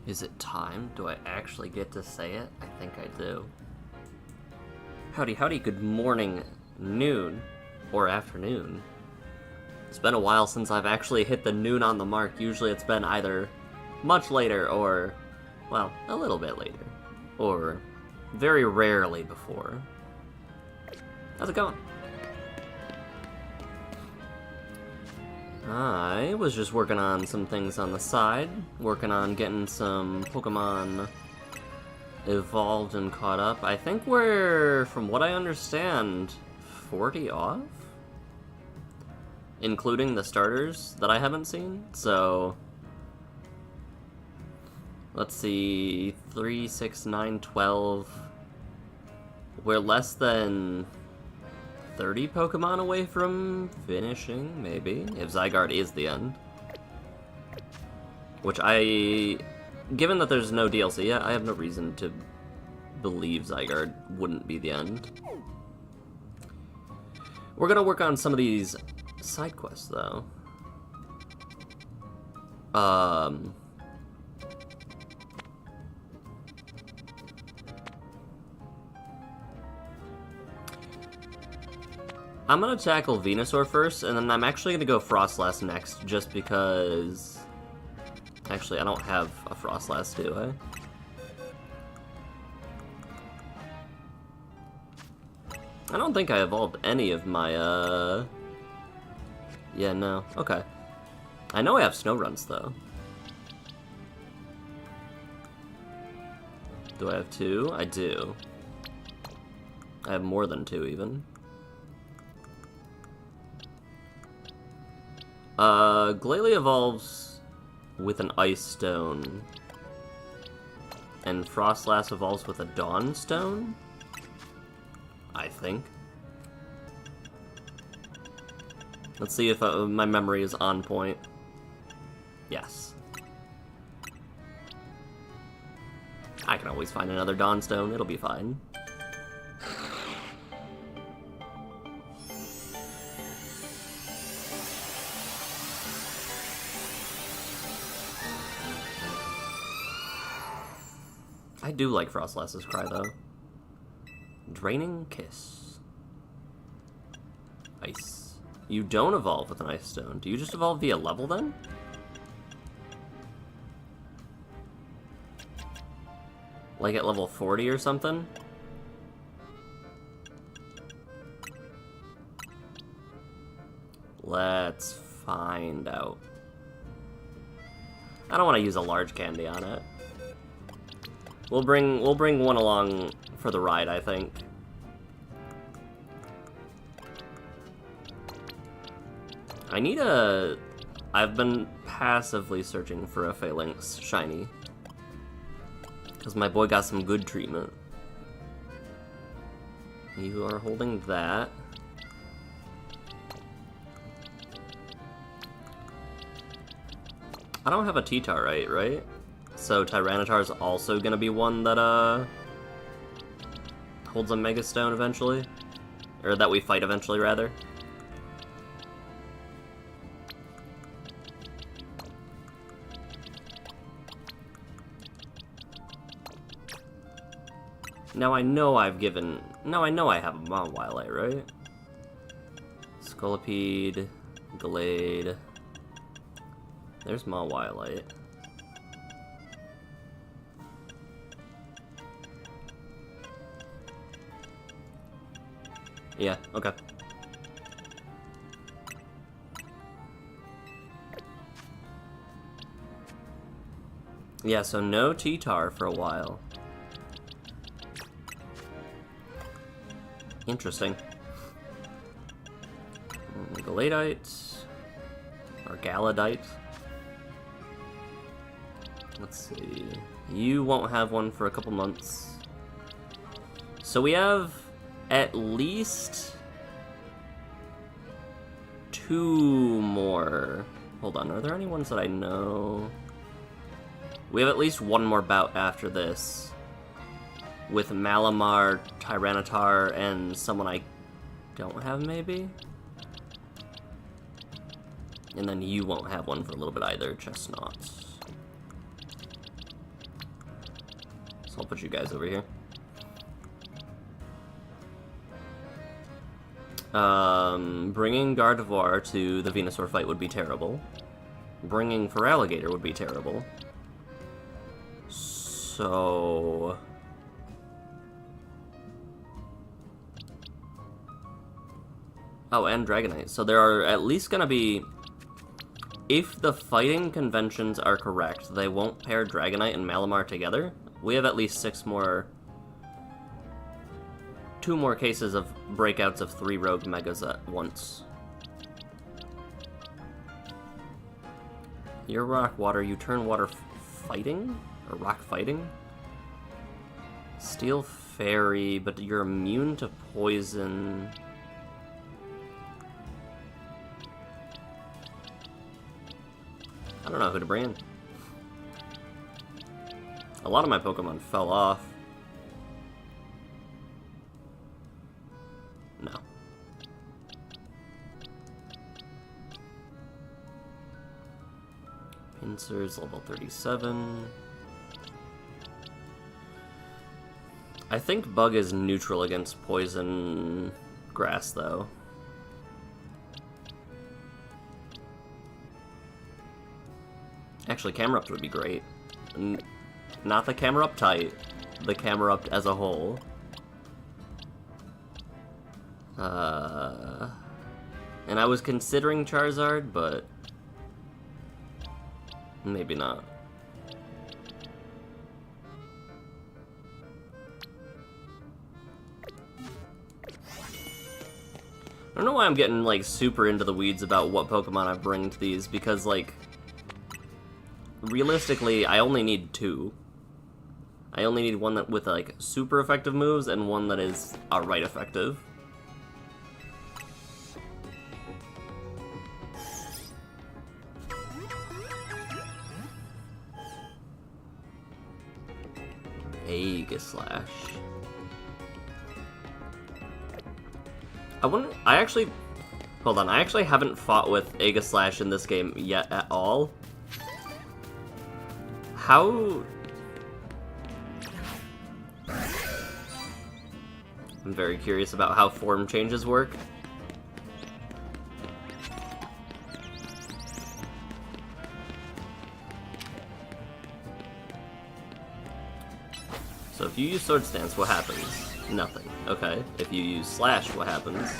Is it time? Do I actually get to say it? I think I do. Howdy, howdy, good morning, noon, or afternoon. It's been a while since I've actually hit the noon on the mark. Usually it's been either much later or, well, a little bit later. Or very rarely before. How's it going? I was just working on some things on the side, working on getting some Pokemon evolved and caught up. I think we're, from what I understand, 40 off? Including the starters that I haven't seen, so... Let's see, 3, 6, 9, 12... We're less than 30 Pokemon away from finishing, maybe, if Zygarde is the end. Which given that there's no DLC yet, I have no reason to believe Zygarde wouldn't be the end. We're gonna work on some of these side quests, though. I'm gonna tackle Venusaur first, and then I'm actually gonna go Frostlass next, just because... Actually, I don't have a Frostlass, do I? I don't think I evolved any of my, Yeah, no. Okay. I know I have Snoruns, though. Do I have 2? I do. I have more than 2, even. Glalie evolves with an Ice Stone. And Frostlass evolves with a Dawn Stone? I think. Let's see if my memory is on point. Yes. I can always find another Dawn Stone, it'll be fine. I do like Frostlass's cry, though. Draining Kiss. Ice. You don't evolve with an Ice Stone. Do you just evolve via level, then? Like at level 40 or something? Let's find out. I don't want to use a large candy on it. We'll bring one along for the ride, I think. I've been passively searching for a Phalanx shiny. Because my boy got some good treatment. You are holding that. I don't have a T-Tar, right? So Tyranitar is also gonna be one that holds a Mega Stone eventually, or that we fight eventually, rather. Now I know I have a Mawile, right? Scolipede, Glade. There's Mawile. Yeah, okay. Yeah, so no T-Tar for a while. Interesting. Galadite. Or Galadite. Let's see. You won't have one for a couple months. So we have at least 2 more. Hold on, are there any ones that I know? We have at least 1 more bout after this. With Malamar, Tyranitar, and someone I don't have, maybe? And then you won't have one for a little bit either, Chestnut. So I'll put you guys over here. Bringing Gardevoir to the Venusaur fight would be terrible. Bringing Feraligatr would be terrible. So... Oh, and Dragonite. So there are at least gonna be... If the fighting conventions are correct, they won't pair Dragonite and Malamar together. We have at least 2 more cases of breakouts of 3 Rogue Megas at once. You're Rock Water, you turn Water Fighting? Or Rock Fighting? Steel Fairy, but you're immune to Poison. I don't know who to bring in. A lot of my Pokemon fell off. No. Pincers, level 37. I think Bug is neutral against Poison Grass, though. Actually, Camerupt would be great. Not the Camerupt type, the Camerupt as a whole. And I was considering Charizard, but maybe not. I don't know why I'm getting, like, super into the weeds about what Pokemon I bring to these, because, like, realistically, I only need 2. I only need one that with, like, super effective moves and one that is outright effective. Megaslash. I actually... Hold on, I actually haven't fought with Megaslash in this game yet at all. How... I'm very curious about how form changes work. So if you use Sword Stance, what happens? Nothing. Okay. If you use Slash, what happens?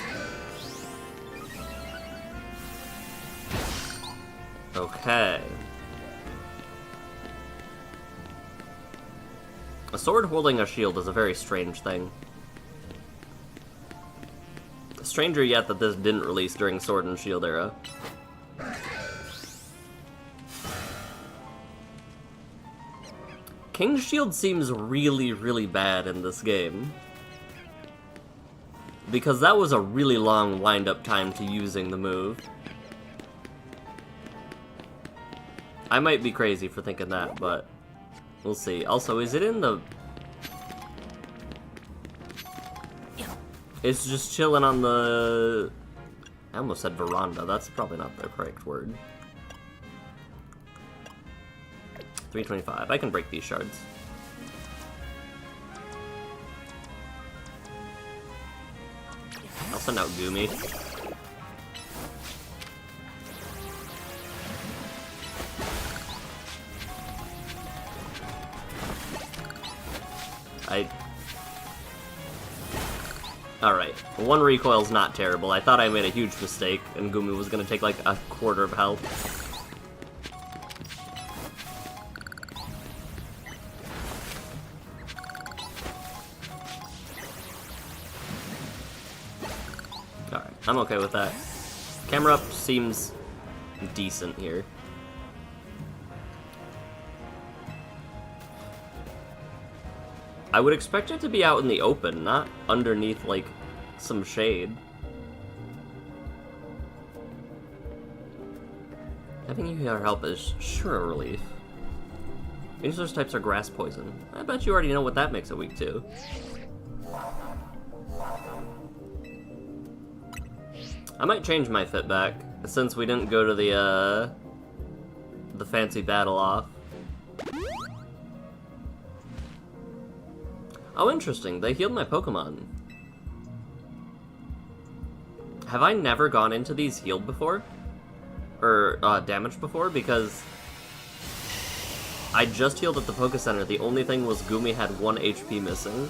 Okay. A sword holding a shield is a very strange thing. Stranger yet that this didn't release during Sword and Shield era. King's Shield seems really, really bad in this game. Because that was a really long wind-up time to using the move. I might be crazy for thinking that, but we'll see. Also, is it in the... It's just chilling on the... I almost said veranda. That's probably not the correct word. 325. I can break these shards. I'll send out Goomy. Alright, one recoil's not terrible. I thought I made a huge mistake, and Goomy was gonna take like a quarter of health. Alright, I'm okay with that. Camera up seems decent here. I would expect it to be out in the open, not underneath, like, some shade. Having you here help is sure a relief. Venusaur's types are grass poison. I bet you already know what that makes it weak to. I might change my fit back, since we didn't go to the fancy battle off. Oh, interesting. They healed my Pokemon. Have I never gone into these healed before? Or, damaged before? Because I just healed at the Poké Center. The only thing was Gumi had 1 HP missing.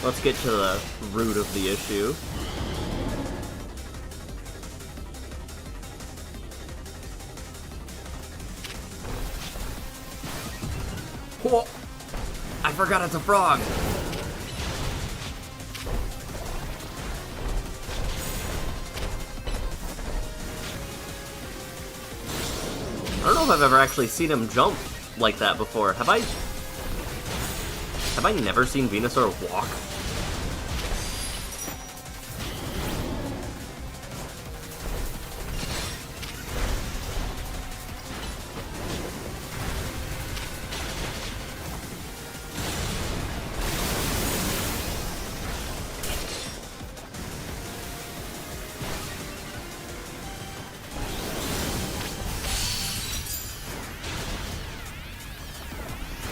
Let's get to the root of the issue. Whoa! I forgot it's a frog! I don't know if I've ever actually seen him jump like that before. Have I never seen Venusaur walk?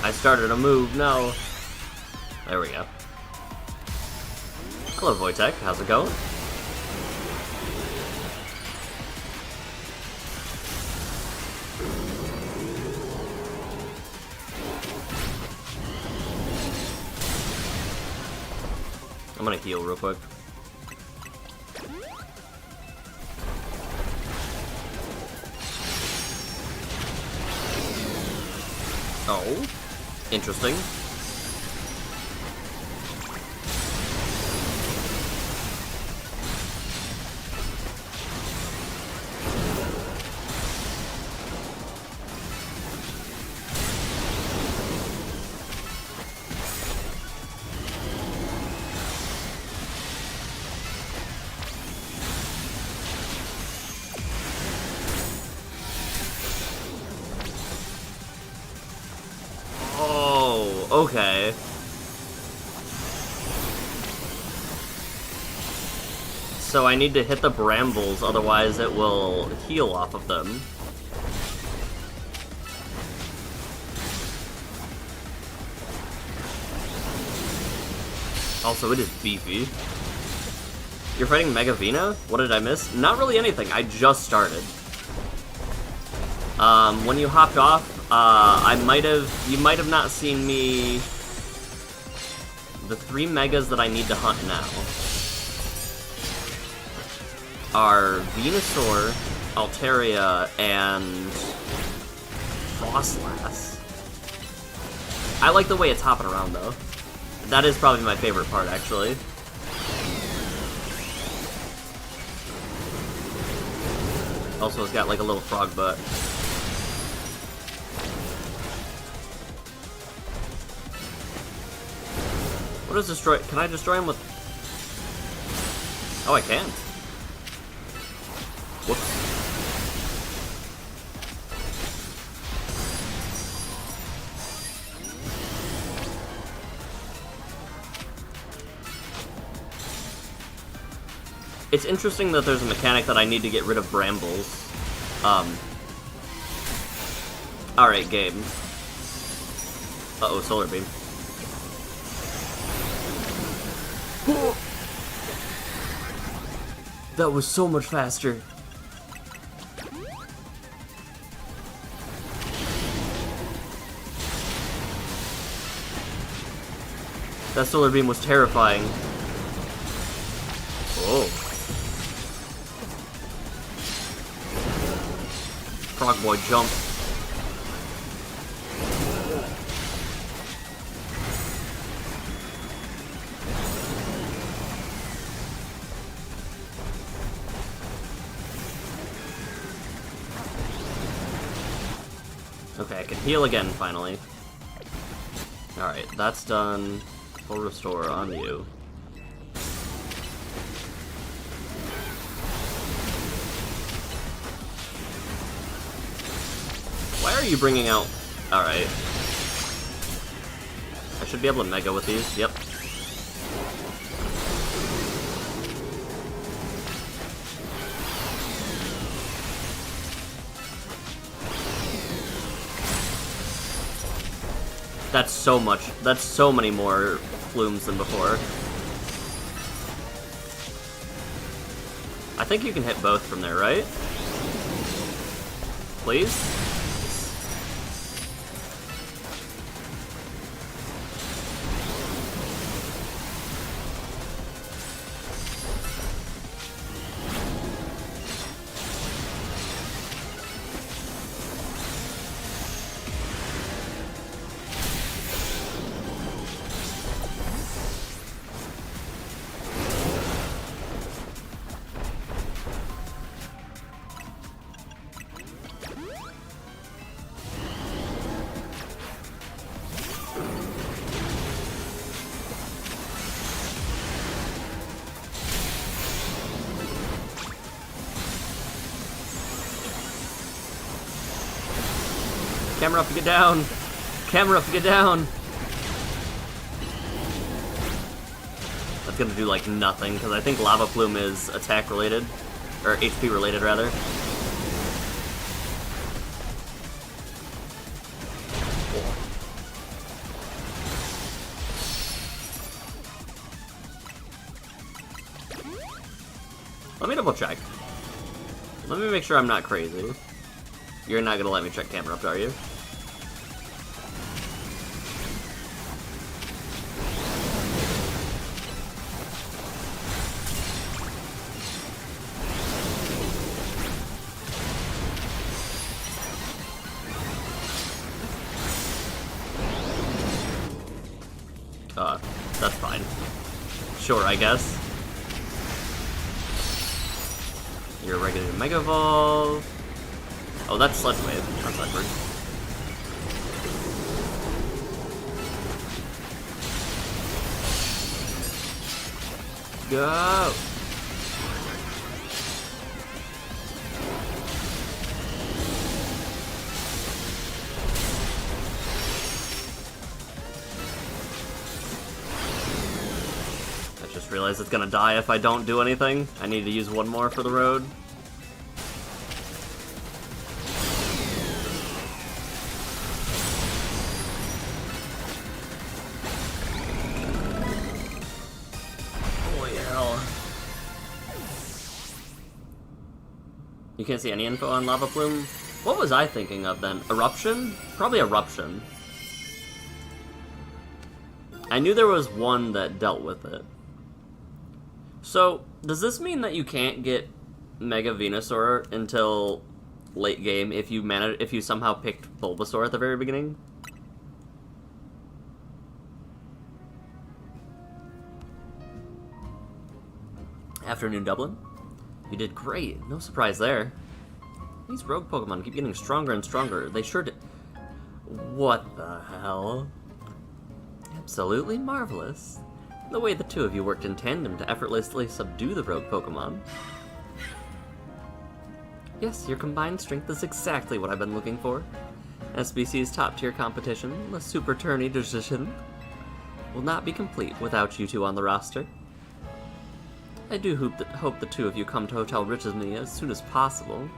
I started a move, no. There we go. Hello, Wojtek, how's it going? I'm gonna heal real quick. Oh, interesting. Okay. So I need to hit the brambles, otherwise it will heal off of them. Also, it is beefy. You're fighting Mega Vena? What did I miss? Not really anything, I just started. When you hopped off, you might have not seen me. The 3 megas that I need to hunt now are Venusaur, Altaria, and Frostlass. I like the way it's hopping around though. That is probably my favorite part, actually. Also, it's got like a little frog butt. What is destroy? Can I destroy him with? Oh, I can. Whoops. It's interesting that there's a mechanic that I need to get rid of brambles. Alright, game. Uh-oh, Solar Beam. That was so much faster. That Solar Beam was terrifying. Oh. Frog Boy jump. Okay, I can heal again, finally. Alright, that's done. Full restore on you. Why are you bringing out... Alright. I should be able to Mega with these, yep. That's so much. That's so many more plumes than before. I think you can hit both from there, right? Please? Camera up to get down! Camera up to get down! That's gonna do, like, nothing, because I think Lava Plume is attack related. Or HP related, rather. Let me double check. Let me make sure I'm not crazy. You're not gonna let me check camera up, are you? That's fine. Sure, I guess. You're ready to Mega Evolve. Oh, that's Sludge Wave. That's awkward. Go! I just realized it's gonna die if I don't do anything. I need to use one more for the road. You can't see any info on Lava Plume? What was I thinking of then? Eruption? Probably Eruption. I knew there was one that dealt with it. So, does this mean that you can't get Mega Venusaur until late game if you somehow picked Bulbasaur at the very beginning? Afternoon Dublin? You did great. No surprise there. These rogue Pokemon keep getting stronger and stronger. They sure did. What the hell? Absolutely marvelous. The way the two of you worked in tandem to effortlessly subdue the rogue Pokemon. Yes, your combined strength is exactly what I've been looking for. SBC's top-tier competition, the Super Tourney Division, will not be complete without you two on the roster. I do hope the two of you come to Hotel Rich with me as soon as possible.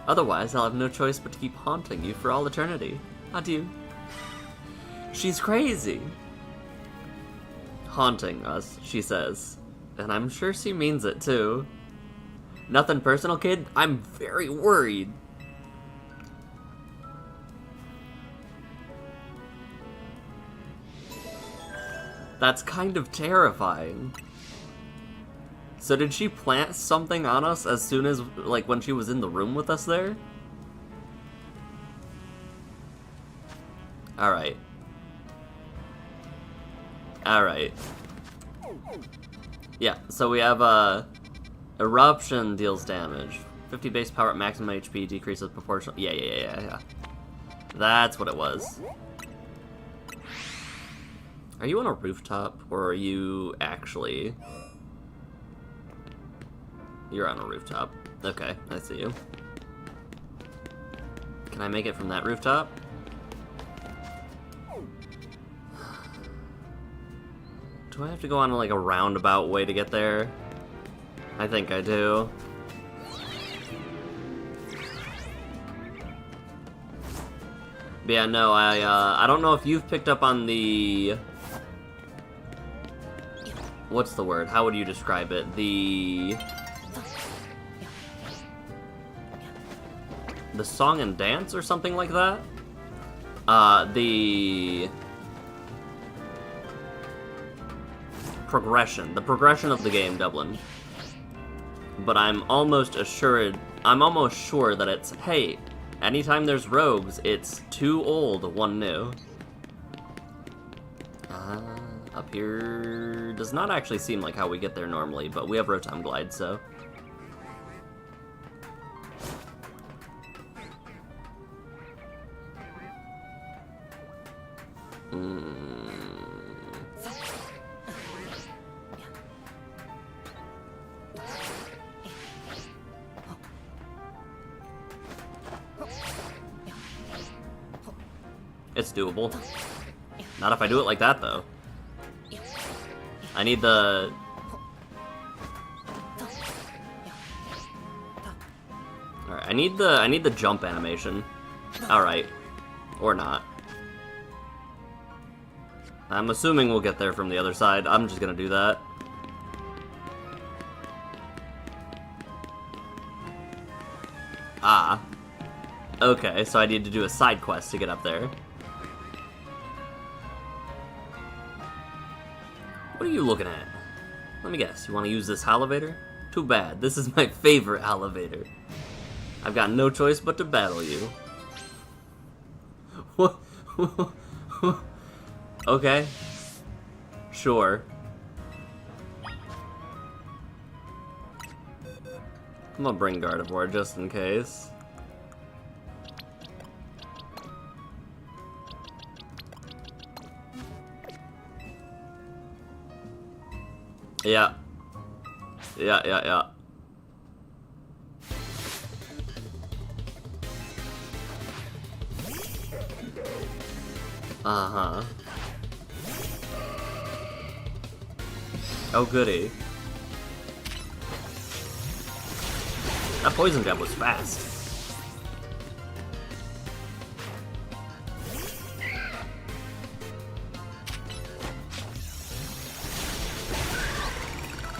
Otherwise, I'll have no choice but to keep haunting you for all eternity. Adieu. She's crazy. Haunting us, she says. And I'm sure she means it, too. Nothing personal, kid. I'm very worried. That's kind of terrifying. So did she plant something on us as soon as, like, when she was in the room with us there? Alright. Alright. Yeah, so we have, Eruption deals damage. 50 base power at maximum HP, decreases proportional. Yeah. That's what it was. Are you on a rooftop, or are you actually... You're on a rooftop. Okay, I see you. Can I make it from that rooftop? Do I have to go on like a roundabout way to get there? I think I do. But yeah, no, I don't know if you've picked up on the... What's the word? How would you describe it? The song and dance or something like that? The progression of the game, Dublin. But I'm almost sure that it's, hey, anytime there's rogues, it's 2 old, 1 new. Up here does not actually seem like how we get there normally, but we have Rotom Glide, so. It's doable. Not if I do it like that, though. I need the... Alright, I need the jump animation. Alright. Or not. I'm assuming we'll get there from the other side. I'm just gonna do that. Ah. Okay, so I need to do a side quest to get up there. What are you looking at? Let me guess, you want to use this elevator? Too bad, this is my favorite elevator. I've got no choice but to battle you. What? Okay. Sure. I'm gonna bring Gardevoir just in case. Yeah. Yeah. Uh-huh. Oh, goody. That poison jab was fast.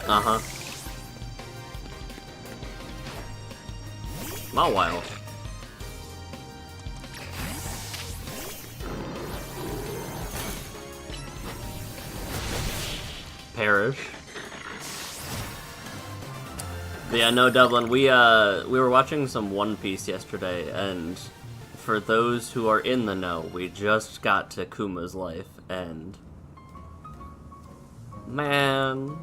Uh-huh. Not a while. Perish. But yeah, no, Dublin, we were watching some One Piece yesterday, and for those who are in the know, we just got to Kuma's life, and... Man...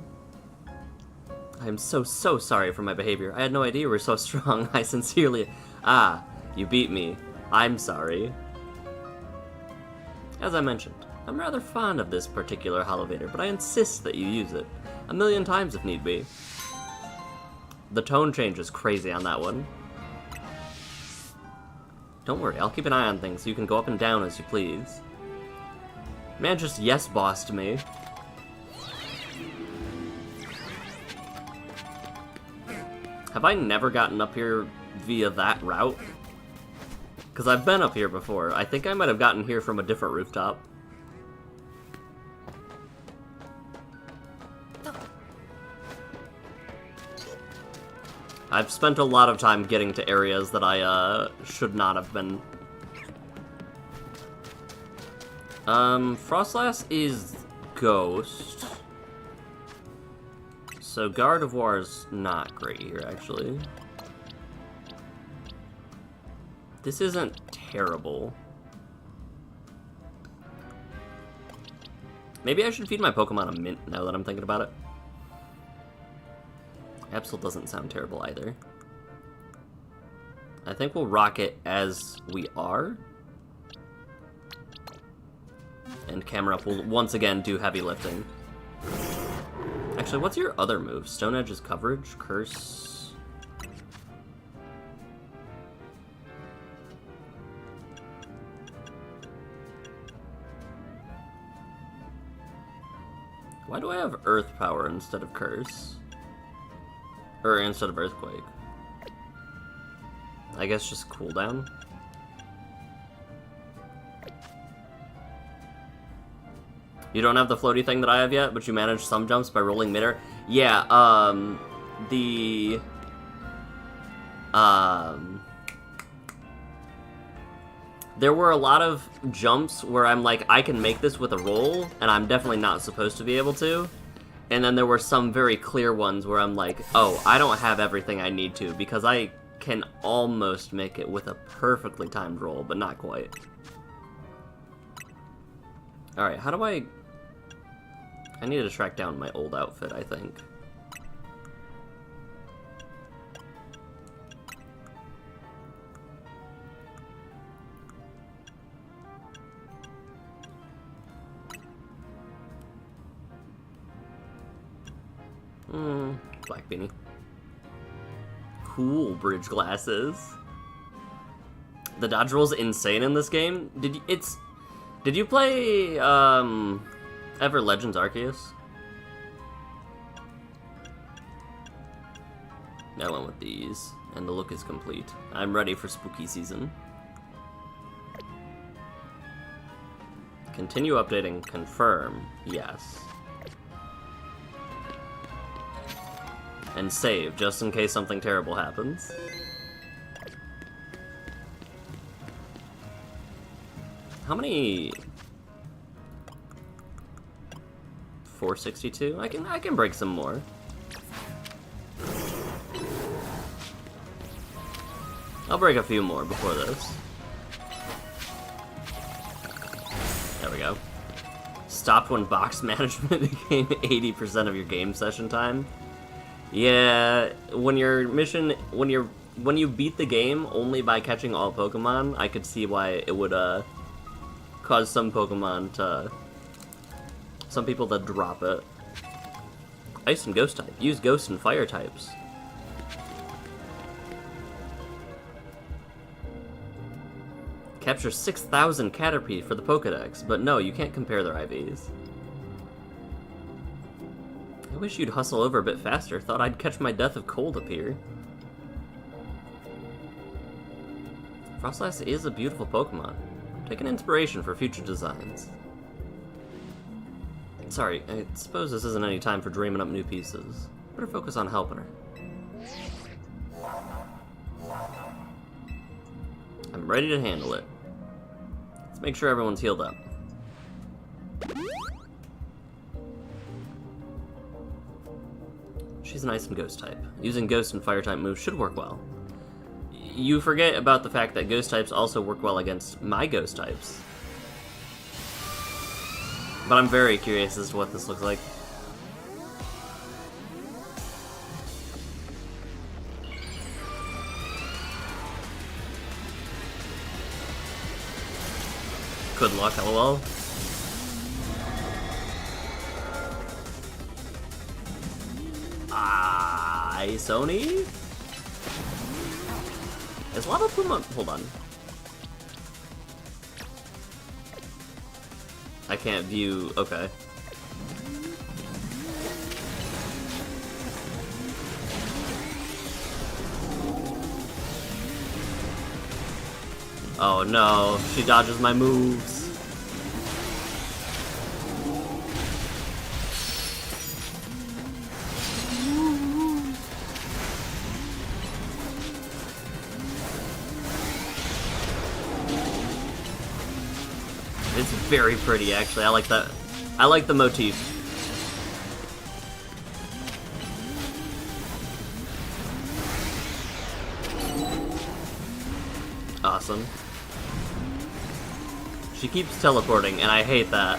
I'm so sorry for my behavior. I had no idea you were so strong. I sincerely... Ah, you beat me. I'm sorry. As I mentioned, I'm rather fond of this particular elevator, but I insist that you use it. 1,000,000 times if need be. The tone change is crazy on that one. Don't worry, I'll keep an eye on things so you can go up and down as you please. Man just yes-bossed me. Have I never gotten up here via that route? Because I've been up here before. I think I might have gotten here from a different rooftop. I've spent a lot of time getting to areas that I should not have been. Frostlass is Ghost. So Gardevoir's not great here, actually. This isn't terrible. Maybe I should feed my Pokemon a mint now that I'm thinking about it. Absol doesn't sound terrible either. I think we'll rock it as we are. And Camerupt will once again do heavy lifting. Actually, what's your other move? Stone Edge's coverage? Curse? Why do I have Earth Power instead of Curse? Or instead of Earthquake? I guess just cooldown? You don't have the floaty thing that I have yet, but you manage some jumps by rolling midair? Yeah, there were a lot of jumps where I'm like, I can make this with a roll, and I'm definitely not supposed to be able to. And then there were some very clear ones where I'm like, oh, I don't have everything I need to, because I can almost make it with a perfectly timed roll, but not quite. Alright, how do I need to track down my old outfit, I think. Black beanie. Cool bridge glasses. The dodge roll's insane in this game. Did you play ever Legends Arceus? I went with these, and the look is complete. I'm ready for spooky season. Continue updating, confirm, yes. And save, just in case something terrible happens. How many... 462? I can break some more. I'll break a few more before this. There we go. Stopped when box management became 80% of your game session time. Yeah, when your mission, when you beat the game only by catching all Pokemon, I could see why it would cause some people to drop it. Ice and Ghost type. Use Ghost and Fire types. Capture 6,000 Caterpie for the Pokedex, but no, you can't compare their IVs. I wish you'd hustle over a bit faster. Thought I'd catch my death of cold up here. Frostlass is a beautiful Pokemon. Take an inspiration for future designs. Sorry, I suppose this isn't any time for dreaming up new pieces. Better focus on helping her. I'm ready to handle it. Let's make sure everyone's healed up. She's an Ice and Ghost type. Using Ghost and Fire type moves should work well. You forget about the fact that Ghost types also work well against my Ghost types. But I'm very curious as to what this looks like. Good luck, lol. Sony? Is Lava Puma... Hold on. I can't view... Okay. Oh no, she dodges my moves. It's very pretty, actually. I like that. I like the motif. Awesome. She keeps teleporting, and I hate that.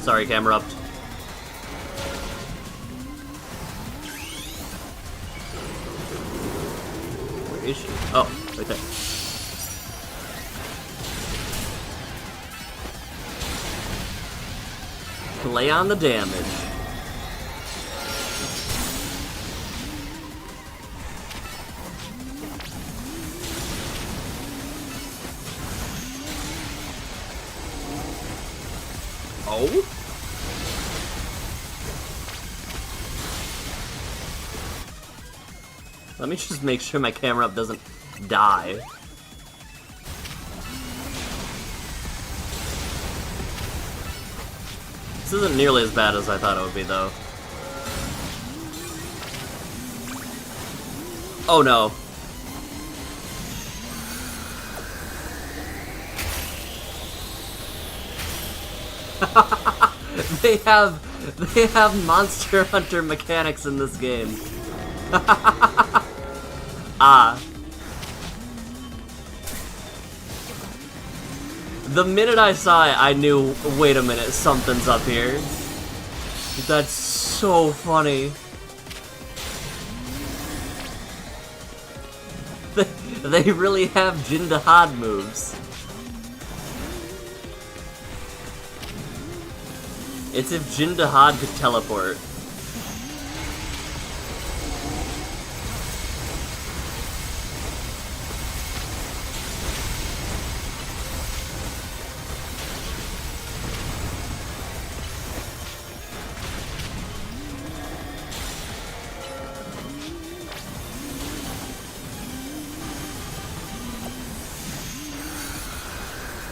Sorry, Camerupt. Where is she? Oh, right there. Lay on the damage. Oh? Let me just make sure my camera up doesn't die. This isn't nearly as bad as I thought it would be, though. Oh no. They have Monster Hunter mechanics in this game. Ah. The minute I saw it, I knew, wait a minute, something's up here. That's so funny. They really have Jindahad moves. It's if Jindahad could teleport.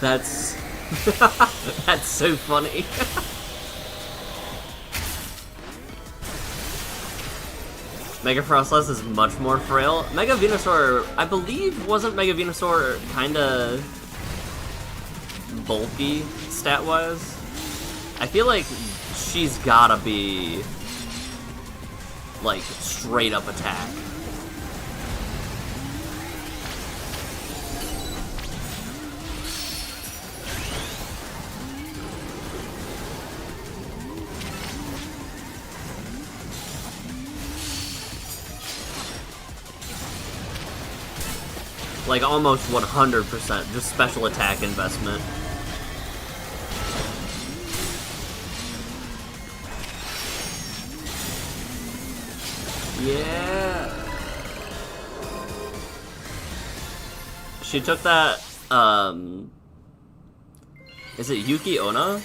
That's... that's so funny. Mega Frostless is much more frail. Mega Venusaur, I believe, wasn't Mega Venusaur kinda bulky stat-wise? I feel like she's gotta be, like, straight-up attack. Like, almost 100%, just special attack investment. Yeah! She took that, is it Yuki Onna?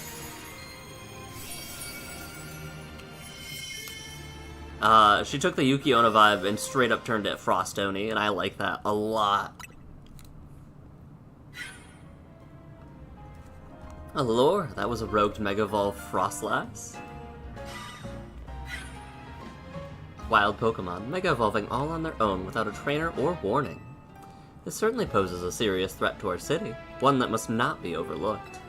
She took the Yuki Onna vibe and straight up turned it Frostoni, and I like that a lot. Oh lord, that was a rogued Mega Evolve Frostlass. Wild Pokemon, Mega Evolving all on their own without a trainer or warning. This certainly poses a serious threat to our city, one that must not be overlooked.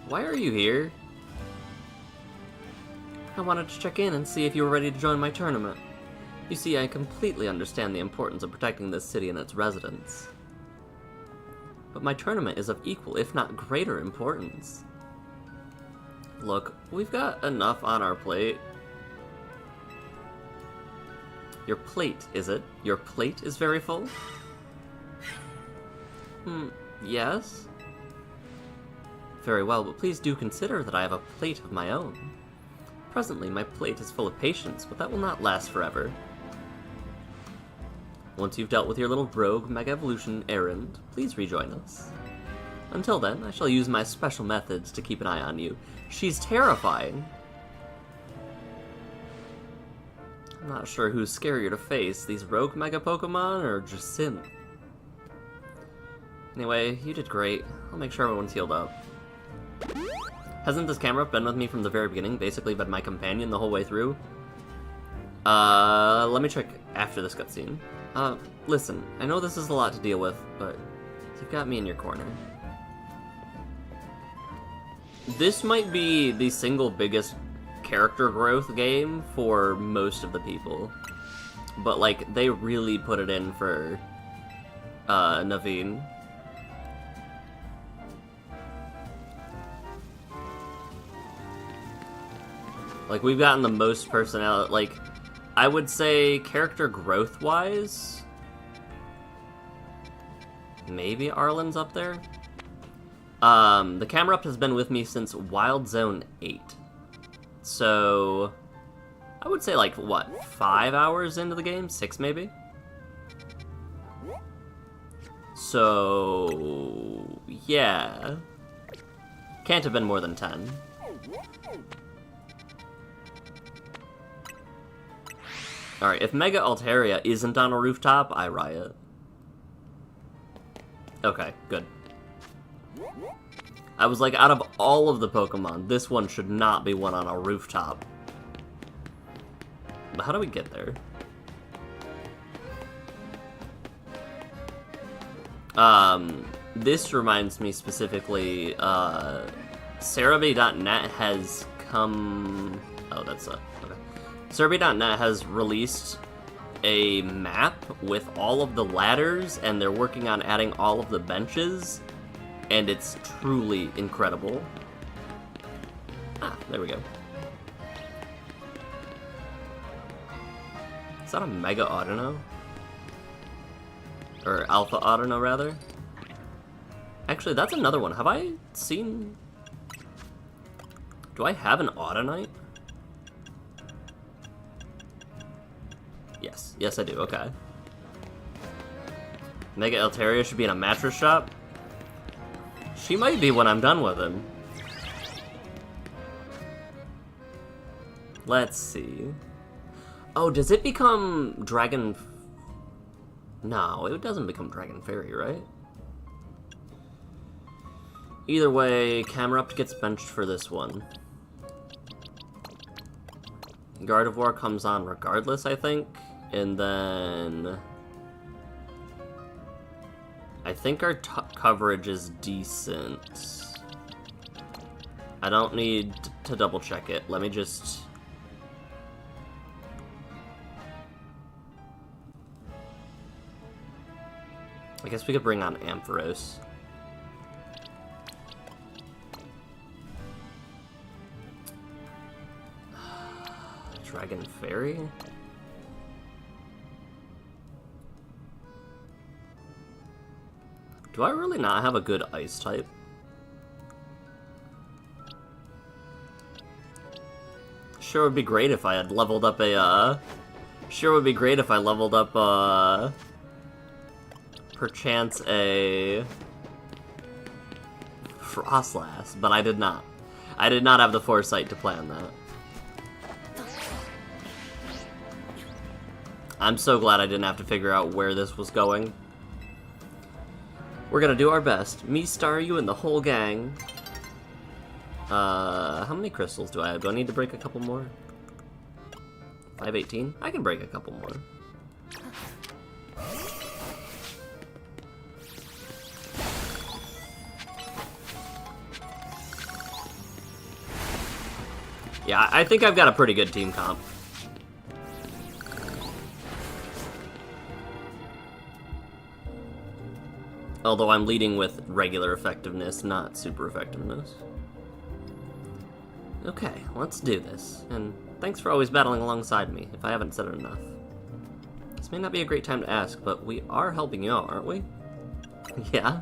Why are you here? I wanted to check in and see if you were ready to join my tournament. You see, I completely understand the importance of protecting this city and its residents. But my tournament is of equal, if not greater, importance. Look, we've got enough on our plate. Your plate, is it? Your plate is very full? Yes? Very well, but please do consider that I have a plate of my own. Presently, my plate is full of patience, but that will not last forever. Once you've dealt with your little rogue Mega Evolution errand, please rejoin us. Until then, I shall use my special methods to keep an eye on you. She's terrifying. I'm not sure who's scarier to face, these rogue Mega Pokemon or Jacynth. Anyway, you did great. I'll make sure everyone's healed up. Hasn't this camera been with me from the very beginning, basically been my companion the whole way through? Let me check after this cutscene. Listen, I know this is a lot to deal with, but you've got me in your corner. This might be the single biggest character growth game for most of the people. But, like, they really put it in for, Naveen. Like, we've gotten the most personality, like, I would say character growth-wise, maybe Arlen's up there? The Camerupt has been with me since Wild Zone 8. So, I would say, like, what, 5 hours into the game? 6, maybe? So, yeah. Can't have been more than 10. Alright, if Mega Altaria isn't on a rooftop, I riot. Okay, good. I was like, out of all of the Pokemon, this one should not be one on a rooftop. But how do we get there? This reminds me specifically, Cerebi.net has come... Oh, that's okay. Cerebi.net has released a map with all of the ladders, and they're working on adding all of the benches, and it's truly incredible. Ah, there we go. Is that a Mega Audino? Or Alpha Audino, rather? Actually, that's another one. Have I seen... Do I have an Audinite? Yes. Yes, I do. Okay. Mega Altaria should be in a mattress shop? She might be when I'm done with him. Let's see. Oh, does it become Dragon... No, it doesn't become Dragon Fairy, right? Either way, Camerupt gets benched for this one. Gardevoir comes on regardless, I think. And then... I think our coverage is decent. I don't need to double check it. Let me just... I guess we could bring on Ampharos. Dragon Fairy? Do I really not have a good ice type? Sure would be great if I had leveled up a, Sure would be great if I leveled up, perchance a... Frostlass, but I did not. I did not have the foresight to plan that. I'm so glad I didn't have to figure out where this was going. We're gonna do our best. Me, Staryu, and the whole gang. How many crystals do I have? Do I need to break a couple more? 518? I can break a couple more. Yeah, I think I've got a pretty good team comp. Although I'm leading with regular effectiveness, not super effectiveness. Okay, let's do this. And thanks for always battling alongside me, if I haven't said it enough. This may not be a great time to ask, but we are helping you out, aren't we? Yeah?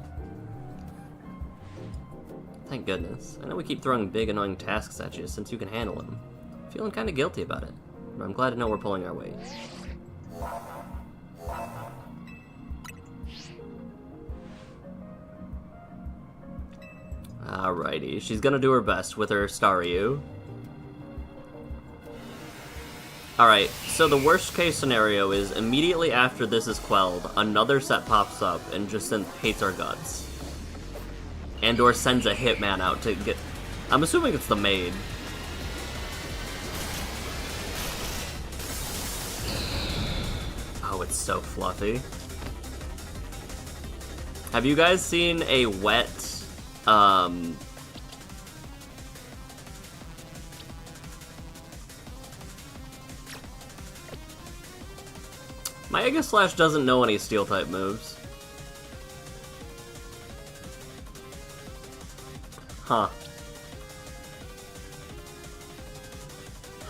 Thank goodness. I know we keep throwing big, annoying tasks at you since you can handle them. Feeling kinda guilty about it, but I'm glad to know we're pulling our weight. Alrighty, she's gonna do her best with her Staryu. Alright, so the worst case scenario is immediately after this is quelled, another set pops up and just hates our guts. And/or sends a hitman out to get... I'm assuming it's the maid. Oh, it's so fluffy. Have you guys seen a wet... My Aegislash doesn't know any Steel-type moves. Huh.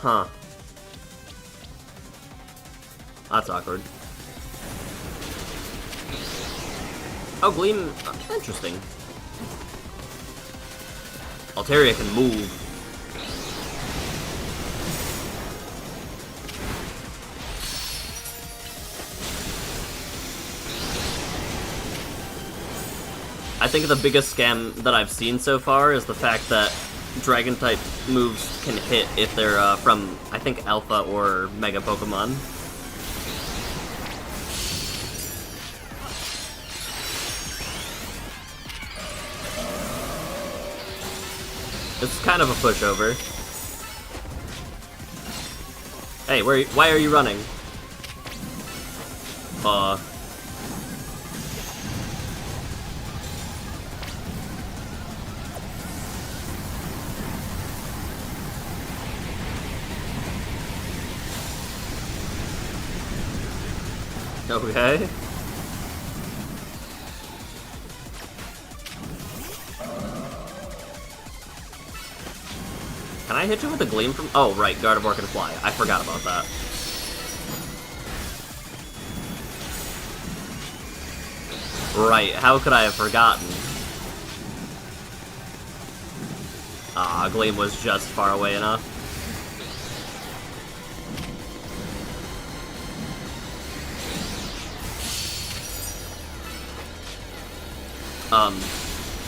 Huh. That's awkward. Oh, Gleam... interesting. Altaria can move. I think the biggest scam that I've seen so far is the fact that Dragon-type moves can hit if they're from, I think, Alpha or Mega Pokemon. It's kind of a pushover. Hey, why are you running? Okay. Can I hit you with a gleam from... Oh, right, Gardevoir can fly. I forgot about that. Right, how could I have forgotten? Ah, Gleam was just far away enough.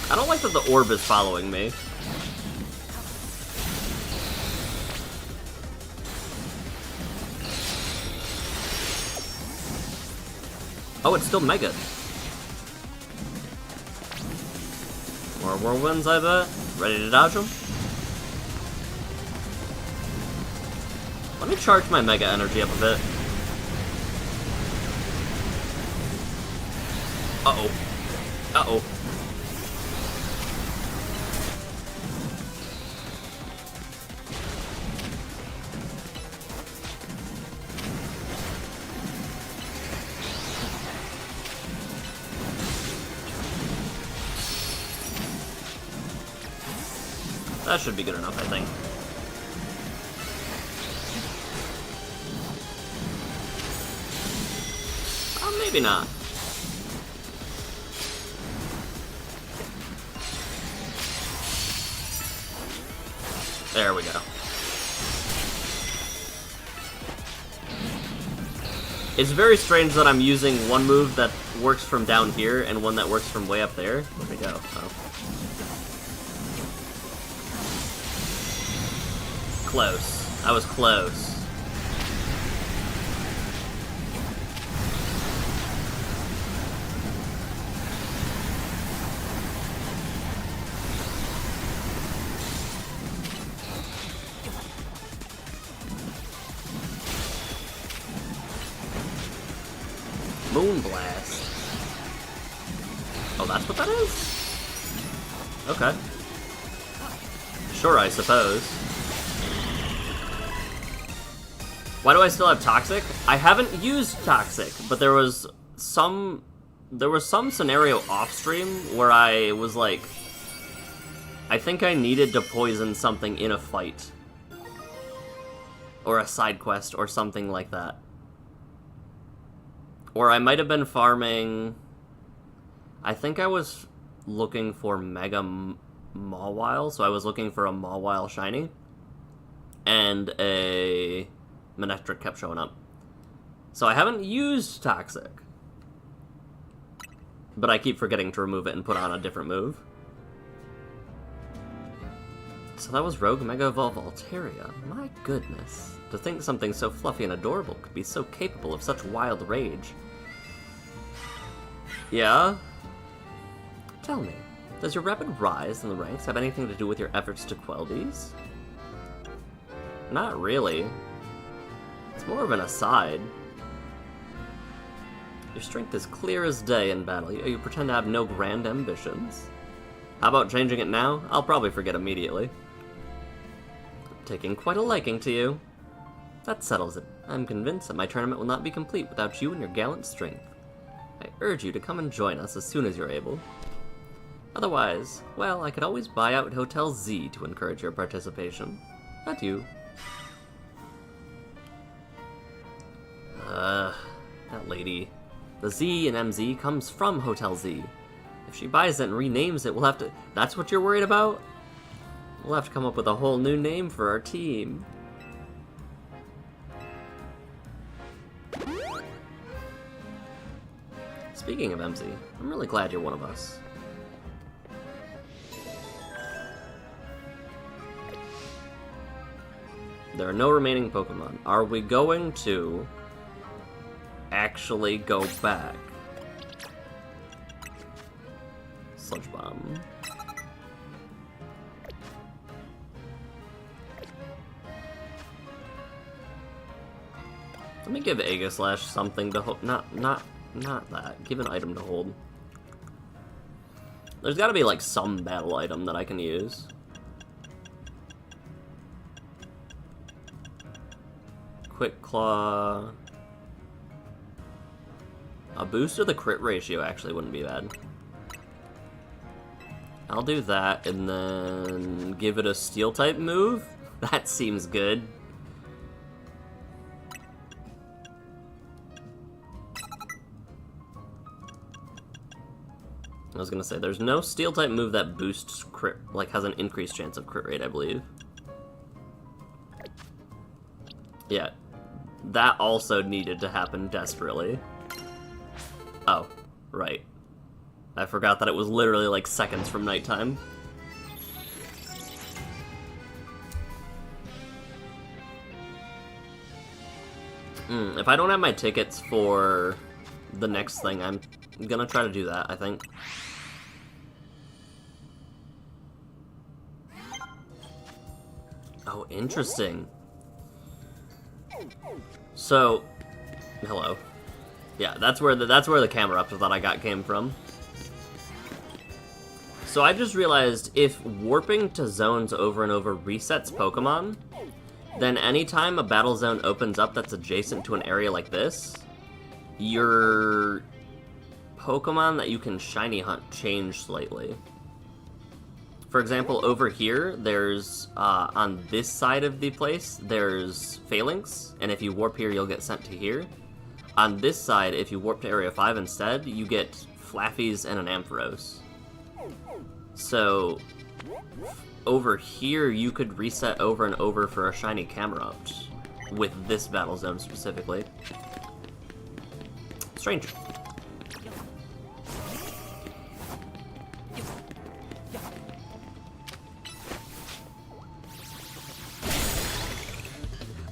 I don't like that the orb is following me. Oh, it's still Mega. More whirlwinds, I bet. Ready to dodge them? Let me charge my Mega energy up a bit. Uh-oh. Uh-oh. That should be good enough, I think. Oh, maybe not. There we go. It's very strange that I'm using one move that works from down here and one that works from way up there. Where'd we go? Oh. Close. I was close. Moonblast. Oh, that's what that is? Okay. Sure, I suppose. Why do I still have Toxic? I haven't used Toxic, but there was some scenario off-stream where I was like, I think I needed to poison something in a fight. Or a side quest, or something like that. Or I might have been farming... I think I was looking for Mega Mawile, so I was looking for a Mawile Shiny. And a Manectric kept showing up. So I haven't used Toxic. But I keep forgetting to remove it and put on a different move. So that was Rogue Mega Evolve Altaria. My goodness. To think something so fluffy and adorable could be so capable of such wild rage. Yeah? Tell me, does your rapid rise in the ranks have anything to do with your efforts to quell these? Not really. It's more of an aside. Your strength is clear as day in battle, yet you pretend to have no grand ambitions. How about changing it now? I'll probably forget immediately. I'm taking quite a liking to you. That settles it. I'm convinced that my tournament will not be complete without you and your gallant strength. I urge you to come and join us as soon as you're able. Otherwise, well, I could always buy out Hotel Z to encourage your participation. Adieu. That lady. The Z in MZ comes from Hotel Z. If she buys it and renames it, we'll have to... That's what you're worried about? We'll have to come up with a whole new name for our team. Speaking of MZ, I'm really glad you're one of us. There are no remaining Pokemon. Are we going to actually go back? Sludge Bomb. Let me give Aegislash something to hold. Not that. Give an item to hold. There's gotta be, like, some battle item that I can use. Quick Claw. A boost of the crit ratio actually wouldn't be bad. I'll do that, and then give it a Steel-type move? That seems good. I was gonna say, there's no Steel-type move that boosts crit, like, has an increased chance of crit rate, I believe. Yeah. That also needed to happen desperately. Oh, right. I forgot that it was literally like seconds from nighttime. If I don't have my tickets for the next thing, I'm gonna try to do that, I think. Oh, interesting. So, hello. Yeah, that's where the camera up that I got came from. So I just realized if warping to zones over and over resets Pokemon, then anytime a battle zone opens up that's adjacent to an area like this, your Pokemon that you can shiny hunt change slightly. For example, over here, there's, on this side of the place, there's Phalanx, and if you warp here, you'll get sent to here. On this side, if you warp to Area 5 instead, you get Flaffies and an Ampharos. So, over here, you could reset over and over for a shiny Camerupt, with this battle zone specifically. Strange.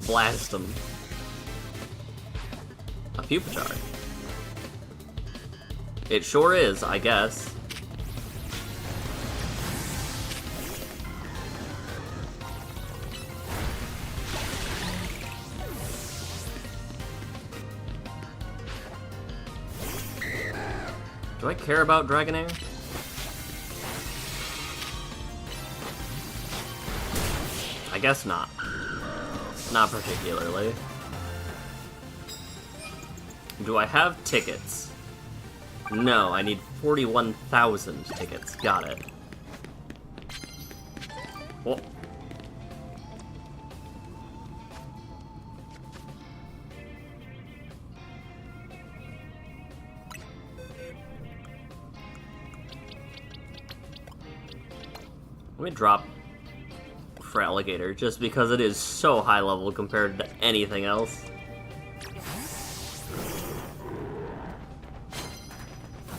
Blast him. A Pupitar. It sure is, I guess. Do I care about Dragonair? I guess not. Not particularly. Do I have tickets? No, I need 41,000 tickets. Got it. Oh. Let me drop for Alligator, just because it is so high level compared to anything else.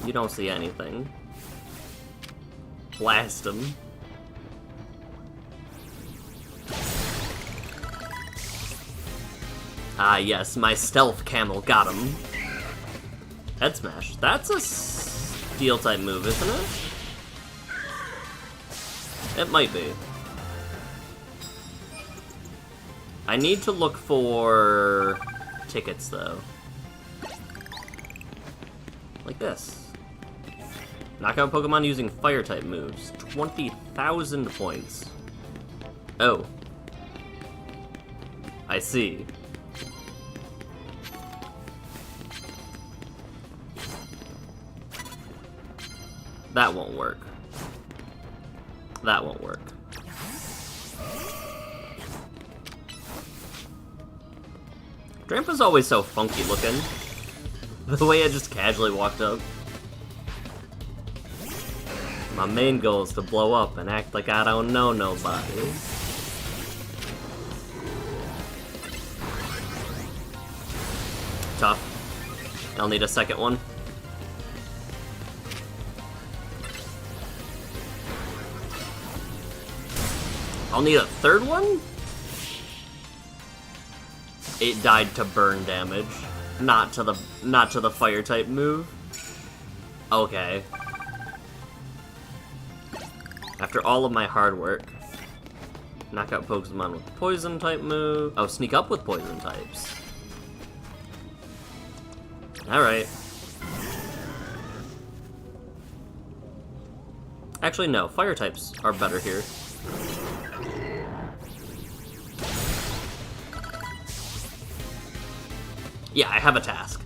You don't see anything. Blast him. Ah yes, my stealth camel got him. Head smash. That's a steel type move, isn't it? It might be. I need to look for tickets, though. Like this. Knockout Pokemon using Fire-type moves. 20,000 points. Oh. I see. That won't work. That won't work. Drampa's always so funky looking. The way I just casually walked up. My main goal is to blow up and act like I don't know nobody. Tough. I'll need a second one. I'll need a third one? It died to burn damage, not to the fire type move. Okay. After all of my hard work, knock out Pokemon with poison type move. Oh, sneak up with poison types. Alright. Actually, no. Fire types are better here. Yeah, I have a task.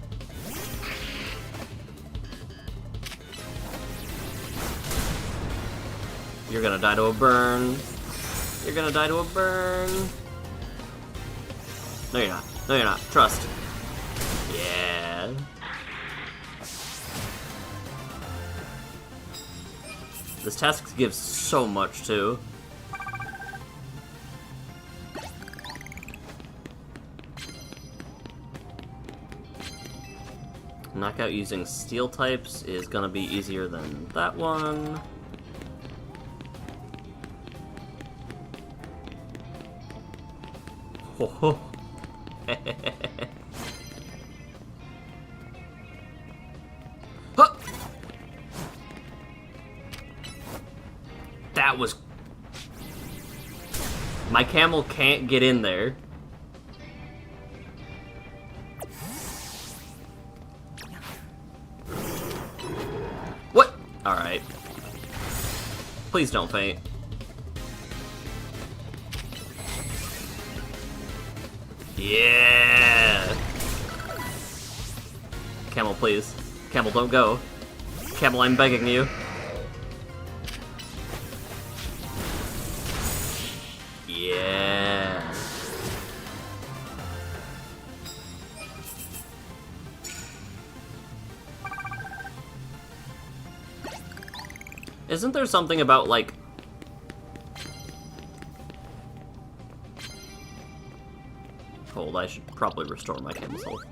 You're gonna die to a burn. You're gonna die to a burn. No, you're not. No, you're not. Trust. Yeah. This task gives so much, too. Knockout using steel types is gonna be easier than that one. Ho ho. Huh! That was... My camel can't get in there. What? Alright. Please don't faint. Yeah! Camel, please. Camel, don't go. Camel, I'm begging you. Yeah. Isn't there something about, like... Hold, I should probably restore my camel's health.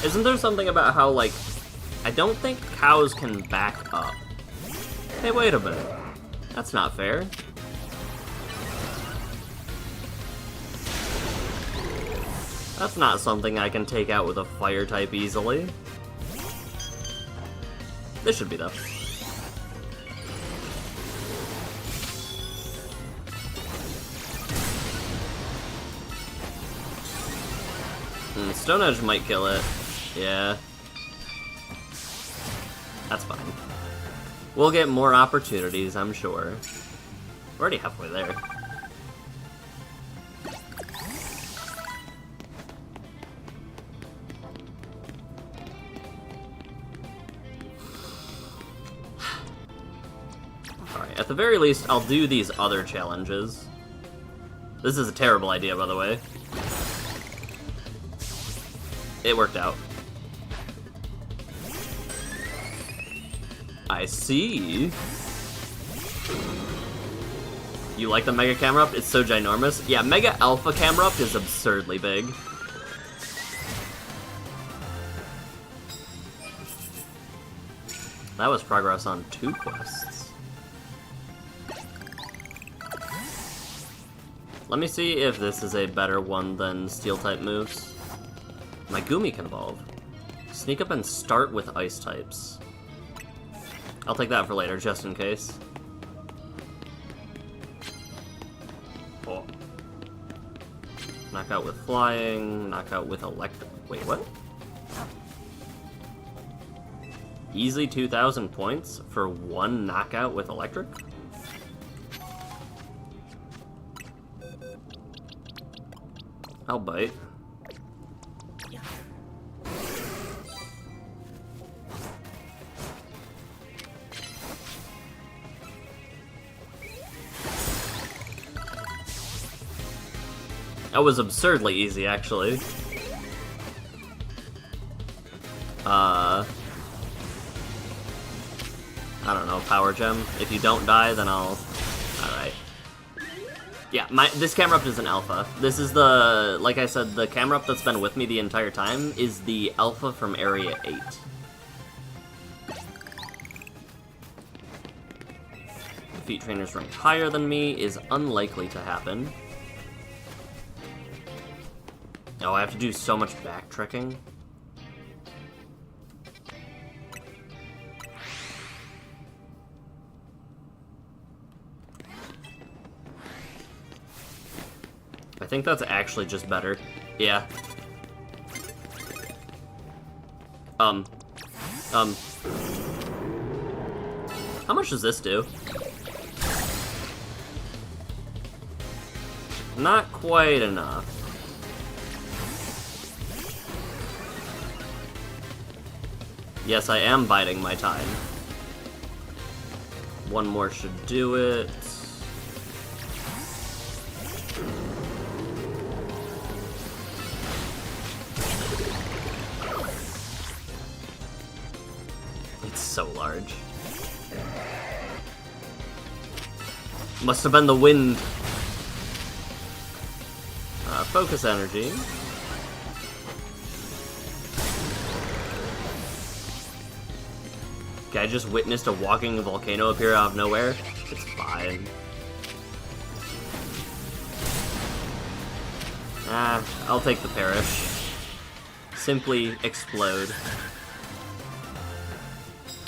Isn't there something about how, like, I don't think cows can back up. Hey, wait a minute. That's not fair. That's not something I can take out with a fire type easily. This should be though. Stone Edge might kill it. Yeah. That's fine. We'll get more opportunities, I'm sure. We're already halfway there. Alright, at the very least, I'll do these other challenges. This is a terrible idea, by the way. It worked out. I see. You like the Mega Camera Up? It's so ginormous. Yeah, Mega Alpha Camera Up is absurdly big. That was progress on 2 quests. Let me see if this is a better one than Steel-type moves. My Gumi can evolve. Sneak up and start with Ice types. I'll take that for later, just in case. Oh. Knockout with flying, knockout with electric. Wait, what? Easily 2,000 points for 1 knockout with electric? I'll bite. That was absurdly easy, actually. I don't know, Power Gem. If you don't die, then I'll... Alright. Yeah, this camera up is an alpha. This is the... Like I said, the camera up that's been with me the entire time is the alpha from Area 8. Defeat trainers ranked higher than me is unlikely to happen. Oh, I have to do so much backtracking. I think that's actually just better. Yeah. How much does this do? Not quite enough. Yes, I am biding my time. One more should do it. It's so large. Must have been the wind. Focus energy. Okay, I just witnessed a walking volcano appear out of nowhere. It's fine. I'll take the perish. Simply explode.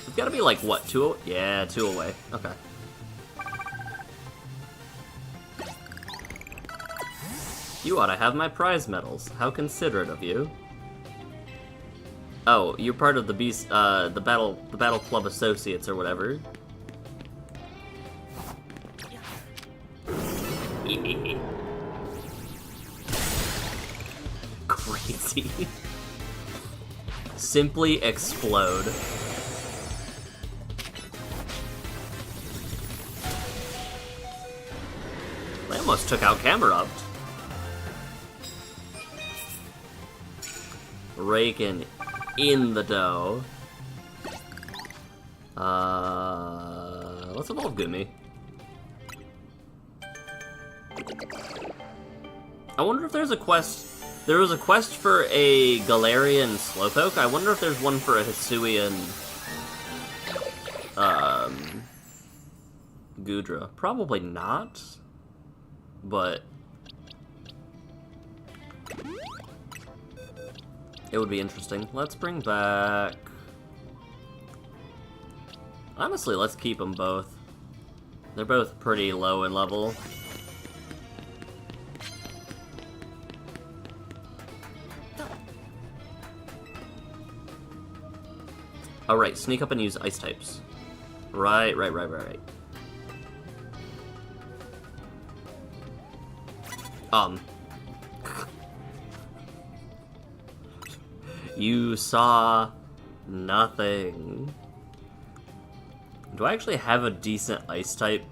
We've gotta be like, what, 2? Yeah, 2 away. Okay. You ought to have my prize medals. How considerate of you. Oh, you're part of the the battle club associates or whatever. Crazy. Simply explode. They almost took out Camerupt. Raking in the dough. Let's evolve Gumi. I wonder if there's a quest. There was a quest for a Galarian Slowpoke. I wonder if there's one for a Hisuian Gudra. Probably not, but it would be interesting. Let's bring back... Honestly, let's keep them both. They're both pretty low in level. Oh, right. Sneak up and use ice types. Right. You saw nothing. Do I actually have a decent ice type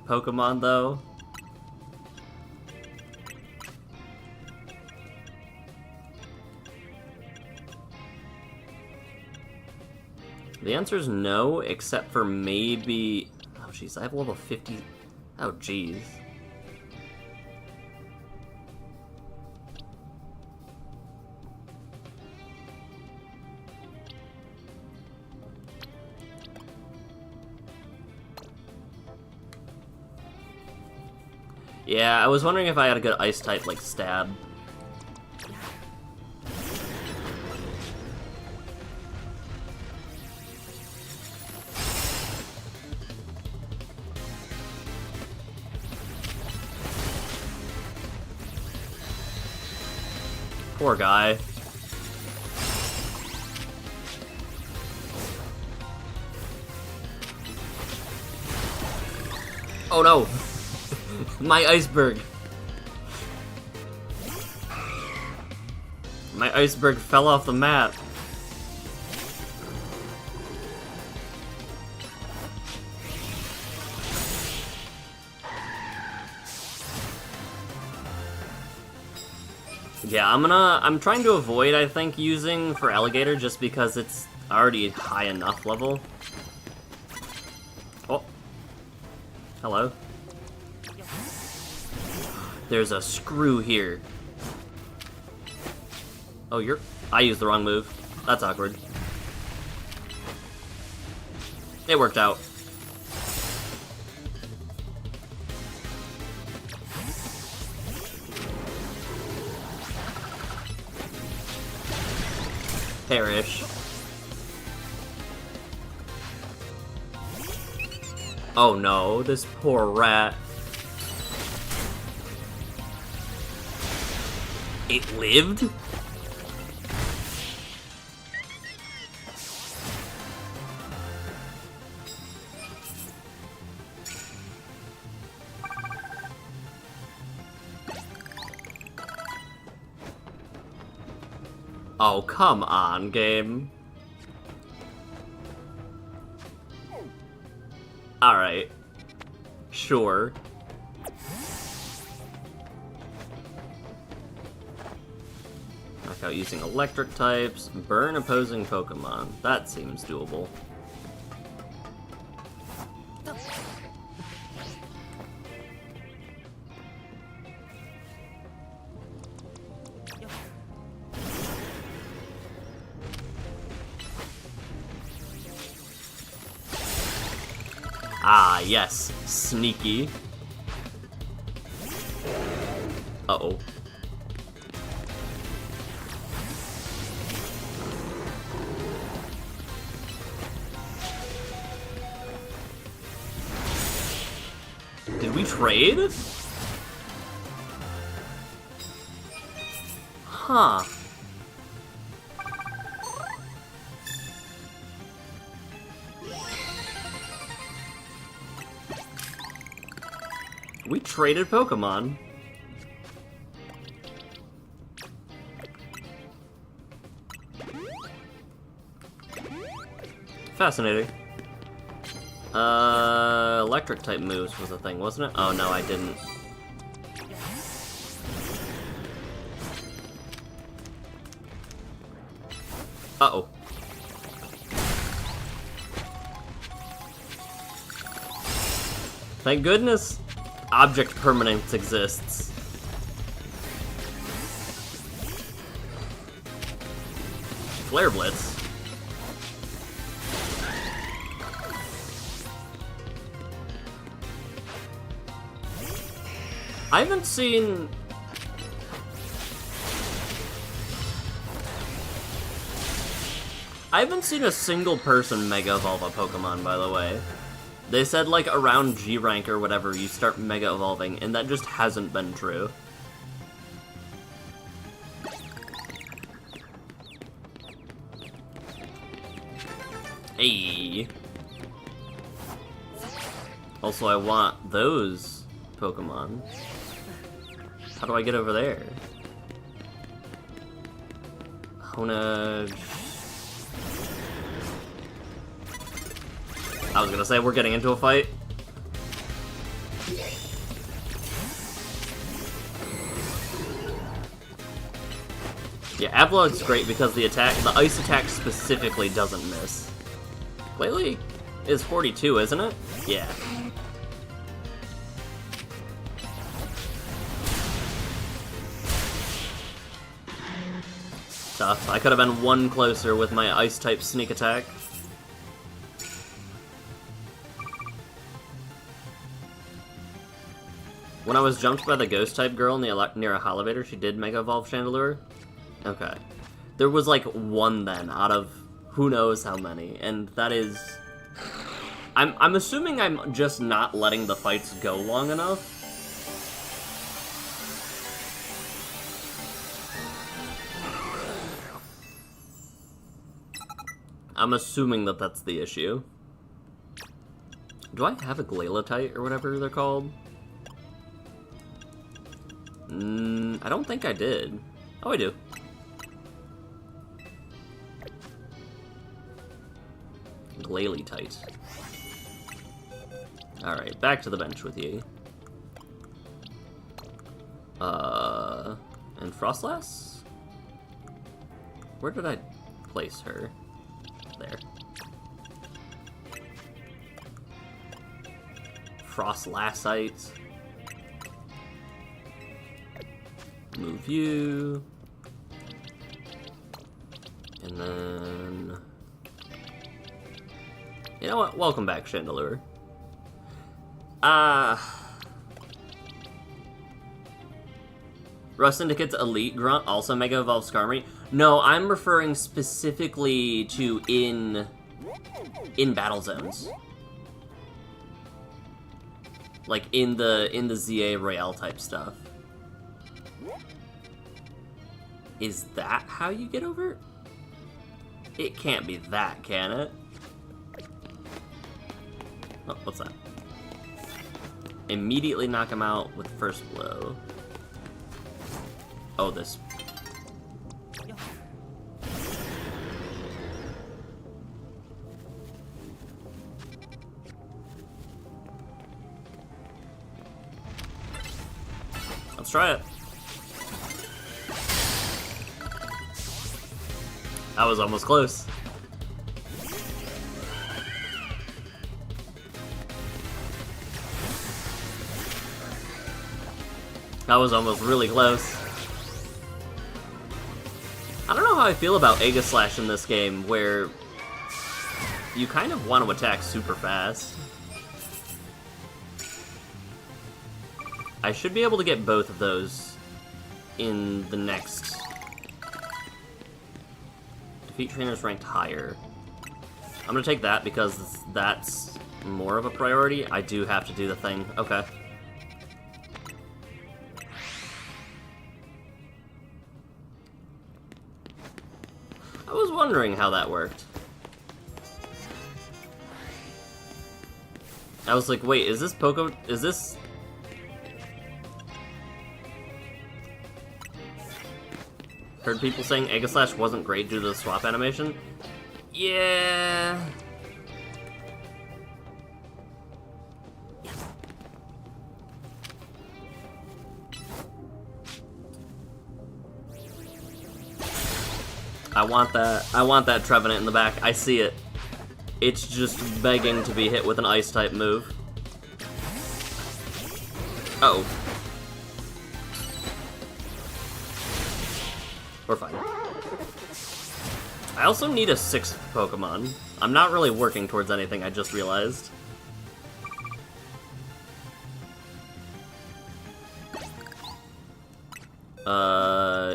Pokemon though? The answer is no, except for maybe... Oh jeez, I have level 50... Oh jeez. Yeah, I was wondering if I had a good ice type, like stab. Poor guy. Oh no! My iceberg! My iceberg fell off the map. Yeah, I'm trying to avoid, I think, using for Alligator just because it's already high enough level. Oh. Hello. There's a screw here. Oh, I used the wrong move. That's awkward. It worked out. Perish. Oh no, this poor rat. It lived? Oh, come on, game. Alright. Sure. Knock out using electric types. Burn opposing Pokemon. That seems doable. Ah, yes. Sneaky. Uh-oh. Did we trade? Huh. We traded Pokemon. Fascinating. Electric type moves was a thing, wasn't it? Oh no, I didn't. Uh-oh. Thank goodness object permanence exists. Flare Blitz. I haven't seen... a single person Mega Evolve a Pokemon, by the way. They said, like, around G rank or whatever, you start Mega Evolving, and that just hasn't been true. Hey. Also, I want those Pokemon. How do I get over there? Honedge. I was gonna say, we're getting into a fight. Yeah, Avalon's great because the ice attack specifically doesn't miss. Glalie is 42, isn't it? Yeah. Tough. I could have been one closer with my ice-type sneak attack. When I was jumped by the ghost-type girl near a elevator, she did Mega Evolve Chandelure? Okay. There was like one then, out of who knows how many, and that is... I'm assuming I'm just not letting the fights go long enough. I'm assuming that that's the issue. Do I have a Glalie or whatever they're called? I don't think I did. Oh, I do. Glalie. Alright, back to the bench with you. And Frostlass? Where did I place her? There. Frostlassite. Move you. And then... You know what? Welcome back, Chandelure. Rust Syndicate's Elite Grunt also Mega Evolve Skarmory? No, I'm referring specifically to in battle zones. Like in the ZA Royale type stuff. Is that how you get over? It can't be that, can it? Oh, what's that? Immediately knock him out with first blow. Oh, this. Let's try it. That was almost close. That was almost really close. I don't know how I feel about Ega Slash in this game, where you kind of want to attack super fast. I should be able to get both of those in the next. Defeat trainers ranked higher. I'm gonna take that because that's more of a priority. I do have to do the thing. Okay. I was wondering how that worked. I was like, wait, is this Poco... is this... Heard people saying Ega Slash wasn't great due to the swap animation? Yeah... I want that Trevenant in the back. I see it. It's just begging to be hit with an Ice-type move. Uh-oh. We're fine. I also need a 6th Pokemon. I'm not really working towards anything, I just realized.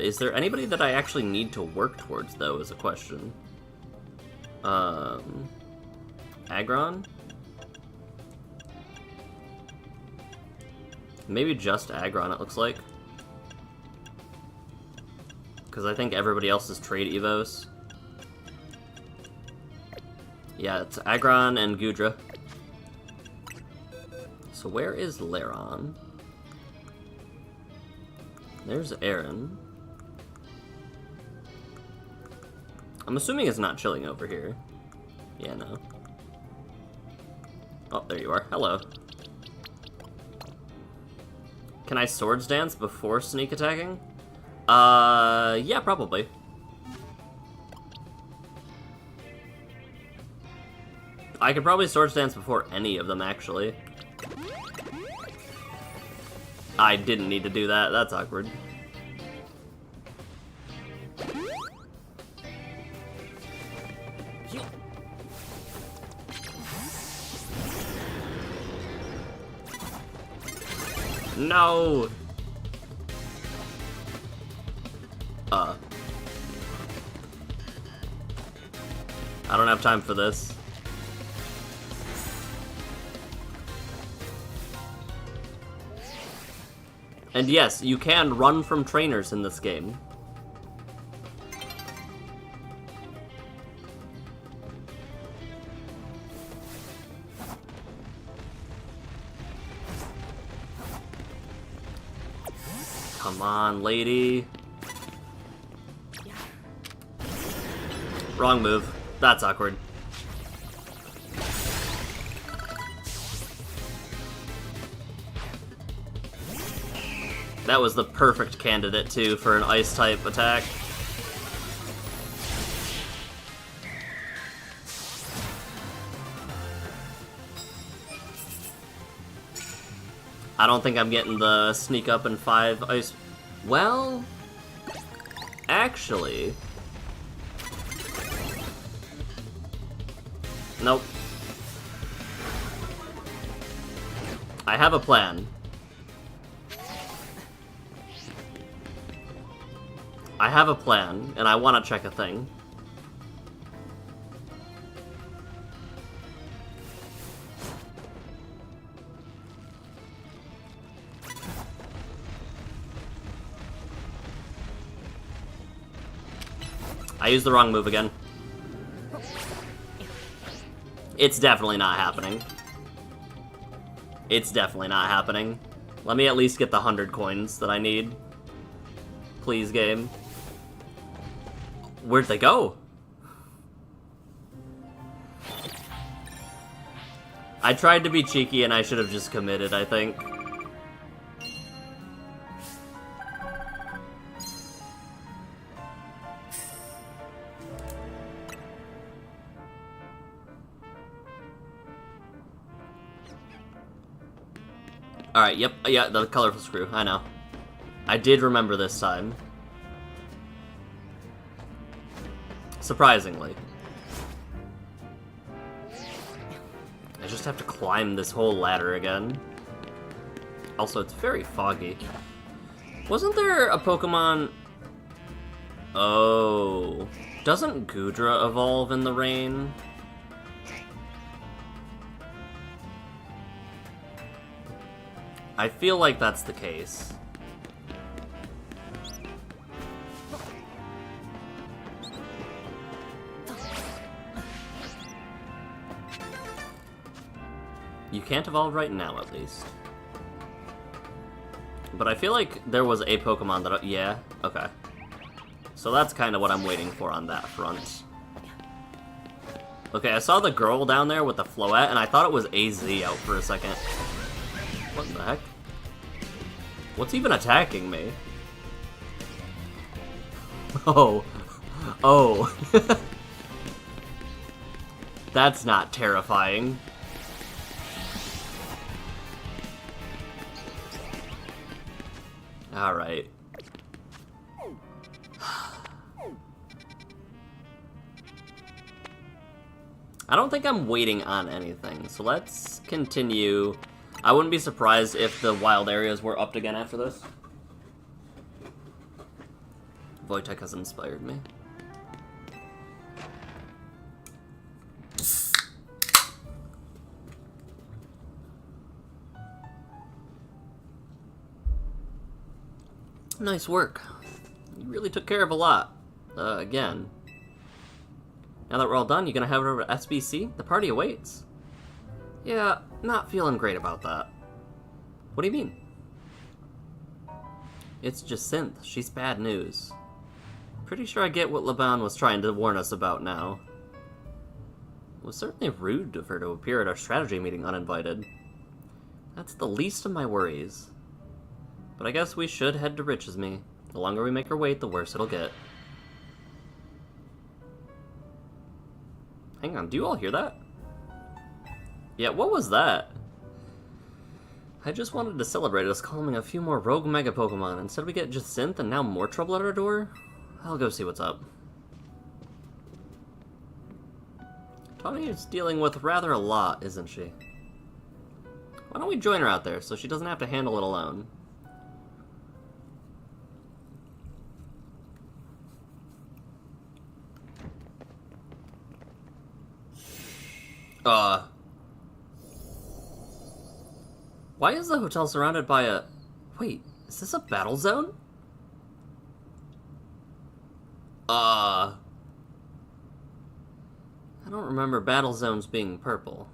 Is there anybody that I actually need to work towards, though, is a question. Aggron? Maybe just Aggron, it looks like. Because I think everybody else is trade Evos. Yeah, it's Aggron and Gudra. So where is Laron? There's Aaron. I'm assuming it's not chilling over here. Yeah, no. Oh, there you are. Hello. Can I Swords Dance before sneak attacking? Yeah, probably. I could probably Swords Dance before any of them, actually. I didn't need to do that. That's awkward. No! I don't have time for this. And yes, you can run from trainers in this game. Come on, lady. Wrong move. That's awkward. That was the perfect candidate, too, for an Ice-type attack. I don't think I'm getting the sneak up and 5 Ice... Well... Actually... Nope. I have a plan. I have a plan, and I want to check a thing. I used the wrong move again. It's definitely not happening. It's definitely not happening. Let me at least get the 100 coins that I need. Please, game. Where'd they go? I tried to be cheeky and I should have just committed, I think. Alright, yep, yeah, the colorful screw, I know. I did remember this time. Surprisingly. I just have to climb this whole ladder again. Also, it's very foggy. Wasn't there a Pokemon... Oh... Doesn't Goodra evolve in the rain? I feel like that's the case. You can't evolve right now, at least. But I feel like there was a Pokemon that... Yeah? Okay. So that's kind of what I'm waiting for on that front. Okay, I saw the girl down there with the Floette, and I thought it was AZ out for a second. What the heck? What's even attacking me? Oh. Oh. That's not terrifying. Alright. I don't think I'm waiting on anything, so let's continue. I wouldn't be surprised if the wild areas were upped again after this. Wojtek has inspired me. Nice work. You really took care of a lot. Again. Now that we're all done, you gonna have it over to SBC? The party awaits. Yeah, not feeling great about that. What do you mean? It's Jacinth. She's bad news. Pretty sure I get what Laban was trying to warn us about now. It was certainly rude of her to appear at our strategy meeting uninvited. That's the least of my worries. But I guess we should head to Richesme. The longer we make our wait, the worse it'll get. Hang on, do you all hear that? Yeah, what was that? I just wanted to celebrate us calming a few more rogue Mega Pokemon. Instead we get Jacinth and now more trouble at our door? I'll go see what's up. Tawny is dealing with rather a lot, isn't she? Why don't we join her out there so she doesn't have to handle it alone? Why is the hotel surrounded by a... Wait, is this a battle zone? I don't remember battle zones being purple.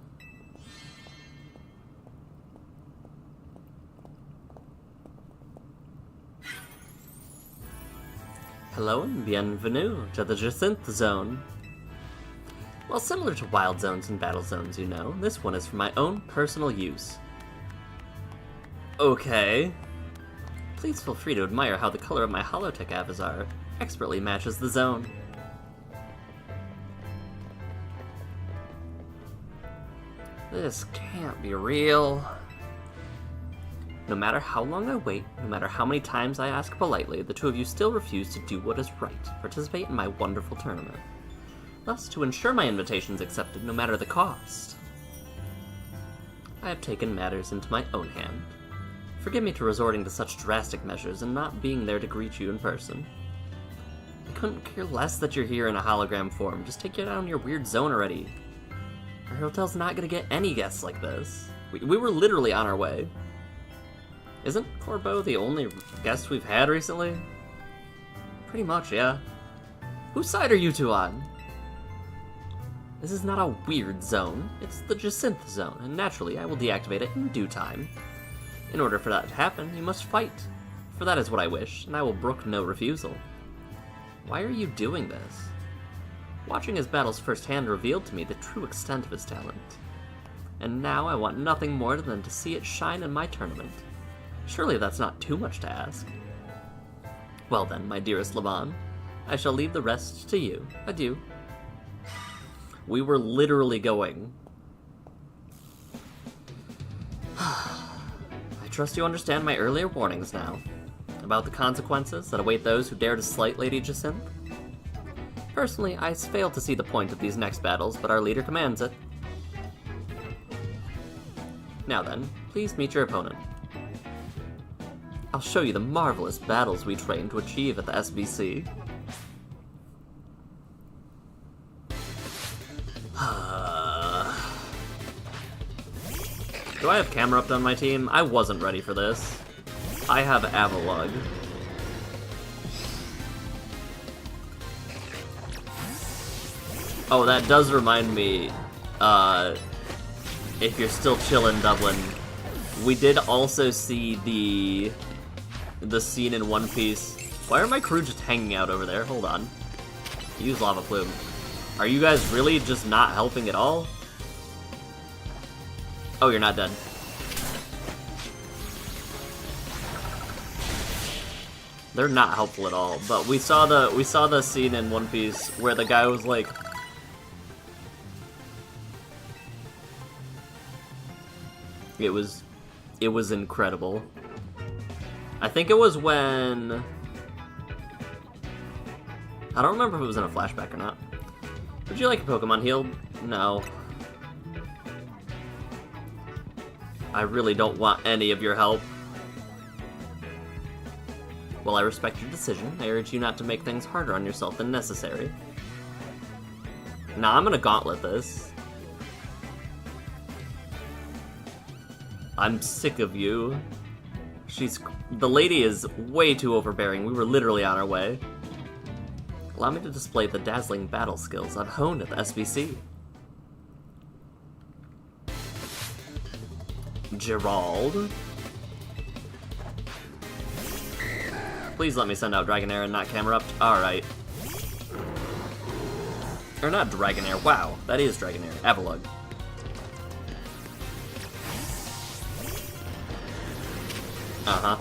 Hello and bienvenue to the Jacinth Zone. Well, similar to wild zones and battle zones, you know, this one is for my own personal use. Okay. Please feel free to admire how the color of my Holotech avatar expertly matches the zone. This can't be real. No matter how long I wait, no matter how many times I ask politely, the two of you still refuse to do what is right, participate in my wonderful tournament. Thus, to ensure my invitation is accepted no matter the cost, I have taken matters into my own hand. Forgive me for resorting to such drastic measures and not being there to greet you in person. I couldn't care less that you're here in a hologram form. Just take you down your weird zone already. Our hotel's not gonna get any guests like this. We were literally on our way. Isn't Corbo the only guest we've had recently? Pretty much, yeah. Whose side are you two on? This is not a weird zone. It's the Jacinth zone, and naturally I will deactivate it in due time. In order for that to happen, you must fight. For that is what I wish, and I will brook no refusal. Why are you doing this? Watching his battles firsthand revealed to me the true extent of his talent. And now I want nothing more than to see it shine in my tournament. Surely that's not too much to ask. Well then, my dearest Laban, I shall leave the rest to you. Adieu. We were literally going. I trust you understand my earlier warnings now, about the consequences that await those who dare to slight Lady Jacinth. Personally, I fail to see the point of these next battles, but our leader commands it. Now then, please meet your opponent. I'll show you the marvelous battles we trained to achieve at the SBC. Do I have camera up on my team? I wasn't ready for this. I have Avalug. Oh, that does remind me, if you're still chillin' Dublin, we did also see the scene in One Piece. Why are my crew just hanging out over there? Hold on. Use Lava Plume. Are you guys really just not helping at all? Oh, you're not dead. They're not helpful at all, but we saw the scene in One Piece where the guy was like, it was incredible. I think it was when, I don't remember if it was in a flashback or not. Would you like a Pokemon healed? No. I really don't want any of your help. While I respect your decision, I urge you not to make things harder on yourself than necessary. Nah, I'm gonna gauntlet this. I'm sick of you. The lady is way too overbearing. We were literally on our way. Allow me to display the dazzling battle skills I've honed at the SBC. Gerald. Please let me send out Dragonair and not Camerupt. Alright. Or not Dragonair. Wow, that is Dragonair. Avalug. Uh-huh.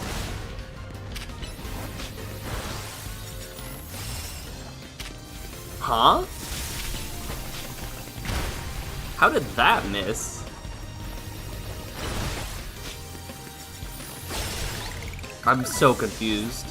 Huh? How did that miss? I'm so confused.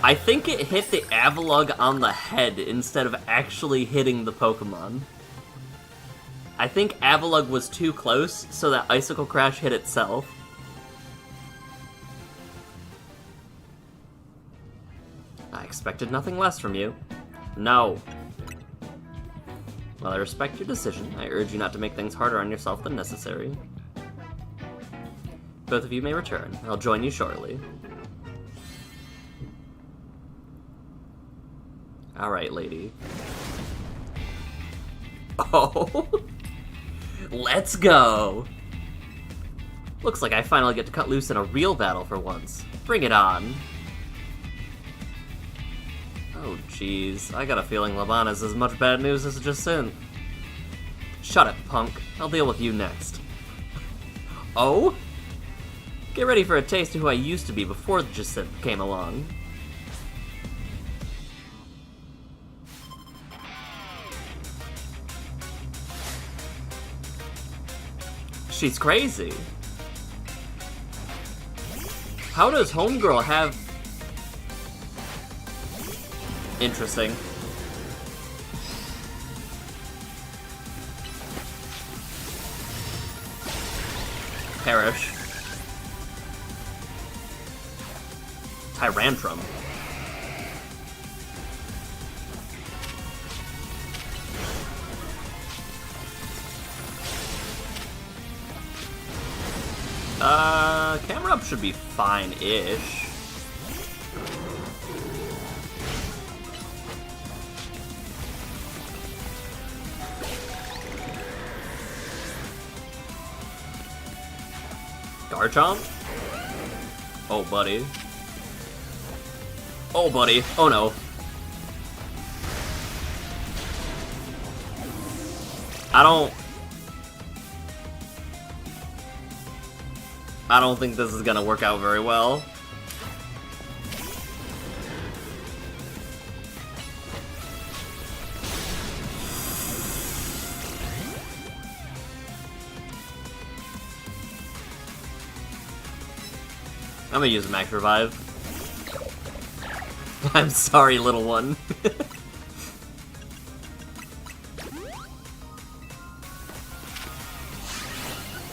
I think it hit the Avalug on the head instead of actually hitting the Pokemon. I think Avalug was too close, so that Icicle Crash hit itself. I expected nothing less from you. No. While I respect your decision, I urge you not to make things harder on yourself than necessary. Both of you may return. I'll join you shortly. Alright, lady. Oh! Let's go! Looks like I finally get to cut loose in a real battle for once. Bring it on! Oh, jeez. I got a feeling Laban is as much bad news as Jacinth. Shut it, punk. I'll deal with you next. Oh? Get ready for a taste of who I used to be before Jacinth came along. She's crazy. How does Homegirl have... Interesting. Perish. Tyrantrum. Camera up should be fine-ish. Garchomp? Oh, buddy. Oh, buddy. Oh, no. I don't think this is gonna work out very well. I'm gonna use a Max Revive. I'm sorry, little one.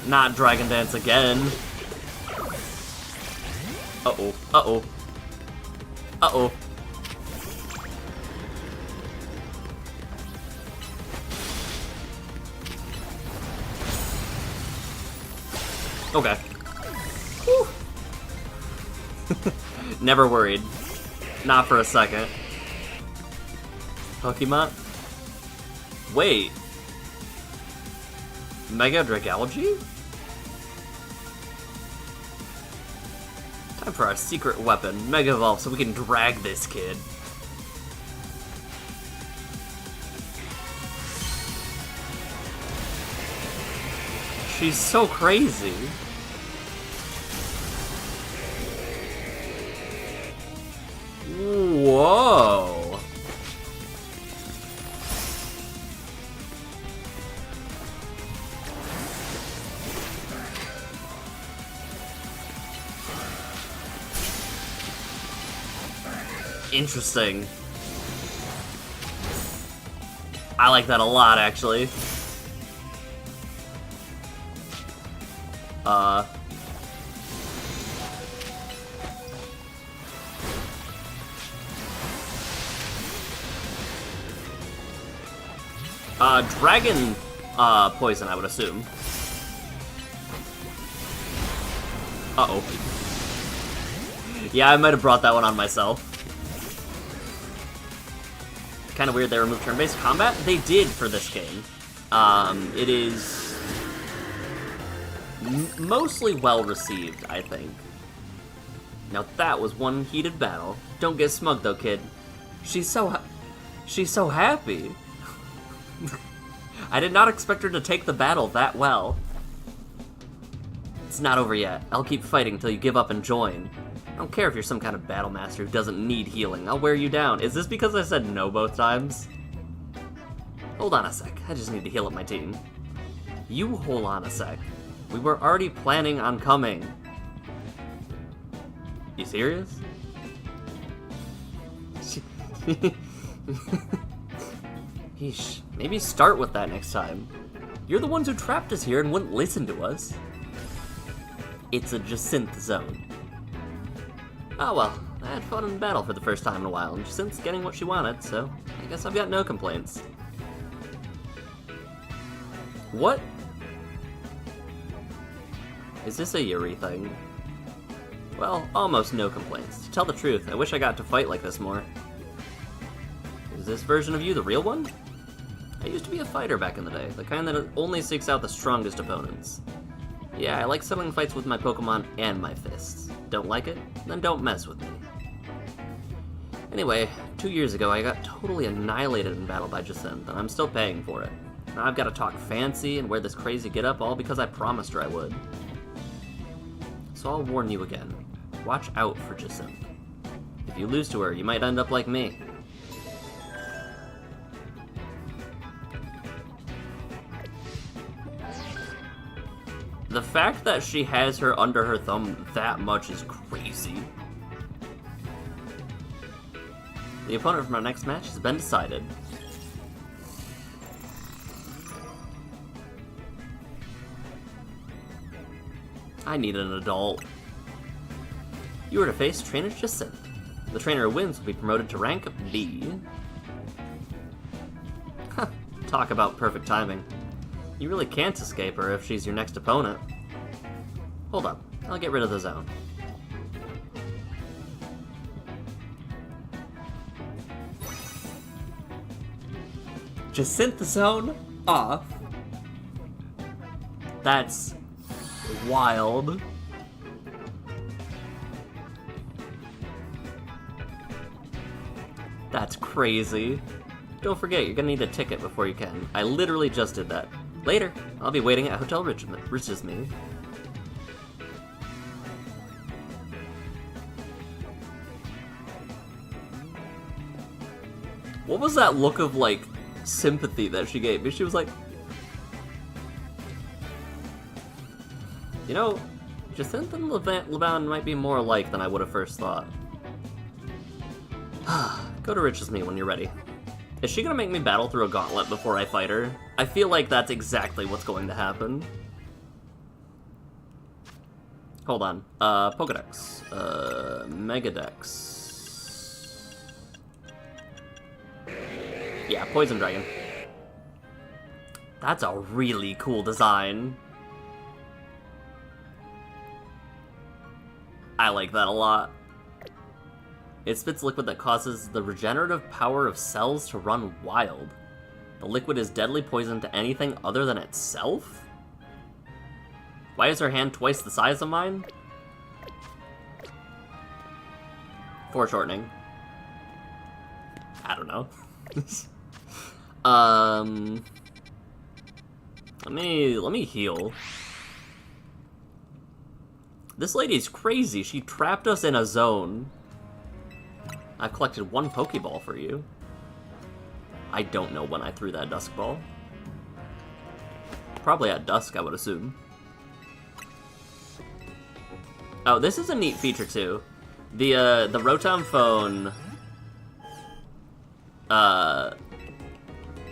Not Dragon Dance again. Uh-oh, uh-oh. Uh-oh. Okay. Whew. Never worried. Not for a second. Pokemon? Wait. Mega Dragalge? Time for our secret weapon, Mega Evolve, so we can drag this kid. She's so crazy. Whoa. Interesting. I like that a lot, actually. Dragon, poison, I would assume. Uh-oh. Yeah, I might have brought that one on myself. Kind of weird they removed turn-based combat. They did for this game. It is mostly well-received, I think. Now that was one heated battle. Don't get smug though, kid. She's so happy. I did not expect her to take the battle that well. It's not over yet. I'll keep fighting till you give up and join. I don't care if you're some kind of battle master who doesn't need healing. I'll wear you down. Is this because I said no both times? Hold on a sec. I just need to heal up my team. You hold on a sec. We were already planning on coming. You serious? Yeesh. Maybe start with that next time. You're the ones who trapped us here and wouldn't listen to us. It's a Jacynth zone. Oh well, I had fun in battle for the first time in a while, and Jacynth's getting what she wanted, so I guess I've got no complaints. What? Is this a Yuri thing? Well, almost no complaints. To tell the truth, I wish I got to fight like this more. Is this version of you the real one? I used to be a fighter back in the day, the kind that only seeks out the strongest opponents. Yeah, I like settling fights with my Pokemon and my fists. Don't like it? Then don't mess with me. Anyway, 2 years ago I got totally annihilated in battle by Jacynth, and I'm still paying for it. Now I've got to talk fancy and wear this crazy get-up all because I promised her I would. So I'll warn you again. Watch out for Jacynth. If you lose to her, you might end up like me. The fact that she has her under her thumb that much is crazy. The opponent from our next match has been decided. I need an adult. You are to face Trainer Jacynth. The trainer who wins will be promoted to rank B. Huh, talk about perfect timing. You really can't escape her if she's your next opponent. Hold up. I'll get rid of the zone. Just synth the zone off. That's wild. That's crazy. Don't forget, you're gonna need a ticket before you can. I literally just did that. Later, I'll be waiting at Hotel Riches Me. What was that look of, like, sympathy that she gave me? She was like... You know, Jacinth and Levan might be more alike than I would have first thought. Go to Riches Me when you're ready. Is she gonna make me battle through a gauntlet before I fight her? I feel like that's exactly what's going to happen. Hold on. Pokedex. Megadex. Yeah, Poison Dragon. That's a really cool design. I like that a lot. It spits liquid that causes the regenerative power of cells to run wild. The liquid is deadly poison to anything other than itself? Why is her hand twice the size of mine? Foreshortening. I don't know. Let me heal. This lady's crazy. She trapped us in a zone. I've collected one Pokeball for you. I don't know when I threw that Dusk Ball. Probably at dusk, I would assume. Oh, this is a neat feature too. The Rotom phone.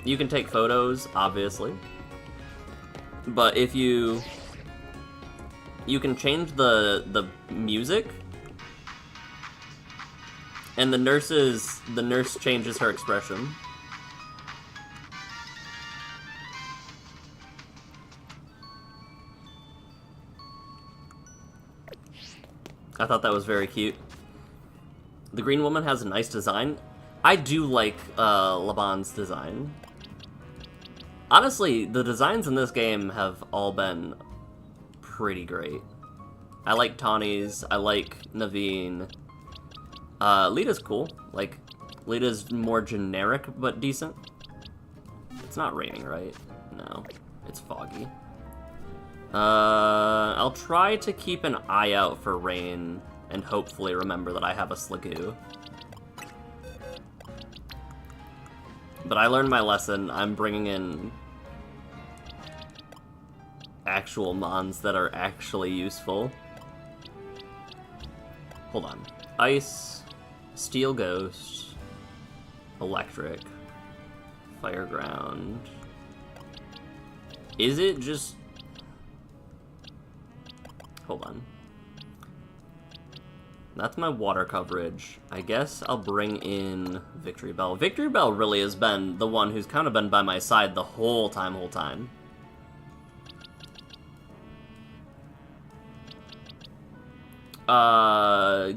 You can take photos, obviously. But if you can change the music. And the nurse changes her expression. I thought that was very cute. The green woman has a nice design. I do like Laban's design. Honestly, the designs in this game have all been pretty great. I like Tawny's, I like Naveen. Lita's cool. Like, Lita's more generic, but decent. It's not raining, right? No. It's foggy. I'll try to keep an eye out for rain, and hopefully remember that I have a Sliggoo. But I learned my lesson. I'm bringing in actual mons that are actually useful. Hold on. Ice, Steel Ghost, Electric, Fire Ground. Is it just... Hold on. That's my water coverage. I guess I'll bring in Victory Bell. Victory Bell really has been the one who's kind of been by my side the whole time.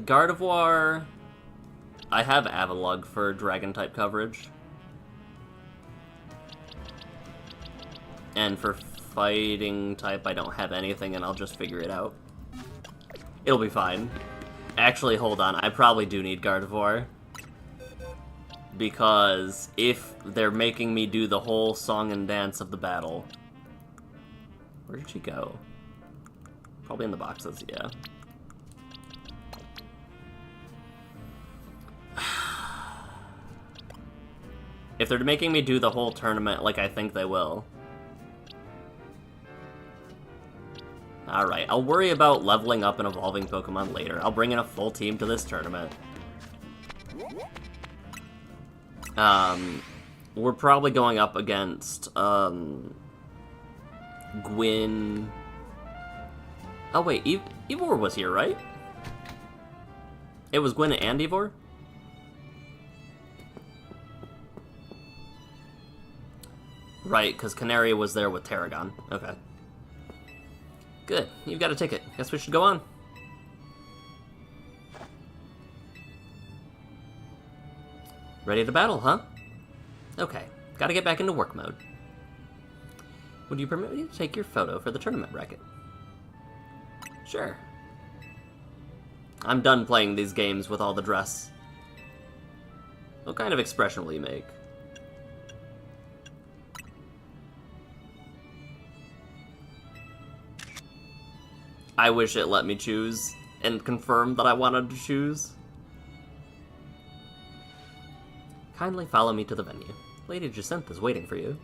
Gardevoir. I have Avalugg for Dragon-type coverage. And for Fighting-type, I don't have anything, and I'll just figure it out. It'll be fine. Actually, hold on. I probably do need Gardevoir. Because if they're making me do the whole song and dance of the battle... Where did she go? Probably in the boxes, yeah. If they're making me do the whole tournament like I think they will. Alright, I'll worry about leveling up and evolving Pokemon later. I'll bring in a full team to this tournament. We're probably going up against, Gwyn... Oh wait, Ivor was here, right? It was Gwyn and Ivor? Right, because Canary was there with Tarragon. Okay. Good, you've got a ticket. Guess we should go on. Ready to battle, huh? Okay, gotta get back into work mode. Would you permit me to take your photo for the tournament bracket? Sure. I'm done playing these games with all the dress. What kind of expression will you make? I wish it let me choose and confirm that I wanted to choose. Kindly follow me to the venue. Lady Jacinth is waiting for you.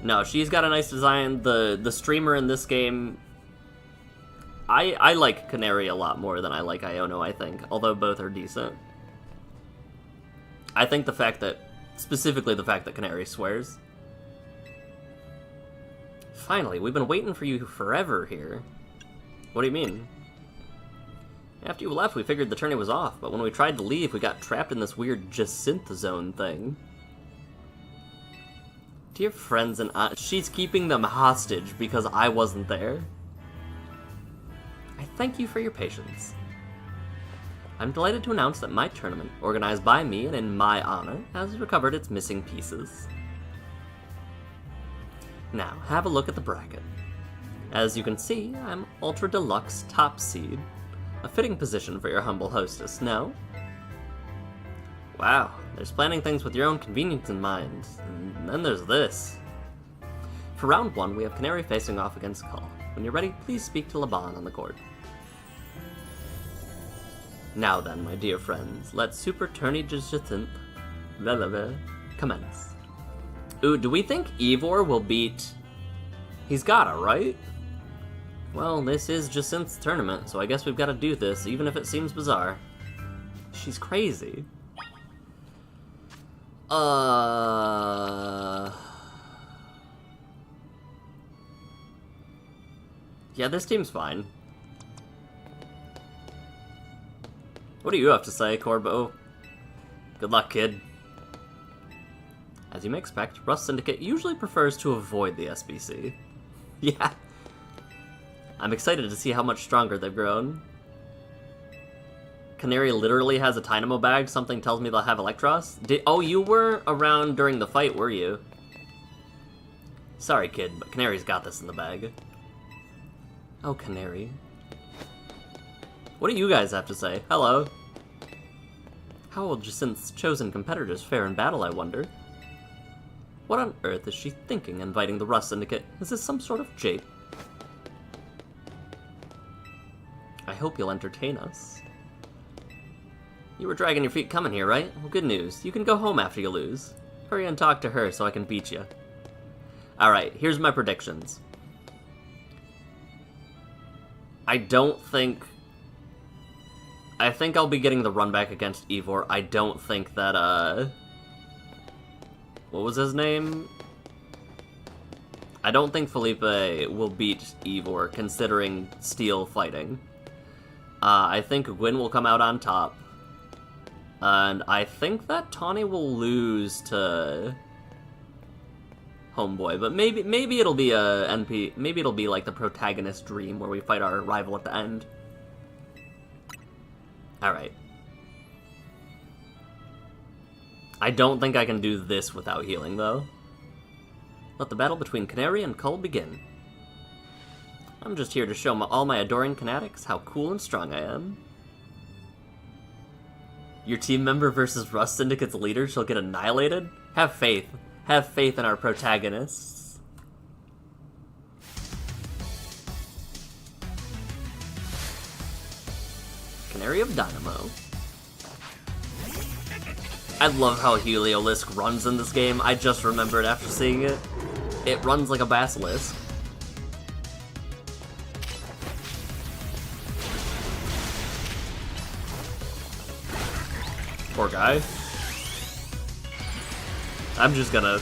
No, she's got a nice design. The streamer in this game... I like Canary a lot more than I like Iono, I think. Although both are decent. I think the fact that... Specifically the fact that Canary swears. Finally, we've been waiting for you forever here. What do you mean? After you left, we figured the tourney was off, but when we tried to leave, we got trapped in this weird Jacinth zone thing. Dear friends and she's keeping them hostage because I wasn't there. I thank you for your patience. I'm delighted to announce that my tournament, organized by me and in my honor, has recovered its missing pieces. Now, have a look at the bracket. As you can see, I'm Ultra Deluxe Top Seed. A fitting position for your humble hostess, no? Wow, there's planning things with your own convenience in mind. And then there's this. For round 1, we have Canary facing off against Cull. When you're ready, please speak to Laban on the court. Now then, my dear friends, let Super Tourney Jacinth commence. Ooh, do we think Ivor will beat... He's gotta, right? Well, this is Jacinth's tournament, so I guess we've got to do this, even if it seems bizarre. She's crazy. Yeah, this team's fine. What do you have to say, Corbo? Good luck, kid. As you may expect, Rust Syndicate usually prefers to avoid the SBC. Yeah. I'm excited to see how much stronger they've grown. Canary literally has a Dynamo bag. Something tells me they'll have Electros. Oh, you were around during the fight, were you? Sorry, kid, but Canary's got this in the bag. Oh, Canary. What do you guys have to say? Hello. How will Jacinth's chosen competitors fare in battle, I wonder? What on earth is she thinking, inviting the Rust Syndicate? Is this some sort of jape? I hope you'll entertain us. You were dragging your feet coming here, right? Well, good news. You can go home after you lose. Hurry and talk to her so I can beat you. Alright, here's my predictions. I think I'll be getting the run back against Ivor. I don't think that, what was his name? I don't think Felipe will beat Ivor, considering Steel fighting. I think Gwyn will come out on top. And I think that Tawny will lose to Homeboy, but maybe it'll be a NP. Maybe it'll be like the protagonist dream where we fight our rival at the end. All right. I don't think I can do this without healing, though. Let the battle between Canary and Cull begin. I'm just here to show all my adoring Canatics how cool and strong I am. Your team member versus Rust Syndicate's leader shall get annihilated? Have faith. Have faith in our protagonists. Canary of Dynamo. I love how Heliolisk runs in this game. I just remembered after seeing it. It runs like a basilisk. Poor guy. I'm just gonna...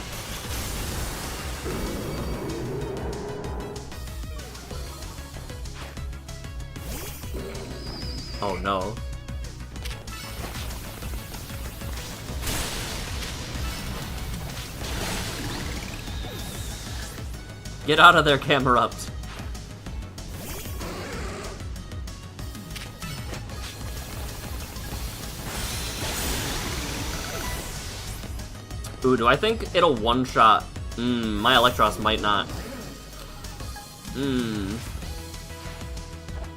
Oh no. Get out of there, Camerupt. Ooh, do I think it'll one-shot? My Electros might not.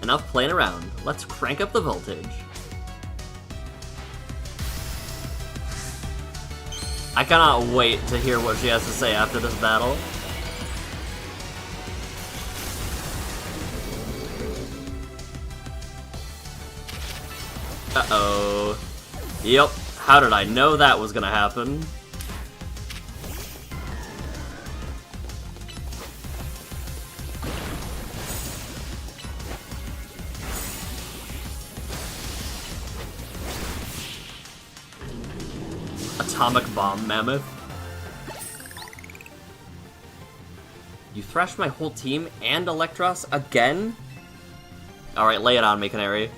Enough playing around. Let's crank up the voltage. I cannot wait to hear what she has to say after this battle. Uh-oh. Yep. How did I know that was gonna happen? Atomic Bomb, Mammoth. You thrashed my whole team and Electros again? Alright, lay it on me, Canary.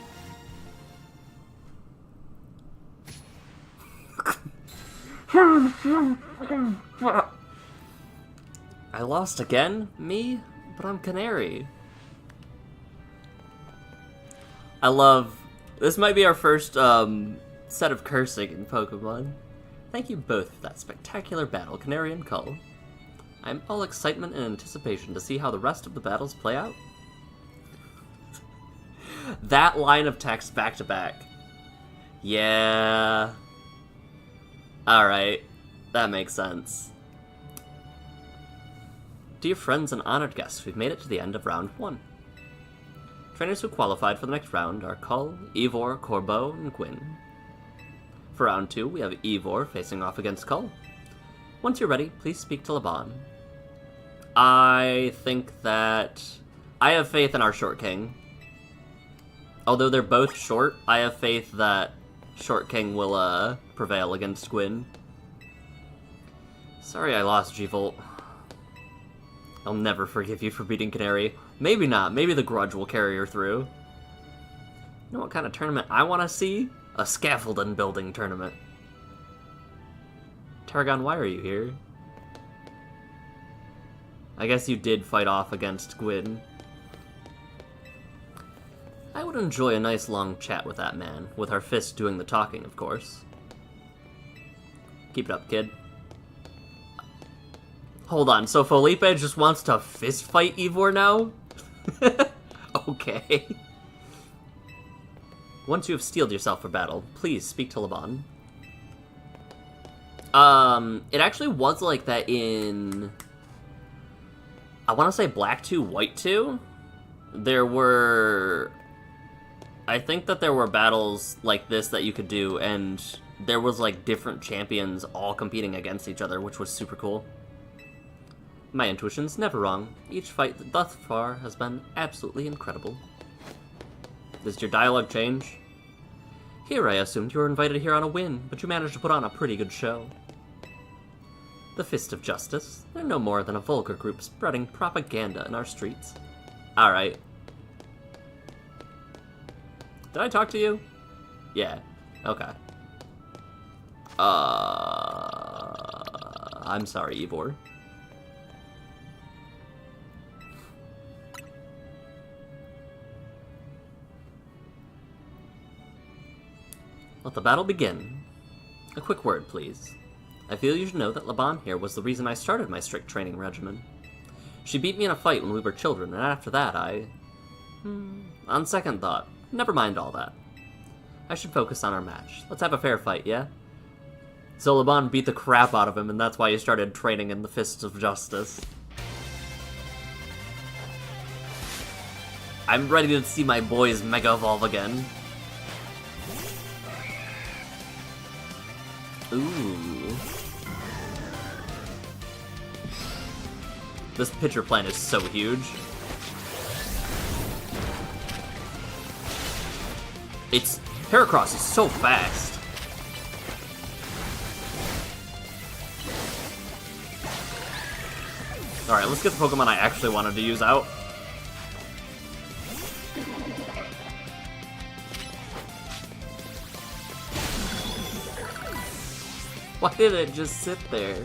I lost again? Me? But I'm Canary. I love... This might be our first, set of cursing in Pokemon. Thank you both for that spectacular battle, Canary and Cull. I'm all excitement and anticipation to see how the rest of the battles play out. That line of text back to back. Yeah. Alright. That makes sense. Dear friends and honored guests, we've made it to the end of round 1. Trainers who qualified for the next round are Cull, Ivor, Corbeau, and Gwyn. For round 2, we have Ivor facing off against Cull. Once you're ready, please speak to Laban. I think that... I have faith in our Short King. Although they're both short, I have faith that Short King will, prevail against Gwyn. Sorry I lost, G-Volt. I'll never forgive you for beating Canary. Maybe not. Maybe the grudge will carry her through. You know what kind of tournament I want to see? A scaffolding building tournament. Tarragon, why are you here? I guess you did fight off against Gwyn. I would enjoy a nice long chat with that man, with our fists doing the talking, of course. Keep it up, kid. Hold on, so Felipe just wants to fist fight Ivor now? Okay. Once you have steeled yourself for battle, please speak to Laban. It actually was like that in... I want to say Black 2, White 2? There were... I think that there were battles like this that you could do, and there was like different champions all competing against each other, which was super cool. My intuition's never wrong. Each fight thus far has been absolutely incredible. Does your dialogue change? Here I assumed you were invited here on a whim, but you managed to put on a pretty good show. The Fist of Justice. They're no more than a vulgar group spreading propaganda in our streets. Alright. Did I talk to you? Yeah. Okay. I'm sorry, Ivor. Let the battle begin. A quick word, please. I feel you should know that Laban here was the reason I started my strict training regimen. She beat me in a fight when we were children, and after that on second thought, never mind all that. I should focus on our match. Let's have a fair fight, yeah? So Laban beat the crap out of him, and that's why he started training in the Fists of Justice. I'm ready to see my boys Mega Evolve again. Ooh. This pitcher plant is so huge. Its Heracross is so fast. Alright, let's get the Pokemon I actually wanted to use out. Why did it just sit there?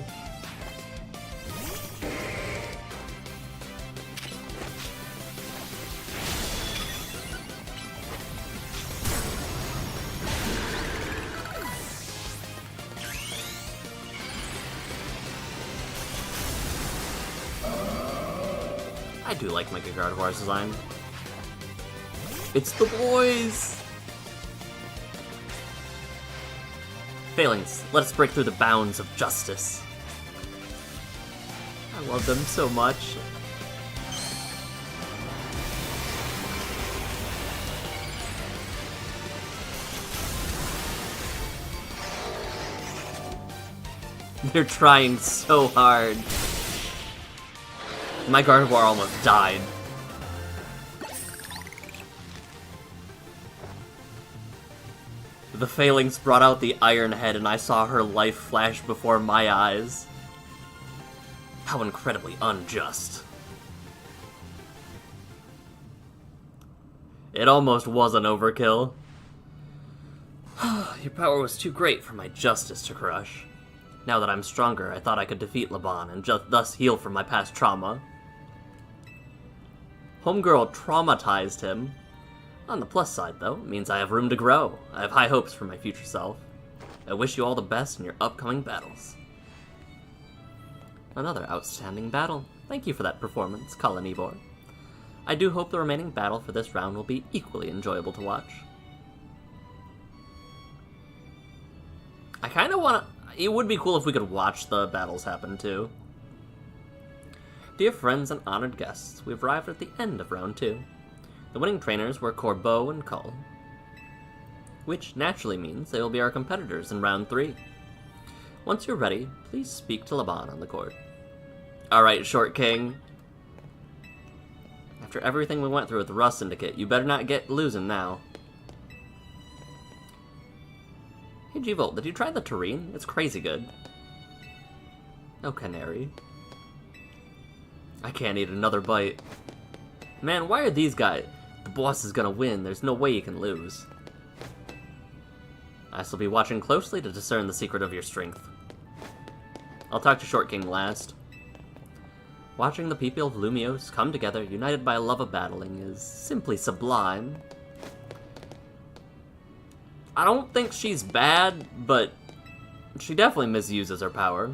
I do like Mega Gardevoir's design. It's the boys! Failings, let us break through the bounds of justice. I love them so much. They're trying so hard. My Gardevoir almost died. The Failings brought out the Iron Head and I saw her life flash before my eyes. How incredibly unjust. It almost was an overkill. Your power was too great for my justice to crush. Now that I'm stronger, I thought I could defeat Laban and thus heal from my past trauma. Homegirl traumatized him. On the plus side, though, it means I have room to grow. I have high hopes for my future self. I wish you all the best in your upcoming battles. Another outstanding battle. Thank you for that performance, Colin Ebor. I do hope the remaining battle for this round will be equally enjoyable to watch. I kind of want to... It would be cool if we could watch the battles happen, too. Dear friends and honored guests, we've arrived at the end of round 2. The winning trainers were Corbeau and Cull, which naturally means they will be our competitors in round 3. Once you're ready, please speak to Laban on the court. Alright, Short King. After everything we went through with the Rust Syndicate, you better not get losing now. Hey G-Volt, did you try the Terrine? It's crazy good. No Canary. I can't eat another bite. Man, why are these guys... The boss is gonna win, there's no way you can lose. I shall be watching closely to discern the secret of your strength. I'll talk to Short King last. Watching the people of Lumiose come together, united by a love of battling, is simply sublime. I don't think she's bad, but she definitely misuses her power.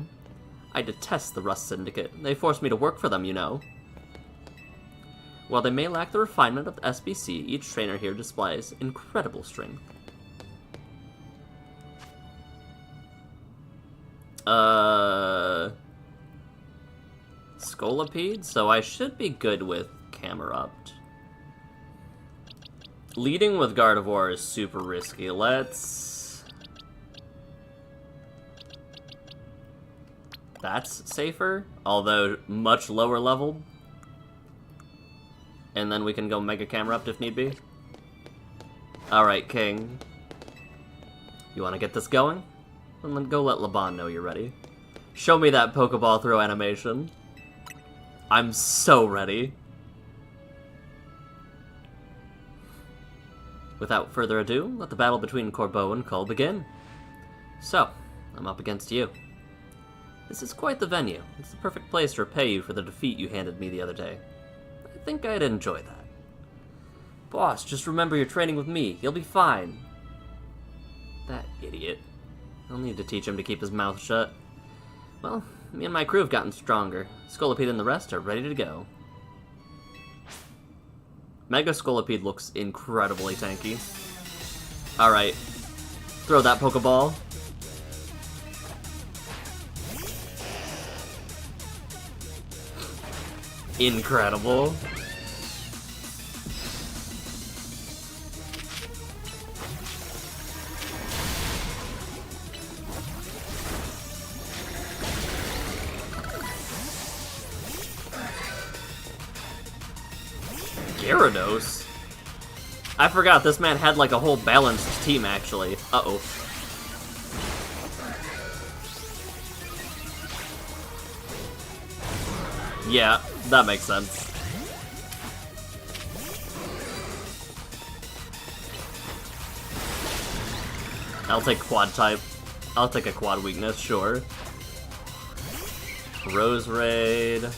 I detest the Rust Syndicate. They force me to work for them, you know. While they may lack the refinement of the SBC, each trainer here displays incredible strength. Scolipede? So I should be good with Camerupt. Leading with Gardevoir is super risky. Let's... That's safer, although much lower leveled. And then we can go Mega Camerupt if need be. Alright, King. You want to get this going? Then go let Laban know you're ready. Show me that Pokeball throw animation. I'm so ready. Without further ado, let the battle between Corbeau and Cull begin. So, I'm up against you. This is quite the venue. It's the perfect place to repay you for the defeat you handed me the other day. I think I'd enjoy that. Boss, just remember you're training with me. You'll be fine. That idiot. I'll need to teach him to keep his mouth shut. Well, me and my crew have gotten stronger. Scolipede and the rest are ready to go. Mega Scolipede looks incredibly tanky. Alright. Throw that Pokeball. Incredible. Gyarados? I forgot this man had like a whole balanced team actually. Uh-oh. Yeah, that makes sense. I'll take quad type. I'll take a quad weakness, sure. Rose Raid.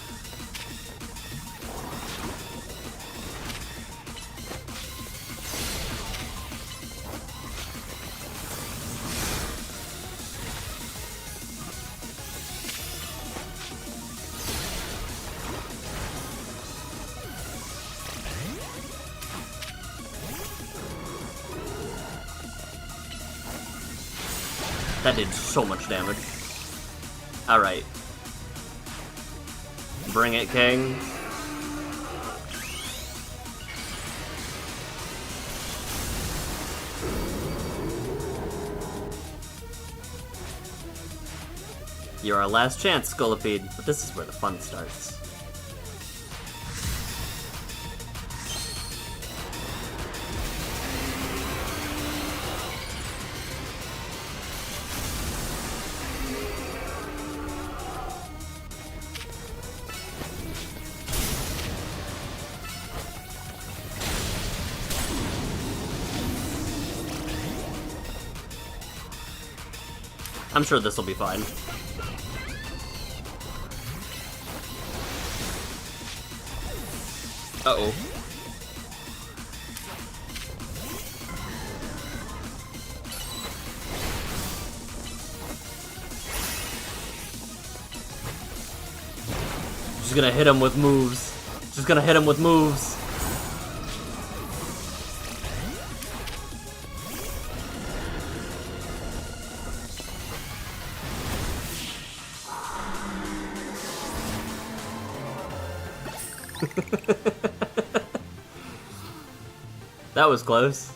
That did so much damage. Alright. Bring it, King. You're our last chance, Scolipede, but this is where the fun starts. I'm sure this will be fine. Uh-oh. Just gonna hit him with moves. Just gonna hit him with moves. That was close.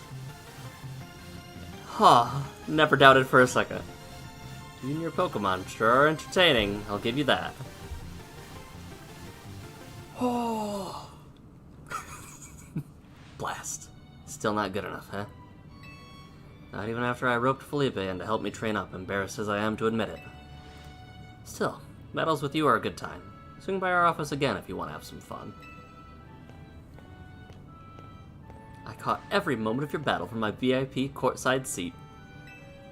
Huh, never doubted for a second. You and your Pokemon sure are entertaining, I'll give you that. Oh. Blast. Still not good enough, huh? Not even after I roped Felipe in to help me train up, embarrassed as I am to admit it. Still, battles with you are a good time. Swing by our office again if you want to have some fun. I caught every moment of your battle from my VIP courtside seat.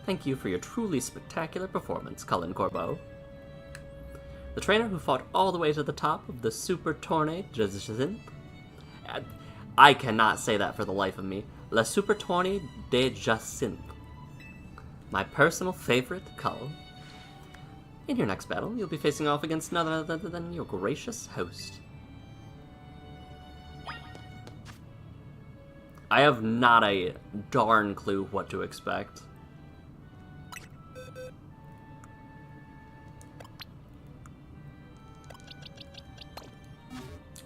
Thank you for your truly spectacular performance, Cullen Corbeau. The trainer who fought all the way to the top of the Super Tournée de Jacinth. I cannot say that for the life of me. La Super Tournée de Jacinth. My personal favorite, Cull. In your next battle, you'll be facing off against none other than your gracious host. I have not a darn clue what to expect.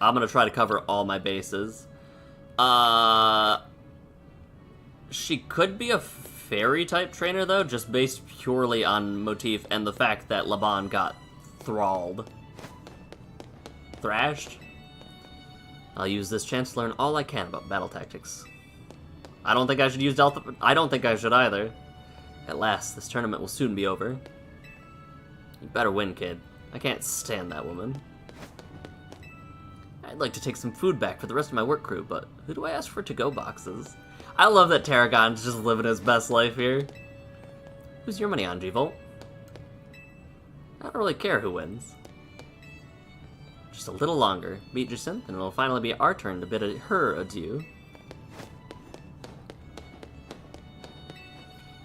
I'm gonna try to cover all my bases. She could be a fairy-type trainer, though, just based purely on motif and the fact that Laban got thralled. Thrashed? I'll use this chance to learn all I can about battle tactics. I don't think I should use Delta... I don't think I should either. At last, this tournament will soon be over. You better win, kid. I can't stand that woman. I'd like to take some food back for the rest of my work crew, but who do I ask for to-go boxes? I love that Tarragon's just living his best life here. Who's your money on, G-Volt? I don't really care who wins. Just a little longer. Beat Jacinth, and it'll finally be our turn to bid her adieu.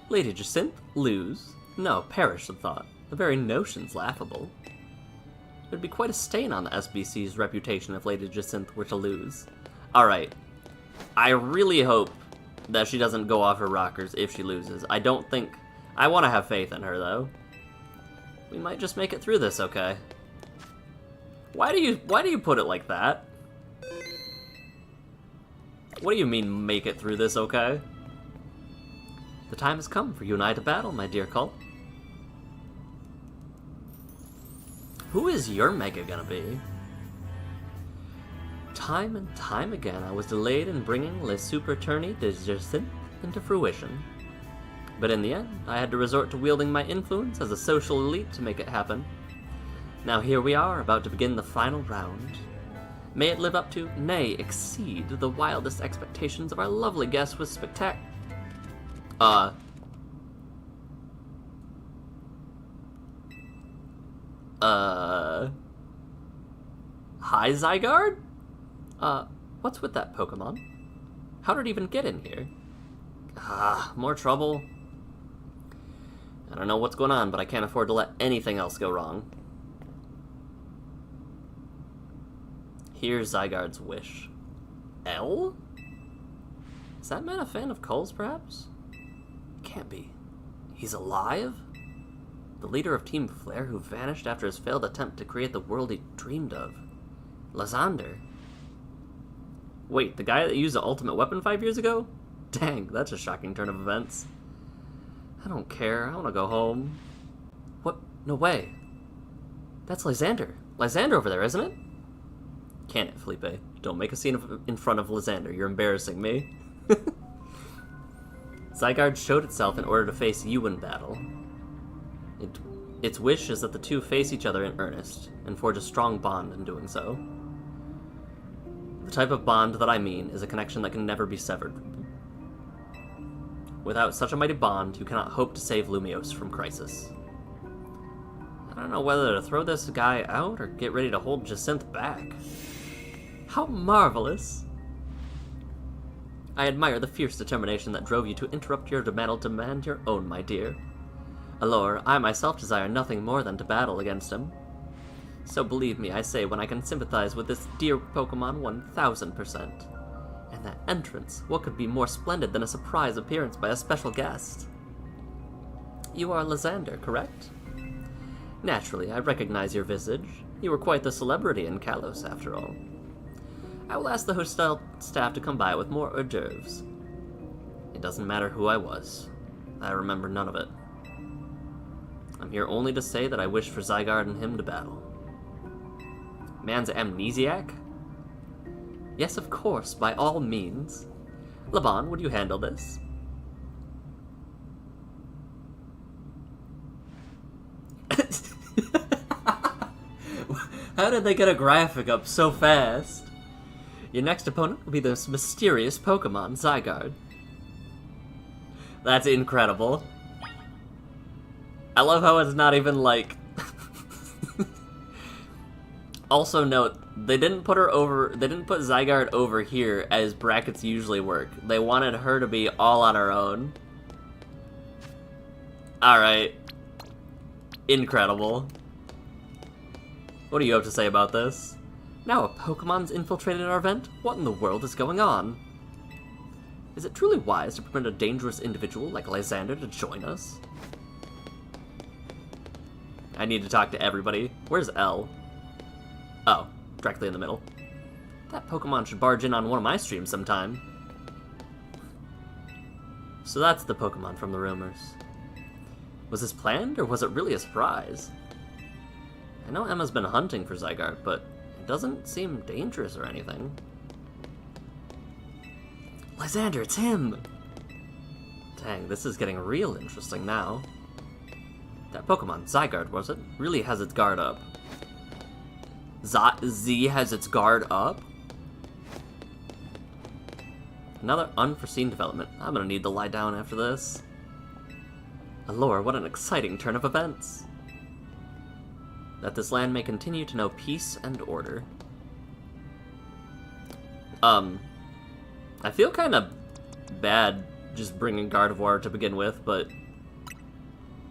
Lady Jacinth, lose? No, perish the thought. The very notion's laughable. It would be quite a stain on the SBC's reputation if Lady Jacinth were to lose. Alright. I really hope that she doesn't go off her rockers if she loses. I don't think... I want to have faith in her, though. We might just make it through this, okay? Why do you put it like that? What do you mean, make it through this, okay? The time has come for you and I to battle, my dear Cull. Who is your Mega gonna be? Time and time again, I was delayed in bringing Le Super Tournée de Jacinth into fruition. But in the end, I had to resort to wielding my influence as a social elite to make it happen. Now here we are, about to begin the final round. May it live up to, nay, exceed, the wildest expectations of our lovely guest with Hi, Zygarde? What's with that Pokemon? How did it even get in here? More trouble. I don't know what's going on, but I can't afford to let anything else go wrong. Here's Zygarde's wish. L? Is that man a fan of Cull's, perhaps? Can't be. He's alive? The leader of Team Flare who vanished after his failed attempt to create the world he dreamed of. Lysander. Wait, the guy that used the ultimate weapon 5 years ago? Dang, that's a shocking turn of events. I don't care, I want to go home. What? No way. That's Lysander. Lysander over there, isn't it? Can it, Felipe? Don't make a scene in front of Lysander. You're embarrassing me. Zygarde showed itself in order to face you in battle. Its wish is that the two face each other in earnest, and forge a strong bond in doing so. The type of bond that I mean is a connection that can never be severed. Without such a mighty bond, you cannot hope to save Lumiose from crisis. I don't know whether to throw this guy out or get ready to hold Jacinth back. How marvelous! I admire the fierce determination that drove you to interrupt your battle to demand your own, my dear. Allure, I myself desire nothing more than to battle against him. So believe me, I say, when I can sympathize with this dear Pokemon 1000%. And that entrance, what could be more splendid than a surprise appearance by a special guest? You are Lysander, correct? Naturally, I recognize your visage. You were quite the celebrity in Kalos, after all. I will ask the hotel staff to come by with more hors d'oeuvres. It doesn't matter who I was. I remember none of it. I'm here only to say that I wish for Zygarde and him to battle. Man's amnesiac? Yes, of course, by all means. Laban, would you handle this? How did they get a graphic up so fast? Your next opponent will be this mysterious Pokemon, Zygarde. That's incredible. I love how it's not even like... Also note, they didn't put Zygarde over here as brackets usually work. They wanted her to be all on her own. Alright. Incredible. What do you have to say about this? Now a Pokemon's infiltrated our vent? What in the world is going on? Is it truly wise to permit a dangerous individual like Lysander to join us? I need to talk to everybody. Where's L? Oh, directly in the middle. That Pokemon should barge in on one of my streams sometime. So that's the Pokemon from the rumors. Was this planned, or was it really a surprise? I know Emma's been hunting for Zygarde, but it doesn't seem dangerous or anything. Lysander, it's him! Dang, this is getting real interesting now. That Pokemon, Zygarde, was it? Really has its guard up. Z has its guard up? Another unforeseen development. I'm gonna need to lie down after this. Allure, what an exciting turn of events! That this land may continue to know peace and order. I feel kind of bad just bringing Gardevoir to begin with, but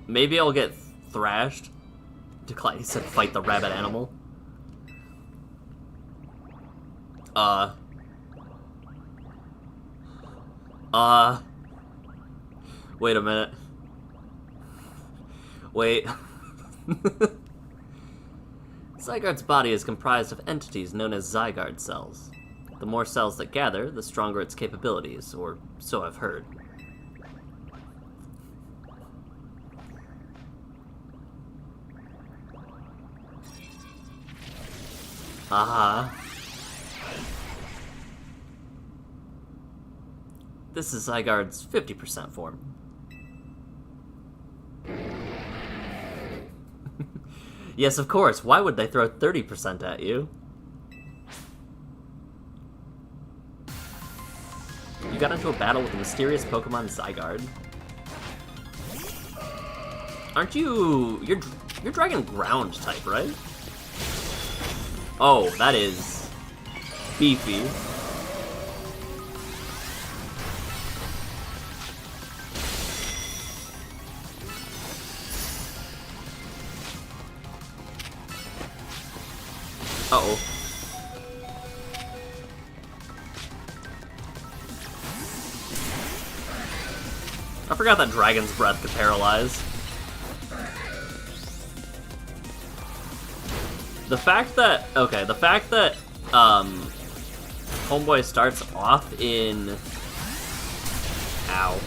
maybe I'll get thrashed. Decline said fight the rabbit animal. Wait a minute. Wait. Zygarde's body is comprised of entities known as Zygarde cells. The more cells that gather, the stronger its capabilities, or so I've heard. Aha. This is Zygarde's 50% form. Yes, of course. Why would they throw 30% at you? You got into a battle with a mysterious Pokemon Zygarde. Aren't you... You're Dragon Ground type, right? Oh, that is... beefy. Uh-oh. I forgot that Dragon's Breath could paralyze. The fact that, okay, the fact that, Homeboy starts off in... Ow.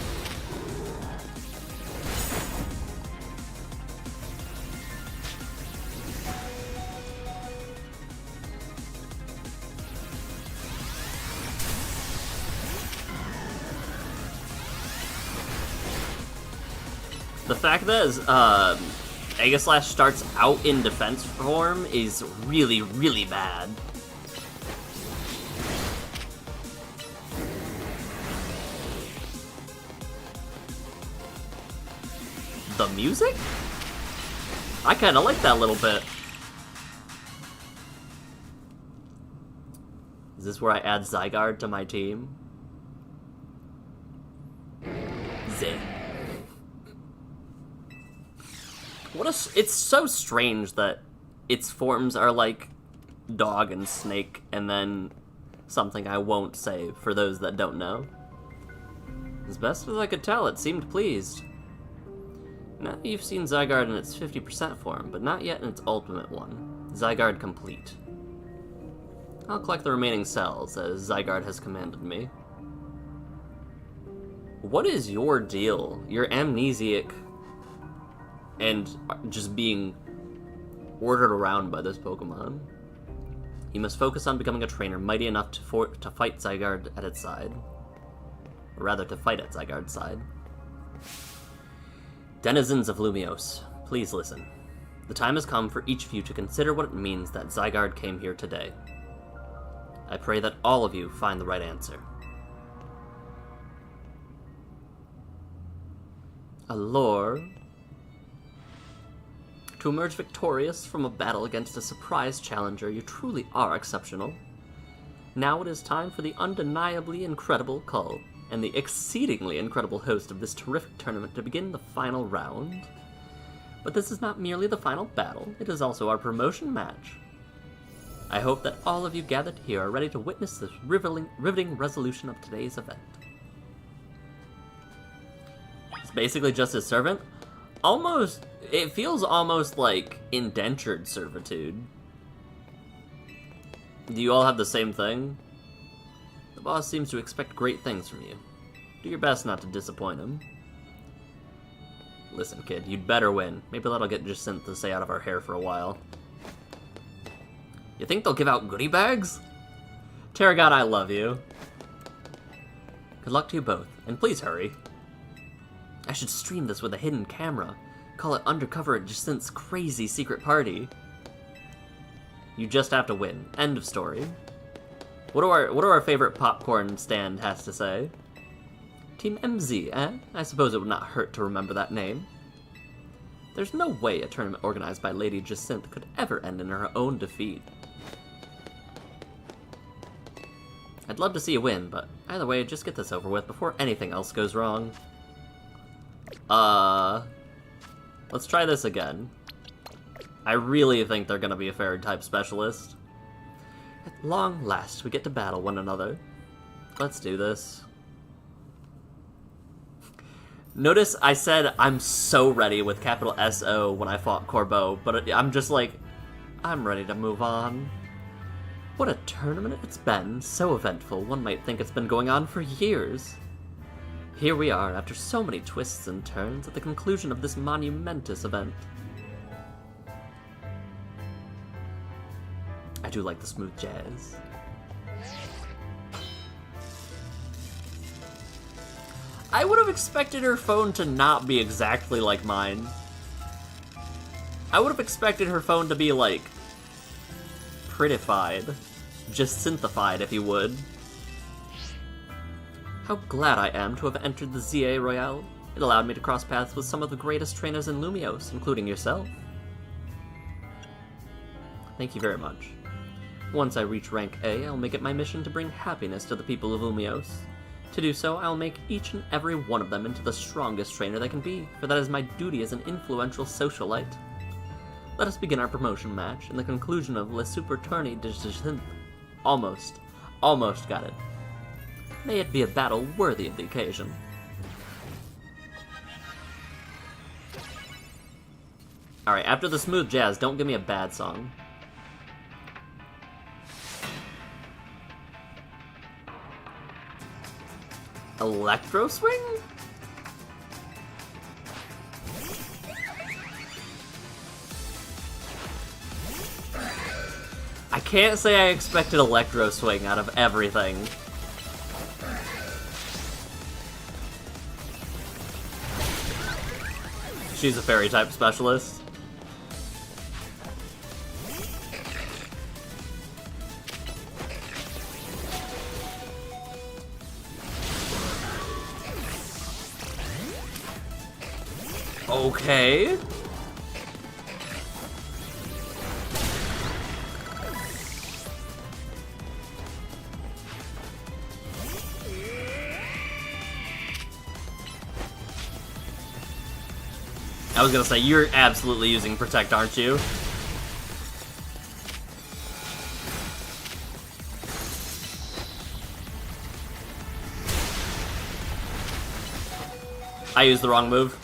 The fact that Megaslash starts out in defense form is really, really bad. The music? I kinda like that a little bit. Is this where I add Zygarde to my team? Zing. It's so strange that its forms are like dog and snake, and then something I won't say for those that don't know. As best as I could tell, it seemed pleased. Now you've seen Zygarde in its 50% form, but not yet in its ultimate one. Zygarde complete. I'll collect the remaining cells, as Zygarde has commanded me. What is your deal? You're amnesiac and just being ordered around by this Pokemon. You must focus on becoming a trainer mighty enough to fight Zygarde at its side. Or rather, to fight at Zygarde's side. Denizens of Lumiose, please listen. The time has come for each of you to consider what it means that Zygarde came here today. I pray that all of you find the right answer. Allure. To emerge victorious from a battle against a surprise challenger, you truly are exceptional. Now it is time for the undeniably incredible Cull and the exceedingly incredible host of this terrific tournament to begin the final round. But this is not merely the final battle, it is also our promotion match. I hope that all of you gathered here are ready to witness this riveting resolution of today's event. It's basically just his servant. Almost, it feels almost like indentured servitude. Do you all have the same thing? The boss seems to expect great things from you. Do your best not to disappoint him. Listen, kid, you'd better win. Maybe that'll get Jacinth to stay out of our hair for a while. You think they'll give out goodie bags? Terragon, I love you. Good luck to you both, and please hurry. I should stream this with a hidden camera. Call it Undercover at Jacinth's crazy secret party. You just have to win. End of story. What do our favorite popcorn stand has to say? Team MZ, eh? I suppose it would not hurt to remember that name. There's no way a tournament organized by Lady Jacinth could ever end in her own defeat. I'd love to see you win, but either way, just get this over with before anything else goes wrong. Let's try this again. I really think they're gonna be a fairy type specialist. At long last, we get to battle one another. Let's do this. Notice I said I'm so ready with capital S-O when I fought Corbeau, but I'm just like, I'm ready to move on. What a tournament it's been, so eventful, one might think it's been going on for years. Here we are, after so many twists and turns, at the conclusion of this monumentous event. I do like the smooth jazz. I would have expected her phone to not be exactly like mine. I would have expected her phone to be, like, prettified. Just synthified, if you would. How glad I am to have entered the ZA Royale. It allowed me to cross paths with some of the greatest trainers in Lumiose, including yourself. Thank you very much. Once I reach rank A, I'll make it my mission to bring happiness to the people of Lumiose. To do so, I'll make each and every one of them into the strongest trainer they can be, for that is my duty as an influential socialite. Let us begin our promotion match, in the conclusion of Le Super Tourney de Jacinth. Almost got it. May it be a battle worthy of the occasion. Alright, after the smooth jazz, don't give me a bad song. Electro Swing? I can't say I expected Electro Swing out of everything. She's a fairy type specialist. Okay. I was gonna say, you're absolutely using Protect, aren't you? I used the wrong move.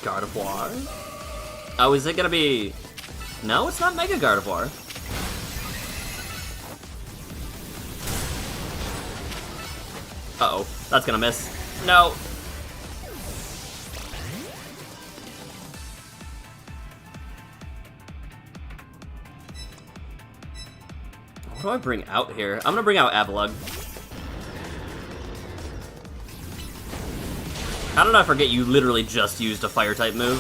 Gardevoir? Oh, is it gonna be... No, it's not Mega Gardevoir. Uh-oh, that's gonna miss. No! What do I bring out here? I'm gonna bring out Avalugg. How did I forget you literally just used a Fire-type move?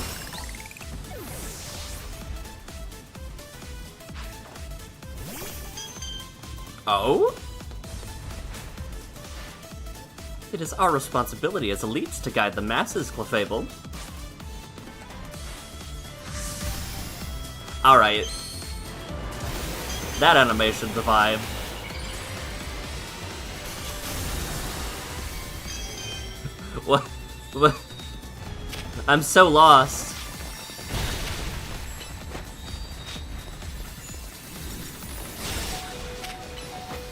Oh? It is our responsibility as elites to guide the masses, Clefable. Alright. That animation's the vibe. What? I'm so lost.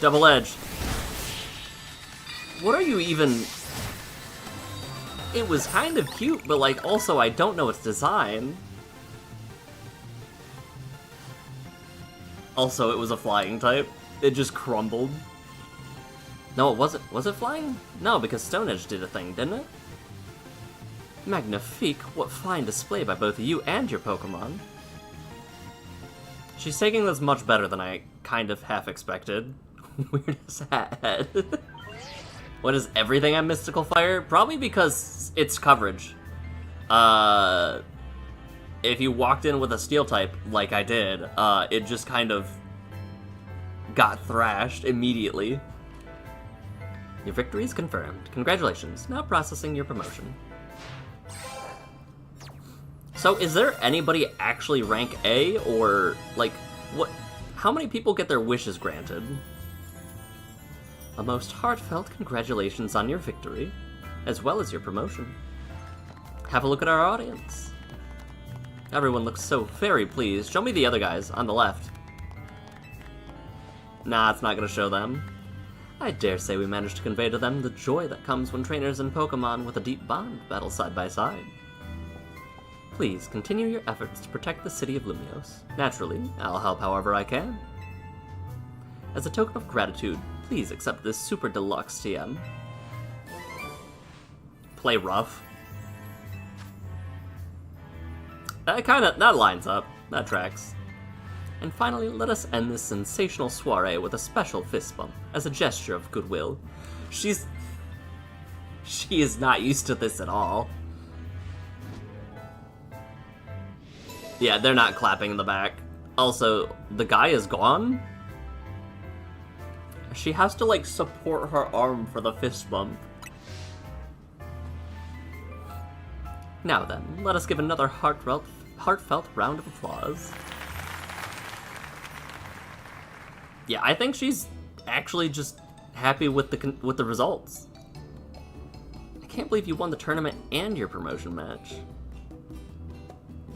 Double edge. What are you even... It was kind of cute, but like also I don't know its design. Also, it was a flying type. It just crumbled. No, it wasn't. Was it flying? No, because Stone Edge did a thing, didn't it? Magnifique, what fine display by both you and your Pokemon. She's taking this much better than I kind of half expected. Weird as hat head. What is everything on Mystical Fire? Probably because it's coverage. If you walked in with a Steel type, like I did, it just kind of got thrashed immediately. Your victory is confirmed. Congratulations. Now processing your promotion. So, is there anybody actually rank A, or, like, what? How many people get their wishes granted? A most heartfelt congratulations on your victory, as well as your promotion. Have a look at our audience. Everyone looks so very pleased. Show me the other guys, on the left. Nah, it's not gonna show them. I dare say we managed to convey to them the joy that comes when trainers and Pokemon with a deep bond battle side by side. Please continue your efforts to protect the city of Lumios. Naturally, I'll help however I can. As a token of gratitude, please accept this super deluxe TM. Play rough. That lines up. That tracks. And finally, let us end this sensational soiree with a special fist bump, as a gesture of goodwill. She is not used to this at all. Yeah, they're not clapping in the back. Also, the guy is gone? She has to, like, support her arm for the fist bump. Now then, let us give another heartfelt round of applause. Yeah, I think she's actually just happy with the results. I can't believe you won the tournament and your promotion match.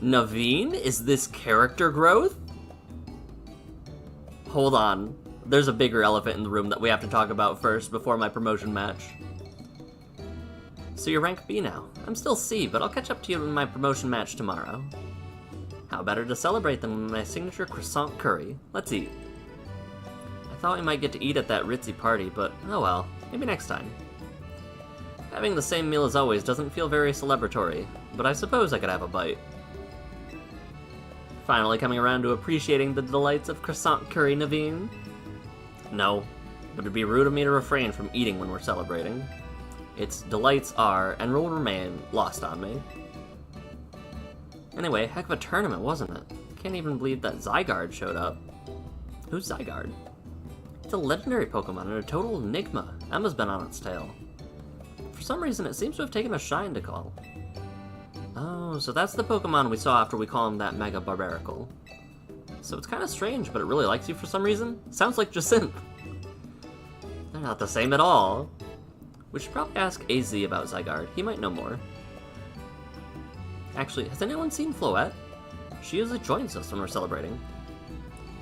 Naveen? Is this character growth? Hold on. there's a bigger elephant in the room that we have to talk about first before my promotion match. So you're rank B now. I'm still C, but I'll catch up to you in my promotion match tomorrow. How better to celebrate than with my signature croissant curry? Let's eat. I thought we might get to eat at that ritzy party, but oh well, maybe next time. Having the same meal as always doesn't feel very celebratory, but I suppose I could have a bite. Finally coming around to appreciating the delights of croissant curry, Naveen? No, but it'd be rude of me to refrain from eating when we're celebrating. Its delights are, and will remain, lost on me. Anyway, heck of a tournament, wasn't it? Can't even believe that Zygarde showed up. Who's Zygarde? It's a legendary Pokemon and a total enigma. Emma's been on its tail. For some reason, it seems to have taken a shine to call. Oh, so that's the Pokemon we saw after we call him that Mega Barbaracle. So it's kind of strange, but it really likes you for some reason? Sounds like Jacinthe. They're not the same at all. We should probably ask AZ about Zygarde. He might know more. Actually, has anyone seen Floette? She usually joins us when we're celebrating.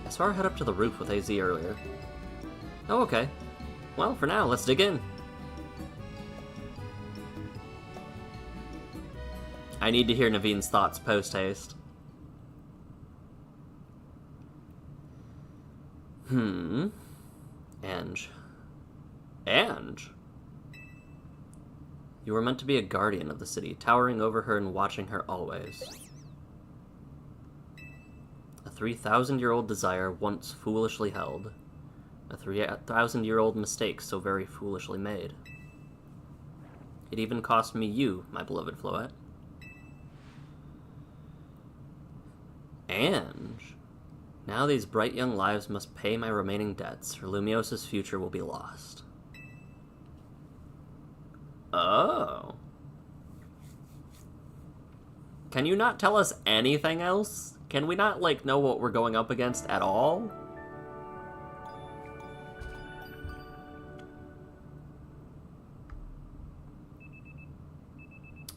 I saw her head up to the roof with AZ earlier. Oh, okay. Well, for now, let's dig in. I need to hear Naveen's thoughts post-haste. Ange. Ange? You were meant to be a guardian of the city, towering over her and watching her always. A 3,000-year-old desire once foolishly held. A 3,000-year-old mistake so very foolishly made. It even cost me you, my beloved Floette. Ange. Now these bright young lives must pay my remaining debts, or Lumios's future will be lost. Oh. Can you not tell us anything else? Can we not, like, know what we're going up against at all?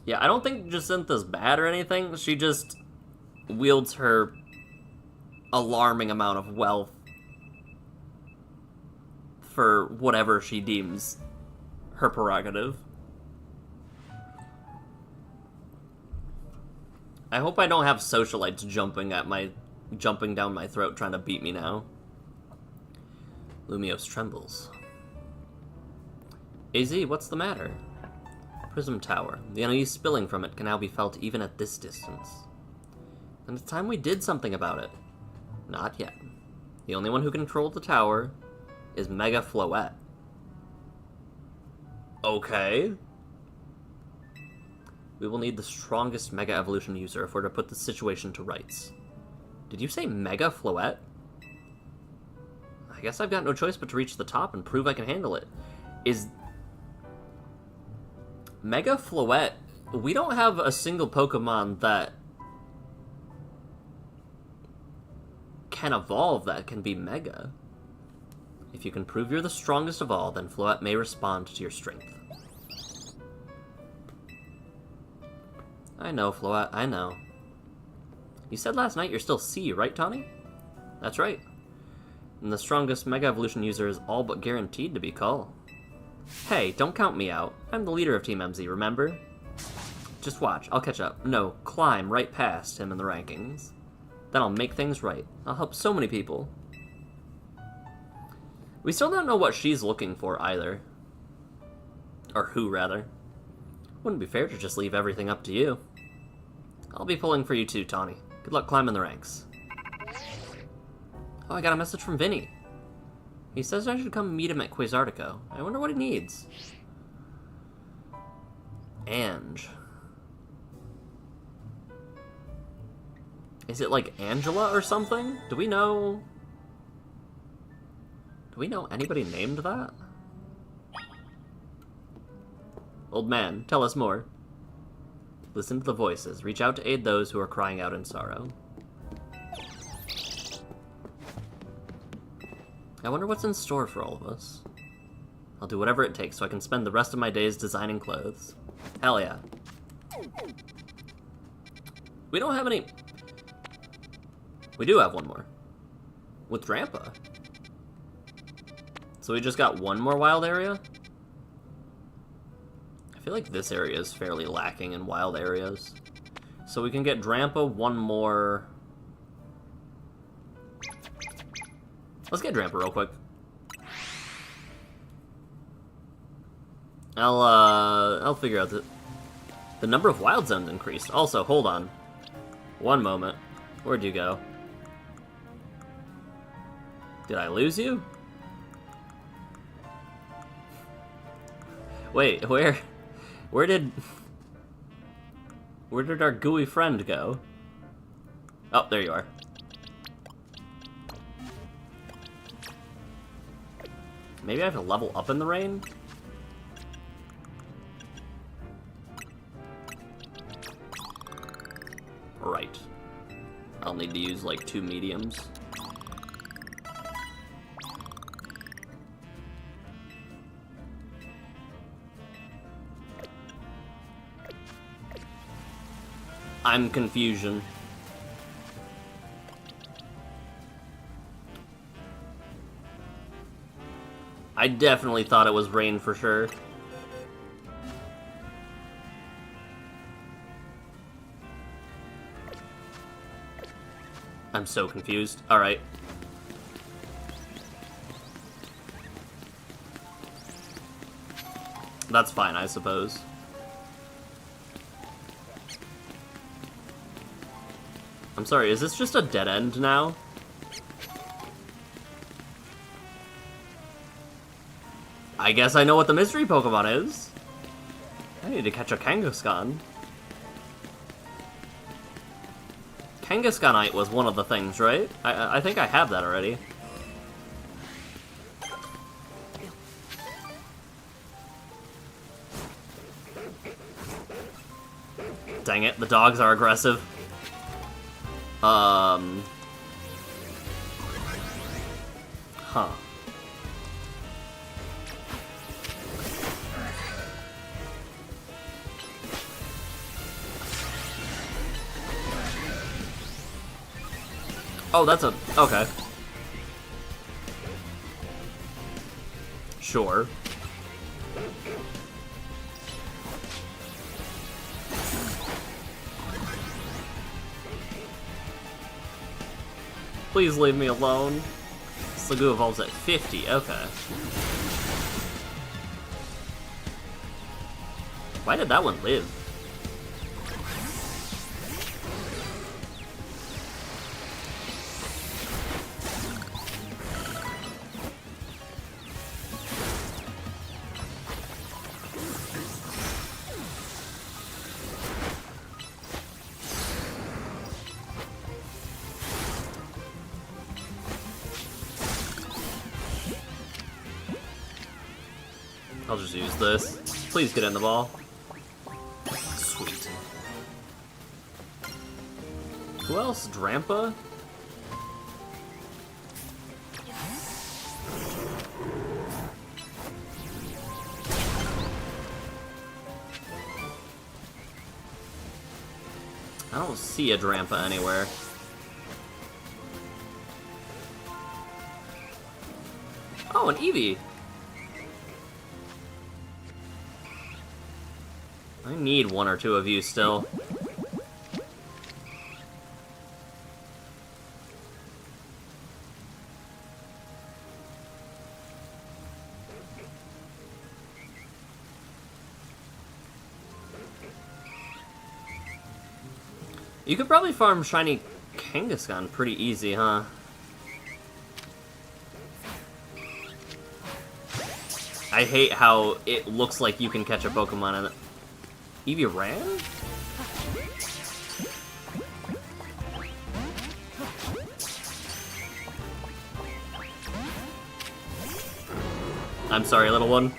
Yeah, I don't think Jacinthe is bad or anything. She just wields her alarming amount of wealth for whatever she deems her prerogative. I hope I don't have socialites jumping down my throat trying to beat me now. Lumios trembles. AZ, what's the matter? Prism Tower. The unease spilling from it can now be felt even at this distance. And it's time we did something about it. Not yet. The only one who controls the tower is Mega Floette. Okay. We will need the strongest Mega Evolution user if we're to put the situation to rights. Did you say Mega Floette? I guess I've got no choice but to reach the top and prove I can handle it. Is Mega Floette... We don't have a single Pokemon that can evolve that can be Mega. If you can prove you're the strongest of all, then Floette may respond to your strength. I know, Floette, I know. You said last night you're still C, right, Tawny? That's right. And the strongest Mega Evolution user is all but guaranteed to be Cull. Hey, don't count me out. I'm the leader of Team MZ, remember? Just watch, I'll catch up. No, climb right past him in the rankings. Then I'll make things right. I'll help so many people. We still don't know what she's looking for either. Or who, rather. Wouldn't be fair to just leave everything up to you. I'll be pulling for you too, Tawny. Good luck climbing the ranks. Oh, I got a message from Vinny. He says I should come meet him at Quasartico. I wonder what he needs. Ange. Is it like Angela or something? Do we know anybody named that? Old man, tell us more. Listen to the voices. Reach out to aid those who are crying out in sorrow. I wonder what's in store for all of us. I'll do whatever it takes so I can spend the rest of my days designing clothes. Hell yeah. We don't have any... We do have one more. With Drampa. So we just got one more wild area? I feel like this area is fairly lacking in wild areas. So we can get Drampa one more... Let's get Drampa real quick. I'll figure out the number of wild zones increased. Also, hold on. One moment. Where'd you go? Did I lose you? Wait, where did our gooey friend go? Oh, there you are. Maybe I have to level up in the rain? Right. I'll need to use like 2 mediums. I'm confusion. I definitely thought it was rain for sure. I'm so confused. Alright. That's fine, I suppose. I'm sorry, is this just a dead end now? I guess I know what the mystery Pokemon is. I need to catch a Kangaskhan. Kangaskhanite was one of the things, right? I think I have that already. Dang it, the dogs are aggressive. Huh. Oh, that's a... okay. Sure. Please leave me alone. Sliggoo evolves at 50, okay. Why did that one live? I'll just use this. Please get in the ball. Sweet. Who else? Drampa? I don't see a Drampa anywhere. Oh, an Eevee! I need 1 or 2 of you still. You could probably farm shiny Kangaskhan pretty easy, huh? I hate how it looks like you can catch a Pokemon in it. Eevee ran? I'm sorry, little one.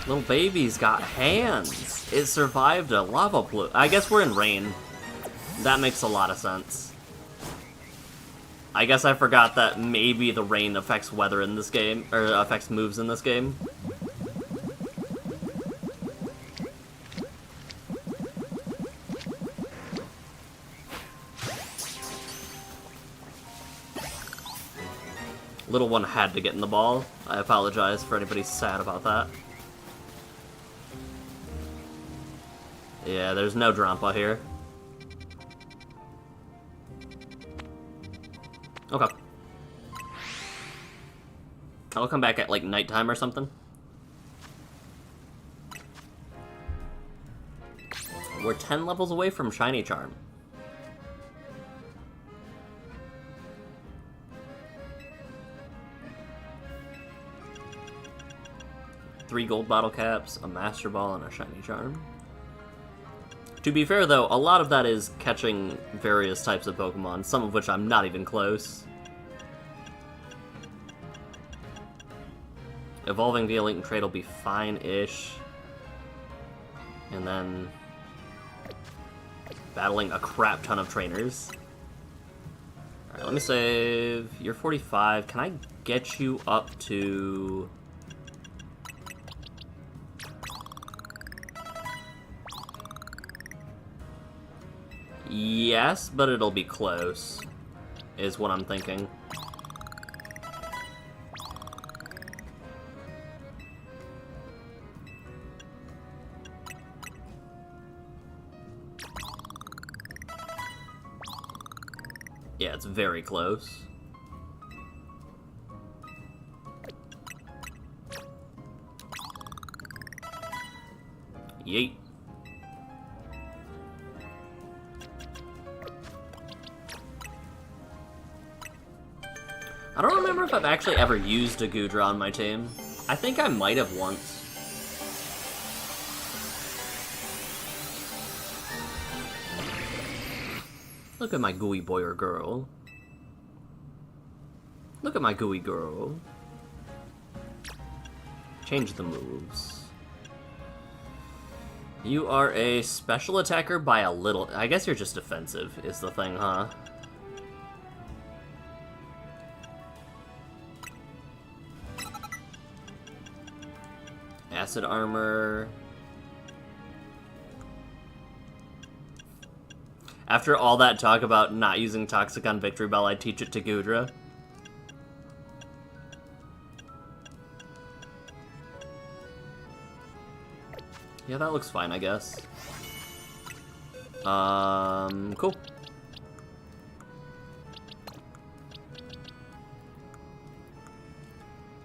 Little baby's got hands. It survived a lava plume. I guess we're in rain. That makes a lot of sense. I guess I forgot that maybe the rain affects weather in this game, or affects moves in this game. Little one had to get in the ball. I apologize for anybody sad about that. Yeah, there's no Drampa here. Okay. I'll come back at, like, nighttime or something. We're 10 levels away from Shiny Charm. Three gold bottle caps, a Master Ball, and a Shiny Charm. To be fair, though, a lot of that is catching various types of Pokemon, some of which I'm not even close. Evolving via Link and Trade will be fine-ish. And then battling a crap ton of trainers. Alright, let me save. You're 45. Can I get you up to... Yes, but it'll be close, is what I'm thinking. Yeah, it's very close. Yeet. I don't remember if I've actually ever used a Goodra on my team. I think I might have once. Look at my gooey boy or girl. Look at my gooey girl. Change the moves. You are a special attacker by a little... I guess you're just defensive, is the thing, huh? Acid armor. After all that talk about not using Toxic on Victory Bell, I teach it to Goodra. Yeah, that looks fine, I guess. Cool.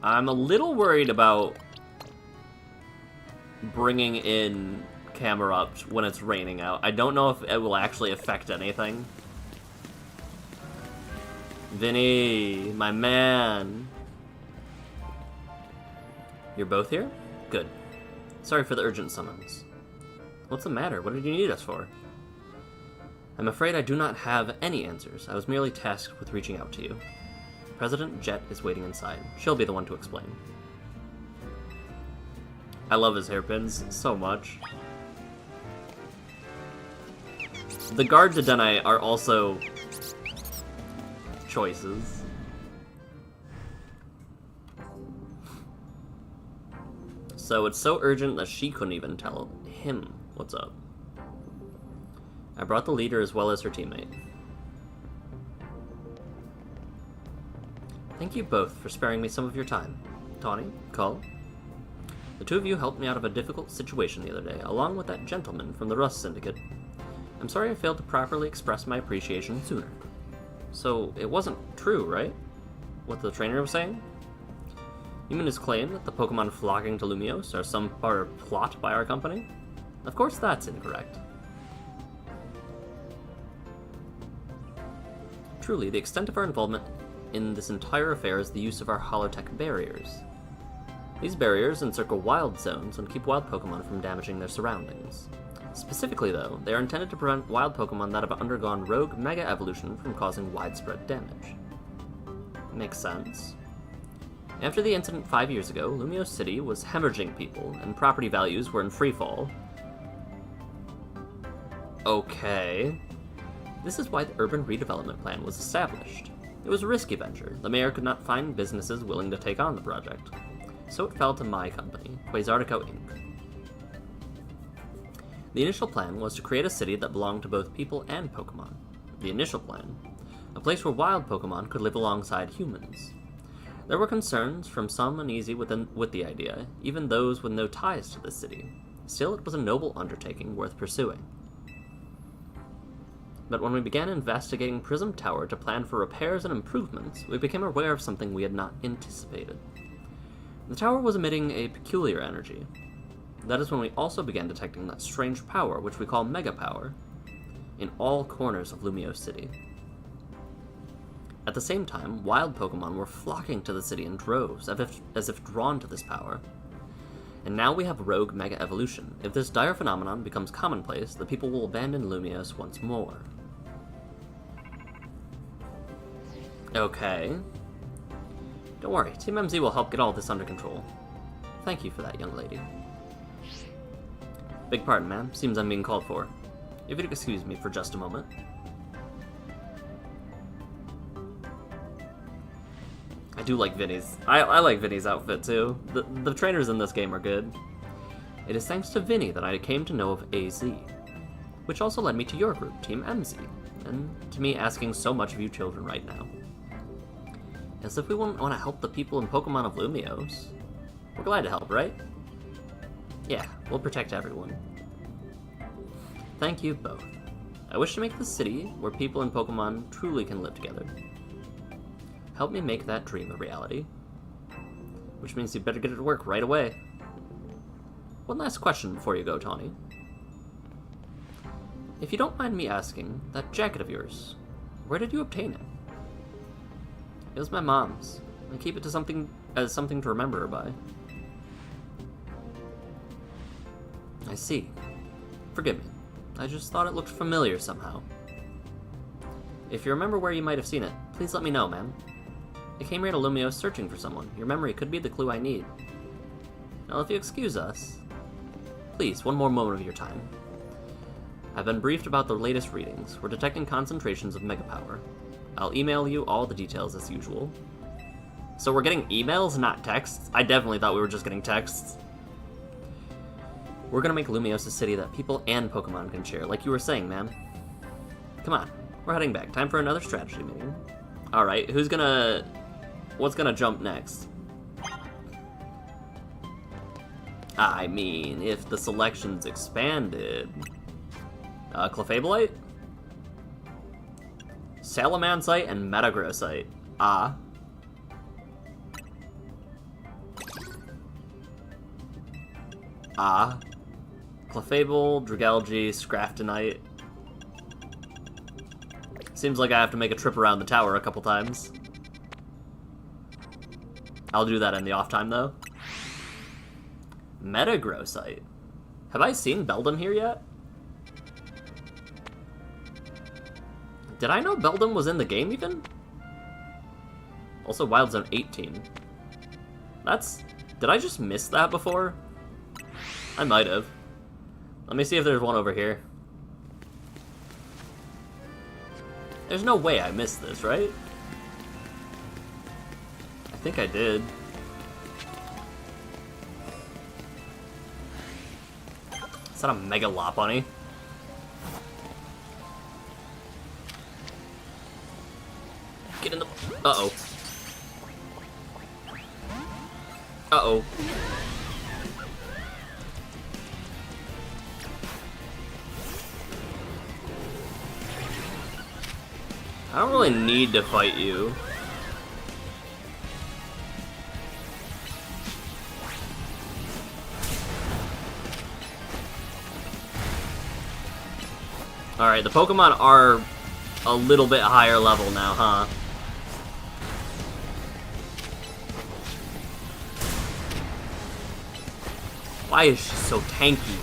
I'm a little worried about bringing in Camerupt when it's raining out. I don't know if it will actually affect anything. Vinny, my man. You're both here? Good. Sorry for the urgent summons. What's the matter? What did you need us for? I'm afraid I do not have any answers. I was merely tasked with reaching out to you. President Jet is waiting inside. She'll be the one to explain. I love his hairpins so much. The guards to Denai are also choices. So it's so urgent that she couldn't even tell him what's up. I brought the leader as well as her teammate. Thank you both for sparing me some of your time. Tawny, Cull. The two of you helped me out of a difficult situation the other day, along with that gentleman from the Rust Syndicate. I'm sorry I failed to properly express my appreciation sooner. So, it wasn't true, right? What the trainer was saying? You mean his claim that the Pokemon flocking to Lumiose are some part of plot by our company? Of course that's incorrect. Truly, the extent of our involvement in this entire affair is the use of our holotech barriers. These barriers encircle wild zones and keep wild Pokemon from damaging their surroundings. Specifically, though, they are intended to prevent wild Pokemon that have undergone rogue Mega Evolution from causing widespread damage. Makes sense. After the incident 5 years ago, Lumiose City was hemorrhaging people, and property values were in freefall. Okay. This is why the Urban Redevelopment Plan was established. It was a risky venture. The mayor could not find businesses willing to take on the project. So it fell to my company, Quasartico Inc. The initial plan was to create a city that belonged to both people and Pokemon. The initial plan. A place where wild Pokemon could live alongside humans. There were concerns from some uneasy with the idea, even those with no ties to the city. Still, it was a noble undertaking worth pursuing. But when we began investigating Prism Tower to plan for repairs and improvements, we became aware of something we had not anticipated. The tower was emitting a peculiar energy. That is when we also began detecting that strange power, which we call Mega Power, in all corners of Lumio City. At the same time, wild Pokemon were flocking to the city in droves, as if drawn to this power. And now we have Rogue Mega Evolution. If this dire phenomenon becomes commonplace, the people will abandon Lumios once more. Okay. Don't worry, Team MZ will help get all this under control. Thank you for that, young lady. Big pardon, ma'am. Seems I'm being called for. If you'd excuse me for just a moment. I do like Vinny's. I like Vinny's outfit, too. The trainers in this game are good. It is thanks to Vinny that I came to know of AZ, which also led me to your group, Team MZ, and to me asking so much of you children right now. As if we wouldn't want to help the people in Pokemon of Lumios. We're glad to help, right? Yeah, we'll protect everyone. Thank you both. I wish to make this city where people and Pokemon truly can live together. Help me make that dream a reality. Which means you better get to work right away. One last question before you go, Tawny. If you don't mind me asking, that jacket of yours, where did you obtain it? It was my mom's. I keep it to something to remember her by. I see. Forgive me. I just thought it looked familiar somehow. If you remember where you might have seen it, please let me know, ma'am. I came here to Lumio searching for someone. Your memory could be the clue I need. Now, if you excuse us, please, one more moment of your time. I've been briefed about the latest readings. We're detecting concentrations of Mega Power. I'll email you all the details as usual. So we're getting emails, not texts? I definitely thought we were just getting texts. We're gonna make Lumios a city that people and Pokemon can share, like you were saying, ma'am. Come on, we're heading back. Time for another strategy meeting. Alright, what's gonna jump next? I mean, if the selection's expanded... Clefabulite? Salamancite and Metagrossite. Clefable, Dragalge, Scraftonite. Seems like I have to make a trip around the tower a couple times. I'll do that in the off time, though. Metagrossite. Have I seen Beldum here yet? Did I know Beldum was in the game, even? Also, Wild Zone 18. Did I just miss that before? I might have. Let me see if there's one over here. There's no way I missed this, right? I think I did. Is that a Mega Lopunny? Get in the... Uh-oh. Uh-oh. I don't really need to fight you. Alright, the Pokemon are a little bit higher level now, huh? Why is she so tanky?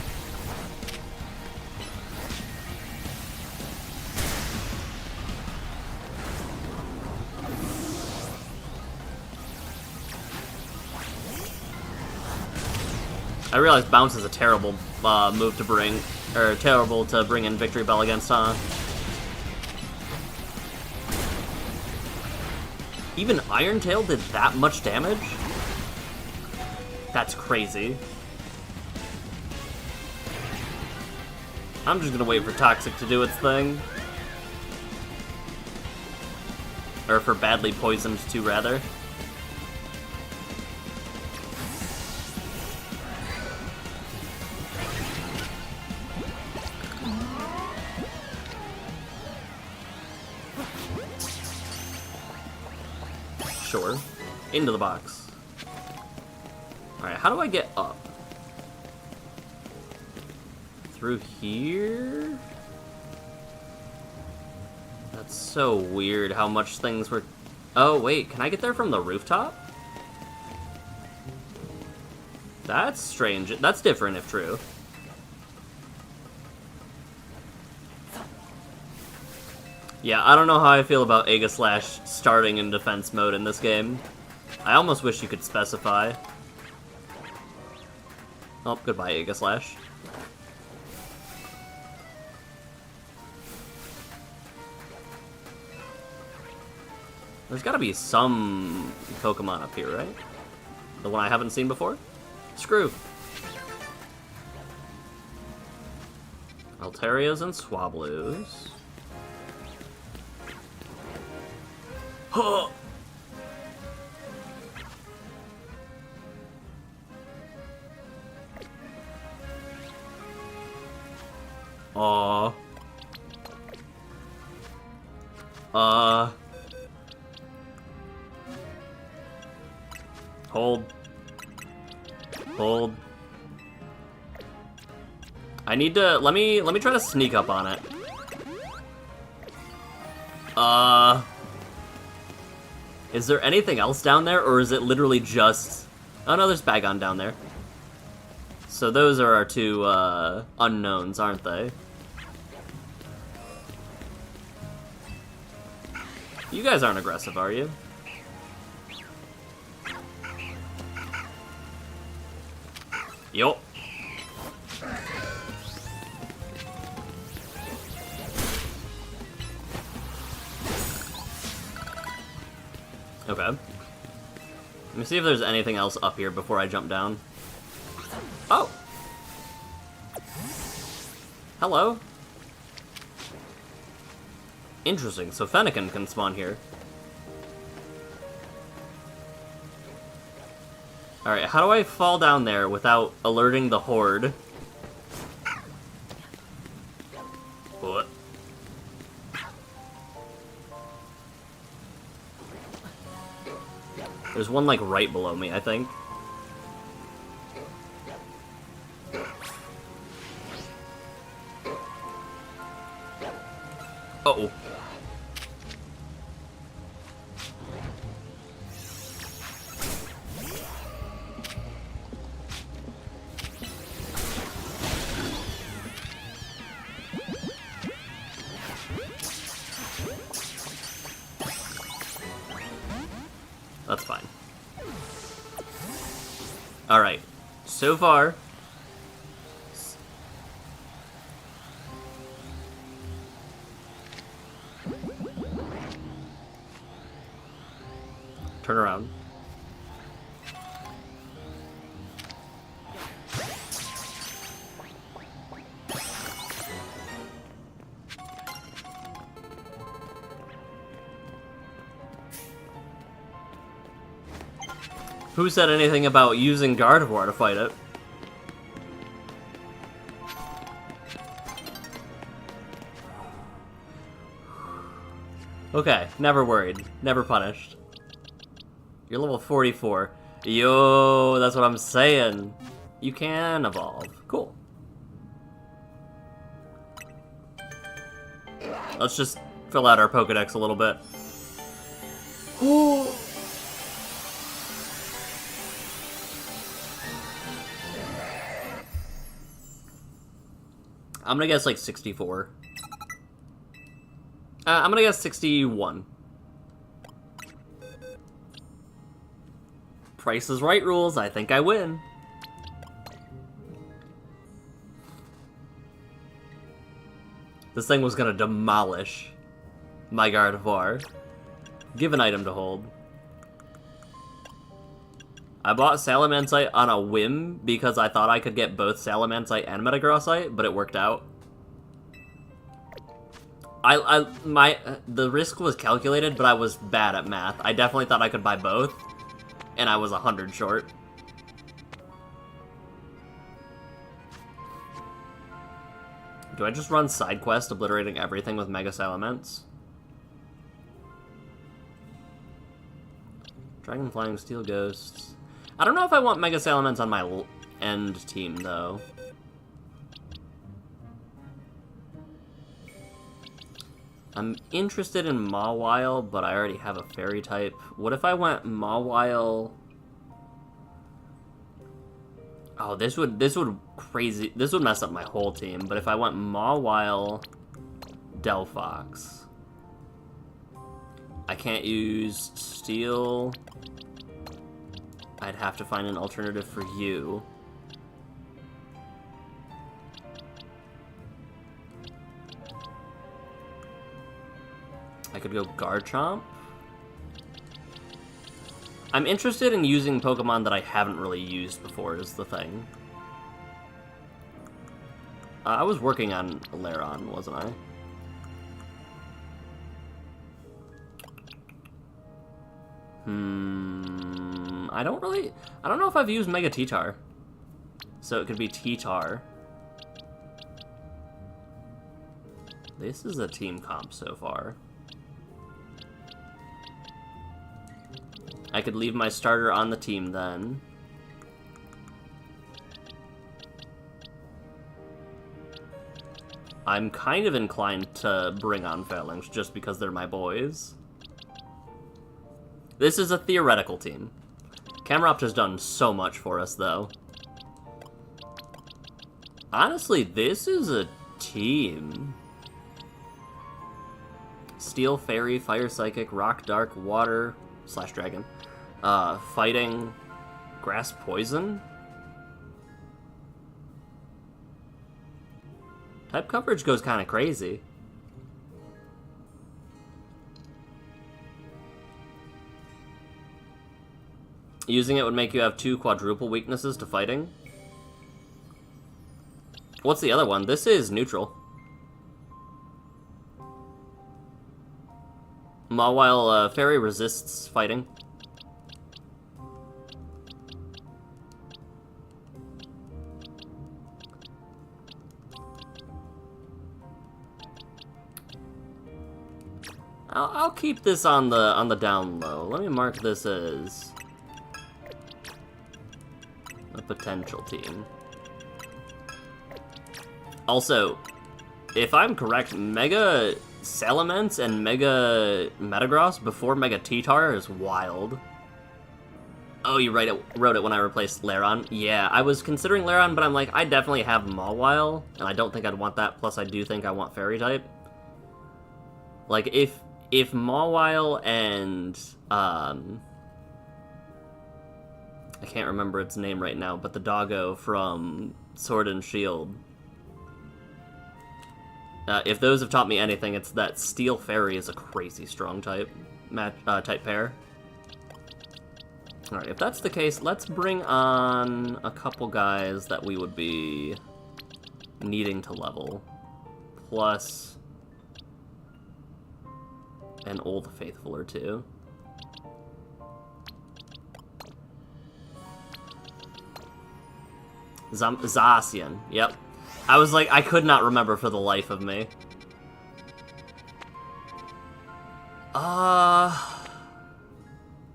I realize Bounce is a terrible move to bring, or terrible to bring in Victory Bell against, huh? Even Iron Tail did that much damage? That's crazy. I'm just gonna wait for Toxic to do its thing. Or for Badly Poisoned to, rather. Sure. Into the box. Alright, how do I get up? Through here? That's so weird how much things were... Oh, wait, can I get there from the rooftop? That's strange. That's different if true. Yeah, I don't know how I feel about Ega Slash starting in defense mode in this game. I almost wish you could specify. Oh, goodbye, Ega Slash. There's gotta be some Pokemon up here, right? The one I haven't seen before? Screw. Altarias and Swablues. Huh! Aww. Hold. Hold. I need to, let me try to sneak up on it. Is there anything else down there, or is it literally just... Oh no, there's Bagon down there. So those are our two, unknowns, aren't they? You guys aren't aggressive, are you? Yup. Okay. Let me see if there's anything else up here before I jump down. Oh! Hello. Interesting, so Fennekin can spawn here. Alright, how do I fall down there without alerting the horde? What? There's one, like, right below me, I think. Uh-oh. That's fine. Alright. So far... Turn around. Who said anything about using Gardevoir to fight it? Okay, never worried. Never punished. You're level 44. Yo, that's what I'm saying. You can evolve. Cool. Let's just fill out our Pokedex a little bit. I'm gonna guess like 64. I'm gonna guess 61. Price is Right rules, I think I win. This thing was gonna demolish my Gardevoir. Give an item to hold. I bought Salamancite on a whim because I thought I could get both Salamancite and Metagrossite, but it worked out. The risk was calculated, but I was bad at math. I definitely thought I could buy both, and I was 100 short. Do I just run side quest obliterating everything with Mega Salamence? Dragon Flying Steel Ghosts. I don't know if I want Mega Salamence on my end team, though. I'm interested in Mawile, but I already have a Fairy type. What if I went Mawile... Oh, this would mess up my whole team, but if I went Mawile, Delphox... I can't use Steel. I'd have to find an alternative for you. I could go Garchomp. I'm interested in using Pokemon that I haven't really used before is the thing. I was working on Lairon, wasn't I? I don't know if I've used Mega T-Tar. So it could be T-Tar. This is a team comp so far. I could leave my starter on the team then. I'm kind of inclined to bring on Phalanx just because they're my boys. This is a theoretical team. Camerupt has done so much for us, though. Honestly, this is a team. Steel, Fairy, Fire Psychic, Rock, Dark, Water, / Dragon. Fighting, Grass, Poison. Type coverage goes kind of crazy. Using it would make you have 2 quadruple weaknesses to fighting. What's the other one? This is neutral. Mawile Fairy resists fighting. I'll keep this on the down low. Let me mark this as a potential team. Also, if I'm correct, Mega Salamence and Mega Metagross before Mega T-Tar is wild. Oh, you wrote it when I replaced Lairon? Yeah, I was considering Lairon, but I'm like, I definitely have Mawile, and I don't think I'd want that, plus I do think I want Fairy type. Like, if Mawile and, I can't remember its name right now, but the doggo from Sword and Shield. If those have taught me anything, it's that Steel Fairy is a crazy strong type pair. Alright, if that's the case, let's bring on a couple guys that we would be needing to level. Plus an Old Faithful or two. Zacian, yep. I was like, I could not remember for the life of me.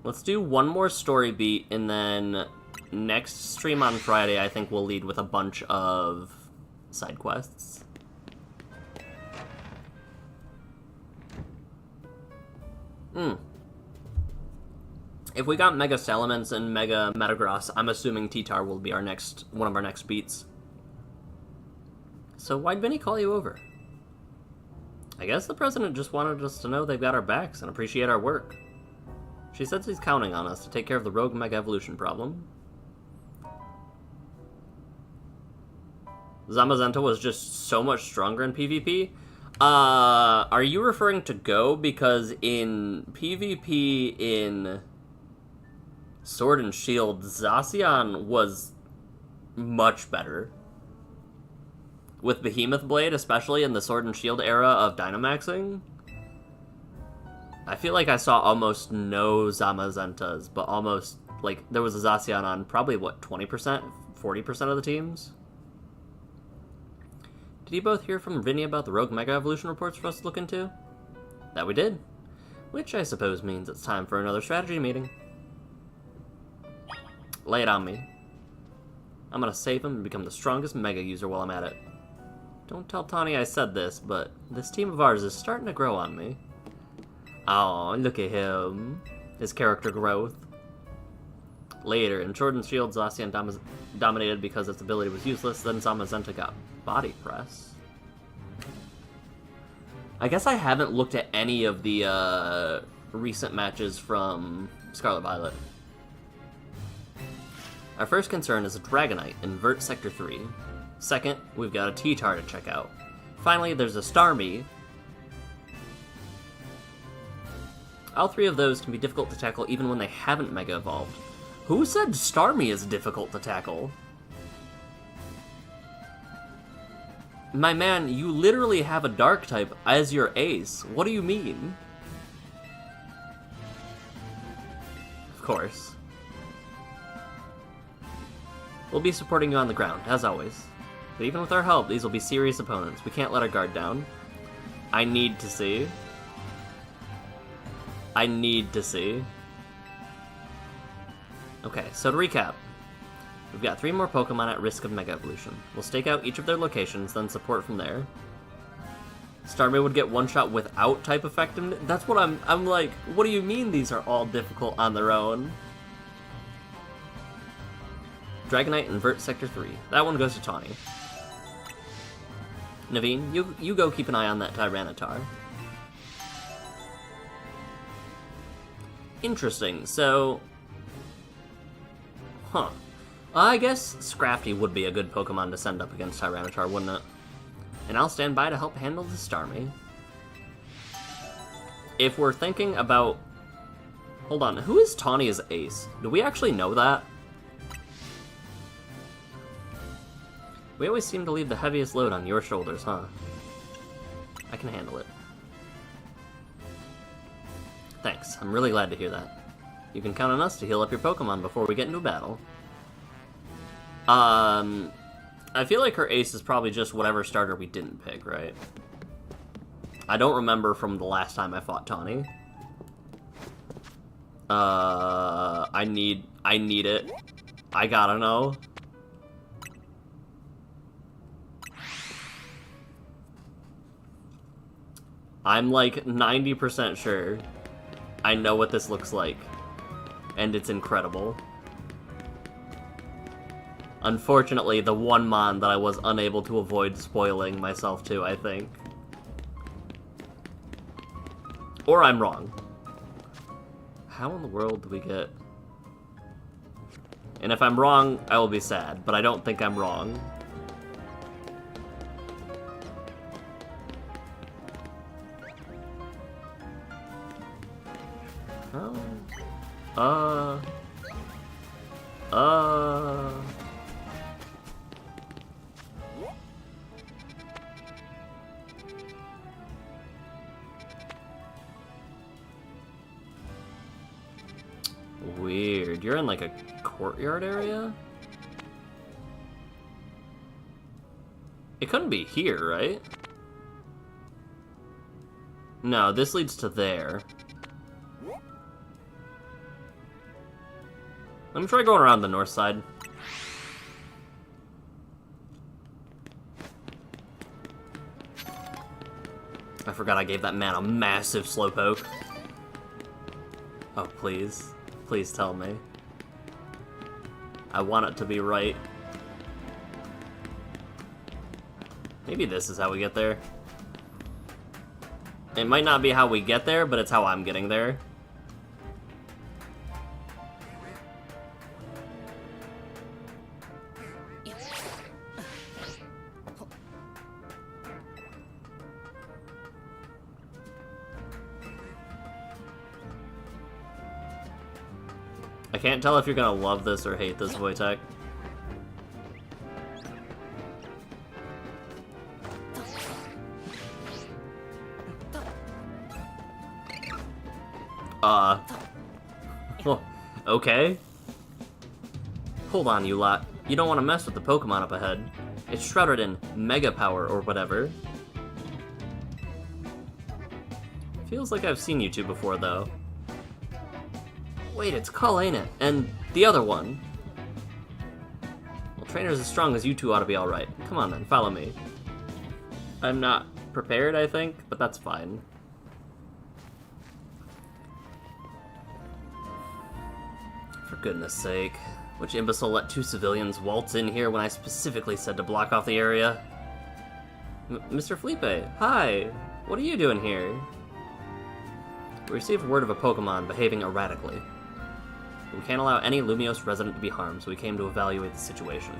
Let's do one more story beat, and then next stream on Friday, I think we'll lead with a bunch of side quests. If we got Mega Salamence and Mega Metagross, I'm assuming T-Tar will be one of our next beats. So why'd Vinny call you over? I guess the president just wanted us to know they've got our backs and appreciate our work. She says he's counting on us to take care of the rogue Mega Evolution problem. Zamazenta was just so much stronger in PvP. Are you referring to Go? Because in PvP in Sword and Shield, Zacian was much better. With Behemoth Blade, especially in the Sword and Shield era of Dynamaxing, I feel like I saw almost no Zamazentas, but almost, like, there was a Zacian on probably, what, 20%? 40% of the teams? Did you both hear from Vinny about the Rogue Mega Evolution reports for us to look into? That we did. Which I suppose means it's time for another strategy meeting. lay it on me. I'm gonna save him and become the strongest Mega user while I'm at it. Don't tell Tawny I said this, but this team of ours is starting to grow on me. Oh, look at him. His character growth. Later, in Jordan's Shield, Zacian dominated because its ability was useless, then Zamazenta got body press. I guess I haven't looked at any of the recent matches from Scarlet Violet. Our first concern is a Dragonite in Vert Sector 3. Second, we've got a T-Tar to check out. Finally, there's a Starmie. All three of those can be difficult to tackle even when they haven't Mega Evolved. Who said Starmie is difficult to tackle? My man, you literally have a Dark type as your ace. What do you mean? Of course. We'll be supporting you on the ground, as always. But even with our help, these will be serious opponents. We can't let our guard down. I need to see. I need to see. Okay, so to recap. We've got 3 more Pokemon at risk of Mega Evolution. We'll stake out each of their locations, then support from there. Starmie would get one-shot without type effectiveness? That's what I'm like, what do you mean these are all difficult on their own? Dragonite and Vert Sector 3. That one goes to Tawny. Naveen, you go keep an eye on that Tyranitar. Interesting, so... Huh. I guess Scrafty would be a good Pokemon to send up against Tyranitar, wouldn't it? And I'll stand by to help handle the Starmie. If we're thinking about... Hold on, who is Tawny's ace? Do we actually know that? We always seem to leave the heaviest load on your shoulders, huh? I can handle it. Thanks, I'm really glad to hear that. You can count on us to heal up your Pokemon before we get into a battle. I feel like her ace is probably just whatever starter we didn't pick, right? I don't remember from the last time I fought Tawny. I need it. I gotta know. I'm like 90% sure I know what this looks like. And it's incredible. Unfortunately, the one Mon that I was unable to avoid spoiling myself to, I think. Or I'm wrong. How in the world do we get... And if I'm wrong, I will be sad, but I don't think I'm wrong. Weird. You're in like a courtyard area? It couldn't be here, right? No, this leads to there. Let me try going around the north side. I forgot I gave that man a massive slowpoke. Oh, please. Please tell me. I want it to be right. Maybe this is how we get there. It might not be how we get there, but it's how I'm getting there. I can't tell if you're gonna love this or hate this, Wojtek. Okay. Hold on, you lot. You don't want to mess with the Pokemon up ahead. It's shrouded in Mega Power or whatever. Feels like I've seen you two before, though. Wait, it's Cull, ain't it? And the other one. Trainers as strong as you two ought to be alright. Come on then, follow me. I'm not prepared, I think, but that's fine. For goodness sake. Which imbecile let two civilians waltz in here when I specifically said to block off the area? Mr. Felipe, hi! What are you doing here? We received word of a Pokemon behaving erratically. We can't allow any Lumiose resident to be harmed, so we came to evaluate the situation.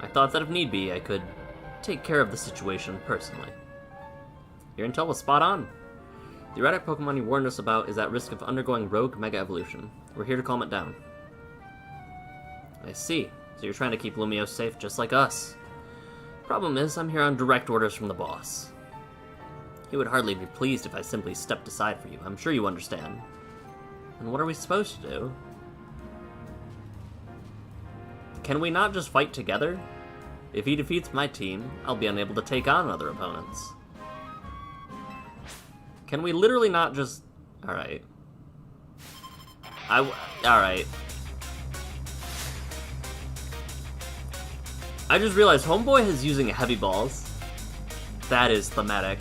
I thought that if need be, I could take care of the situation personally. Your intel was spot on. The erratic Pokemon you warned us about is at risk of undergoing rogue Mega Evolution. We're here to calm it down. I see. So you're trying to keep Lumiose safe just like us. Problem is, I'm here on direct orders from the boss. He would hardly be pleased if I simply stepped aside for you. I'm sure you understand. And what are we supposed to do? Can we not just fight together? If he defeats my team, I'll be unable to take on other opponents. Can we literally not just... Alright. Alright. I just realized Homeboy is using heavy balls. That is thematic.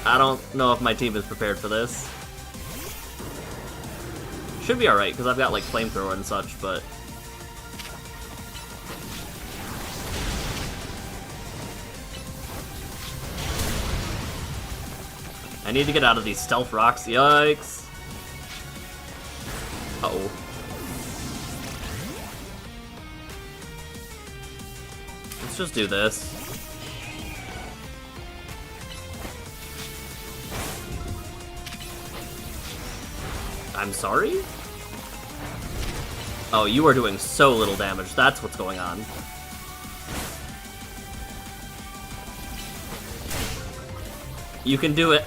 I don't know if my team is prepared for this. Should be alright, because I've got, like, flamethrower and such, but... I need to get out of these stealth rocks. Yikes. Uh-oh. Let's just do this. I'm sorry? Oh, you are doing so little damage. That's what's going on. You can do it.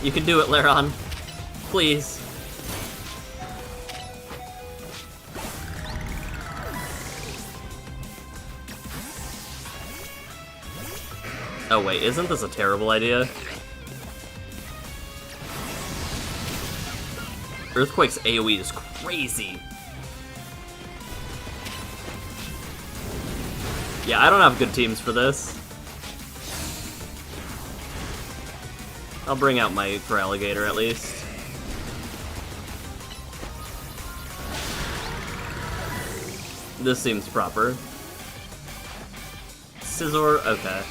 You can do it, Laron. Please. Oh wait, isn't this a terrible idea? Earthquake's AoE is crazy. Yeah, I don't have good teams for this. I'll bring out my Alligator at least. This seems proper. Scizor, okay.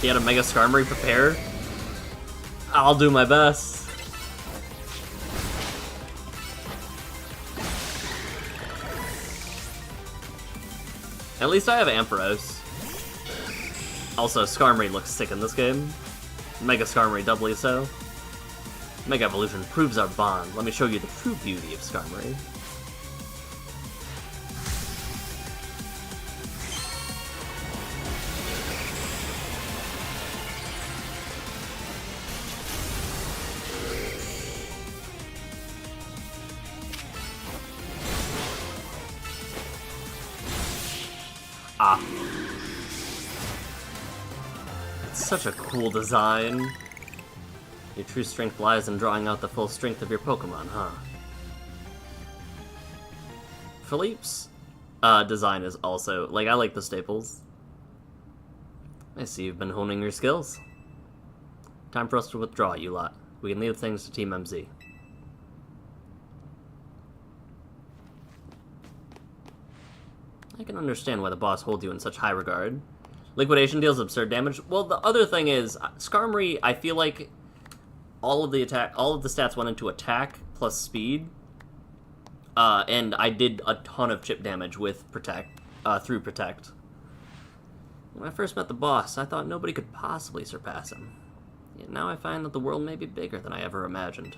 He had a Mega Skarmory prepared. I'll do my best. At least I have Ampharos. Also, Skarmory looks sick in this game. Mega Skarmory doubly so. Mega Evolution proves our bond. Let me show you the true beauty of Skarmory. Ah. It's such a cool design. Your true strength lies in drawing out the full strength of your Pokemon, huh? Philippe's design is also... Like, I like the staples. I see you've been honing your skills. Time for us to withdraw, you lot. We can leave things to Team MZ. I can understand why the boss holds you in such high regard. Liquidation deals absurd damage. Well, the other thing is, Skarmory, I feel like all of the stats went into attack plus speed. And I did a ton of chip damage with Protect, through Protect. When I first met the boss, I thought nobody could possibly surpass him. Yet now I find that the world may be bigger than I ever imagined.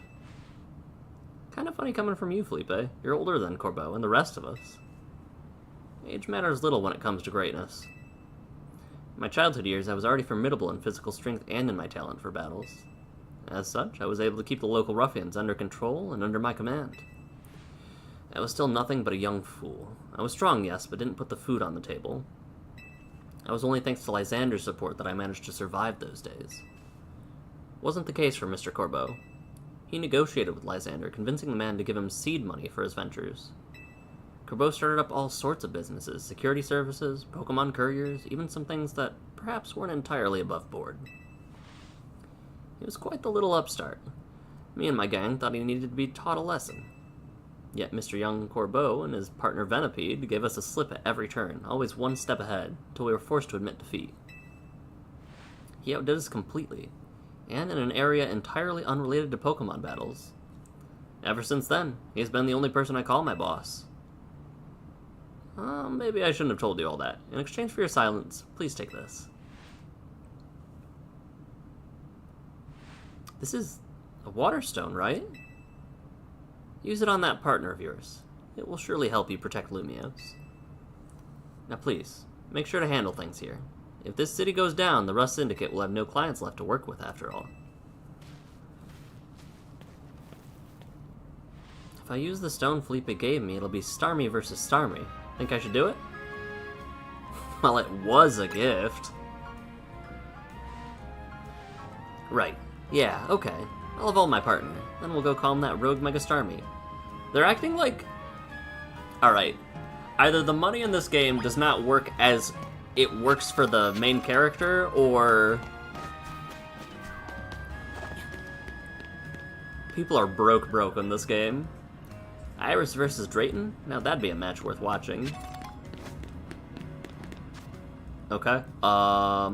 Kind of funny coming from you, Felipe. You're older than Corbeau and the rest of us. Age matters little when it comes to greatness. In my childhood years, I was already formidable in physical strength and in my talent for battles. As such, I was able to keep the local ruffians under control and under my command. I was still nothing but a young fool. I was strong, yes, but didn't put the food on the table. It was only thanks to Lysander's support that I managed to survive those days. Wasn't the case for Mr. Corbeau. He negotiated with Lysander, convincing the man to give him seed money for his ventures. Corbeau started up all sorts of businesses, security services, Pokemon couriers, even some things that perhaps weren't entirely above board. He was quite the little upstart. Me and my gang thought he needed to be taught a lesson. Yet Mr. Young Corbeau and his partner Venipede gave us a slip at every turn, always one step ahead, until we were forced to admit defeat. He outdid us completely, and in an area entirely unrelated to Pokemon battles. Ever since then, he has been the only person I call my boss. Maybe I shouldn't have told you all that. In exchange for your silence, please take this. This is a water stone, right? Use it on that partner of yours. It will surely help you protect Lumiose. Now please, make sure to handle things here. If this city goes down, the Rust Syndicate will have no clients left to work with after all. If I use the stone Felipe gave me, it'll be Starmie versus Starmie. Think I should do it? Well, it was a gift. Right. Yeah, okay. I'll evolve my partner. Then we'll go calm that rogue Mega Starmie. They're acting like... Alright. Either the money in this game does not work as it works for the main character, or... people are broke in this game. Iris versus Drayton? Now that'd be a match worth watching. Okay. I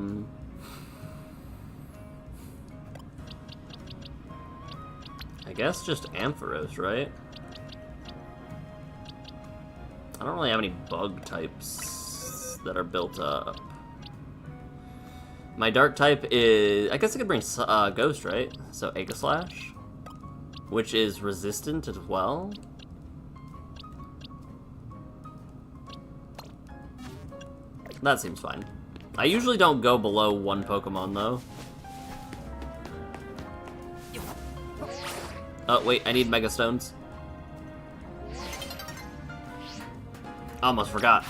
guess just Ampharos, right? I don't really have any bug types that are built up. My dark type is... I guess I could bring Ghost, right? So Aegislash, which is resistant as well. That seems fine. I usually don't go below one Pokemon, though. Oh, wait, I need Mega Stones. Almost forgot.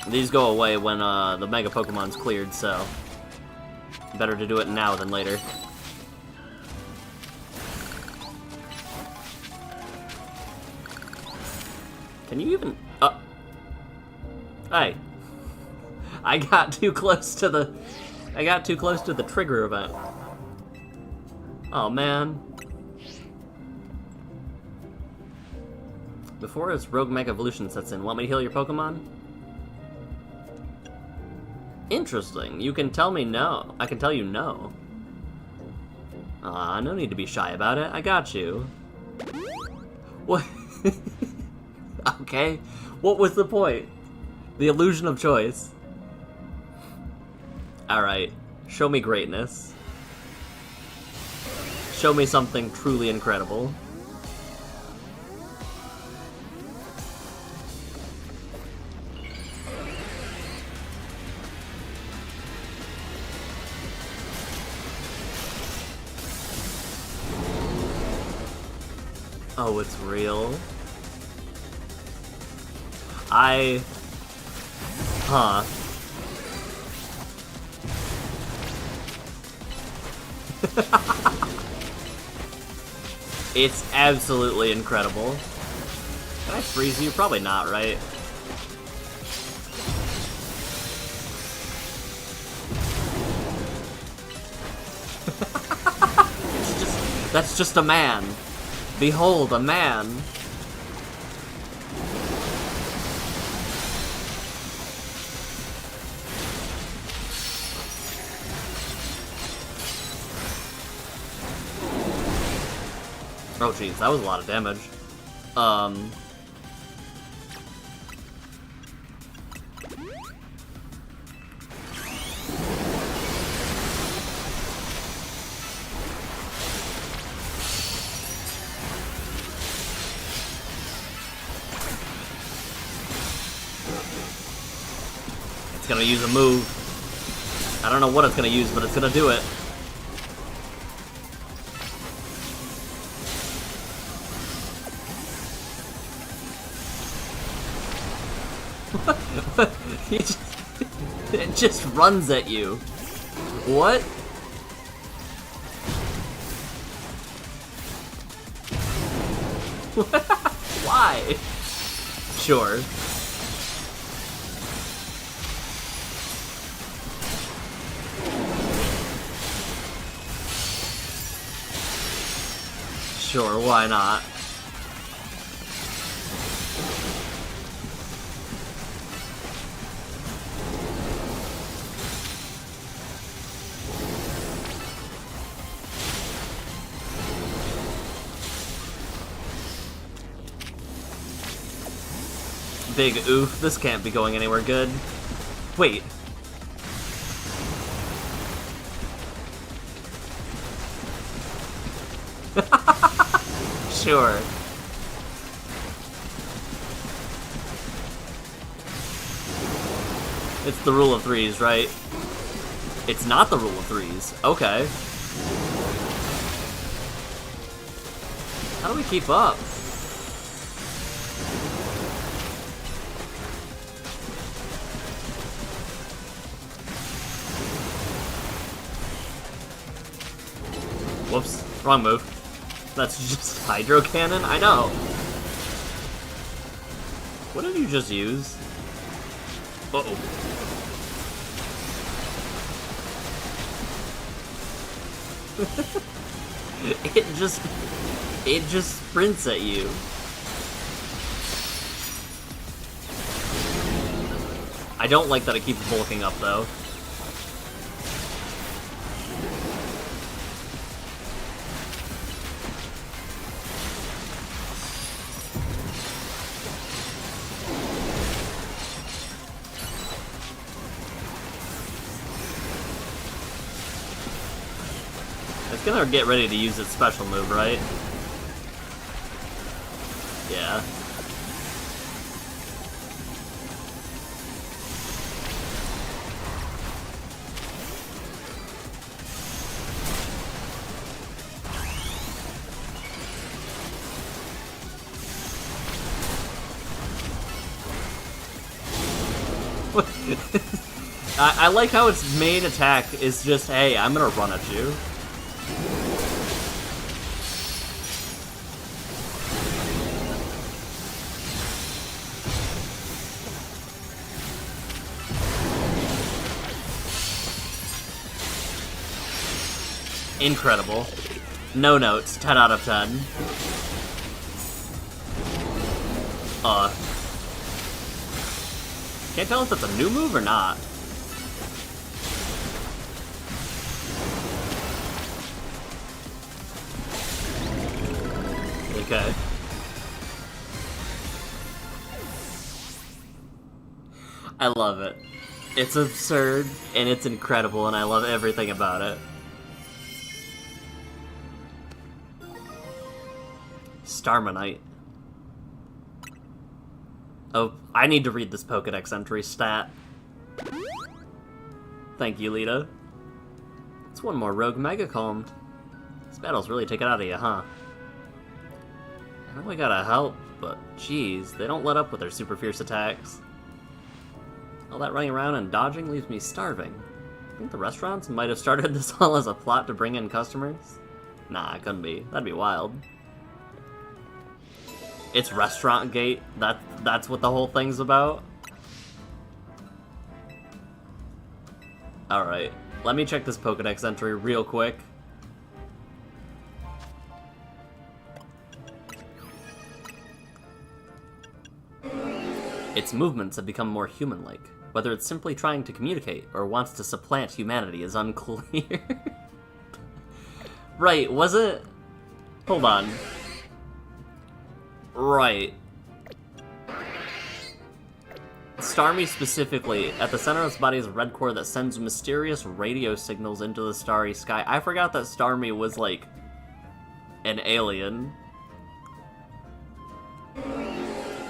These go away when the Mega Pokemon's cleared, so better to do it now than later. Can you even... Hey. I got too close to the... trigger event. Oh, man. Before its Rogue Mega Evolution sets in, want me to heal your Pokemon? Interesting. You can tell me no. I can tell you no. No need to be shy about it. I got you. What? Okay. What was the point? The illusion of choice. Alright. Show me greatness. Show me something truly incredible. Oh, it's real? Huh. It's absolutely incredible. Can I freeze you? Probably not, right? That's just a man. Behold, a man. Oh jeez, that was a lot of damage. It's gonna use a move. I don't know what it's gonna use, but it's gonna do it. He just, it just runs at you. What? Why? Sure. Sure, why not? Big oof, this can't be going anywhere good. Wait. Sure. It's the rule of threes, right? It's not the rule of threes. Okay. How do we keep up? Whoops, wrong move. That's just Hydro Cannon? I know. What did you just use? Uh-oh. It just sprints at you. I don't like that it keeps bulking up though. It's gonna get ready to use its special move, right? Yeah. I like how its main attack is just, hey, I'm gonna run at you. Incredible. No notes, 10 out of 10. Can't tell if that's a new move or not. Okay. I love it. It's absurd, and it's incredible, and I love everything about it. Starmanite. Oh, I need to read this Pokedex entry stat. Thank you, Lita. It's one more rogue Mega Calmed. This battle's really taken out of you, huh? I know we gotta help, but geez, they don't let up with their super fierce attacks. All that running around and dodging leaves me starving. I think the restaurants might have started this all as a plot to bring in customers? Nah, it couldn't be. That'd be wild. It's Restaurant Gate? That's what the whole thing's about? Alright, let me check this Pokedex entry real quick. Its movements have become more human-like. Whether it's simply trying to communicate or wants to supplant humanity is unclear. Right, was it? Hold on. Right. Starmie specifically, at the center of its body is a red core that sends mysterious radio signals into the starry sky. I forgot that Starmie was, like, an alien.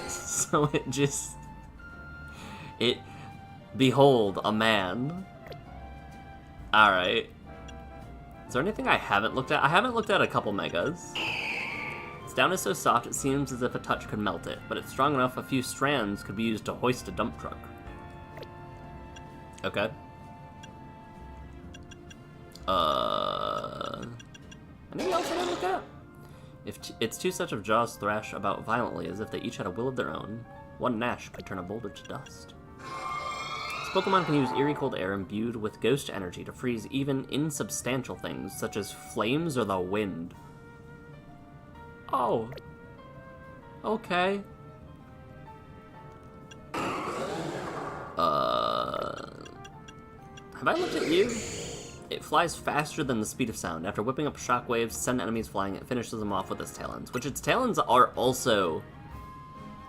So it just... Behold, a man. Alright. Is there anything I haven't looked at? I haven't looked at a couple megas. Its down is so soft it seems as if a touch could melt it, but it's strong enough a few strands could be used to hoist a dump truck. Okay. Anything else I want to look at? If its two sets of jaws thrash about violently as if they each had a will of their own, one gnash could turn a boulder to dust. This Pokemon can use eerie cold air imbued with ghost energy to freeze even insubstantial things, such as flames or the wind. Oh. Okay. Have I looked at you? It flies faster than the speed of sound. After whipping up shockwaves, send enemies flying, it finishes them off with its talons. Which its talons are also,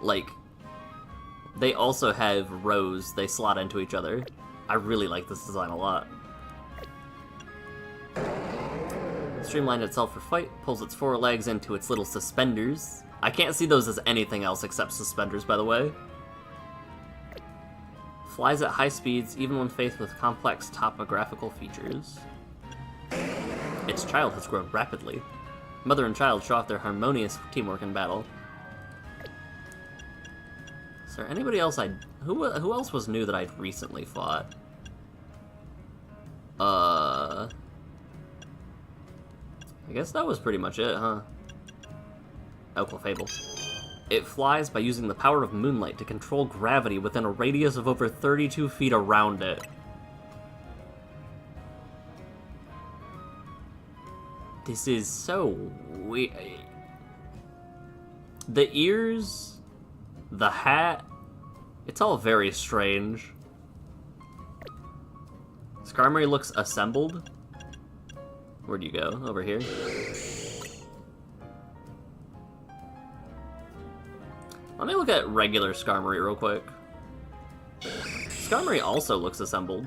like, they also have rows they slot into each other. I really like this design a lot. Streamlined itself for fight, pulls its four legs into its little suspenders. I can't see those as anything else except suspenders, by the way. Flies at high speeds, even when faced with complex topographical features. Its child has grown rapidly. Mother and child show off their harmonious teamwork in battle. Is there anybody else who else was new that I'd recently fought? I guess that was pretty much it, huh? Fable. It flies by using the power of moonlight to control gravity within a radius of over 32 feet around it. This is so weird. The ears, the hat, it's all very strange. Skarmory looks assembled. Where'd you go? Over here? Let me look at regular Skarmory real quick. Skarmory also looks assembled.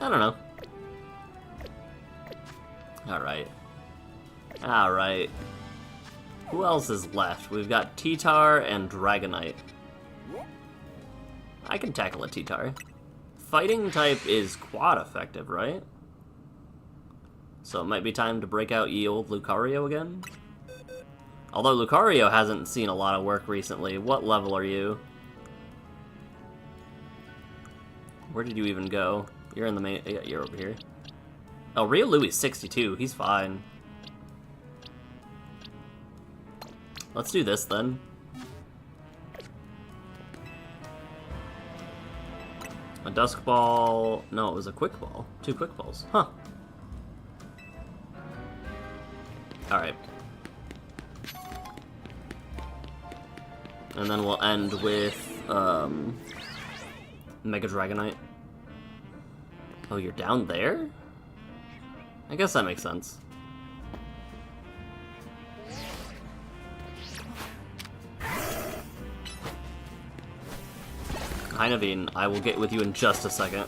I don't know. Alright. Alright. Who else is left? We've got T-Tar and Dragonite. I can tackle a T-Tar. Fighting type is quad effective, right? So it might be time to break out ye old Lucario again? Although Lucario hasn't seen a lot of work recently. What level are you? Where did you even go? You're in the main... Yeah, you're over here. Oh, Riolui's 62. He's fine. Let's do this then. A Dusk Ball... No, it was a Quick Ball. 2 Quick Balls. Huh. Alright. And then we'll end with, Mega Dragonite. Oh, you're down there? I guess that makes sense. Hi Naveen, I will get with you in just a second.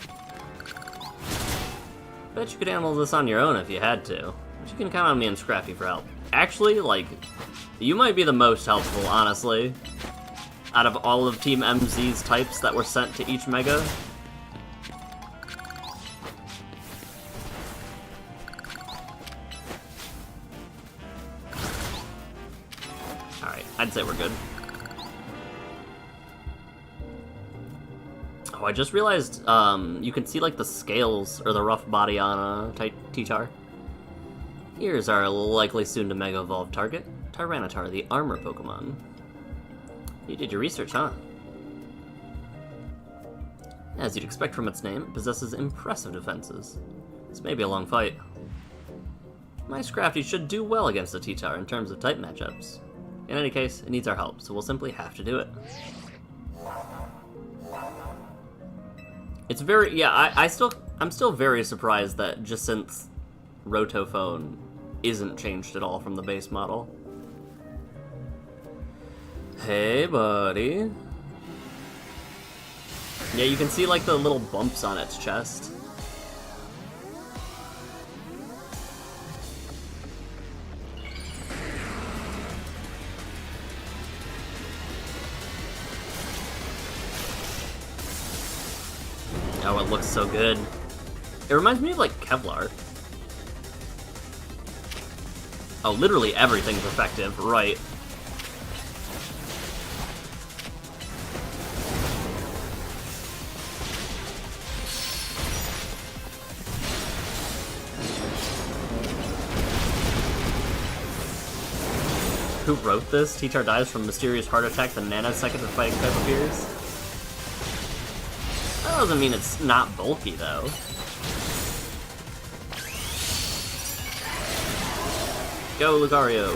Bet you could handle this on your own if you had to. But you can count on me and Scrappy for help. Actually, like, you might be the most helpful, honestly. Out of all of Team MZ's types that were sent to each Mega. Alright, I'd say we're good. Oh, I just realized, you can see, like, the scales, or the rough body on a T-Tar. Here's our likely soon-to-Mega Evolve target, Tyranitar, the armor Pokemon. You did your research, huh? As you'd expect from its name, it possesses impressive defenses. This may be a long fight. My Scrafty should do well against the T-Tar in terms of type matchups. In any case, it needs our help, so we'll simply have to do it. It's very, yeah, I'm still very surprised that Jacynth's Rotophone isn't changed at all from the base model. Hey, buddy. Yeah, you can see, like, the little bumps on its chest. Oh, it looks so good. It reminds me of, like, Kevlar. Oh, literally everything's effective, right. Who wrote this? Teachar dies from mysterious heart attack the nanosecond the fighting type appears? That doesn't mean it's not bulky, though. Go, Lucario!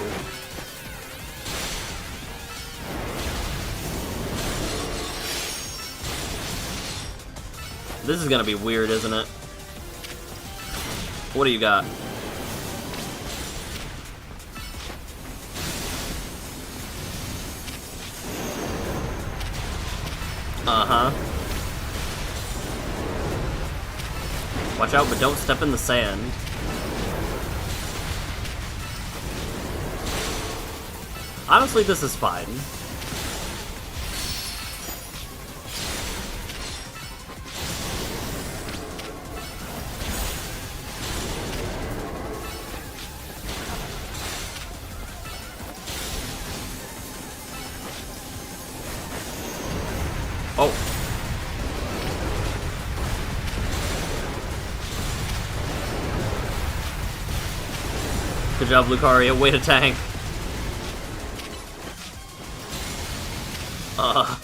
This is gonna be weird, isn't it? What do you got? Uh-huh. Watch out, but don't step in the sand. Honestly, this is fine. Oh. Good job, Lucario. Way to tank. Uh-oh.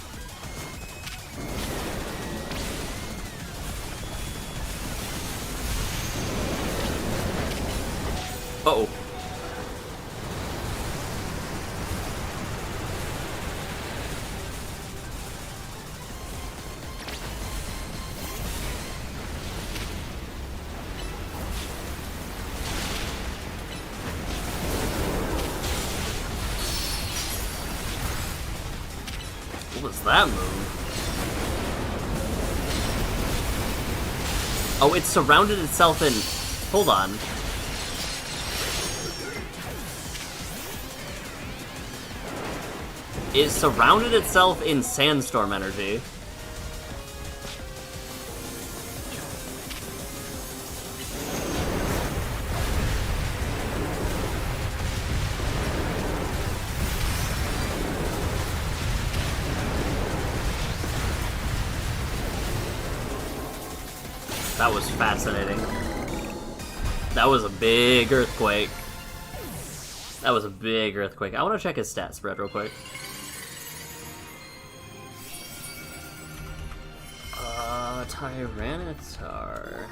What was that move? Oh, it surrounded itself in... Hold on. It surrounded itself in sandstorm energy. That was fascinating. That was a big earthquake. That was a big earthquake. I want to check his stat spread real quick. Tyranitar.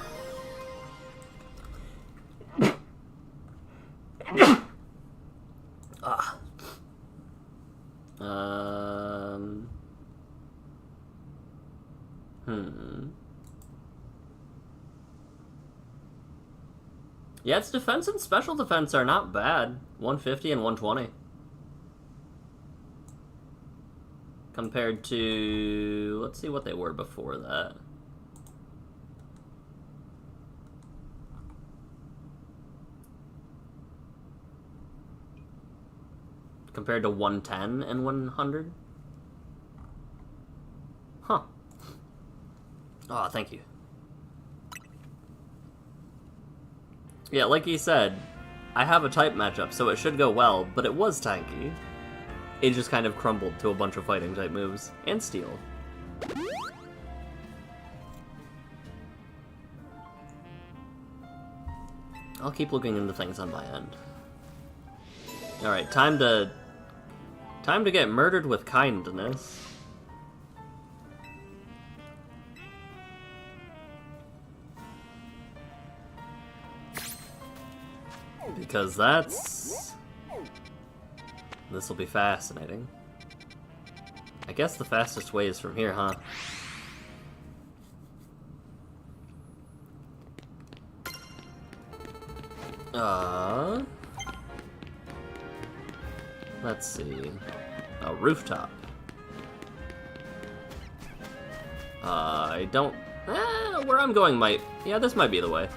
Ah. Yeah, its defense and special defense are not bad. 150 and 120. Compared to... Let's see what they were before that. Compared to 110 and 100? Huh. Oh, thank you. Yeah, like he said, I have a type matchup, so it should go well, but it was tanky. It just kind of crumbled to a bunch of fighting type moves. And steel. I'll keep looking into things on my end. Alright, time to get murdered with kindness. Because this'll be fascinating. I guess the fastest way is from here, huh? Let's see. A rooftop. I don't... where I'm going might... Yeah, this might be the way.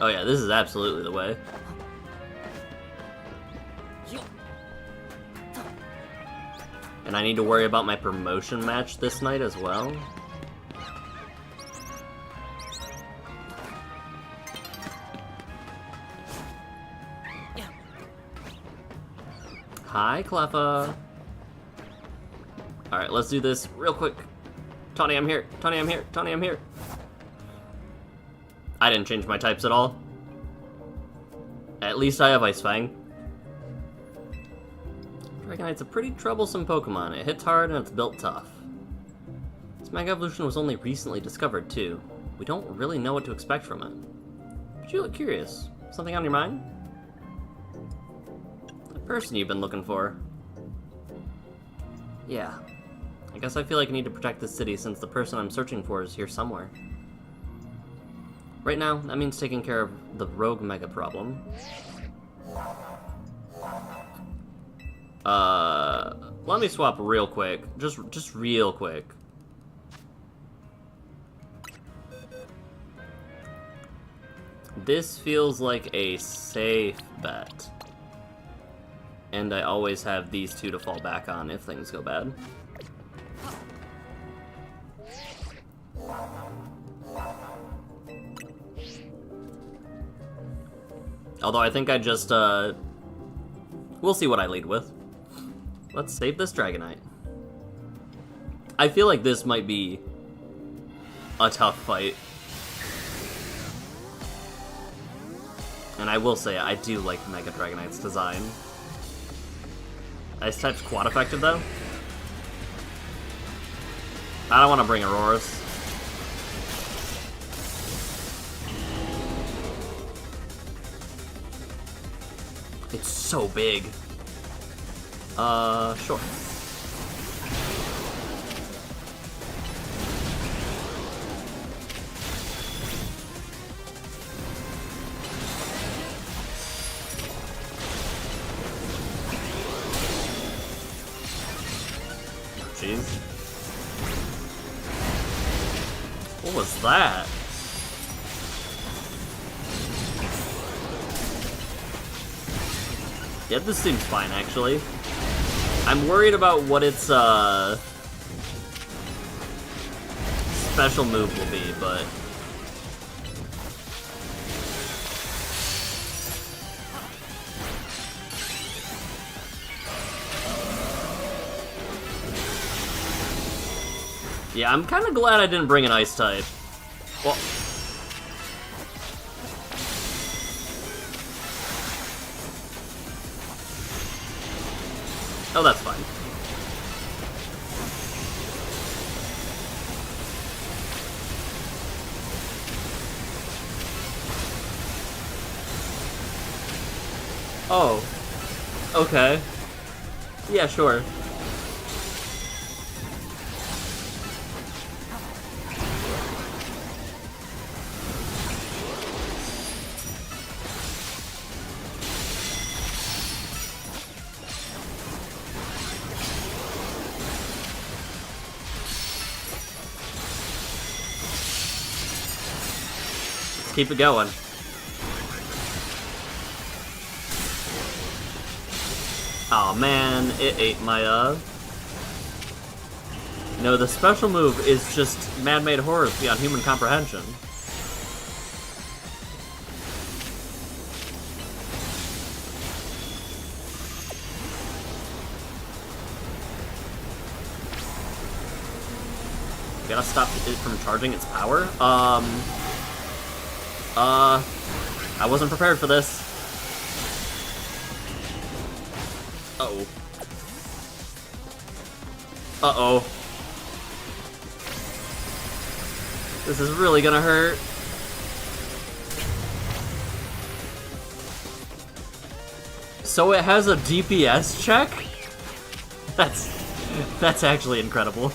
Oh yeah, this is absolutely the way. And I need to worry about my promotion match this night as well. Hi, Cleffa. Alright, let's do this real quick. Tawny, I'm here. Tawny, I'm here. Tawny, I'm here. I didn't change my types at all. At least I have Ice Fang. Dragonite's a pretty troublesome Pokemon. It hits hard and it's built tough. This Mega Evolution was only recently discovered, too. We don't really know what to expect from it. But you look curious. Something on your mind? The person you've been looking for. Yeah. I guess I feel like I need to protect this city since the person I'm searching for is here somewhere. Right now, that means taking care of the rogue Mega problem. Let me swap real quick. Just real quick. This feels like a safe bet. And I always have these two to fall back on if things go bad. Although I think I just, we'll see what I lead with. Let's save this Dragonite. I feel like this might be a tough fight. And I will say, I do like Mega Dragonite's design. Ice type's quad effective, though. I don't want to bring Auroras. It's so big. Sure. Jeez. What was that? Yeah, this seems fine, actually. I'm worried about what its, special move will be, but... yeah, I'm kind of glad I didn't bring an Ice type. Well... oh, that's fine. Oh. Okay. Yeah, sure. Keep it going. Oh man, it ate my, no, the special move is just man-made horrors beyond human comprehension. Gotta stop it from charging its power? I wasn't prepared for this. Uh-oh. Uh-oh. This is really gonna hurt. So it has a DPS check? That's actually incredible.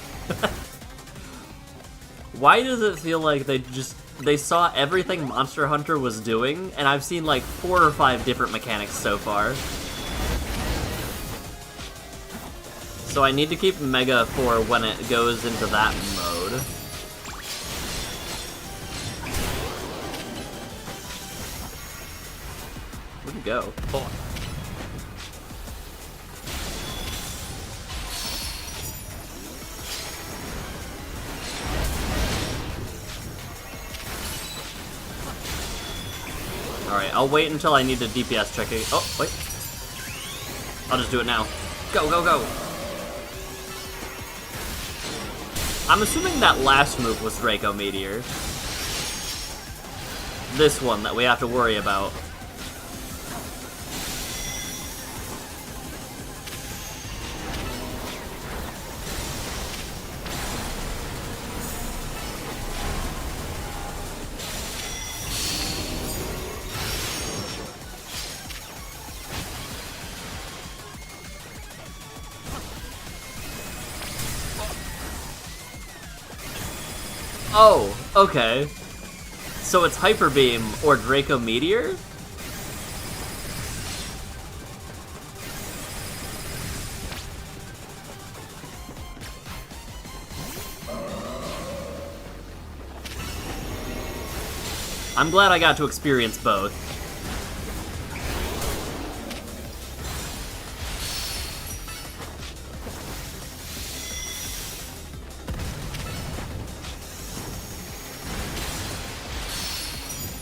Why does it feel like they saw everything Monster Hunter was doing, and I've seen like 4 or 5 different mechanics so far. So I need to keep Mega for when it goes into that mode. Where'd you go? Oh. Alright, I'll wait until I need to DPS check it. Oh, wait. I'll just do it now. Go, go, go! I'm assuming that last move was Draco Meteor. This one that we have to worry about. Oh, okay. So it's Hyper Beam or Draco Meteor? I'm glad I got to experience both.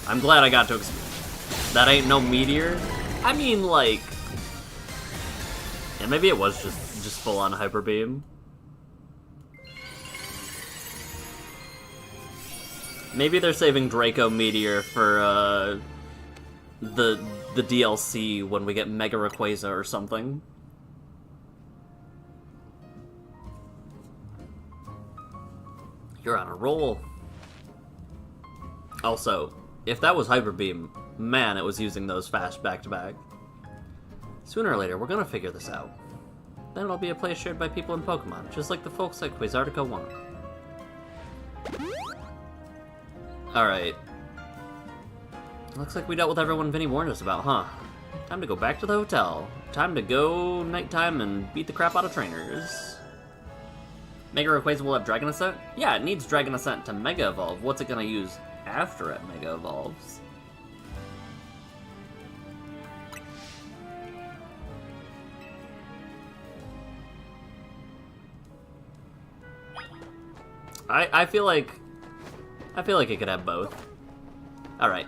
I'm glad I got to experience. That ain't no meteor. I mean, like, yeah, maybe it was just full on Hyper Beam. Maybe they're saving Draco Meteor for the DLC when we get Mega Rayquaza or something. You're on a roll. Also, if that was Hyper Beam, man, it was using those fast back-to-back. Sooner or later, we're gonna figure this out. Then it'll be a place shared by people in Pokemon, just like the folks at Quasartico want. Alright. Looks like we dealt with everyone Vinny warned us about, huh? Time to go back to the hotel. Time to go nighttime and beat the crap out of trainers. Mega Rayquaza will have Dragon Ascent? Yeah, it needs Dragon Ascent to Mega Evolve. What's it gonna use after it Mega Evolves? I feel like it could have both. Alright.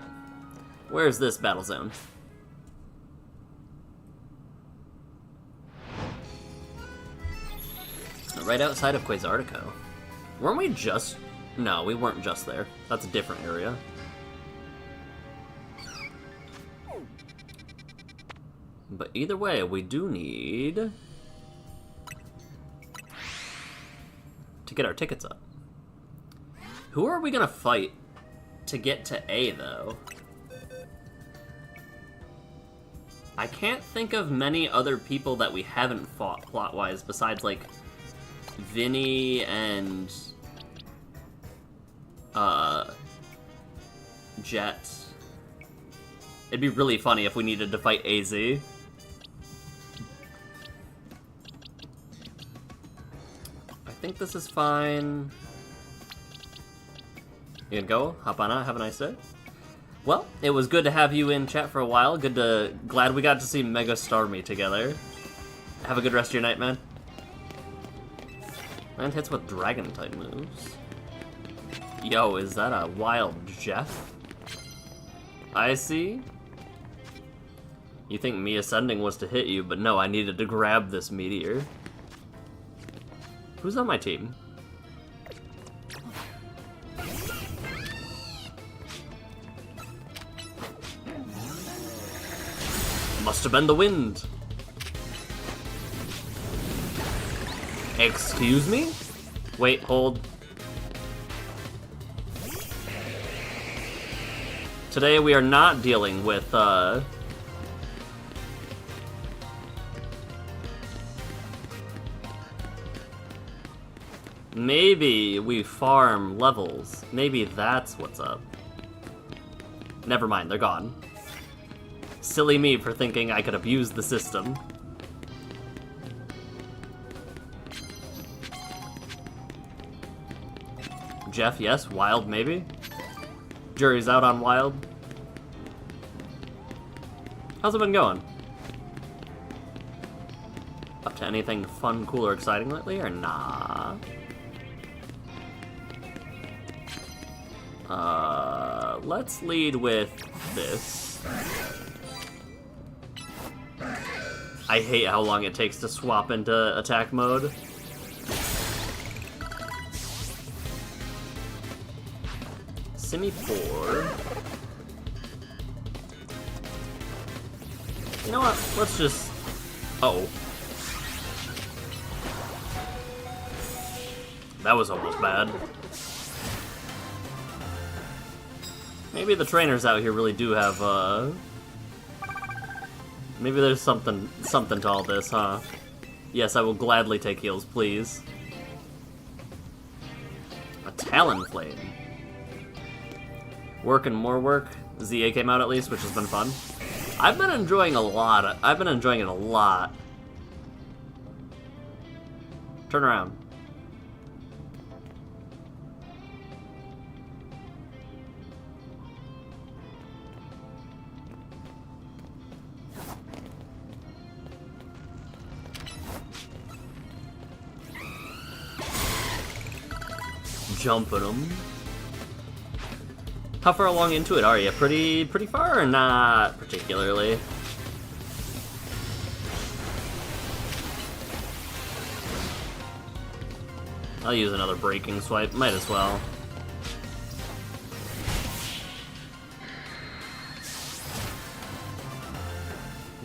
Where's this battle zone? Right outside of Quasartico. Weren't we just... No, we weren't just there. That's a different area. But either way, we do need to get our tickets up. Who are we gonna fight to get to A, though? I can't think of many other people that we haven't fought plot-wise besides, like, Vinny and Jet. It'd be really funny if we needed to fight AZ. I think this is fine. You gonna go? Hop on out, have a nice day. Well, it was good to have you in chat for a while. Glad we got to see Mega Starmie together. Have a good rest of your night, man. And hits with Dragon-type moves. Yo, is that a wild Jeff? I see. You think me ascending was to hit you, but no, I needed to grab this meteor. Who's on my team? Must have been the wind. Excuse me? Wait, hold. Today we are not dealing with, maybe we farm levels. Maybe that's what's up. Never mind, they're gone. Silly me for thinking I could abuse the system. Jeff, yes. Wild, maybe. Jury's out on Wild. How's it been going? Up to anything fun, cool, or exciting lately, or nah? Let's lead with this. I hate how long it takes to swap into attack mode. Simi 4. You know what? Let's just... Uh-oh. That was almost bad. Maybe the trainers out here really do have, maybe there's something to all this, huh? Yes, I will gladly take heals, please. A Talonflame. Work and more work. ZA came out at least, which has been fun. I've been enjoying it a lot. Turn around. Jumping them. How far along into it are you? Pretty far or not particularly? I'll use another breaking swipe, might as well.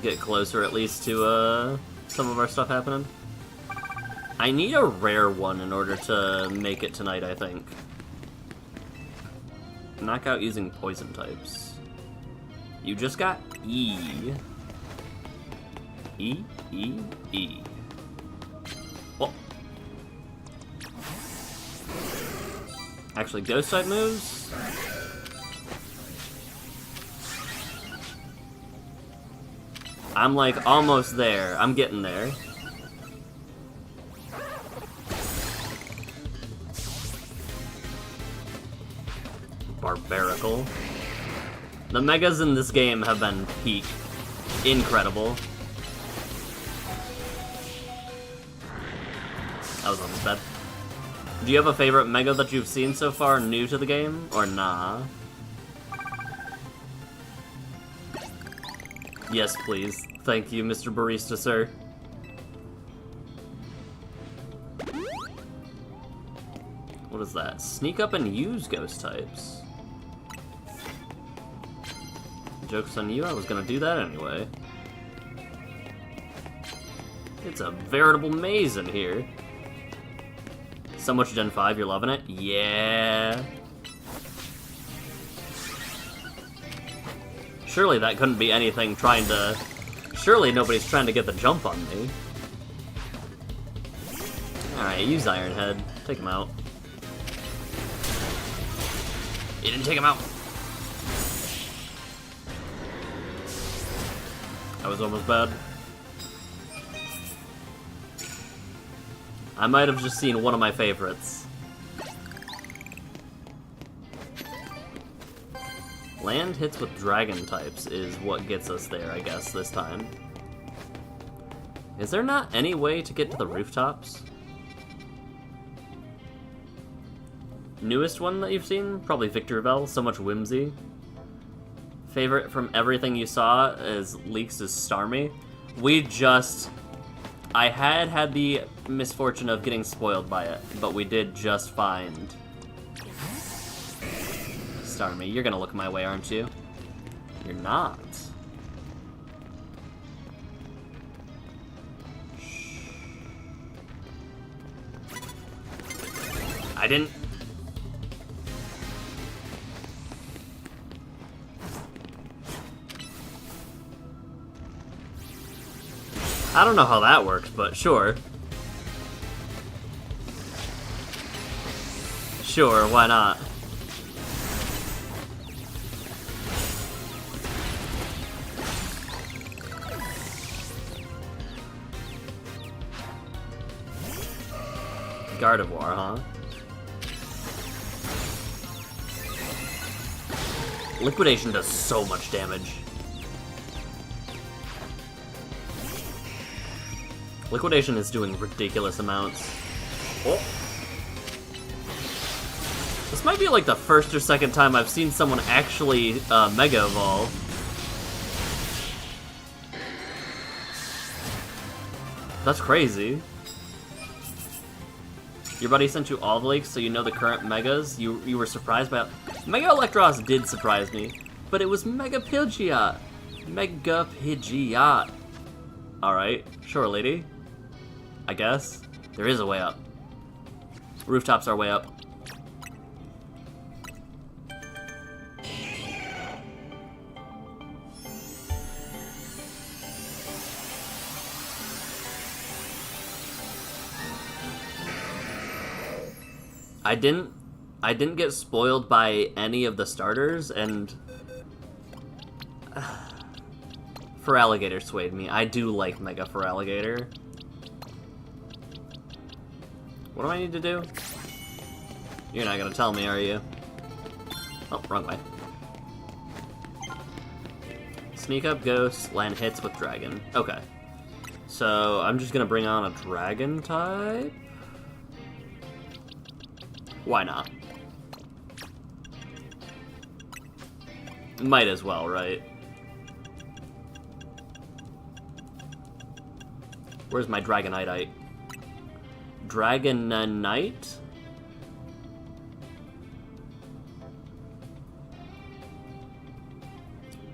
Get closer at least to some of our stuff happening. I need a rare one in order to make it tonight, I think. Knockout using poison types. You just got E. E, E, E. Oh. Actually, ghost type moves? I'm like almost there. I'm getting there. Barbarical. The megas in this game have been peak. Incredible. That was almost bad. Do you have a favorite mega that you've seen so far new to the game, or nah? Yes, please. Thank you, Mr. Barista, sir. What is that? Sneak up and use ghost types. Joke's on you, I was gonna do that anyway. It's a veritable maze in here. So much Gen 5, you're loving it? Yeah. Surely that couldn't be anything trying to... Surely nobody's trying to get the jump on me. Alright, use Iron Head. Take him out. You didn't take him out. That was almost bad. I might have just seen one of my favorites. Land hits with dragon types is what gets us there, I guess, this time. Is there not any way to get to the rooftops? Newest one that you've seen? Probably Victorville, so much whimsy. Favorite from everything you saw is leaks is Starmie. I had the misfortune of getting spoiled by it, but we did just find Starmie. You're gonna look my way, aren't you? You're not. I didn't... I don't know how that works, but sure. Sure, why not? Gardevoir, huh? Liquidation does so much damage. Liquidation is doing ridiculous amounts. Oh. This might be like the first or second time I've seen someone actually Mega Evolve. That's crazy. Your buddy sent you all the leaks, so you know the current megas. You were surprised by Mega Electros did surprise me, but it was Mega Pidgeot. Mega Pidgeot. Alright, sure, lady. I guess. There is a way up. Rooftops are way up. I didn't get spoiled by any of the starters, and Feraligatr swayed me. I do like Mega Feraligatr. What do I need to do? You're not gonna tell me, are you? Oh, wrong way. Sneak up, Ghost, land hits with Dragon. Okay. So, I'm just gonna bring on a Dragon type? Why not? Might as well, right? Where's my Dragonite? Dragonite?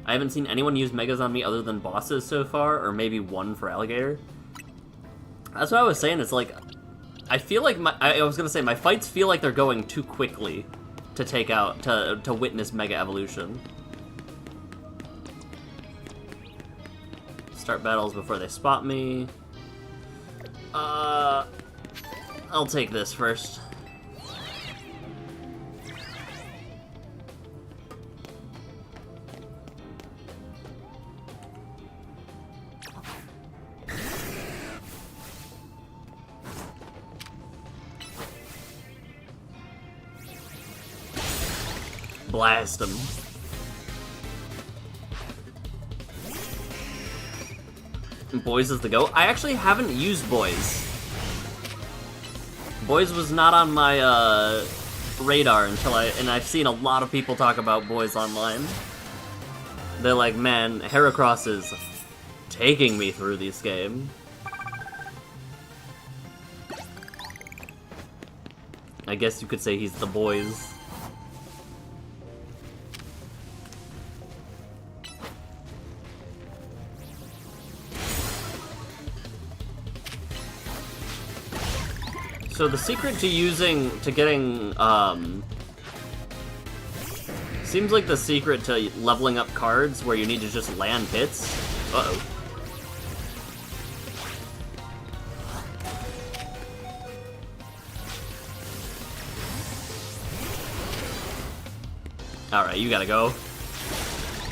I haven't seen anyone use Megas on me other than bosses so far, or maybe one for Alligator. That's what I was saying, it's like, I feel like I was gonna say, my fights feel like they're going too quickly to take out, to witness Mega Evolution. Start battles before they spot me. I'll take this first. Blast him. Boys is the go. I actually haven't used Boys. Boys was not on my radar until and I've seen a lot of people talk about Boys online. They're like, man, Heracross is taking me through this game. I guess you could say he's the Boys. So the secret to getting, seems like the secret to leveling up cards where you need to just land hits. Uh-oh. Alright, you gotta go.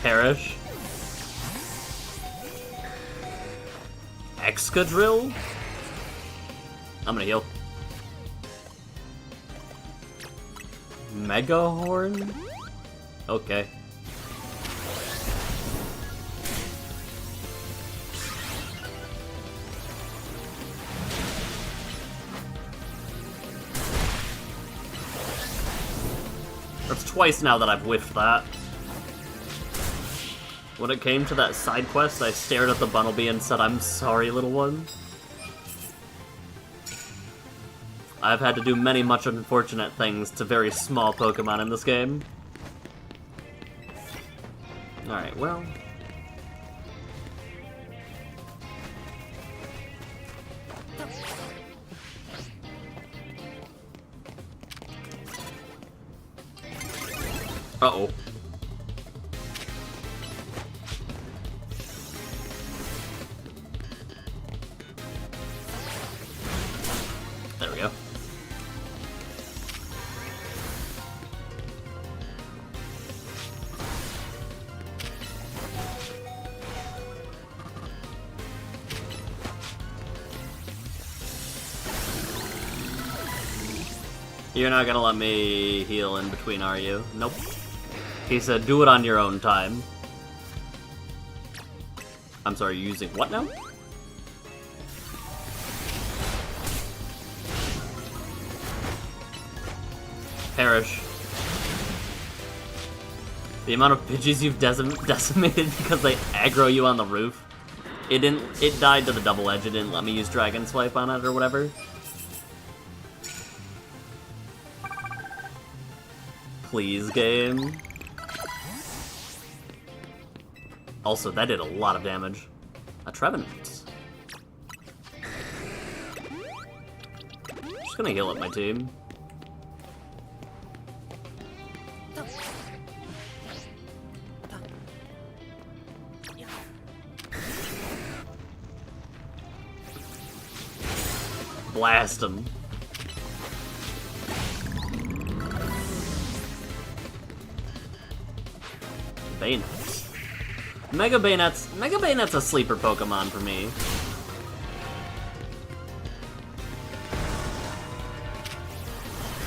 Perish. Excadrill? I'm gonna heal. Mega Horn? Okay. That's twice now that I've whiffed that. When it came to that side quest, I stared at the Bunnelby and said, "I'm sorry, little one." I've had to do many much unfortunate things to very small Pokemon in this game. Alright, well... Uh-oh. There we go. You're not gonna let me heal in between, are you? Nope. He said, do it on your own time. I'm sorry, you're using what now? Perish. The amount of Pidgeys you've decimated because they aggro you on the roof It died to the double edge. It didn't let me use Dragon Swipe on it or whatever. Please, game. Also, that did a lot of damage. A Trevenant. Just gonna heal up my team. Blast him. Bayonet. Mega Bayonet's a sleeper Pokemon for me.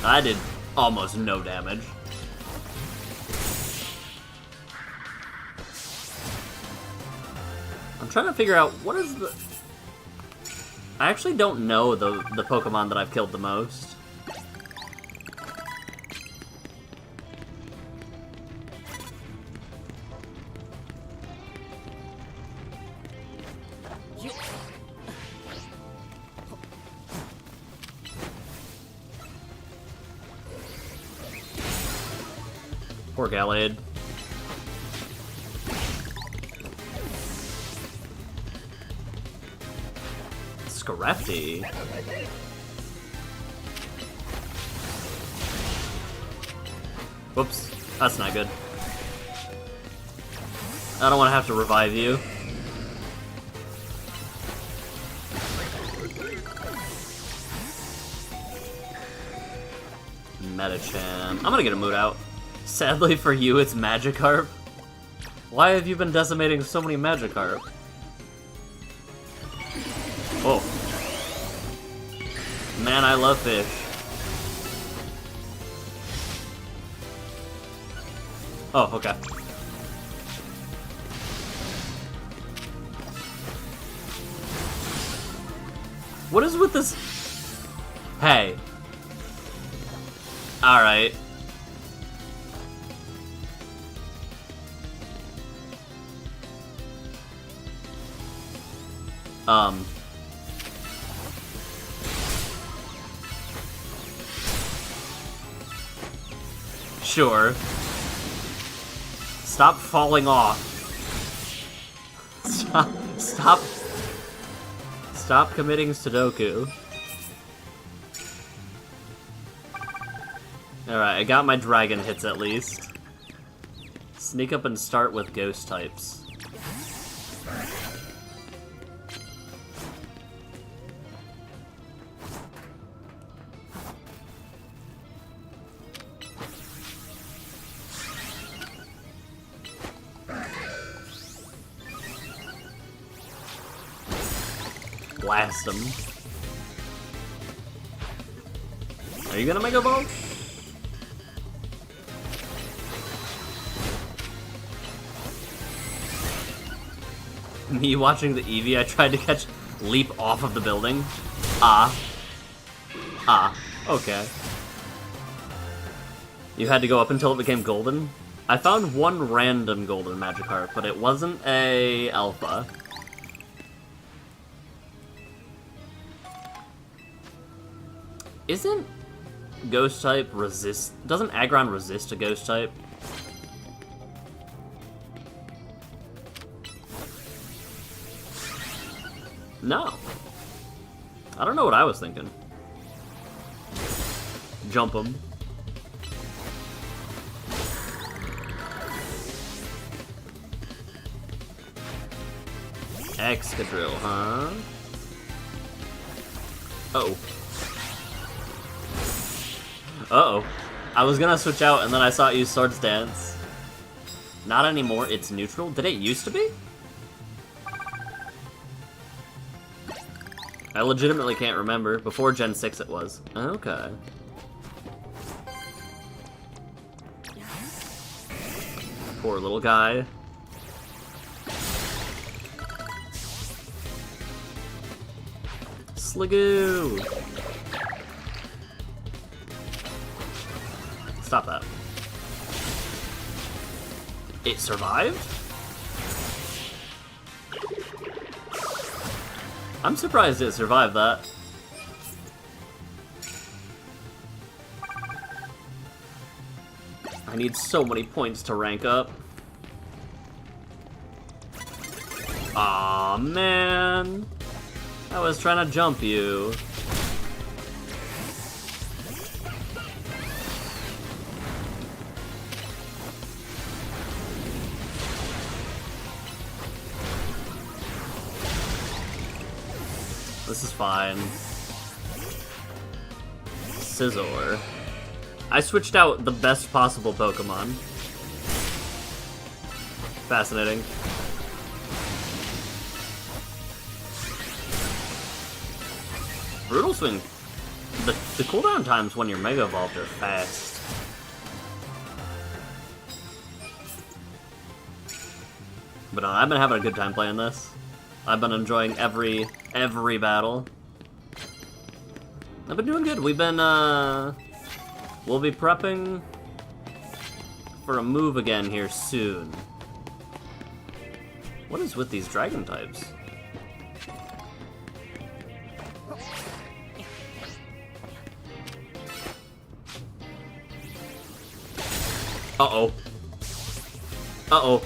I did almost no damage. I'm trying to figure out what is the... I actually don't know the Pokemon that I've killed the most. Poor Gallade. Scarefty. Whoops, that's not good. I don't want to have to revive you. Metachan. I'm gonna get a mood out. Sadly for you, it's Magikarp. Why have you been decimating so many Magikarp? Oh. Man, I love fish. Oh, okay. What is with this? Hey. Alright. Sure. Stop falling off. Stop committing Sudoku. Alright, I got my dragon hits at least. Sneak up and start with ghost types. Blast him. Are you gonna Mega Ball? Me watching the Eevee I tried to catch leap off of the building. Okay. You had to go up until it became golden? I found one random golden Magikarp, but it wasn't a alpha. Isn't Ghost type resist... Doesn't Aggron resist a Ghost type? No. I don't know what I was thinking. Jump him. Excadrill, huh? Uh-oh. Uh-oh. I was gonna switch out and then I saw it use Swords Dance. Not anymore, it's neutral? Did it used to be? I legitimately can't remember. Before Gen 6 it was. Okay. Poor little guy. Sligoo! Stop that. It survived? I'm surprised it survived that. I need so many points to rank up. Aw, man. I was trying to jump you. This is fine. Scizor. I switched out the best possible Pokemon. Fascinating. Brutal Swing. The cooldown times when you're Mega Evolved are fast. But I've been having a good time playing this. I've been enjoying every battle. I've been doing good. We've been, we'll be prepping for a move again here soon. What is with these dragon types? Uh-oh. Uh-oh.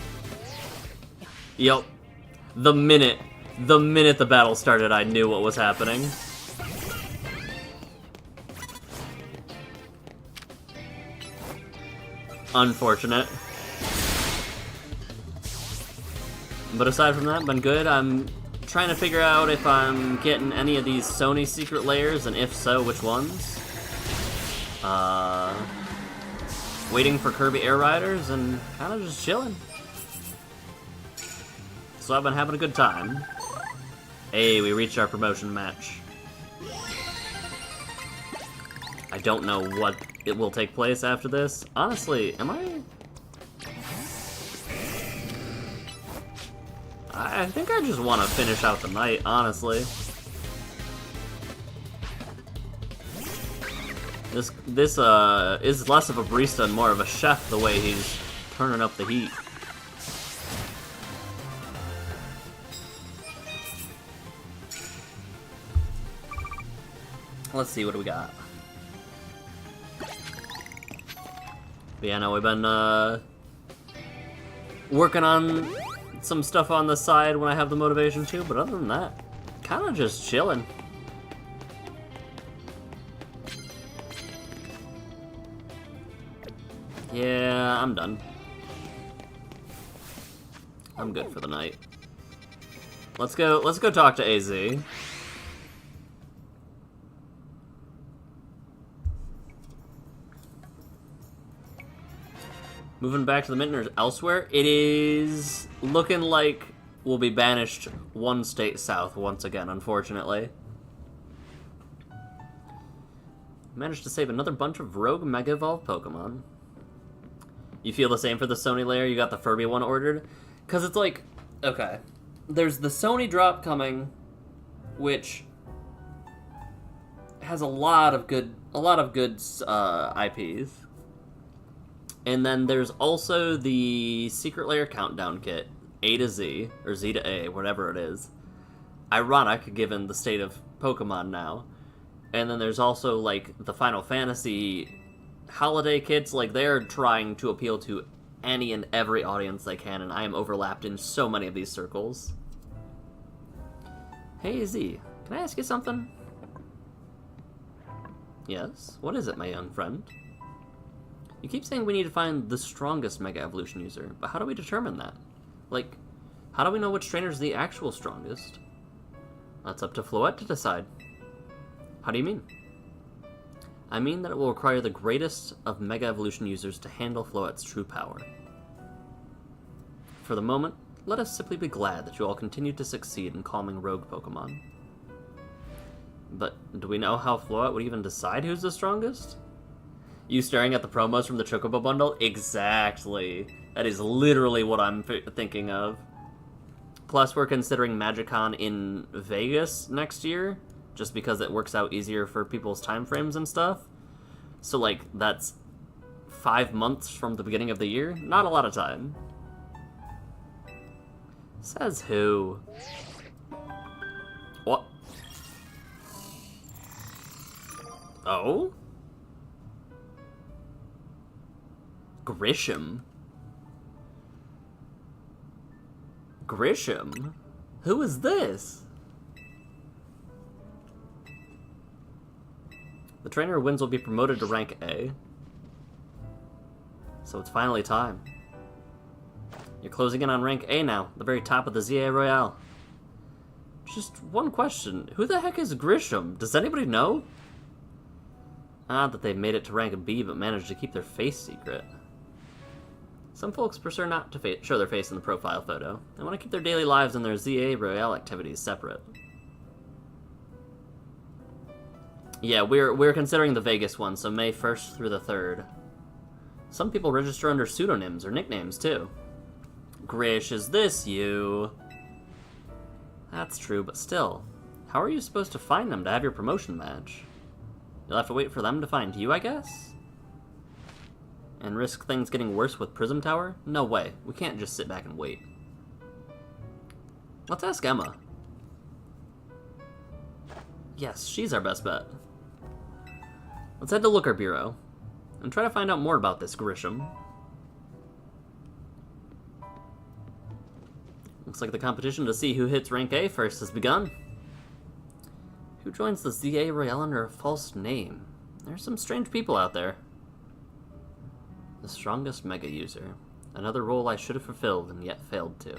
Yep. The minute the battle started, I knew what was happening. Unfortunate. But aside from that, been good. I'm trying to figure out if I'm getting any of these Sony secret layers, and if so, which ones. Waiting for Kirby Air Riders, and kind of just chilling. So I've been having a good time. Hey, we reached our promotion match. I don't know what it will take place after this. Honestly, am I think I just want to finish out the night, honestly. This is less of a barista and more of a chef, the way he's turning up the heat. Let's see, what do we got? But yeah, no, we've been working on some stuff on the side when I have the motivation to, but other than that, kind of just chilling. Yeah, I'm done. I'm good for the night. Let's go talk to AZ. Moving back to the Mintners elsewhere, it is looking like we'll be banished one state south once again, unfortunately. Managed to save another bunch of rogue Mega Evolved Pokemon. You feel the same for the Sony layer? You got the Furby one ordered? Because it's like, okay, there's the Sony drop coming, which has a lot of good IPs. And then there's also the Secret Lair Countdown Kit, A to Z, or Z to A, whatever it is. Ironic, given the state of Pokemon now. And then there's also, like, the Final Fantasy holiday kits. Like, they're trying to appeal to any and every audience they can, and I am overlapped in so many of these circles. Hey, Z, can I ask you something? Yes? What is it, my young friend? You keep saying we need to find the strongest Mega Evolution user, but how do we determine that? Like, how do we know which trainer is the actual strongest? That's up to Floette to decide. How do you mean? I mean that it will require the greatest of Mega Evolution users to handle Floette's true power. For the moment, let us simply be glad that you all continue to succeed in calming rogue Pokemon. But do we know how Floette would even decide who's the strongest? You staring at the promos from the Chocobo bundle? Exactly. That is literally what I'm thinking of. Plus, we're considering MagicCon in Vegas next year, just because it works out easier for people's time frames and stuff. So, like, that's 5 months from the beginning of the year. Not a lot of time. Says who? What? Oh? Grisham? Grisham? Who is this? The trainer who wins will be promoted to rank A. So it's finally time. You're closing in on rank A now, the very top of the ZA Royale. Just one question. Who the heck is Grisham? Does anybody know? Odd that they've made it to rank B but managed to keep their face secret. Some folks prefer not to show their face in the profile photo. They want to keep their daily lives and their ZA Royale activities separate. Yeah, we're considering the Vegas one, so May 1st through the 3rd. Some people register under pseudonyms or nicknames, too. Grish, is this you? That's true, but still. How are you supposed to find them to have your promotion match? You'll have to wait for them to find you, I guess? And risk things getting worse with Prism Tower? No way. We can't just sit back and wait. Let's ask Emma. Yes, she's our best bet. Let's head to Looker Bureau and try to find out more about this Grisham. Looks like the competition to see who hits rank A first has begun. Who joins the ZA Royale under a false name? There's some strange people out there. The strongest Mega user. Another role I should have fulfilled and yet failed to.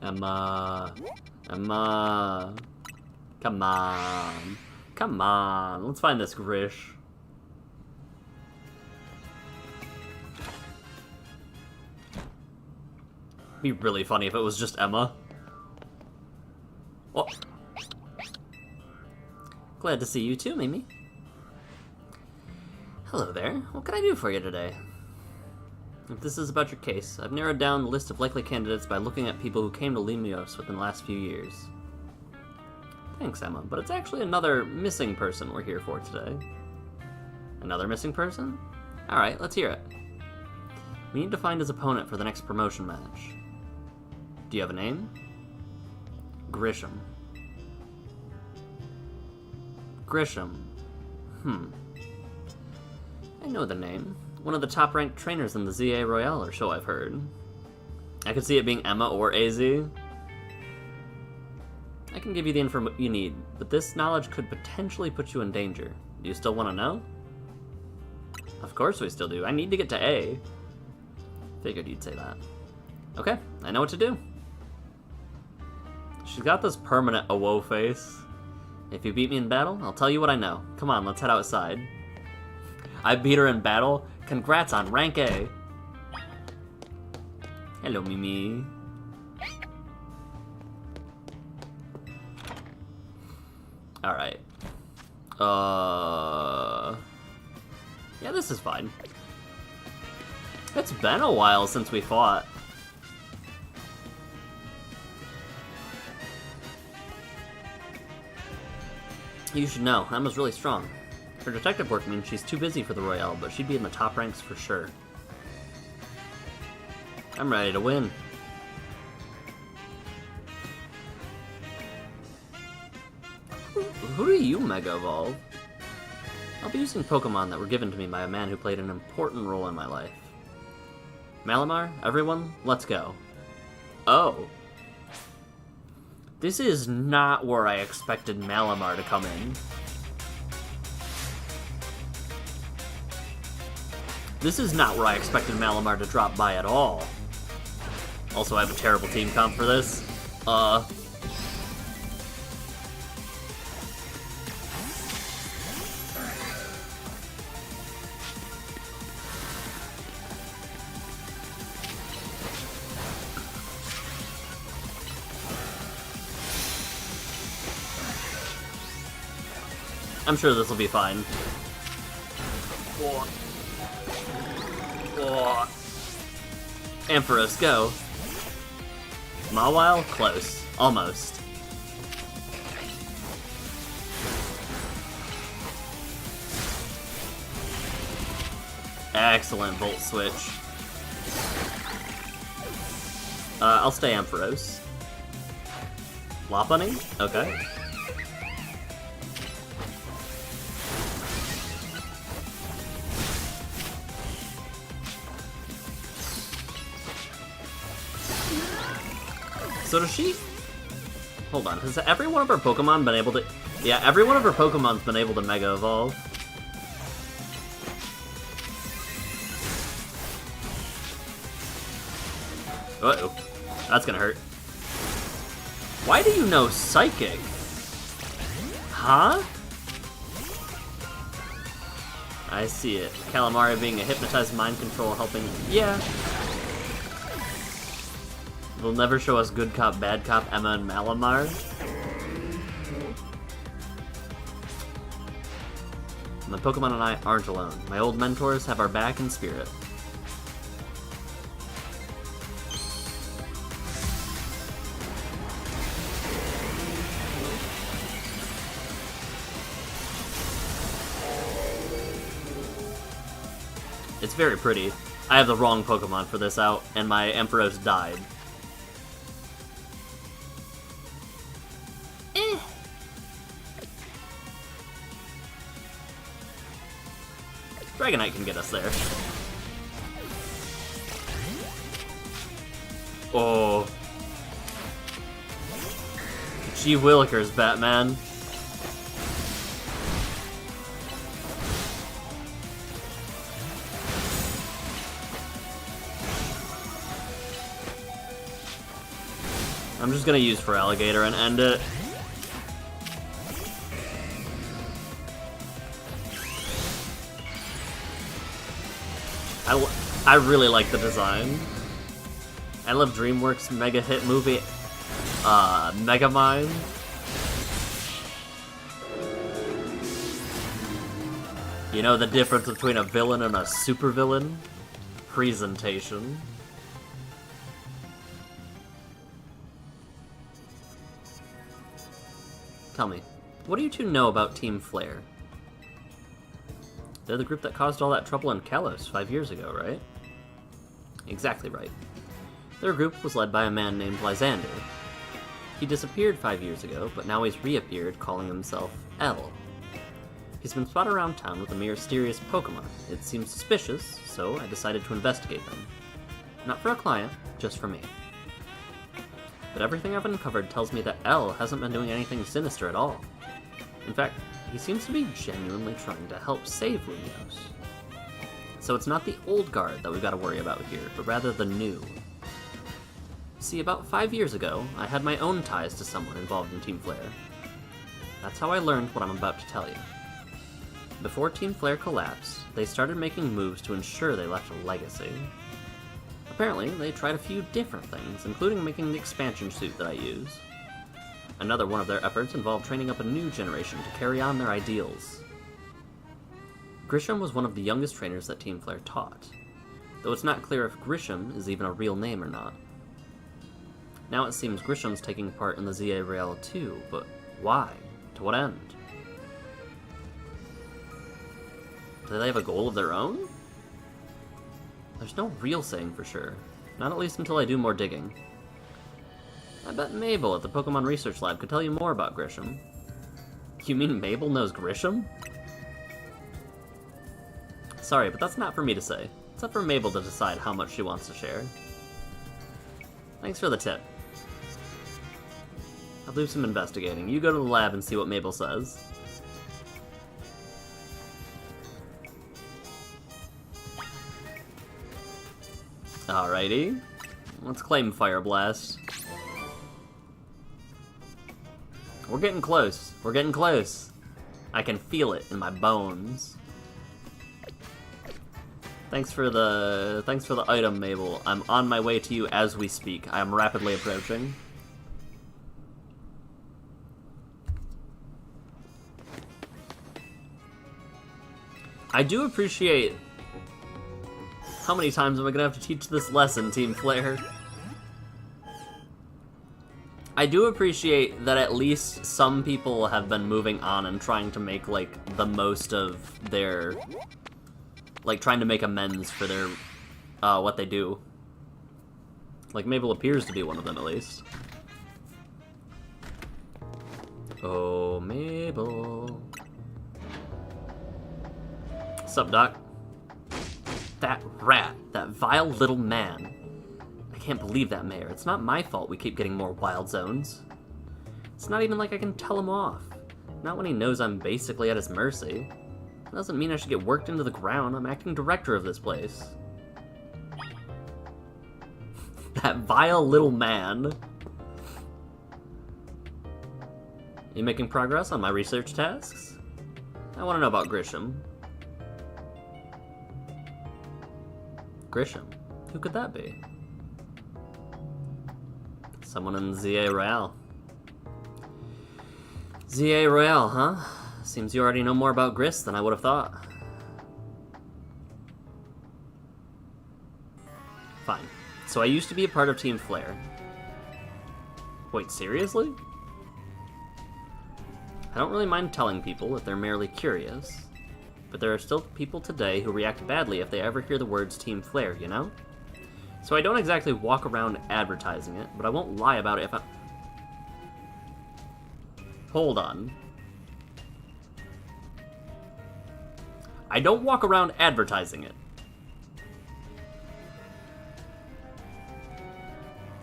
Emma. Emma. Come on. Come on. Let's find this Grish. Be really funny if it was just Emma. Oh. Glad to see you too, Mimi. Hello there. What can I do for you today? If this is about your case, I've narrowed down the list of likely candidates by looking at people who came to Limios within the last few years. Thanks, Emma, but it's actually another missing person we're here for today. Another missing person? Alright, let's hear it. We need to find his opponent for the next promotion match. Do you have a name? Grisham. Grisham. I know the name. One of the top-ranked trainers in the ZA Royale, or so I've heard. I could see it being Emma or AZ. I can give you the info you need, but this knowledge could potentially put you in danger. Do you still want to know? Of course we still do. I need to get to A. Figured you'd say that. Okay, I know what to do. She's got this permanent awoe face. If you beat me in battle, I'll tell you what I know. Come on, let's head outside. I beat her in battle? Congrats on rank A. Hello, Mimi. Alright. Yeah, this is fine. It's been a while since we fought. You should know, Emma's really strong. Her detective work means she's too busy for the Royale, but she'd be in the top ranks for sure. I'm ready to win. Who do you Mega Evolve? I'll be using Pokemon that were given to me by a man who played an important role in my life. Malamar, everyone, let's go. Oh. This is not where I expected Malamar to come in. This is not where I expected Malamar to drop by at all. Also, I have a terrible team comp for this. I'm sure this will be fine. Ampharos, go. Mawile, close. Almost. Excellent Volt Switch. I'll stay Ampharos. Lopunny? Okay. So does she... Hold on, has every one of her Pokemon been able to... Yeah, every one of her Pokemon's been able to Mega Evolve. Uh-oh. That's gonna hurt. Why do you know Psychic? Huh? I see it. Calamari being a hypnotized mind control helping... Yeah. They'll never show us good cop, bad cop, Emma and Malamar. My Pokemon and I aren't alone. My old mentors have our back in spirit. It's very pretty. I have the wrong Pokemon for this out, and my Ampharos died. Dragonite can get us there. Oh. Gee willikers, Batman. I'm just gonna use for Alligator and end it. I really like the design. I love DreamWorks mega hit movie, Megamind. You know the difference between a villain and a supervillain? Presentation. Tell me, what do you two know about Team Flare? They're the group that caused all that trouble in Kalos 5 years ago, right? Exactly right. Their group was led by a man named Lysander. He disappeared 5 years ago, but now he's reappeared calling himself L. He's been spotted around town with a mysterious Pokemon. It seems suspicious, so I decided to investigate them. Not for a client, just for me. But everything I've uncovered tells me that L hasn't been doing anything sinister at all. In fact, he seems to be genuinely trying to help save Lumiose. So it's not the old guard that we've got to worry about here, but rather the new. See, about 5 years ago, I had my own ties to someone involved in Team Flare. That's how I learned what I'm about to tell you. Before Team Flare collapsed, they started making moves to ensure they left a legacy. Apparently, they tried a few different things, including making the expansion suit that I use. Another one of their efforts involved training up a new generation to carry on their ideals. Grisham was one of the youngest trainers that Team Flare taught, though it's not clear if Grisham is even a real name or not. Now it seems Grisham's taking part in the ZA Real too, but why? To what end? Do they have a goal of their own? There's no real saying for sure, not at least until I do more digging. I bet Mabel at the Pokemon Research Lab could tell you more about Grisham. You mean Mabel knows Grisham? Sorry, but that's not for me to say. It's up for Mabel to decide how much she wants to share. Thanks for the tip. I'll do some investigating. You go to the lab and see what Mabel says. Alrighty. Let's claim Fire Blast. We're getting close. We're getting close. I can feel it in my bones. Thanks for the item, Mabel. I'm on my way to you as we speak. I am rapidly approaching. I do appreciate... How many times am I gonna have to teach this lesson, Team Flare? I do appreciate that at least some people have been moving on and trying to make, like, the most of their... Like, trying to make amends for their, what they do. Like, Mabel appears to be one of them, at least. Oh, Mabel. Sup, Doc? That rat. That vile little man. I can't believe that, Mayor. It's not my fault we keep getting more wild zones. It's not even like I can tell him off. Not when he knows I'm basically at his mercy. That doesn't mean I should get worked into the ground. I'm acting director of this place. That vile little man. You making progress on my research tasks? I want to know about Grisham. Grisham? Who could that be? Someone in ZA Royale. ZA Royale, huh? Seems you already know more about Gris than I would have thought. Fine. So I used to be a part of Team Flare. Wait, seriously? I don't really mind telling people if they're merely curious, but there are still people today who react badly if they ever hear the words Team Flare, you know? So I don't exactly walk around advertising it, but I won't lie about it if I... Hold on. I don't walk around advertising it.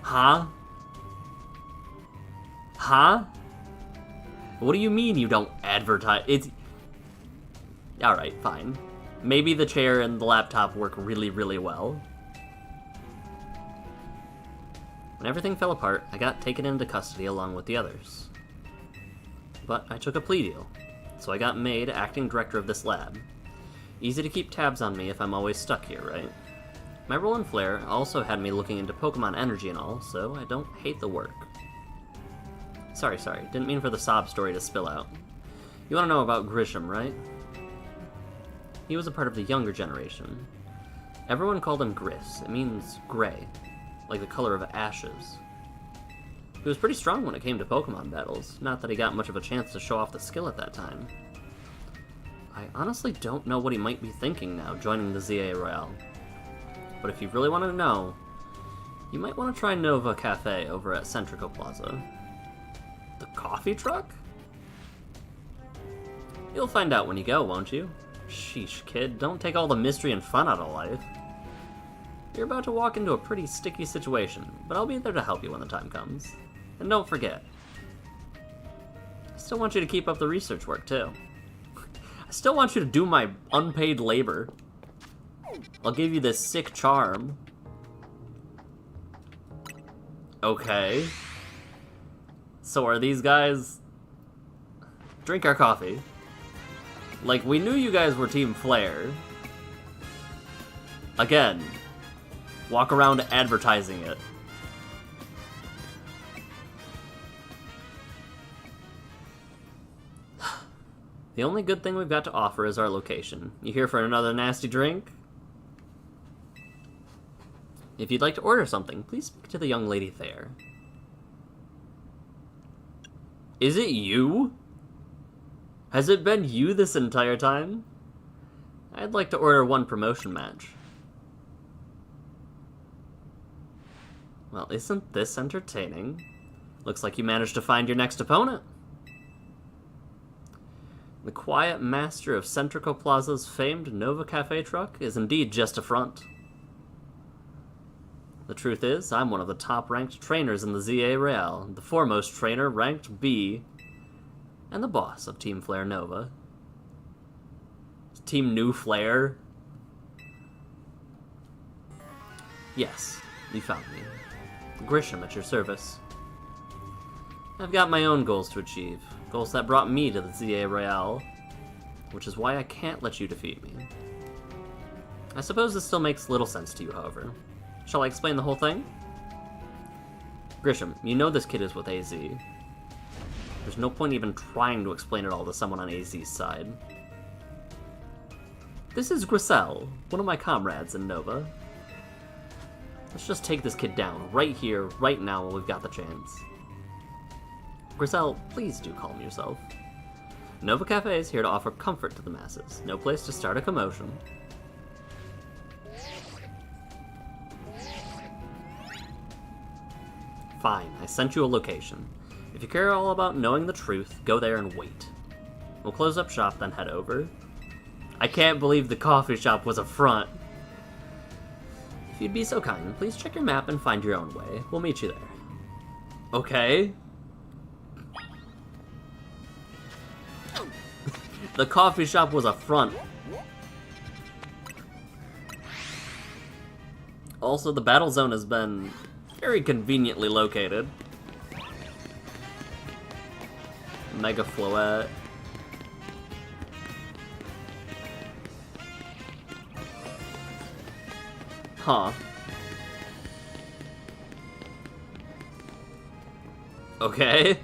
Huh? Huh? What do you mean you don't advertise? It's... Alright, fine. Maybe the chair and the laptop work really, really well. When everything fell apart, I got taken into custody along with the others. But I took a plea deal, so I got made acting director of this lab. Easy to keep tabs on me if I'm always stuck here, right? My role in Flare also had me looking into Pokemon energy and all, so I don't hate the work. Sorry, didn't mean for the sob story to spill out. You want to know about Grisham, right? He was a part of the younger generation. Everyone called him Gris. It means gray, like the color of ashes. He was pretty strong when it came to Pokemon battles, not that he got much of a chance to show off the skill at that time. I honestly don't know what he might be thinking now, joining the ZA Royale. But if you really want to know, you might want to try Nova Cafe over at Centrico Plaza. The coffee truck? You'll find out when you go, won't you? Sheesh, kid, don't take all the mystery and fun out of life. You're about to walk into a pretty sticky situation, but I'll be there to help you when the time comes. And don't forget, I still want you to keep up the research work, too. I still want you to do my unpaid labor. I'll give you this sick charm. Okay. So are these guys... Drink our coffee. Like, we knew you guys were Team Flare. Again. Walk around advertising it. The only good thing we've got to offer is our location. You here for another nasty drink? If you'd like to order something, please speak to the young lady there. Is it you? Has it been you this entire time? I'd like to order one promotion match. Well, isn't this entertaining? Looks like you managed to find your next opponent. The quiet master of Centrico Plaza's famed Nova Cafe truck is indeed just a front. The truth is, I'm one of the top-ranked trainers in the ZA Royale, the foremost trainer ranked B, and the boss of Team Flare Nova. Team New Flare? Yes, you found me. Grisham at your service. I've got my own goals to achieve, goals that brought me to the ZA Royale, which is why I can't let you defeat me. I suppose this still makes little sense to you, however. Shall I explain the whole thing? Grisham, you know this kid is with AZ. There's no point even trying to explain it all to someone on AZ's side. This is Grisel, one of my comrades in Nova. Let's just take this kid down, right here, right now, while we've got the chance. Grisel, please do calm yourself. Nova Cafe is here to offer comfort to the masses, no place to start a commotion. Fine, I sent you a location. If you care all about knowing the truth, go there and wait. We'll close up shop, then head over. I can't believe the coffee shop was a front. If you'd be so kind, please check your map and find your own way. We'll meet you there. Okay. The coffee shop was a front. Also, the battle zone has been very conveniently located. Mega Floette. Huh. Okay.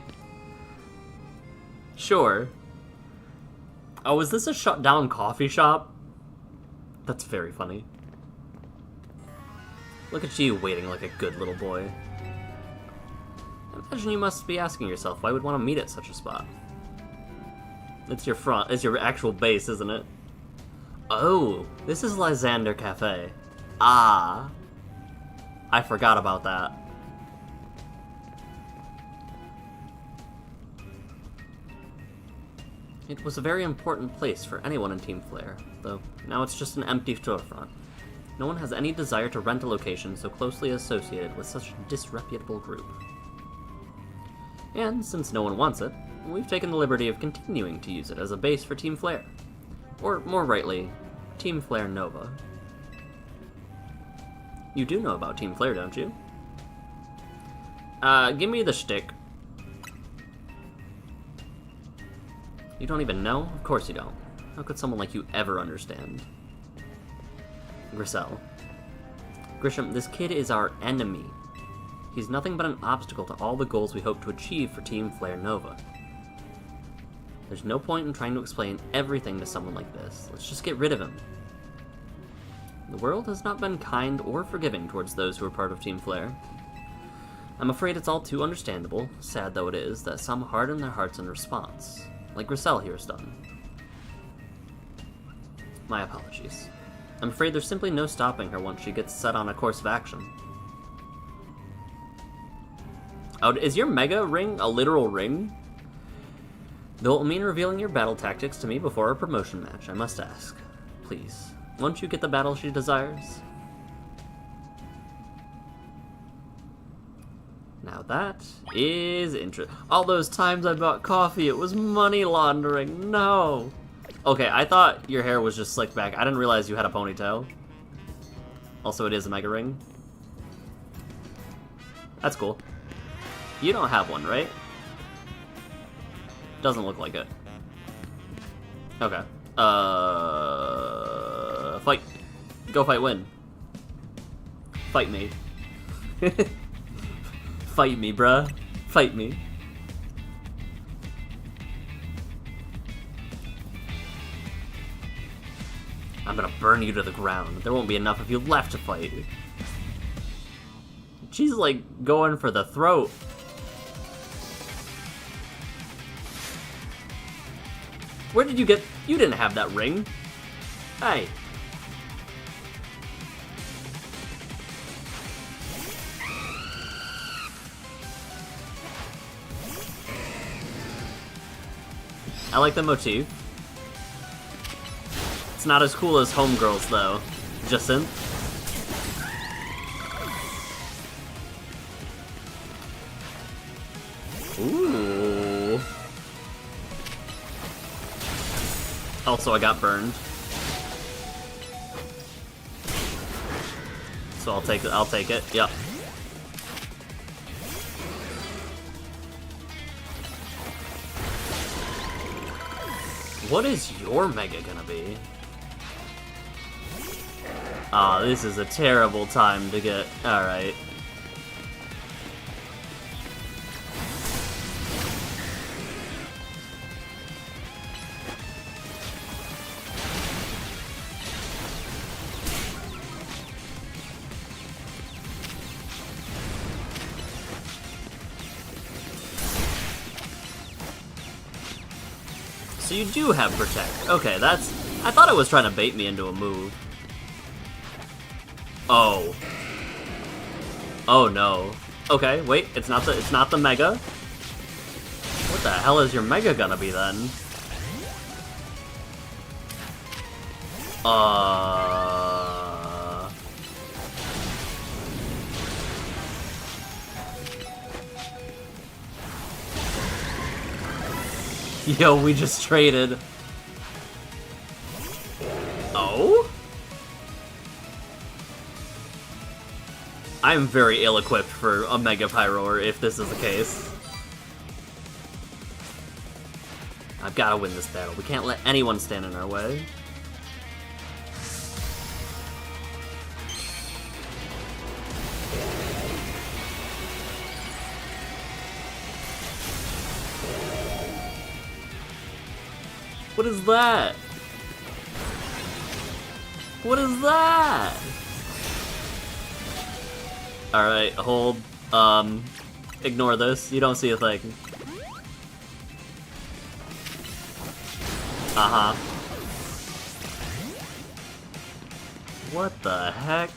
Sure. Oh, is this a shut down coffee shop? That's very funny. Look at you waiting like a good little boy. I imagine you must be asking yourself why would want to meet at such a spot. It's your actual base, isn't it? Oh, this is Lysander Cafe. Ah. I forgot about that. It was a very important place for anyone in Team Flare, though now it's just an empty storefront. No one has any desire to rent a location so closely associated with such a disreputable group. And since no one wants it, we've taken the liberty of continuing to use it as a base for Team Flare. Or, more rightly, Team Flare Nova. You do know about Team Flare, don't you? Give me the shtick. You don't even know? Of course you don't. How could someone like you ever understand? Grissel. Grisham, this kid is our enemy. He's nothing but an obstacle to all the goals we hope to achieve for Team Flare Nova. There's no point in trying to explain everything to someone like this. Let's just get rid of him. The world has not been kind or forgiving towards those who are part of Team Flare. I'm afraid it's all too understandable, sad though it is, that some harden their hearts in response, like Grissel here has done. My apologies. I'm afraid there's simply no stopping her once she gets set on a course of action. Oh, is your Mega ring a literal ring? Though it will mean revealing your battle tactics to me before our promotion match, I must ask. Please, won't you get the battle she desires? Now that is interesting. All those times I bought coffee, it was money laundering. No! Okay, I thought your hair was just slicked back. I didn't realize you had a ponytail. Also, it is a Mega ring. That's cool. You don't have one, right? Doesn't look like it. Okay. Fight. Go fight, win. Fight me. Fight me, bruh. Fight me. I'm gonna burn you to the ground. There won't be enough of you left to fight. She's like going for the throat. Where did you get... You didn't have that ring. Hey. I like the motif. It's not as cool as Homegirls, though. Jacinth. Ooh. Also, I got burned. So I'll take it. Yep. What is your Mega gonna be? Ah, this is a terrible time to get... Alright. So you do have Protect. Okay, that's... I thought it was trying to bait me into a move. Oh. Oh no. Okay, wait, it's not the Mega. What the hell is your Mega gonna be then? Yo, we just traded. Oh? I'm very ill-equipped for a Mega Pyroar if this is the case. I've got to win this battle. We can't let anyone stand in our way. What is that? What is that? Alright, hold. Ignore this. You don't see a thing. Uh-huh. What the heck?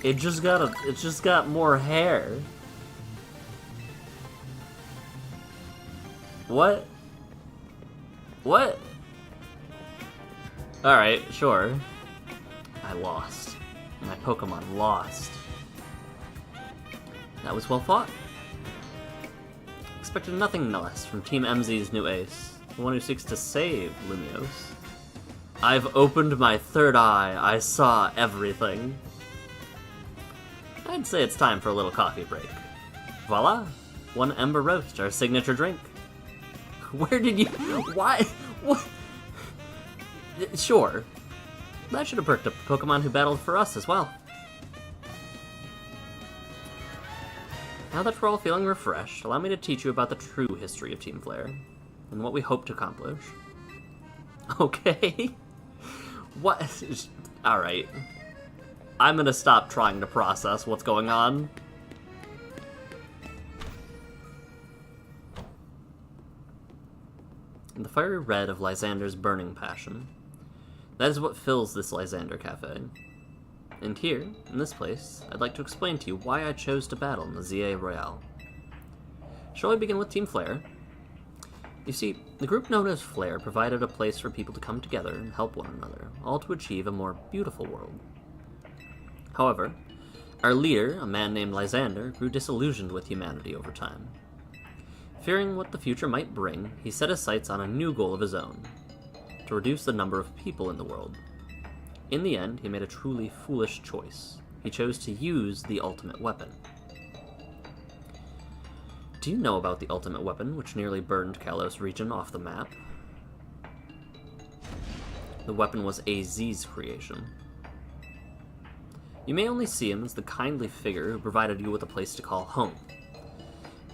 It just got more hair. What? What? Alright, sure. I lost. My Pokemon lost. That was well fought. Expected nothing less from Team MZ's new ace, the one who seeks to save Lumiose. I've opened my third eye. I saw everything. I'd say it's time for a little coffee break. Voila! One Ember Roast, our signature drink. Where did you... Why? What? Sure. That should have perked up the Pokemon who battled for us as well. Now that we're all feeling refreshed, allow me to teach you about the true history of Team Flare, and what we hope to accomplish. Okay? What? Alright. I'm gonna stop trying to process what's going on. The fiery red of Lysander's burning passion. That is what fills this Lysander Cafe. And here, in this place, I'd like to explain to you why I chose to battle in the ZA Royale. Shall we begin with Team Flare? You see, the group known as Flare provided a place for people to come together and help one another, all to achieve a more beautiful world. However, our leader, a man named Lysander, grew disillusioned with humanity over time. Fearing what the future might bring, he set his sights on a new goal of his own, to reduce the number of people in the world. In the end, he made a truly foolish choice. He chose to use the ultimate weapon. Do you know about the ultimate weapon, which nearly burned Kalos region off the map? The weapon was AZ's creation. You may only see him as the kindly figure who provided you with a place to call home.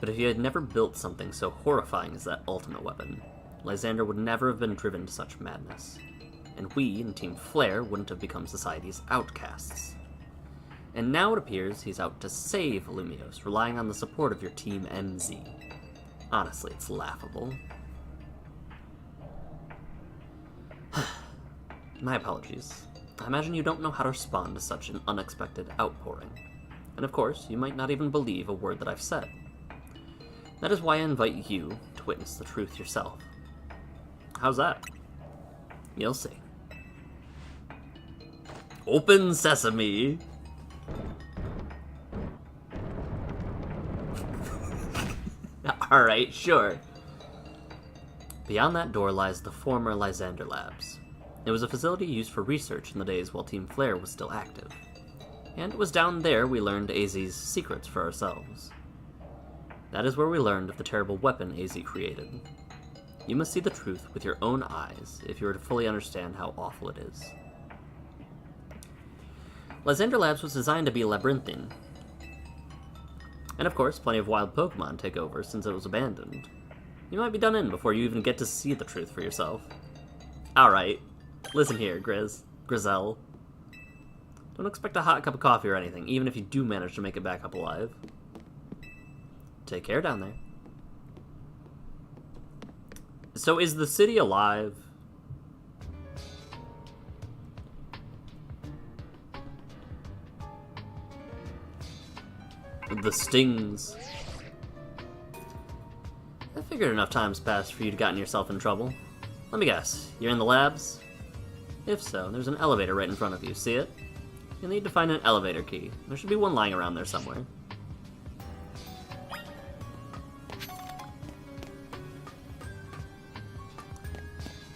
But if he had never built something so horrifying as that ultimate weapon, Lysander would never have been driven to such madness. And we, in Team Flare, wouldn't have become society's outcasts. And now it appears he's out to save Lumiose, relying on the support of your Team MZ. Honestly, it's laughable. My apologies. I imagine you don't know how to respond to such an unexpected outpouring. And of course, you might not even believe a word that I've said. That is why I invite you to witness the truth yourself. How's that? You'll see. Open sesame! Alright, sure. Beyond that door lies the former Lysander Labs. It was a facility used for research in the days while Team Flare was still active. And it was down there we learned AZ's secrets for ourselves. That is where we learned of the terrible weapon AZ created. You must see the truth with your own eyes if you are to fully understand how awful it is. Lysander Labs was designed to be labyrinthine. And of course, plenty of wild Pokemon take over since it was abandoned. You might be done in before you even get to see the truth for yourself. Alright, listen here, Grizel. Don't expect a hot cup of coffee or anything, even if you do manage to make it back up alive. Take care down there. So is the city alive? The stings. I figured enough time's passed for you to gotten yourself in trouble. Let me guess, you're in the labs? If so, there's an elevator right in front of you. See it? You'll need to find an elevator key. There should be one lying around there somewhere.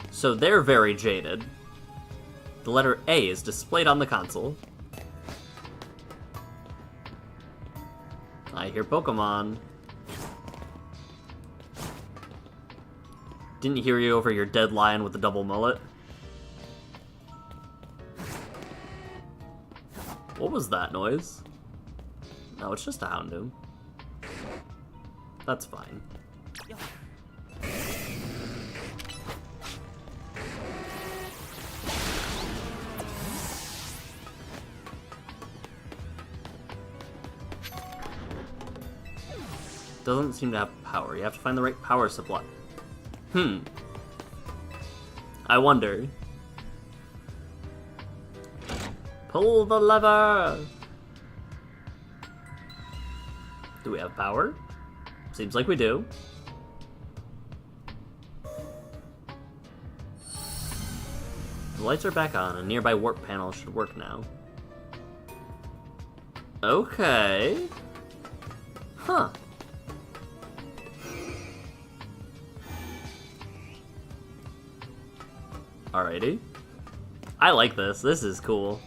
So they're very jaded. The letter A is displayed on the console. I hear Pokemon. Didn't hear you over your dead lion with the double mullet. What was that noise? No, it's just a Houndoom. That's fine. Doesn't seem to have power. You have to find the right power supply. I wonder. Pull the lever! Do we have power? Seems like we do. The lights are back on, and nearby warp panel should work now. Okay. Huh. Alrighty. I like this. This is cool.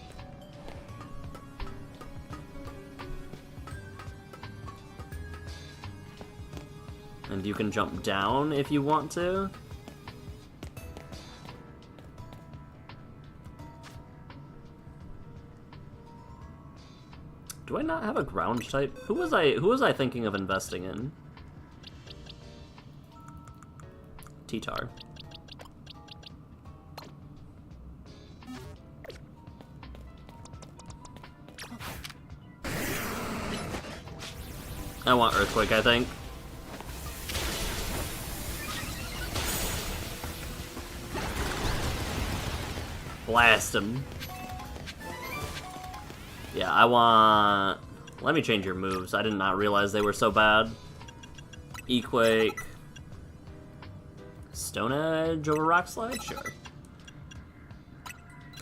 And you can jump down if you want to. Do I not have a ground type? Who was I thinking of investing in? T-Tar. I want Earthquake, I think. Blast him. Yeah, I want... Let me change your moves. I did not realize they were so bad. E-Quake. Stone Edge over Rock Slide? Sure.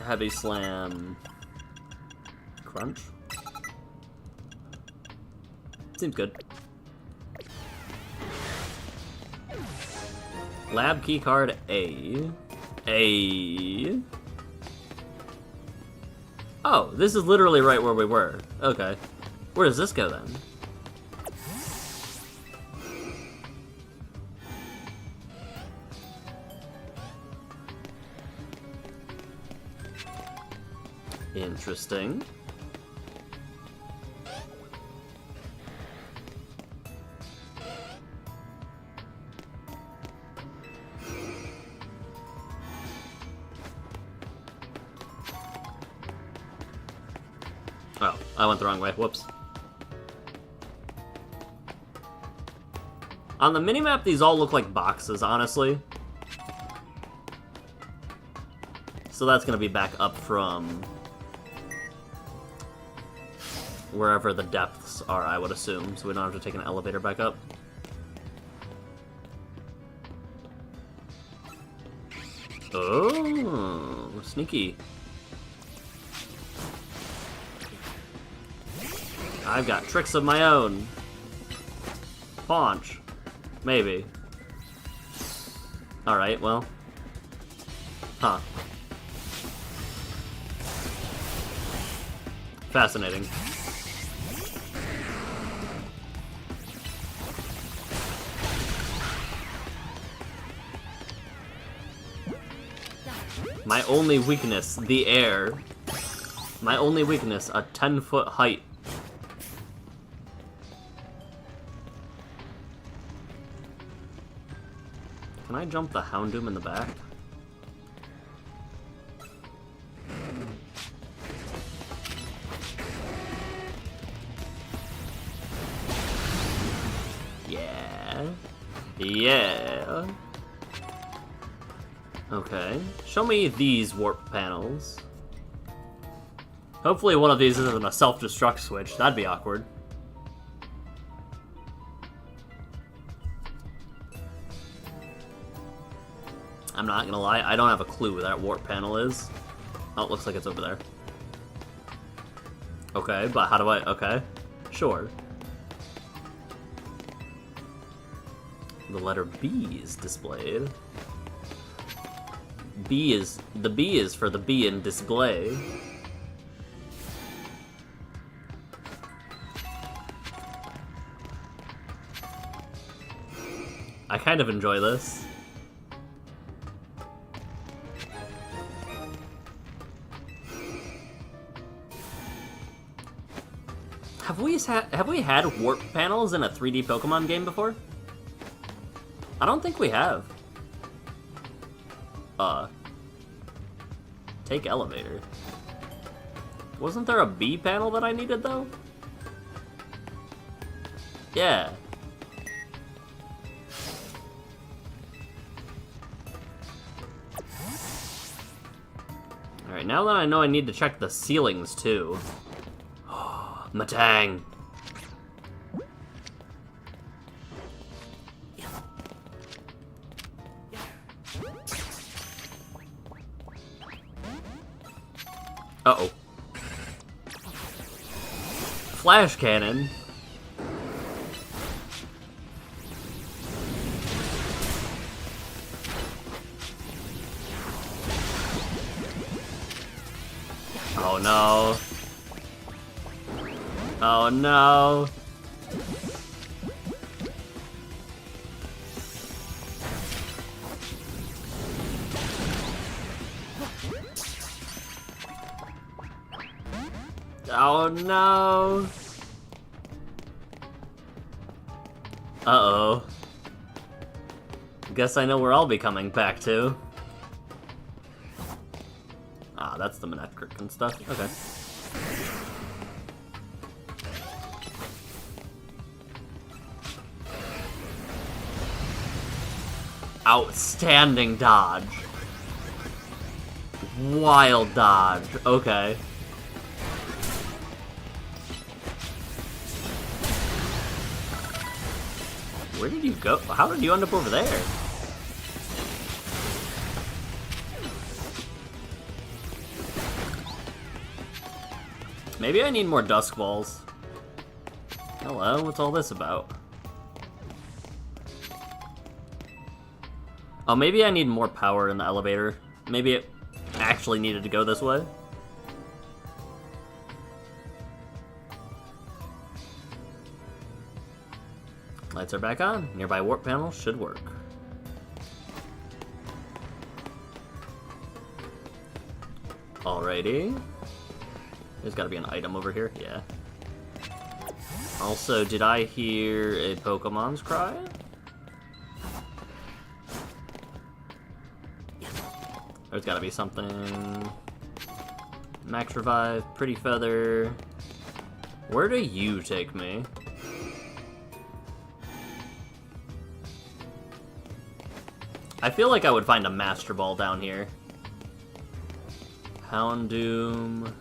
Heavy Slam. Crunch? Seems good. Lab keycard A. A. Oh, this is literally right where we were. Okay. Where does this go then? Interesting. Oh, I went the wrong way. Whoops. On the minimap, these all look like boxes, honestly. So that's gonna be back up from wherever the depths are, I would assume, so we don't have to take an elevator back up. Oh, sneaky. I've got tricks of my own. Paunch. Maybe. Alright, well. Huh. Fascinating. My only weakness, the air. My only weakness, a 10-foot height. Can I jump the Houndoom in the back? Yeah. Yeah. Okay. Show me these warp panels. Hopefully one of these isn't a self-destruct switch. That'd be awkward. I'm not gonna lie, I don't have a clue where that warp panel is. Oh, it looks like it's over there. Okay, but how do I... Okay. Sure. The letter B is displayed. The B is for the B in display. I kind of enjoy this. Have we had warp panels in a 3D Pokemon game before? I don't think we have. Take elevator. Wasn't there a B panel that I needed though? Yeah. Alright, now that I know I need to check the ceilings too. Matang! Uh-oh. Flash cannon. Oh no. Oh no. Oh no. Uh-oh. Guess I know where I'll be coming back to. Ah, that's the Manectric and stuff. Okay. Outstanding dodge. Wild dodge. Okay. Where did you go? How did you end up over there? Maybe I need more Dusk Balls. Hello, what's all this about? Oh, maybe I need more power in the elevator. Maybe it actually needed to go this way. Lights are back on. Nearby warp panel should work. Alrighty. There's gotta be an item over here. Yeah. Also, did I hear a Pokemon's cry? There's gotta be something. Max Revive, Pretty Feather. Where do you take me? I feel like I would find a Master Ball down here. Houndoom.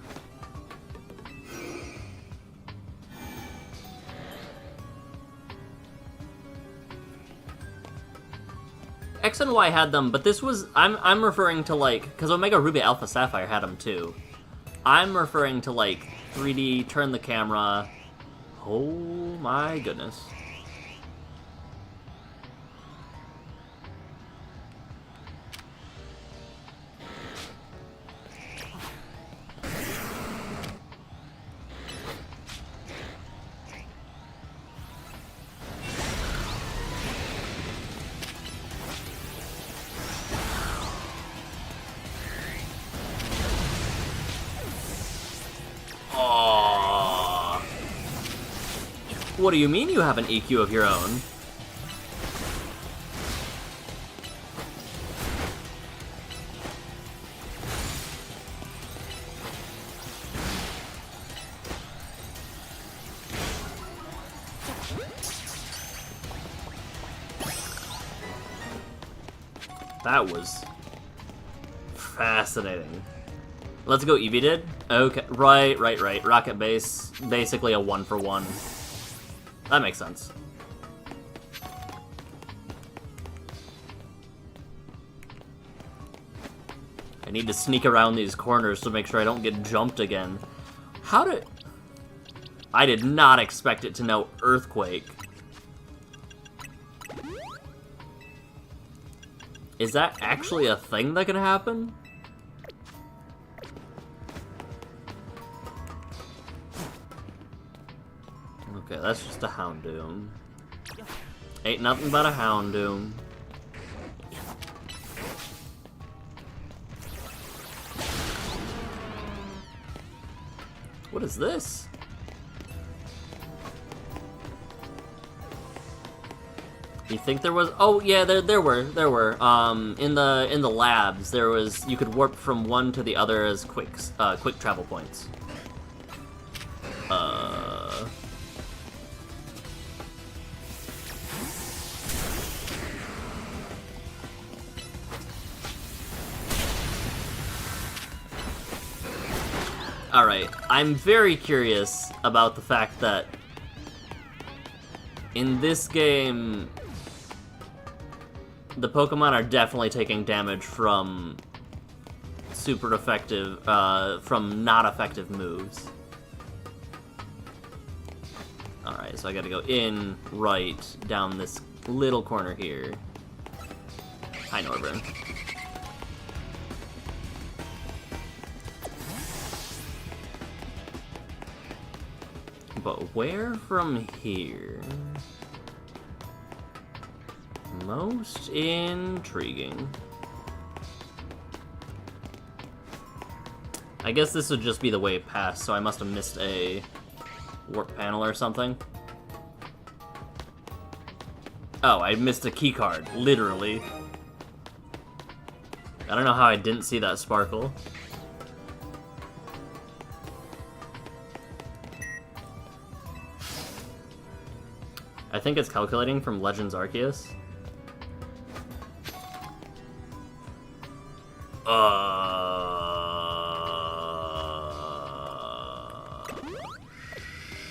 X and Y had them, but this was... I'm referring to, like... Because Omega Ruby Alpha Sapphire had them, too. I'm referring to, like, 3D, turn the camera... Oh my goodness. What do you mean you have an EQ of your own? That was Fascinating. Let's go Eevee did? Okay, right. Rocket base, basically a 1-for-1. That makes sense. I need to sneak around these corners to make sure I don't get jumped again. I did not expect it to know Earthquake. Is that actually a thing that can happen? Okay, that's just a Houndoom. Ain't nothing but a Houndoom. What is this? You think there was? Oh yeah, there were. In the labs, there was. You could warp from one to the other as quick travel points. All right, I'm very curious about the fact that in this game, the Pokemon are definitely taking damage from super effective, from not effective moves. Alright, so I gotta go in, right, down this little corner here. Hi, Norbert. But where from here? Most intriguing. I guess this would just be the way past, so I must have missed a warp panel or something. Oh, I missed a key card, literally. I don't know how I didn't see that sparkle. I think it's calculating from Legends Arceus.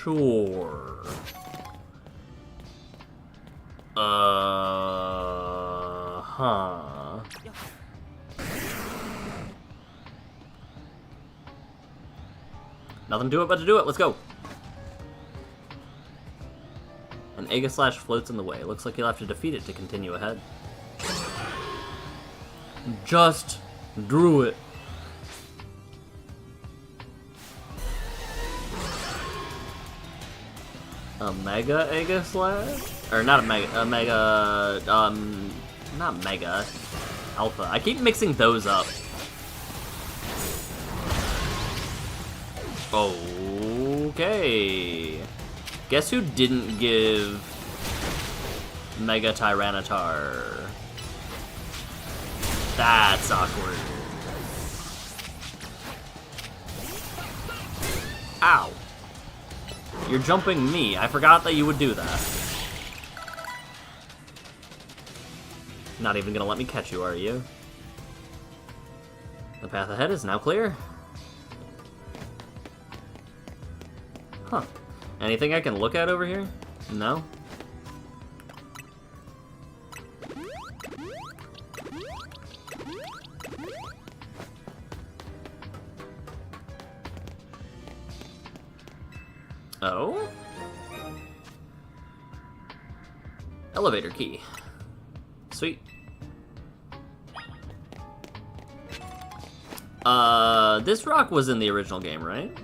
Sure. Huh. Nothing to it but to do it. Let's go. An Aegislash floats in the way. Looks like you'll have to defeat it to continue ahead. Just drew it. A Mega Aegislash? Or not a Mega, not Mega, Alpha. I keep mixing those up. Okay. Guess who didn't give Mega Tyranitar? That's awkward. Ow. You're jumping me. I forgot that you would do that. Not even gonna let me catch you, are you? The path ahead is now clear. Huh. Anything I can look at over here? No? Oh? Elevator key. Sweet. This rock was in the original game, right?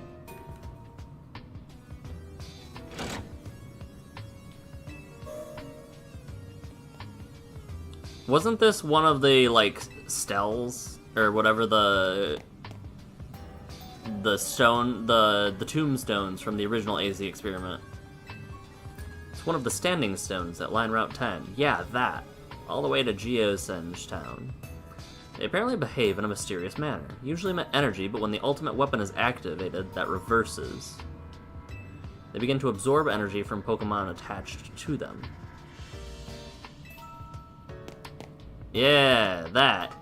Wasn't this one of the, like, Stells? Or whatever the stone, the tombstones from the original AZ experiment. It's one of the standing stones that line Route 10. Yeah, that. All the way to Geosenge Town. They apparently behave in a mysterious manner. Usually emit energy, but when the ultimate weapon is activated, that reverses. They begin to absorb energy from Pokemon attached to them. Yeah, that.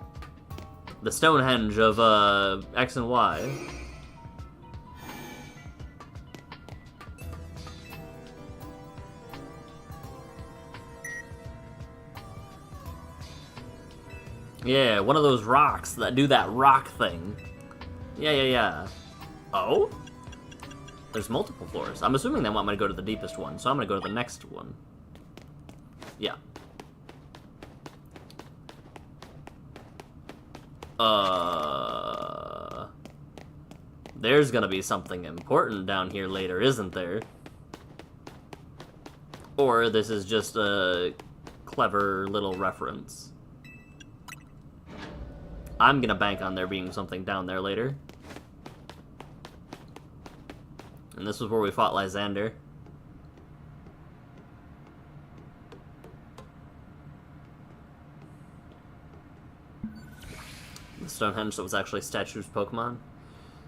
The Stonehenge of, X and Y. Yeah, one of those rocks that do that rock thing. Yeah. Oh? There's multiple floors. I'm assuming they want me to go to the deepest one, so I'm gonna go to the next one. Yeah. There's gonna be something important down here later, isn't there? Or this is just a clever little reference. I'm gonna bank on there being something down there later. And this was where we fought Lysander. The Stonehenge that was actually statues of Pokemon.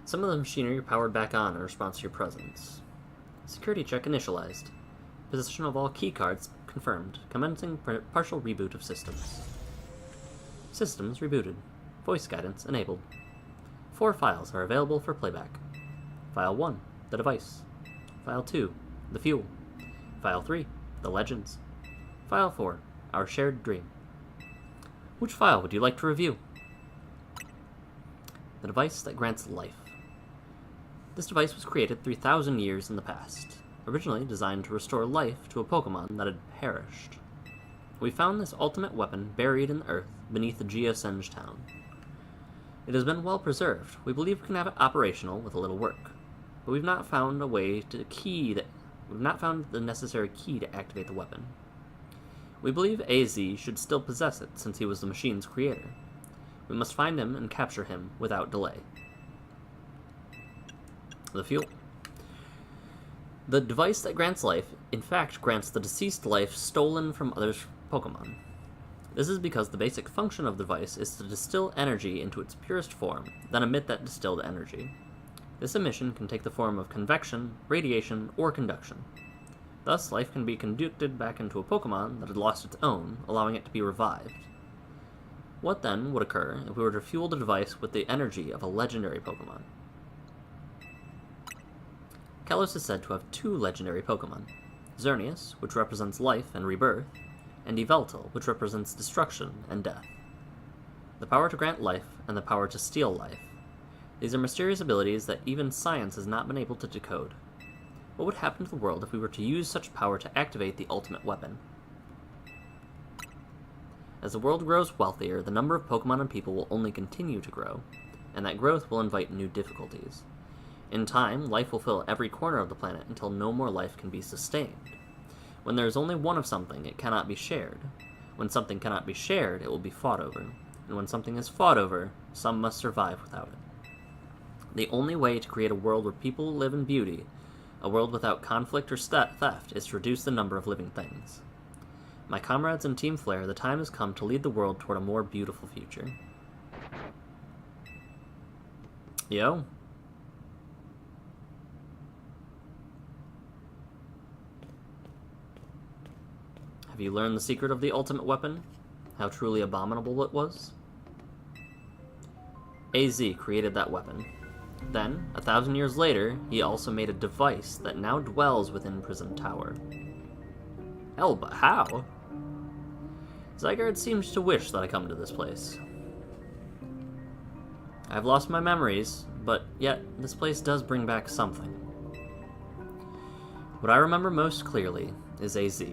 Some of the machinery are powered back on in response to your presence. Security check initialized. Position of all key cards confirmed. Commencing partial reboot of systems. Systems rebooted. Voice guidance enabled. 4 files are available for playback. File 1, the device. File 2, the fuel. File 3, the legends. File 4, our shared dream. Which file would you like to review? The device that grants life. This device was created 3,000 years in the past, originally designed to restore life to a Pokemon that had perished. We found this ultimate weapon buried in the earth beneath the Geosenge town. It has been well preserved. We believe we can have it operational with a little work, but we've not found the necessary key to activate the weapon. We believe AZ should still possess it since he was the machine's creator. We must find him and capture him without delay. The fuel. The device that grants life, in fact, grants the deceased life stolen from other Pokemon. This is because the basic function of the device is to distill energy into its purest form, then emit that distilled energy. This emission can take the form of convection, radiation, or conduction. Thus, life can be conducted back into a Pokemon that had lost its own, allowing it to be revived. What then would occur if we were to fuel the device with the energy of a legendary Pokemon? Kalos is said to have 2 legendary Pokemon, Xerneas, which represents life and rebirth, and Yveltal, which represents destruction and death. The power to grant life and the power to steal life. These are mysterious abilities that even science has not been able to decode. What would happen to the world if we were to use such power to activate the ultimate weapon? As the world grows wealthier, the number of Pokemon and people will only continue to grow, and that growth will invite new difficulties. In time, life will fill every corner of the planet until no more life can be sustained. When there is only one of something, it cannot be shared. When something cannot be shared, it will be fought over. And when something is fought over, some must survive without it. The only way to create a world where people live in beauty, a world without conflict or theft, is to reduce the number of living things. My comrades in Team Flare, the time has come to lead the world toward a more beautiful future. Yo. Have you learned the secret of the ultimate weapon? How truly abominable it was? AZ created that weapon. Then, 1,000 years later, he also made a device that now dwells within Prison Tower. Hell, but how? Zygarde seems to wish that I come to this place. I've lost my memories, but yet this place does bring back something. What I remember most clearly is AZ.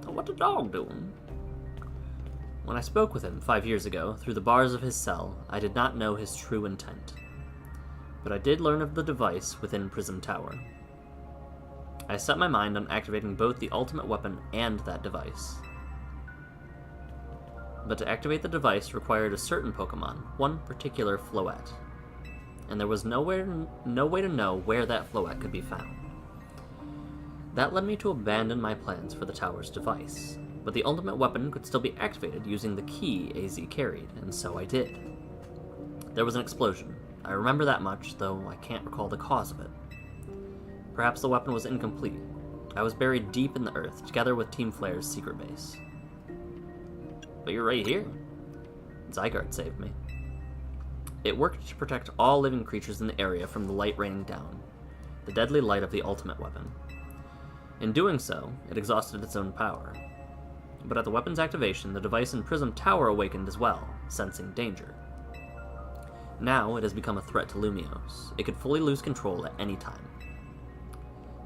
What the dog doing? When I spoke with him 5 years ago, through the bars of his cell, I did not know his true intent. But I did learn of the device within Prison Tower. I set my mind on activating both the ultimate weapon and that device. But to activate the device required a certain Pokemon, one particular Floette. And there was no way to know where that Floette could be found. That led me to abandon my plans for the tower's device, but the ultimate weapon could still be activated using the key AZ carried, and so I did. There was an explosion. I remember that much, though I can't recall the cause of it. Perhaps the weapon was incomplete. I was buried deep in the earth, together with Team Flare's secret base. But you're right here. Zygarde saved me. It worked to protect all living creatures in the area from the light raining down, the deadly light of the ultimate weapon. In doing so, it exhausted its own power. But at the weapon's activation, the device in Prism Tower awakened as well, sensing danger. Now it has become a threat to Lumiose. It could fully lose control at any time.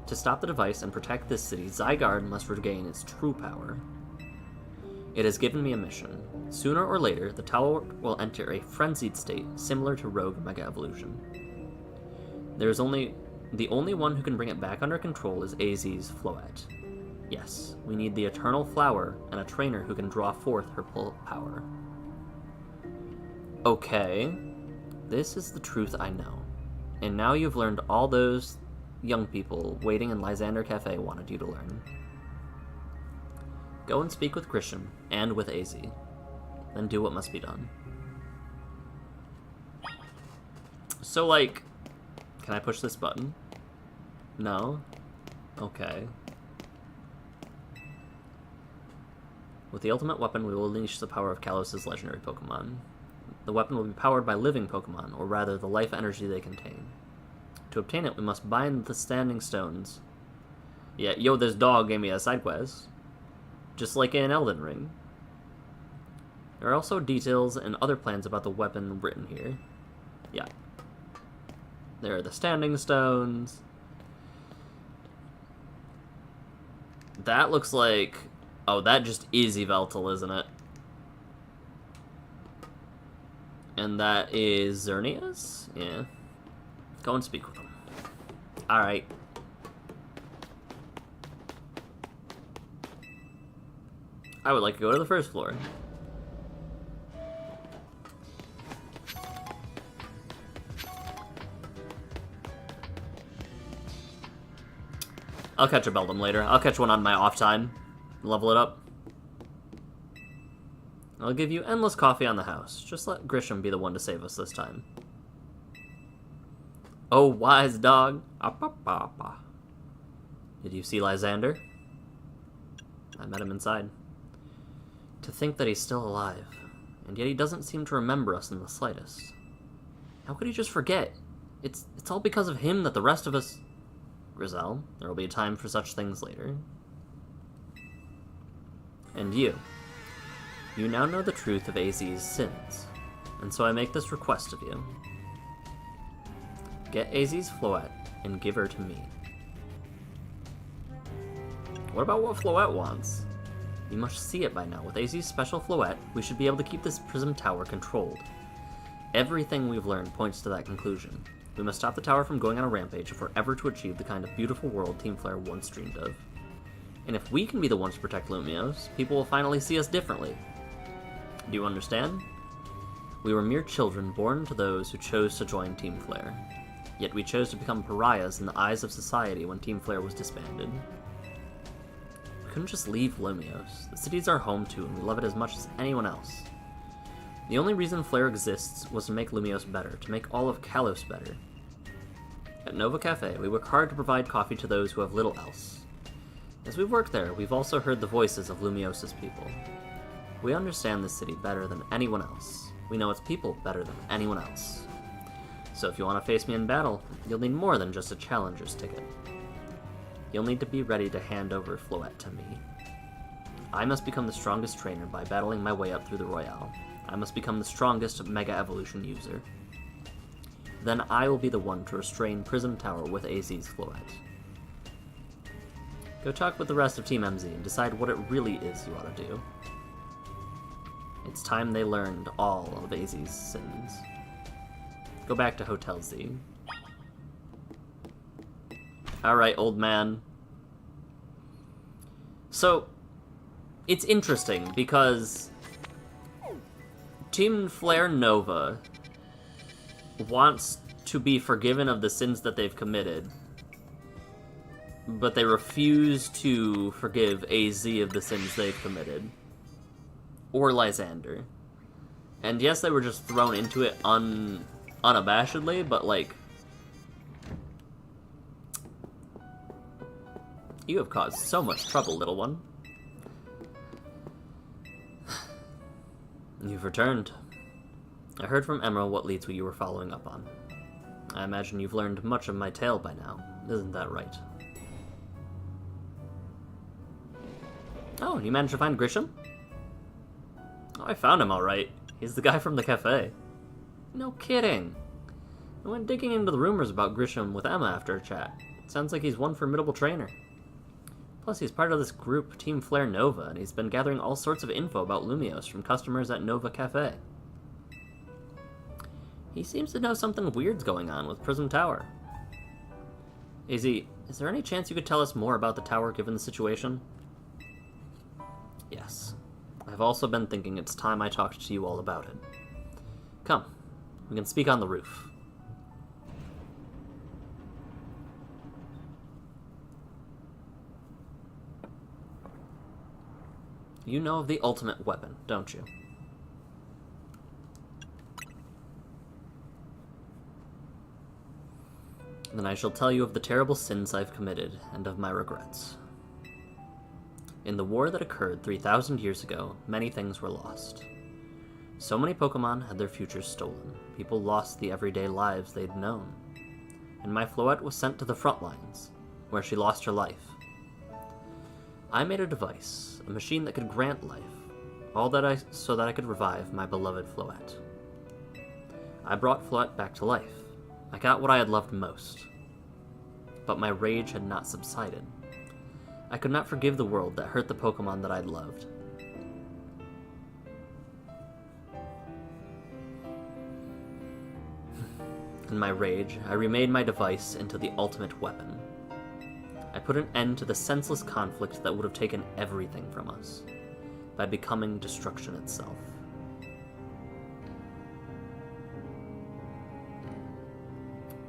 To stop the device and protect this city, Zygarde must regain its true power. It has given me a mission. Sooner or later, the tower will enter a frenzied state similar to Rogue Mega Evolution. The only one who can bring it back under control is AZ's Floette. Yes, we need the Eternal Flower and a trainer who can draw forth her full power. Okay, this is the truth I know. And now you've learned all those young people waiting in Lysander Cafe wanted you to learn. Go and speak with Christian, and with AZ. Then do what must be done. So, like, can I push this button? No? Okay. With the ultimate weapon, we will unleash the power of Kalos' legendary Pokemon. The weapon will be powered by living Pokemon, or rather, the life energy they contain. To obtain it, we must bind the standing stones. Yeah, yo, this dog gave me a side quest. Just like in Elden Ring. There are also details and other plans about the weapon written here. Yeah. There are the standing stones. That looks like... Oh, that just is Yveltal, isn't it? And that is Xerneas? Yeah. Go and speak with him. Alright. I would like to go to the first floor. I'll catch a Beldum later. I'll catch one on my off time. Level it up. I'll give you endless coffee on the house. Just let Grisham be the one to save us this time. Oh, wise dog. Did you see Lysander? I met him inside. To think that he's still alive, and yet he doesn't seem to remember us in the slightest. How could he just forget? It's all because of him that the rest of us... Grizel, there will be a time for such things later. And you. You now know the truth of AZ's sins, and so I make this request of you. Get AZ's Floette and give her to me. What about what Floette wants? You must see it by now. With AZ's special Floette, we should be able to keep this Prism Tower controlled. Everything we've learned points to that conclusion. We must stop the tower from going on a rampage if we're ever to achieve the kind of beautiful world Team Flare once dreamed of. And if we can be the ones to protect Lumiose, people will finally see us differently. Do you understand? We were mere children born to those who chose to join Team Flare. Yet we chose to become pariahs in the eyes of society when Team Flare was disbanded. We couldn't just leave Lumiose. The city's our home too, and we love it as much as anyone else. The only reason Flare exists was to make Lumiose better, to make all of Kalos better. At Nova Cafe, we work hard to provide coffee to those who have little else. As we work there, we've also heard the voices of Lumiose's people. We understand this city better than anyone else. We know its people better than anyone else. So if you want to face me in battle, you'll need more than just a challenger's ticket. You'll need to be ready to hand over Floette to me. I must become the strongest trainer by battling my way up through the Royale. I must become the strongest Mega Evolution user. Then I will be the one to restrain Prism Tower with AZ's Floette. Go talk with the rest of Team MZ and decide what it really is you ought to do. It's time they learned all of AZ's sins. Go back to Hotel Z. Alright, old man. So, it's interesting because Team Flare Nova wants to be forgiven of the sins that they've committed, but they refuse to forgive AZ of the sins they've committed. Or Lysander. And yes, they were just thrown into it unabashedly, but like... You have caused so much trouble, little one. You've returned. I heard from Emerald what leads what you were following up on. I imagine you've learned much of my tale by now. Isn't that right? Oh, you managed to find Grisham? Oh, I found him alright. He's the guy from the cafe. No kidding. I went digging into the rumors about Grisham with Emma after a chat. It sounds like he's one formidable trainer. Plus, he's part of this group, Team Flare Nova, and he's been gathering all sorts of info about Lumios from customers at Nova Cafe. He seems to know something weird's going on with Prism Tower. Is there any chance you could tell us more about the tower given the situation? Yes. I've also been thinking it's time I talked to you all about it. Come, we can speak on the roof. You know of the ultimate weapon, don't you? Then I shall tell you of the terrible sins I've committed, and of my regrets. In the war that occurred 3,000 years ago, many things were lost. So many Pokemon had their futures stolen. People lost the everyday lives they'd known. And my Floette was sent to the front lines, where she lost her life. I made a device, a machine that could grant life, so that I could revive my beloved Floette. I brought Floette back to life. I got what I had loved most. But my rage had not subsided. I could not forgive the world that hurt the Pokemon that I'd loved. In my rage, I remade my device into the ultimate weapon. I put an end to the senseless conflict that would have taken everything from us, by becoming destruction itself.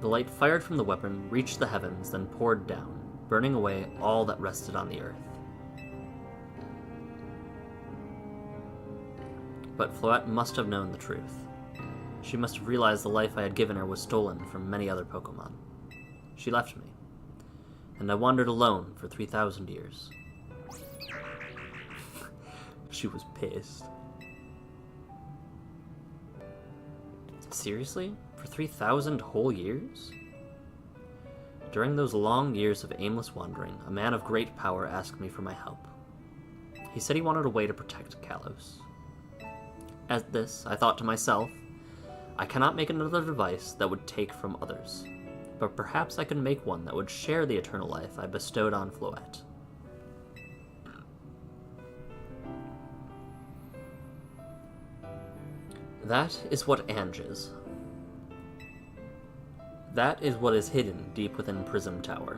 The light fired from the weapon reached the heavens, then poured down, burning away all that rested on the earth. But Floette must have known the truth. She must have realized the life I had given her was stolen from many other Pokemon. She left me, and I wandered alone for 3,000 years. She was pissed. Seriously? For 3,000 whole years? During those long years of aimless wandering, a man of great power asked me for my help. He said he wanted a way to protect Kalos. At this, I thought to myself, I cannot make another device that would take from others, but perhaps I could make one that would share the eternal life I bestowed on Floette. That is what Ange is. That is what is hidden deep within Prism Tower.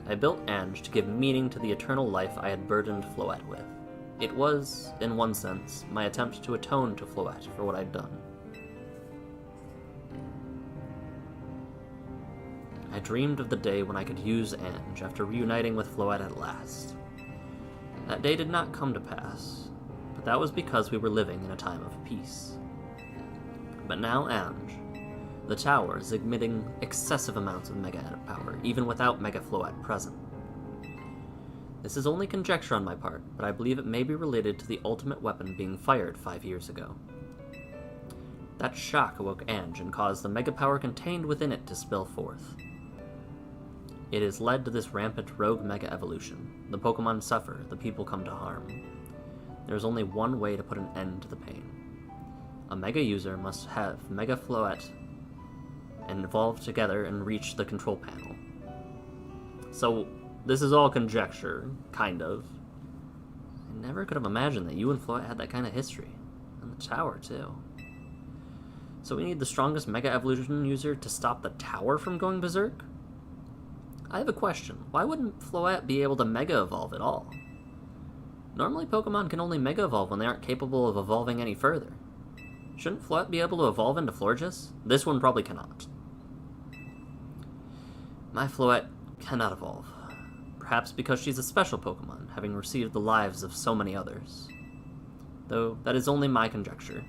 I built Ange to give meaning to the eternal life I had burdened Floette with. It was, in one sense, my attempt to atone to Floette for what I'd done. I dreamed of the day when I could use Ange after reuniting with Floette at last. That day did not come to pass, but that was because we were living in a time of peace. But now Ange, the tower, is emitting excessive amounts of Mega power, even without Mega Floette present. This is only conjecture on my part, but I believe it may be related to the ultimate weapon being fired 5 years ago. That shock awoke Ange and caused the Mega power contained within it to spill forth. It has led to this rampant rogue Mega evolution. The Pokemon suffer, the people come to harm. There is only one way to put an end to the pain. A Mega user must have Mega Floette and evolve together and reach the control panel. So, this is all conjecture, kind of. I never could have imagined that you and Floette had that kind of history. And the tower, too. So we need the strongest Mega Evolution user to stop the tower from going berserk? I have a question. Why wouldn't Floette be able to Mega Evolve at all? Normally Pokemon can only Mega Evolve when they aren't capable of evolving any further. Shouldn't Floette be able to evolve into Florges? This one probably cannot. My Floette cannot evolve. Perhaps because she's a special Pokemon, having received the lives of so many others. Though that is only my conjecture.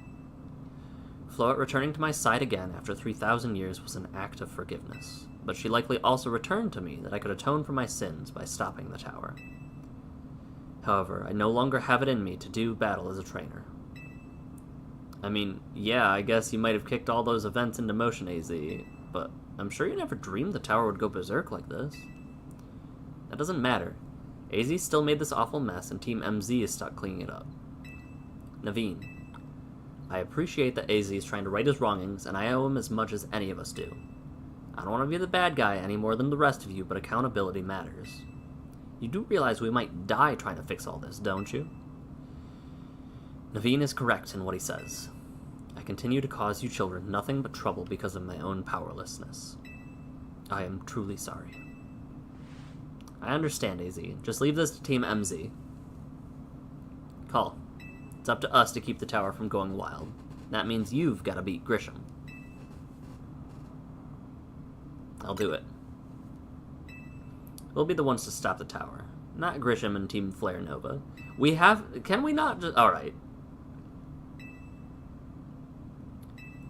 Floette returning to my side again after 3,000 years was an act of forgiveness, but she likely also returned to me that I could atone for my sins by stopping the tower. However, I no longer have it in me to do battle as a trainer. I mean, yeah, I guess you might have kicked all those events into motion, AZ, but I'm sure you never dreamed the tower would go berserk like this. That doesn't matter. AZ still made this awful mess, and Team MZ is stuck cleaning it up. Naveen, I appreciate that AZ is trying to right his wrongings, and I owe him as much as any of us do. I don't want to be the bad guy any more than the rest of you, but accountability matters. You do realize we might die trying to fix all this, don't you? Naveen is correct in what he says. I continue to cause you children nothing but trouble because of my own powerlessness. I am truly sorry. I understand, AZ. Just leave this to Team MZ. Call. It's up to us to keep the tower from going wild. That means you've got to beat Grisham. I'll do it. We'll be the ones to stop the tower. Not Grisham and Team Flare Nova. We have... Can we not just... Alright.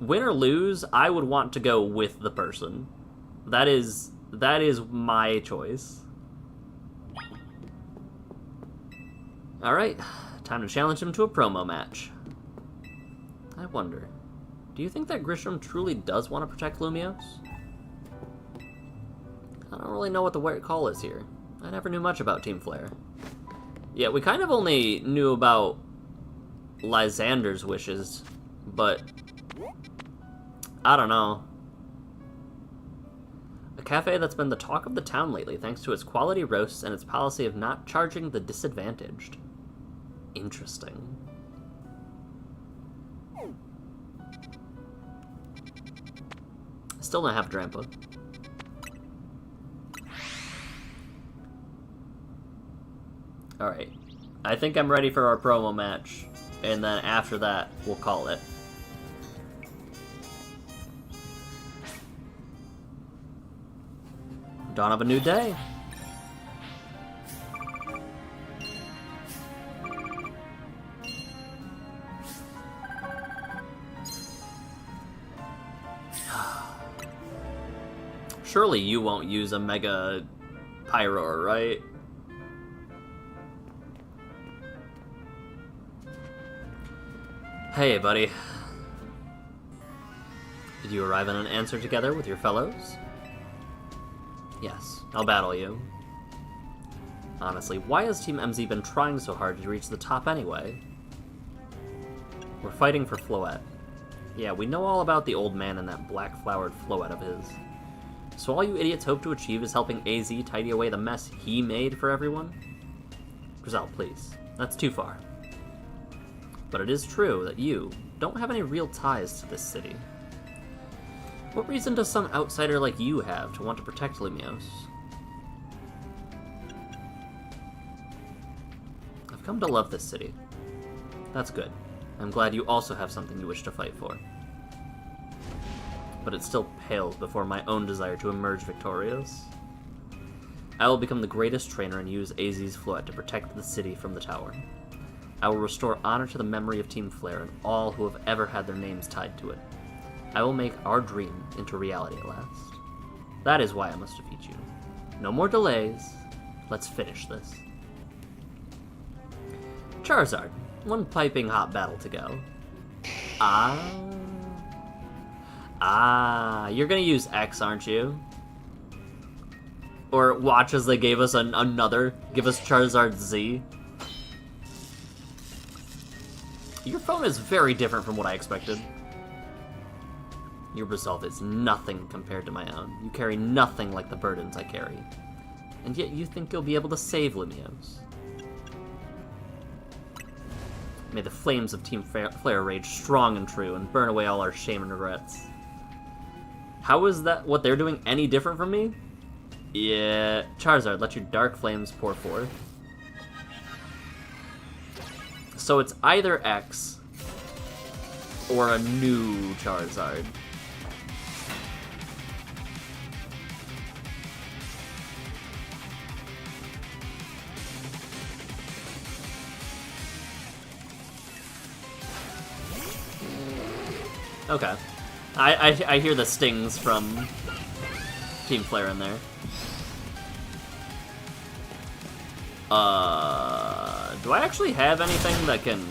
Win or lose, I would want to go with the person. That is my choice. Alright. Time to challenge him to a promo match. I wonder, do you think that Grisham truly does want to protect Lumios? I don't really know what the right call is here. I never knew much about Team Flare. Yeah, we kind of only knew about Lysander's wishes, but I don't know. A cafe that's been the talk of the town lately thanks to its quality roasts and its policy of not charging the disadvantaged. Interesting. Still don't have Drampa. Alright. I think I'm ready for our promo match, and then after that, we'll call it. Dawn of a new day. Surely you won't use a Mega Pyro, right? Hey, buddy. Did you arrive at an answer together with your fellows? Yes, I'll battle you. Honestly, why has Team MZ been trying so hard to reach the top anyway? We're fighting for Floette. Yeah, we know all about the old man and that black-flowered Floette of his. So all you idiots hope to achieve is helping AZ tidy away the mess he made for everyone? Grizel, please. That's too far. But it is true that you don't have any real ties to this city. What reason does some outsider like you have to want to protect Lumios? I've come to love this city. That's good. I'm glad you also have something you wish to fight for. But it still pales before my own desire to emerge victorious. I will become the greatest trainer and use AZ's Floette to protect the city from the tower. I will restore honor to the memory of Team Flare and all who have ever had their names tied to it. I will make our dream into reality at last. That is why I must defeat you. No more delays. Let's finish this. Charizard, one piping hot battle to go. You're gonna use X, aren't you? Or watch as they gave us give us Charizard Z. Your phone is very different from what I expected. Your resolve is nothing compared to my own. You carry nothing like the burdens I carry. And yet you think you'll be able to save Lumios. May the flames of Team Flare rage strong and true and burn away all our shame and regrets. How is that what they're doing any different from me? Yeah, Charizard, let your dark flames pour forth. So it's either X or a new Charizard. Okay. I hear the stings from Team Flare in there. Do I actually have anything that can...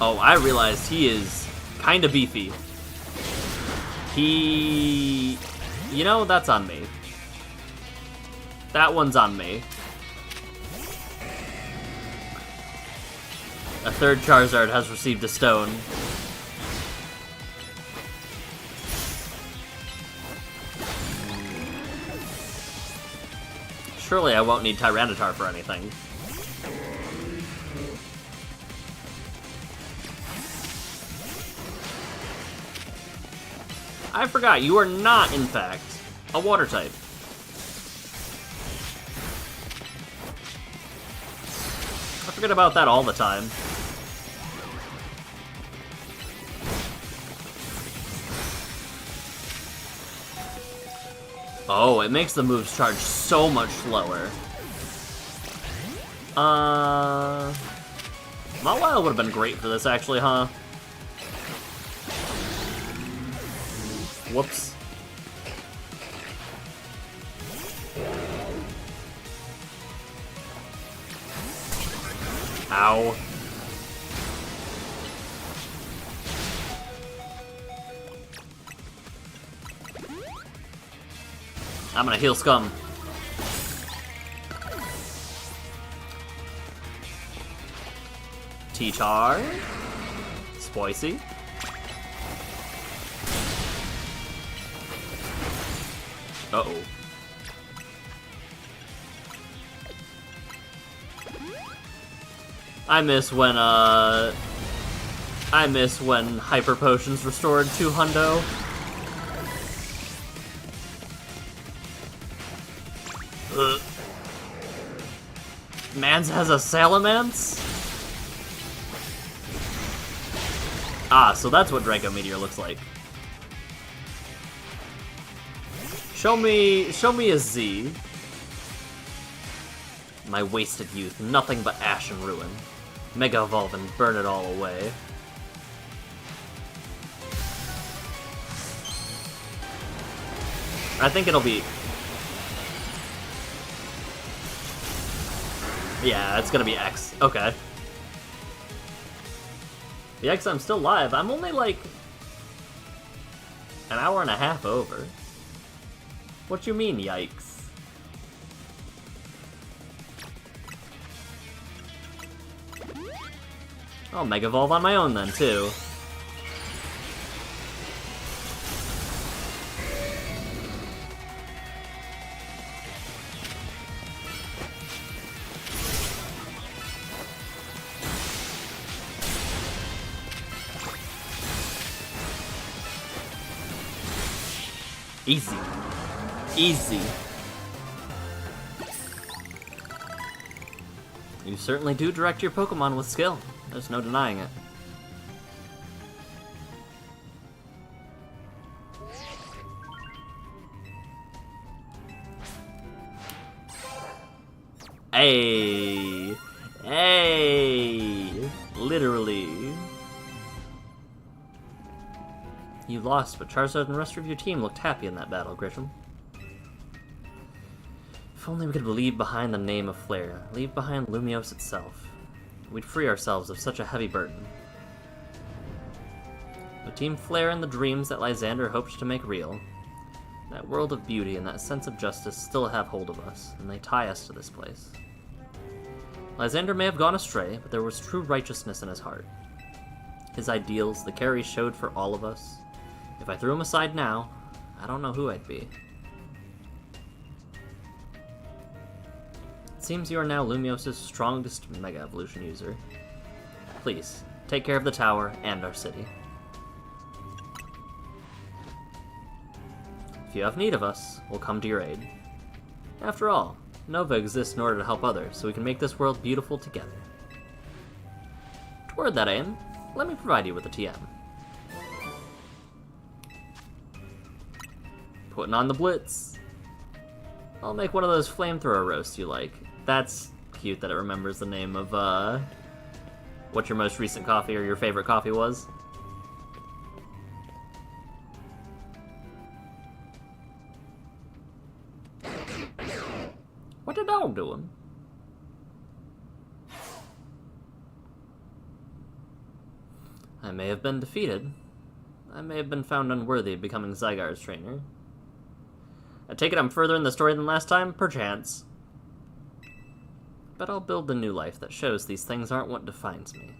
Oh, I realized he is kind of beefy. You know, that's on me. That one's on me. A third Charizard has received a stone. Surely I won't need Tyranitar for anything. I forgot, you are not, in fact, a water type. I forget about that all the time. Oh, it makes the moves charge so much slower. Mawile would have been great for this, actually, huh? Whoops. Ow. I'm gonna heal Scum. T-Char. Spicy. Uh-oh. I miss when Hyper Potions restored 2 hundo. Ugh. Mans has a Salamence? Ah, so that's what Draco Meteor looks like. Show me a Z. My wasted youth, nothing but ash and ruin. Mega Evolve and burn it all away. I think it'll be... Yeah, it's gonna be X. Okay. The X, I'm still live. I'm only like... an hour and a half over. What you mean, yikes? I'll Mega Evolve on my own then, too. Easy. Easy. You certainly do direct your Pokemon with skill. There's no denying it. Hey! Hey! Literally. You lost, but Charizard and the rest of your team looked happy in that battle, Grisham. If only we could leave behind the name of Flare, leave behind Lumiose itself. We'd free ourselves of such a heavy burden. The Team Flare and the dreams that Lysander hoped to make real. That world of beauty and that sense of justice still have hold of us, and they tie us to this place. Lysander may have gone astray, but there was true righteousness in his heart. His ideals, the care he showed for all of us. If I threw him aside now, I don't know who I'd be. It seems you are now Lumiose's strongest Mega Evolution user. Please, take care of the tower and our city. If you have need of us, we'll come to your aid. After all, Nova exists in order to help others, so we can make this world beautiful together. Toward that aim, let me provide you with a TM. Putting on the Blitz. I'll make one of those flamethrower roasts you like. That's cute that it remembers the name of, what your most recent coffee or your favorite coffee was. What the dog doing? I may have been defeated. I may have been found unworthy of becoming Zygarde's trainer. I take it I'm further in the story than last time? Perchance. But I'll build a new life that shows these things aren't what defines me.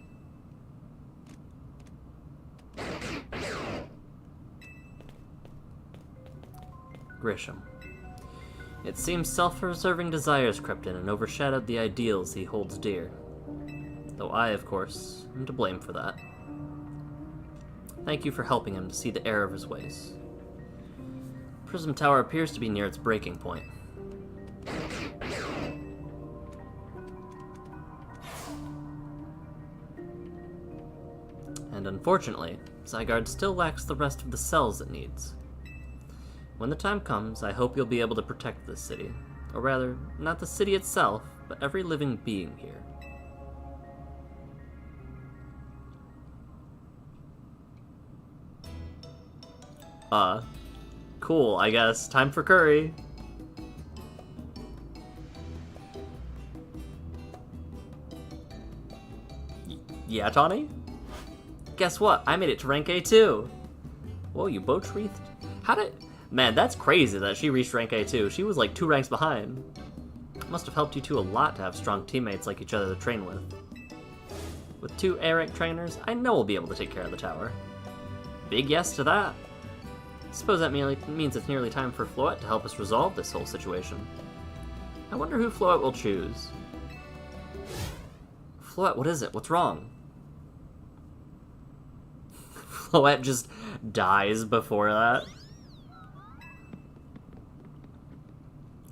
Grisham. It seems self-preserving desires crept in and overshadowed the ideals he holds dear. Though I, of course, am to blame for that. Thank you for helping him to see the error of his ways. Prism Tower appears to be near its breaking point. And unfortunately, Zygarde still lacks the rest of the cells it needs. When the time comes, I hope you'll be able to protect this city. Or rather, not the city itself, but every living being here. Cool, I guess. Time for curry. Yeah, Tawny? Guess what? I made it to rank A too. Whoa, you boat-wreathed? How did... Man, that's crazy that she reached rank A too. She was like 2 ranks behind. Must have helped you two a lot to have strong teammates like each other to train with. With 2 A rank trainers, I know we'll be able to take care of the tower. Big yes to that. Suppose that means it's nearly time for Floette to help us resolve this whole situation. I wonder who Floette will choose. Floette, what is it? What's wrong? Floette just dies before that.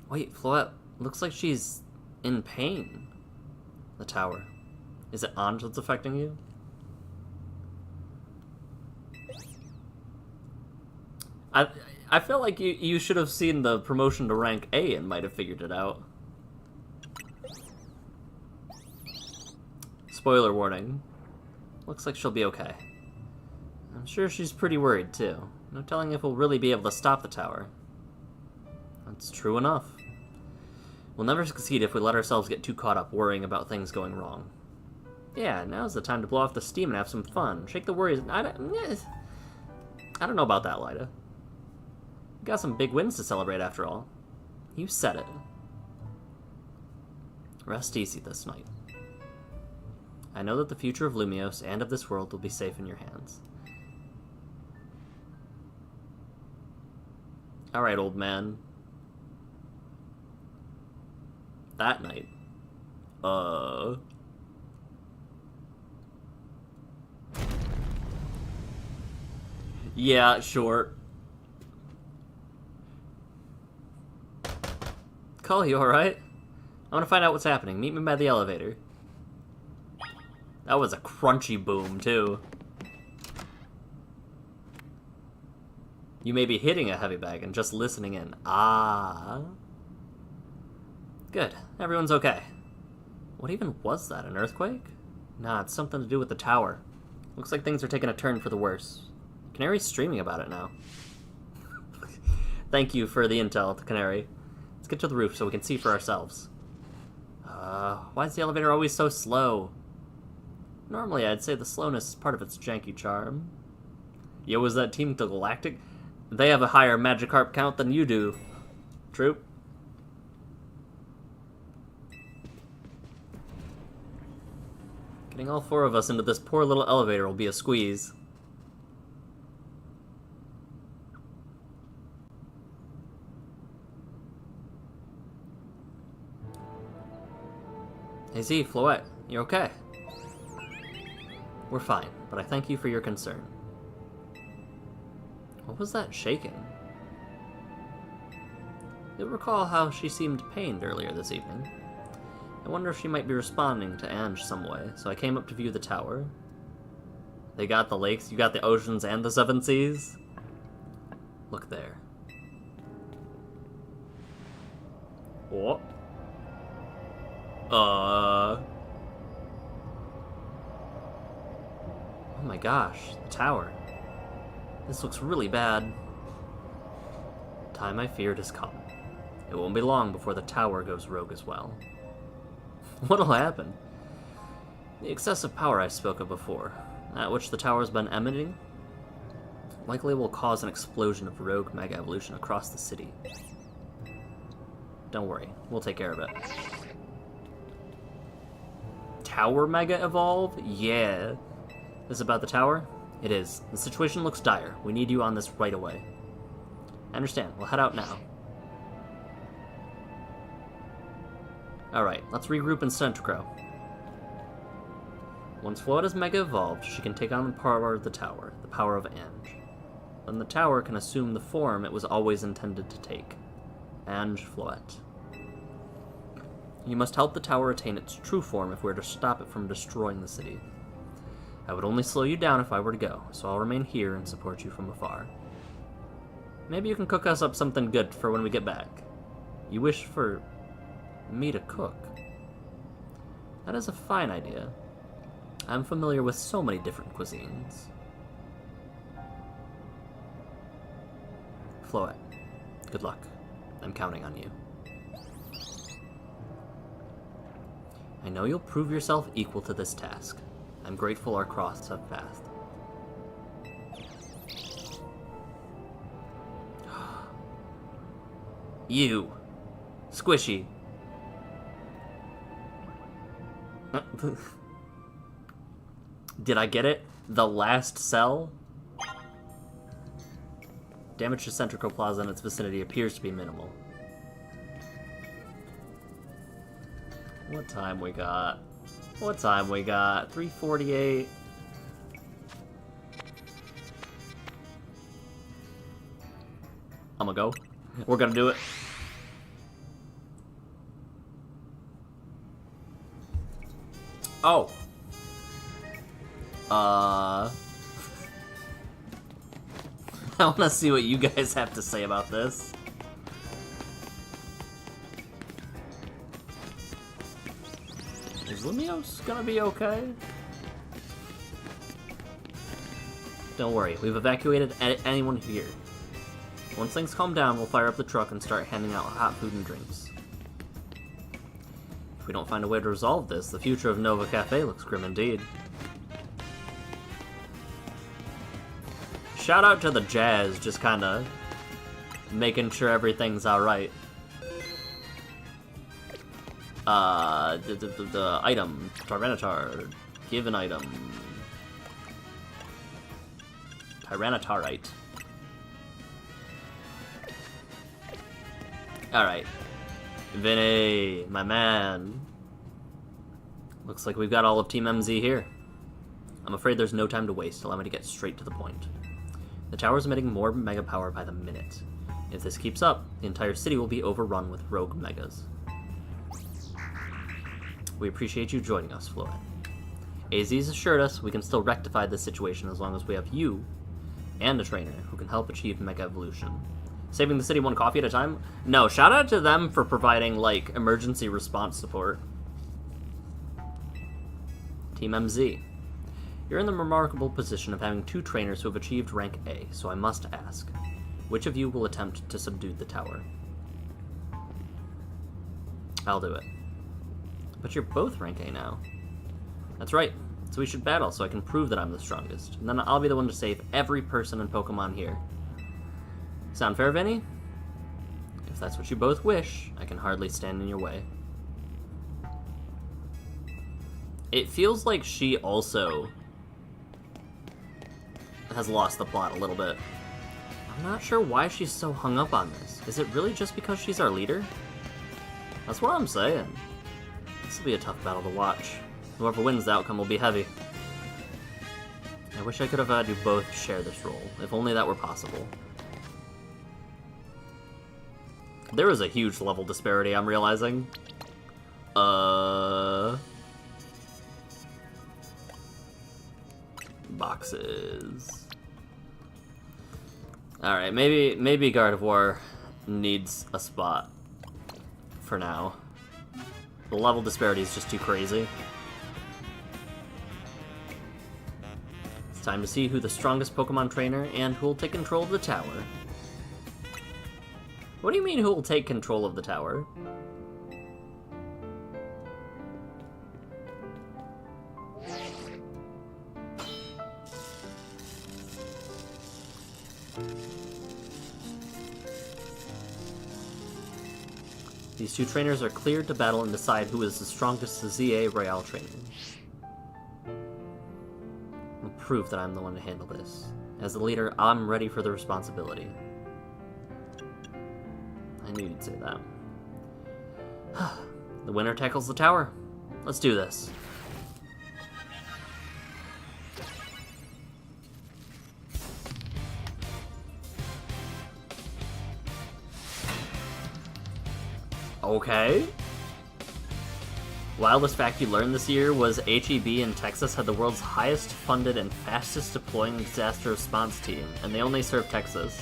Wait, Floette, looks like she's in pain. The tower. Is it Ange that's affecting you? I feel like you should have seen the promotion to rank A and might have figured it out. Spoiler warning. Looks like she'll be okay. I'm sure she's pretty worried too. No telling if we'll really be able to stop the tower. That's true enough. We'll never succeed if we let ourselves get too caught up worrying about things going wrong. Yeah, now's the time to blow off the steam and have some fun. Shake the worries. I don't know about that, Lyda. Got some big wins to celebrate after all. You said it. Rest easy this night. I know that the future of Lumios and of this world will be safe in your hands. Alright, old man. That night. Yeah, sure. Call you, alright? I want to find out what's happening. Meet me by the elevator. That was a crunchy boom, too. You may be hitting a heavy bag and just listening in. Ah. Good. Everyone's okay. What even was that? An earthquake? Nah, it's something to do with the tower. Looks like things are taking a turn for the worse. Canary's streaming about it now. Thank you for the intel, Canary. Let's get to the roof so we can see for ourselves. Why is the elevator always so slow? Normally, I'd say the slowness is part of its janky charm. Yo, was that Team Galactic? They have a higher Magikarp count than you do. Troop. Getting all 4 of us into this poor little elevator will be a squeeze. Hey Z, Floette, you okay? We're fine, but I thank you for your concern. What was that shaking? You'll recall how she seemed pained earlier this evening. I wonder if she might be responding to Ange some way, so I came up to view the tower. They got the lakes, you got the oceans and the 7 seas? Look there. What? Oh my gosh, the tower. This looks really bad. Time I feared has come. It won't be long before the tower goes rogue as well. What'll happen? The excessive power I spoke of before. at which the tower has been emanating likely will cause an explosion of rogue Mega Evolution across the city. Don't worry, we'll take care of it. Tower Mega Evolve? Yeah. This about the tower? It is. The situation looks dire. We need you on this right away. I understand. We'll head out now. Alright, let's regroup in Centrocrow. Once Float is Mega Evolved, she can take on the power of the tower, the power of Ange. Then the tower can assume the form it was always intended to take. Ange Floet. You must help the tower attain its true form if we're to stop it from destroying the city. I would only slow you down if I were to go, so I'll remain here and support you from afar. Maybe you can cook us up something good for when we get back. You wish for me to cook? That is a fine idea. I'm familiar with so many different cuisines. Floet, good luck. I'm counting on you. I know you'll prove yourself equal to this task. I'm grateful our crossed have passed. You! Squishy! Did I get it? The last cell? Damage to Centrico Plaza and its vicinity appears to be minimal. What time we got? What time we got? 3:48. I'm gonna go. We're gonna do it. Oh. I wanna see what you guys have to say about this. Is Limios gonna be okay? Don't worry, we've evacuated anyone here. Once things calm down, we'll fire up the truck and start handing out hot food and drinks. If we don't find a way to resolve this, the future of Nova Cafe looks grim indeed. Shout out to the Jazz, just kinda making sure everything's alright. The item, Tyranitar, give an item. Tyranitarite. Alright. Vinny, my man. Looks like we've got all of Team MZ here. I'm afraid there's no time to waste, allow me to get straight to the point. The tower's emitting more mega power by the minute. If this keeps up, the entire city will be overrun with rogue megas. We appreciate you joining us, Floet. AZ's assured us we can still rectify this situation as long as we have you and a trainer who can help achieve Mega Evolution. Saving the city one coffee at a time? No, shout out to them for providing, like, emergency response support. Team MZ. You're in the remarkable position of having two trainers who have achieved rank A, so I must ask, which of you will attempt to subdue the tower? I'll do it. But you're both rank A now. That's right, so we should battle so I can prove that I'm the strongest, and then I'll be the one to save every person and Pokemon here. Sound fair, Vinny? If that's what you both wish, I can hardly stand in your way. It feels like she also has lost the plot a little bit. I'm not sure why she's so hung up on this. Is it really just because she's our leader? That's what I'm saying. This will be a tough battle to watch. Whoever wins, the outcome will be heavy. I wish I could have had you both share this role, if only that were possible. There is a huge level disparity, I'm realizing. Boxes. Alright, maybe Gardevoir needs a spot for now. The level disparity is just too crazy. It's time to see who the strongest Pokemon trainer and who will take control of the tower. What do you mean who will take control of the tower? These two trainers are cleared to battle and decide who is the strongest ZA Royale trainer. I'll prove that I'm the one to handle this. As the leader, I'm ready for the responsibility. I knew you'd say that. The winner tackles the tower. Let's do this. Okay. Wildest fact you learned this year was HEB in Texas had the world's highest funded and fastest deploying disaster response team, and they only serve Texas.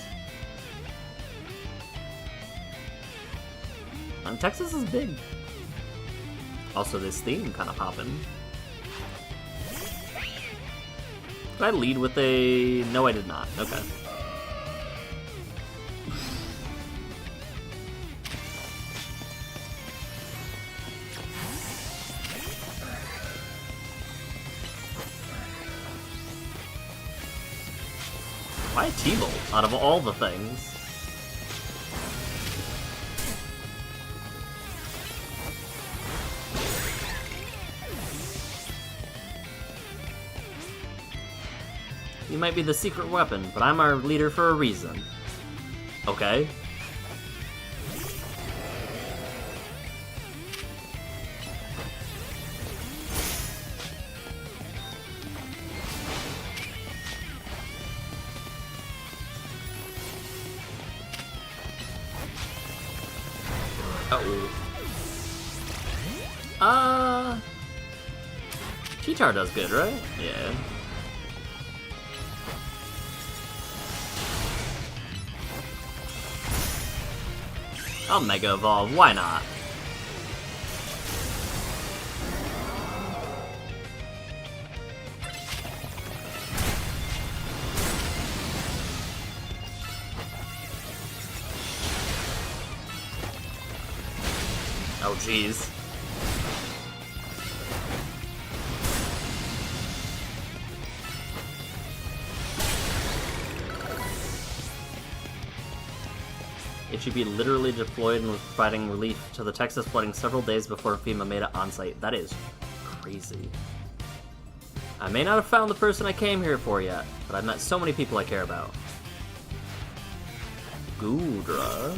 And Texas is big. Also, this theme kind of poppin'. Did I lead with a... No, I did not. Okay. Why T-Bolt out of all the things? You might be the secret weapon, but I'm our leader for a reason. Okay. Cheetar does good, right? Yeah. I'll Mega Evolve, why not? Oh, jeez. It should be literally deployed and was providing relief to the Texas flooding several days before FEMA made it on-site. That is crazy. I may not have found the person I came here for yet, but I've met so many people I care about. Goodra.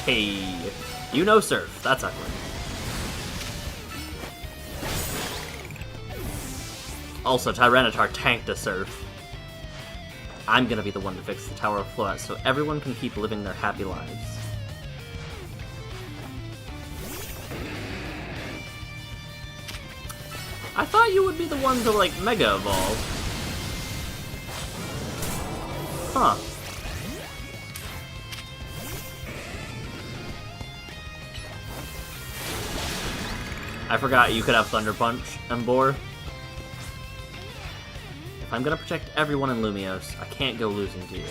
Hey, you know Surf. That's awkward. Also, Tyranitar tanked a Surf. I'm gonna be the one to fix the Tower of Float so everyone can keep living their happy lives. I thought you would be the one to, like, Mega Evolve. Huh. I forgot you could have Thunder Punch, Embor. If I'm gonna protect everyone in Lumiose, I can't go losing to you.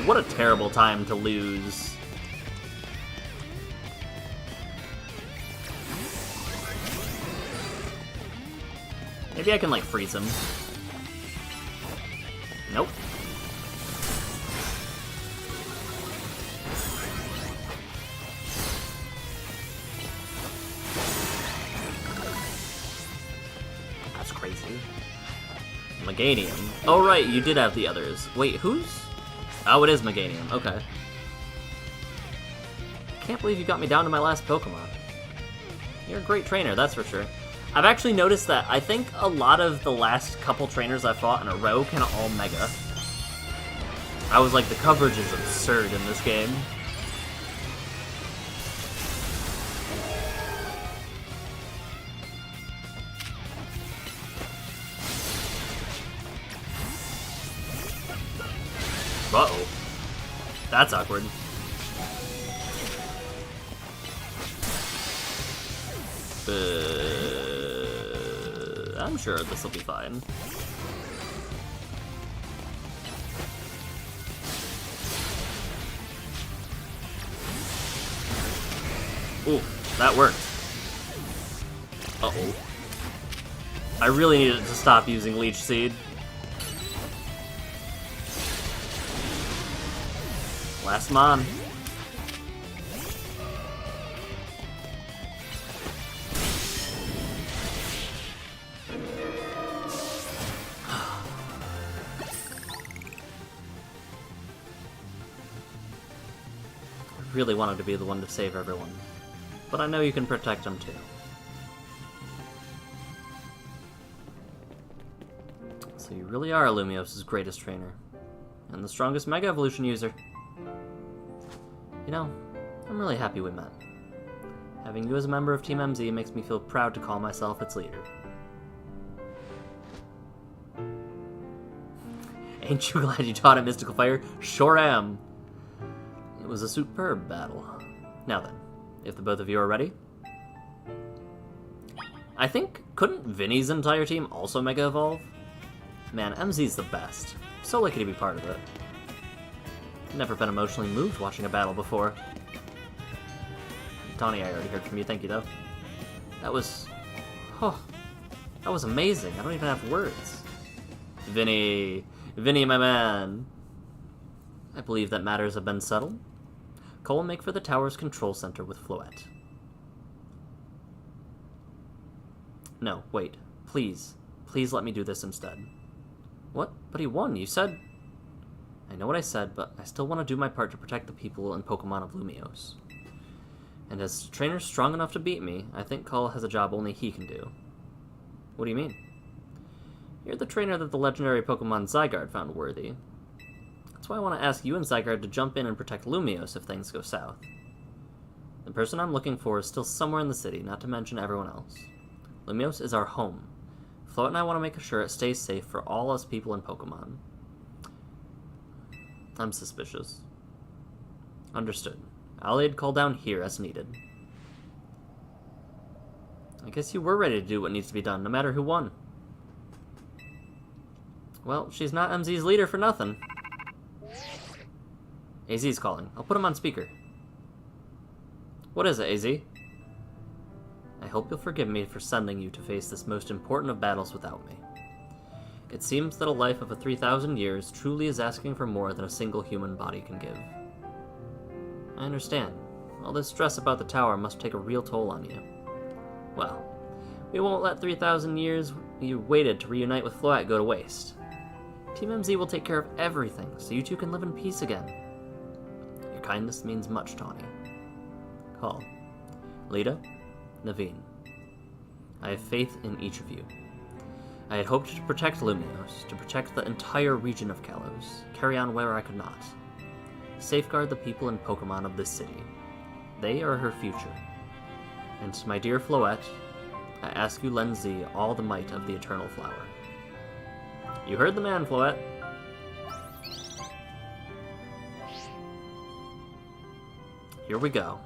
What a terrible time to lose. Maybe I can, like, freeze him. Nope. Crazy. Meganium. Oh, right, you did have the others. Wait, who's... Oh, it is Meganium. Okay. Can't believe you got me down to my last Pokemon. You're a great trainer, that's for sure. I've actually noticed that I think a lot of the last couple trainers I fought in a row can all Mega. I was like, the coverage is absurd in this game. Uh-oh. That's awkward. I'm sure this will be fine. Ooh, that worked. Uh-oh. I really needed to stop using Leech Seed. Last Mon. I really wanted to be the one to save everyone, but I know you can protect them too. So you really are Lumios' greatest trainer, and the strongest Mega Evolution user. You know, I'm really happy we met. Having you as a member of Team MZ makes me feel proud to call myself its leader. Ain't you glad you taught him Mystical Fire? Sure am! It was a superb battle. Now then, if the both of you are ready... I think, couldn't Vinny's entire team also Mega Evolve? Man, MZ's the best. So lucky to be part of it. Never been emotionally moved watching a battle before. Donnie, I already heard from you, thank you though. That was... oh, that was amazing, I don't even have words. Vinny, my man. I believe that matters have been settled. Cole will make for the tower's control center with Floette. No, wait, please. Please let me do this instead. What? But he won, you said... I know what I said, but I still want to do my part to protect the people and Pokemon of Lumios. And as a trainer strong enough to beat me, I think Cole has a job only he can do. What do you mean? You're the trainer that the legendary Pokemon Zygarde found worthy. That's why I want to ask you and Zygarde to jump in and protect Lumios if things go south. The person I'm looking for is still somewhere in the city, not to mention everyone else. Lumios is our home. Floette and I want to make sure it stays safe for all us people in Pokemon. I'm suspicious. Understood. I'll aid Call down here as needed. I guess you were ready to do what needs to be done, no matter who won. Well, she's not MZ's leader for nothing. AZ's calling. I'll put him on speaker. What is it, AZ? I hope you'll forgive me for sending you to face this most important of battles without me. It seems that a life of 3,000 years truly is asking for more than a single human body can give. I understand. All this stress about the tower must take a real toll on you. Well, we won't let 3,000 years you waited to reunite with Floette go to waste. Team MZ will take care of everything, so you two can live in peace again. Your kindness means much, Tawny. Call. Lita, Naveen. I have faith in each of you. I had hoped to protect Lumios, to protect the entire region of Kalos, carry on where I could not. Safeguard the people and Pokemon of this city. They are her future. And to my dear Floette, I ask you lend Z all the might of the Eternal Flower. You heard the man, Floette. Here we go.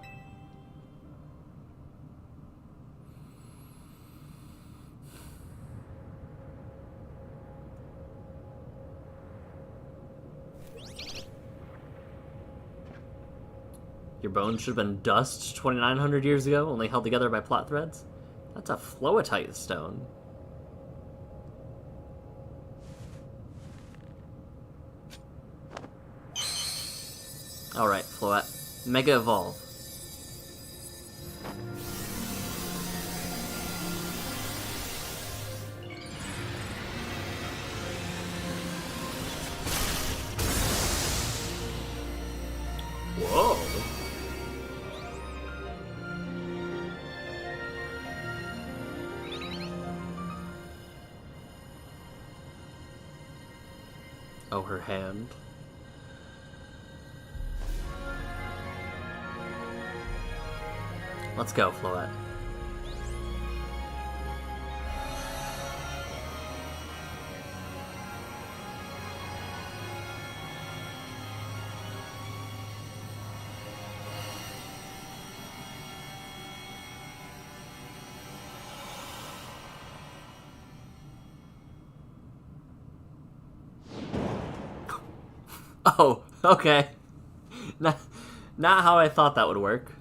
Your bones should have been dust 2,900 years ago, only held together by plot threads? That's a Floetite stone. Alright, Floette. Mega Evolve. Whoa. Oh, her hand. Let's go, Floette. Oh, okay. Not how I thought that would work.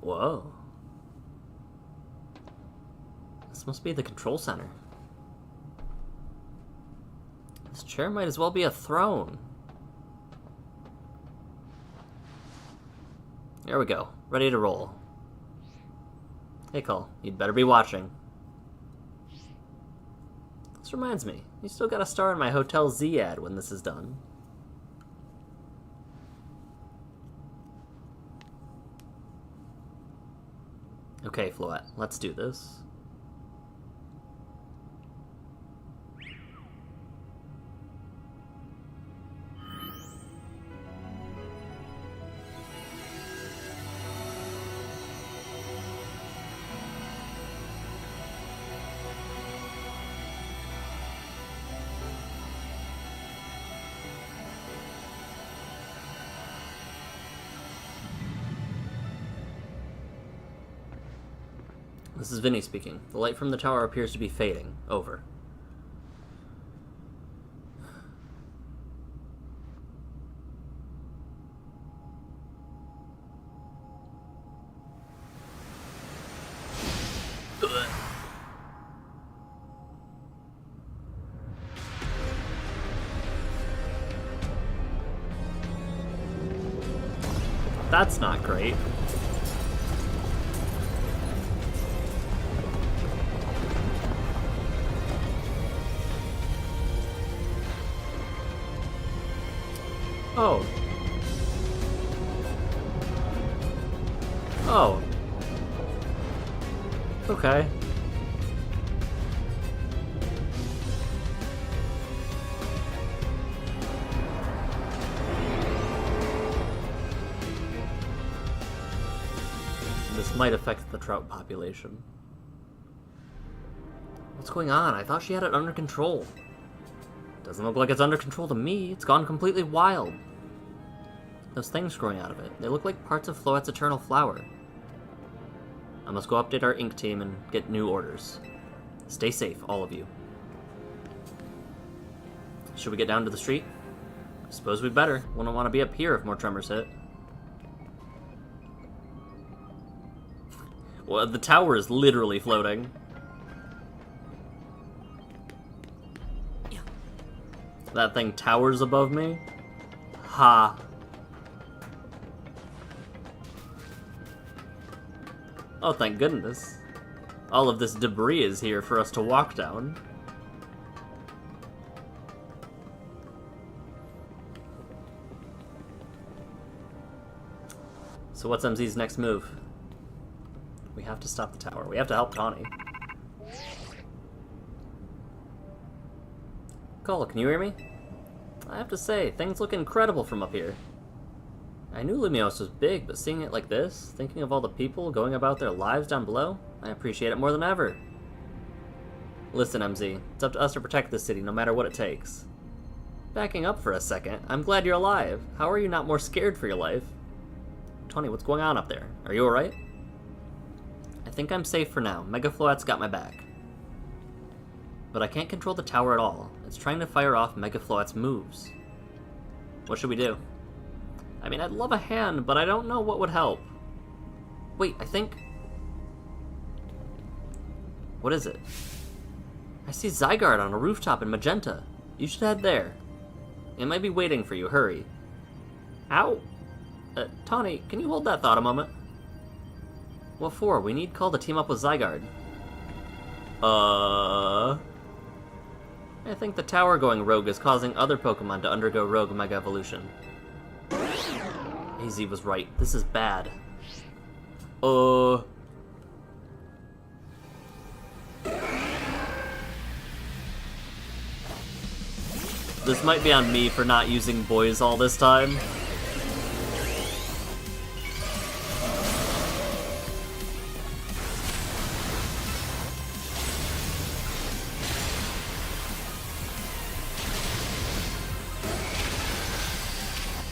Whoa. This must be the control center. This chair might as well be a throne. There we go. Ready to roll. Hey, Cole. You'd better be watching. This reminds me. You still got a star in my Hotel Z ad when this is done. Okay, Floette. Let's do this. This is Vinny speaking. The light from the tower appears to be fading. Over. That's not great. Oh. Oh. Okay. This might affect the trout population. What's going on? I thought she had it under control. Doesn't look like it's under control to me. It's gone completely wild. Those things growing out of it, they look like parts of Floette's eternal flower. I must go update our ink team and get new orders. Stay safe, all of you. Should we get down to the street? Suppose we'd better. Wouldn't want to be up here if more tremors hit. Well, the tower is literally floating. That thing towers above me? Ha. Oh, thank goodness. All of this debris is here for us to walk down. So what's MZ's next move? We have to stop the tower. We have to help Connie. Cole, can you hear me? I have to say, things look incredible from up here. I knew Lumios was big, but seeing it like this, thinking of all the people going about their lives down below, I appreciate it more than ever. Listen, MZ, it's up to us to protect this city no matter what it takes. Backing up for a second, I'm glad you're alive. How are you not more scared for your life? Tony, what's going on up there? Are you alright? I think I'm safe for now. Mega Floette's got my back. But I can't control the tower at all. It's trying to fire off Mega Floette's moves. What should we do? I mean, I'd love a hand, but I don't know what would help. Wait, I think... What is it? I see Zygarde on a rooftop in Magenta. You should head there. It might be waiting for you. Hurry. Ow! Tawny, can you hold that thought a moment? What for? We need Call to team up with Zygarde. I think the tower going rogue is causing other Pokemon to undergo rogue Mega Evolution. AZ was right. This is bad. This might be on me for not using boys all this time.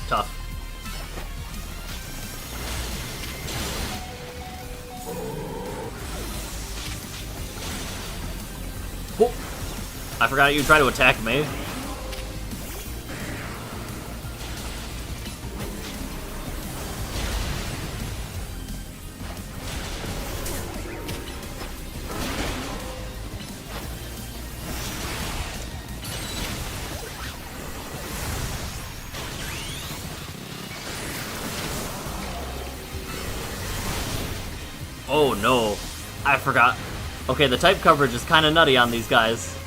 Tough. Whoa. I forgot you tried to attack me. Oh no, I forgot. Okay, the type coverage is kind of nutty on these guys.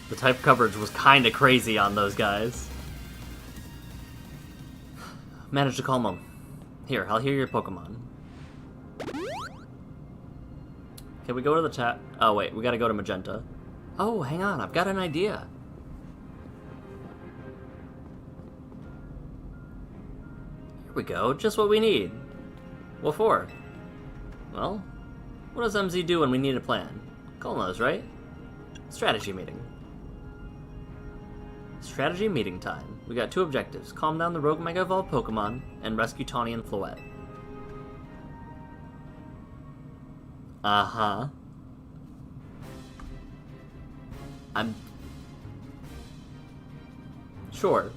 The type coverage was kind of crazy on those guys. Managed to calm them. Here, I'll hear your Pokemon. Can we go to the chat? Oh wait, we gotta go to Magenta. Oh, hang on, I've got an idea. Here we go, just what we need. What for? Well, what does MZ do when we need a plan? Cole knows, right? Strategy meeting. Strategy meeting time. We got two objectives. Calm down the rogue Mega Evolved Pokemon, and rescue Tawny and Floette. Uh-huh. Sure.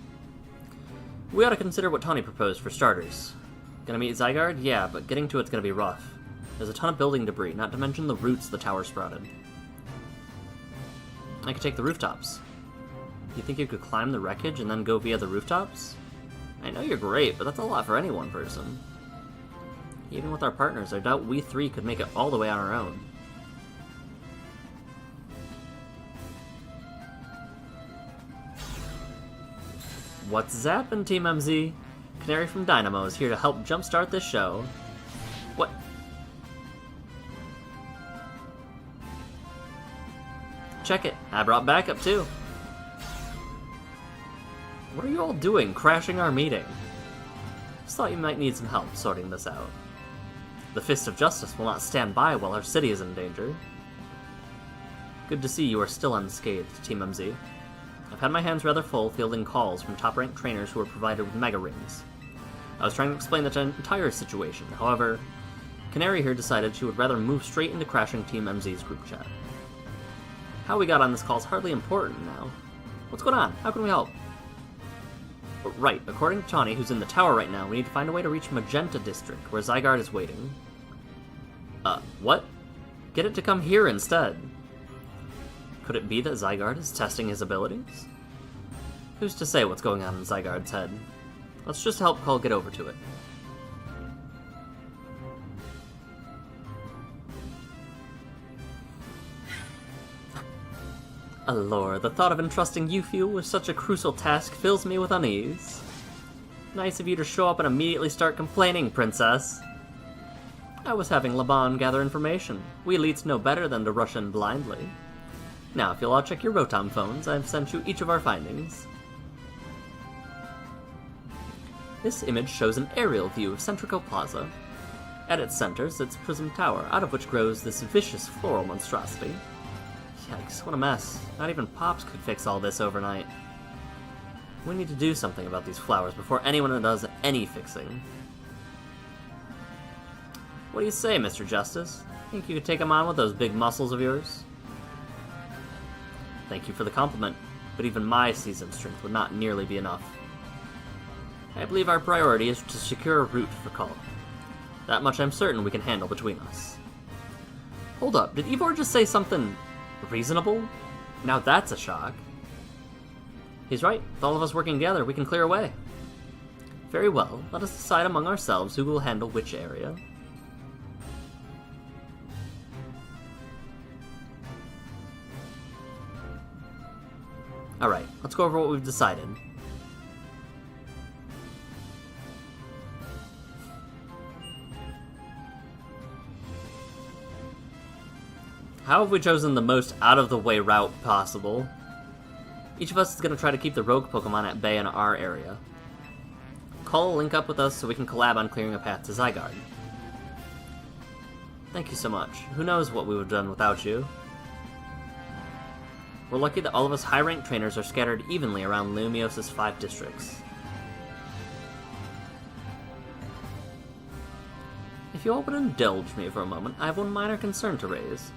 We ought to consider what Tawny proposed for starters. Gonna meet Zygarde? Yeah, but getting to it's gonna be rough. There's a ton of building debris, not to mention the roots the tower sprouted. I could take the rooftops. You think you could climb the wreckage and then go via the rooftops? I know you're great, but that's a lot for any one person. Even with our partners, I doubt we three could make it all the way on our own. What's zappin', Team MZ? Canary from Dynamo is here to help jumpstart this show. What? Check it, I brought backup too. What are you all doing, crashing our meeting? Just thought you might need some help sorting this out. The Fist of Justice will not stand by while our city is in danger. Good to see you are still unscathed, Team MZ. I've had my hands rather full fielding calls from top-ranked trainers who were provided with Mega Rings. I was trying to explain the entire situation, however, Canary here decided she would rather move straight into crashing Team MZ's group chat. How we got on this call is hardly important now. What's going on? How can we help? Right, according to Tawny, who's in the tower right now, we need to find a way to reach Magenta District, where Zygarde is waiting. What? Get it to come here instead. Could it be that Zygarde is testing his abilities? Who's to say what's going on in Zygarde's head? Let's just help Cole get over to it. Allure, the thought of entrusting you few with such a crucial task fills me with unease. Nice of you to show up and immediately start complaining, Princess. I was having Laban gather information. We elites know better than to rush in blindly. Now, if you'll all check your Rotom phones, I've sent you each of our findings. This image shows an aerial view of Centrico Plaza. At its center sits Prism Tower, out of which grows this vicious floral monstrosity. Yikes, what a mess. Not even Pops could fix all this overnight. We need to do something about these flowers before anyone does any fixing. What do you say, Mr. Justice? Think you could take him on with those big muscles of yours? Thank you for the compliment, but even my seasoned strength would not nearly be enough. I believe our priority is to secure a route for Cull. That much I'm certain we can handle between us. Hold up, did Ivor just say something reasonable? Now that's a shock. He's right, with all of us working together, we can clear a way. Very well, let us decide among ourselves who will handle which area. Alright, let's go over what we've decided. How have we chosen the most out-of-the-way route possible? Each of us is going to try to keep the rogue Pokemon at bay in our area. Call will link up with us so we can collab on clearing a path to Zygarde. Thank you so much. Who knows what we would have done without you? We're lucky that all of us high-ranked trainers are scattered evenly around Lumios's 5 districts. If you all would indulge me for a moment, I have one minor concern to raise.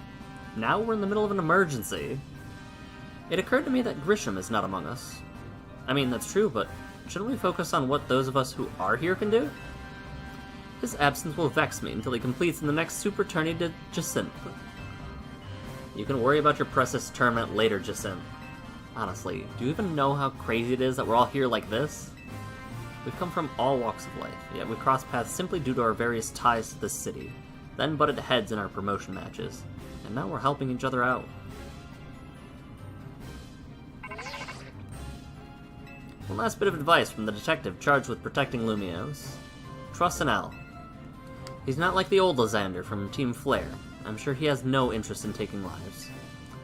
Now we're in the middle of an emergency. It occurred to me that Grisham is not among us. I mean, that's true, but Shouldn't we focus on what those of us who are here can do? His absence will vex me until he completes in the next Super Tourney to Jacinth. You can worry about your precious tournament later, Jacinth. Honestly, do you even know how crazy it is that we're all here like this? We've come from all walks of life, yet we cross paths simply due to our various ties to this city, then butted heads in our promotion matches, and now we're helping each other out. One last bit of advice from the detective charged with protecting Lumiose. Trust in Al. He's not like the old Lysander from Team Flare. I'm sure he has no interest in taking lives.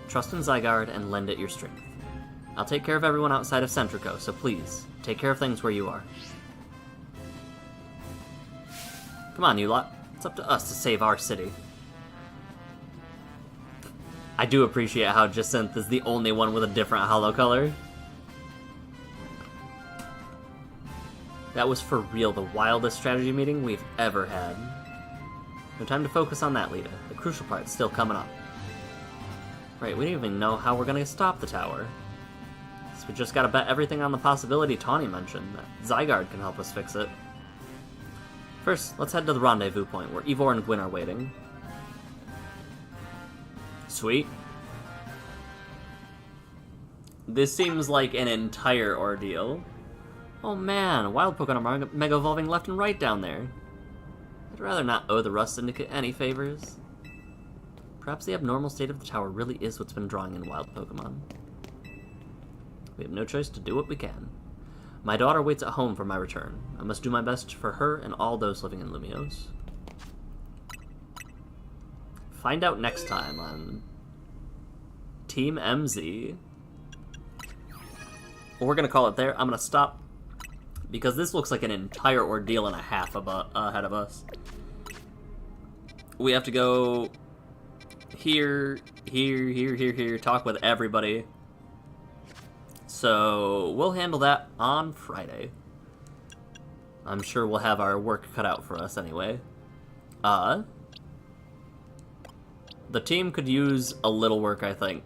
Trust in Zygarde and lend it your strength. I'll take care of everyone outside of Centrico, so please, take care of things where you are. Come on, you lot. It's up to us to save our city. I do appreciate how Jacinth is the only one with a different holo color. That was for real the wildest strategy meeting we've ever had. No time to focus on that, Lita. The crucial part's still coming up. Right, we don't even know how we're gonna stop the tower. So we just gotta bet everything on the possibility Tawny mentioned, that Zygarde can help us fix it. First, let's head to the rendezvous point, where Ivor and Gwyn are waiting. Sweet. This seems like an entire ordeal. Oh man, wild Pokemon are mega evolving left and right down there. I'd rather not owe the Rust Syndicate any favors. Perhaps the abnormal state of the tower really is what's been drawing in wild Pokemon. We have no choice to do what we can. My daughter waits at home for my return. I must do my best for her and all those living in Lumiose. Find out next time on Team MZ. Well, we're gonna call it there. I'm gonna stop because this looks like an entire ordeal and a half ahead of us. We have to go here, talk with everybody. So we'll handle that on Friday. I'm sure we'll have our work cut out for us anyway. The team could use a little work, I think,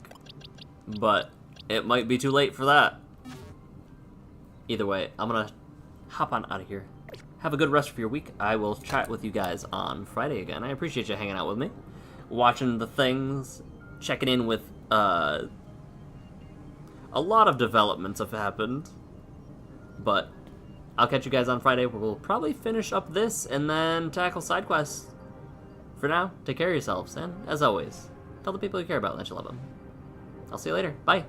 but it might be too late for that. Either way, I'm gonna hop on out of here. Have a good rest of your week. I will chat with you guys on Friday again. I appreciate you hanging out with me, watching the things, checking in with, a lot of developments have happened, but I'll catch you guys on Friday where we'll probably finish up this and then tackle side quests. For now, take care of yourselves, and as always, tell the people you care about that you love them. I'll see you later. Bye.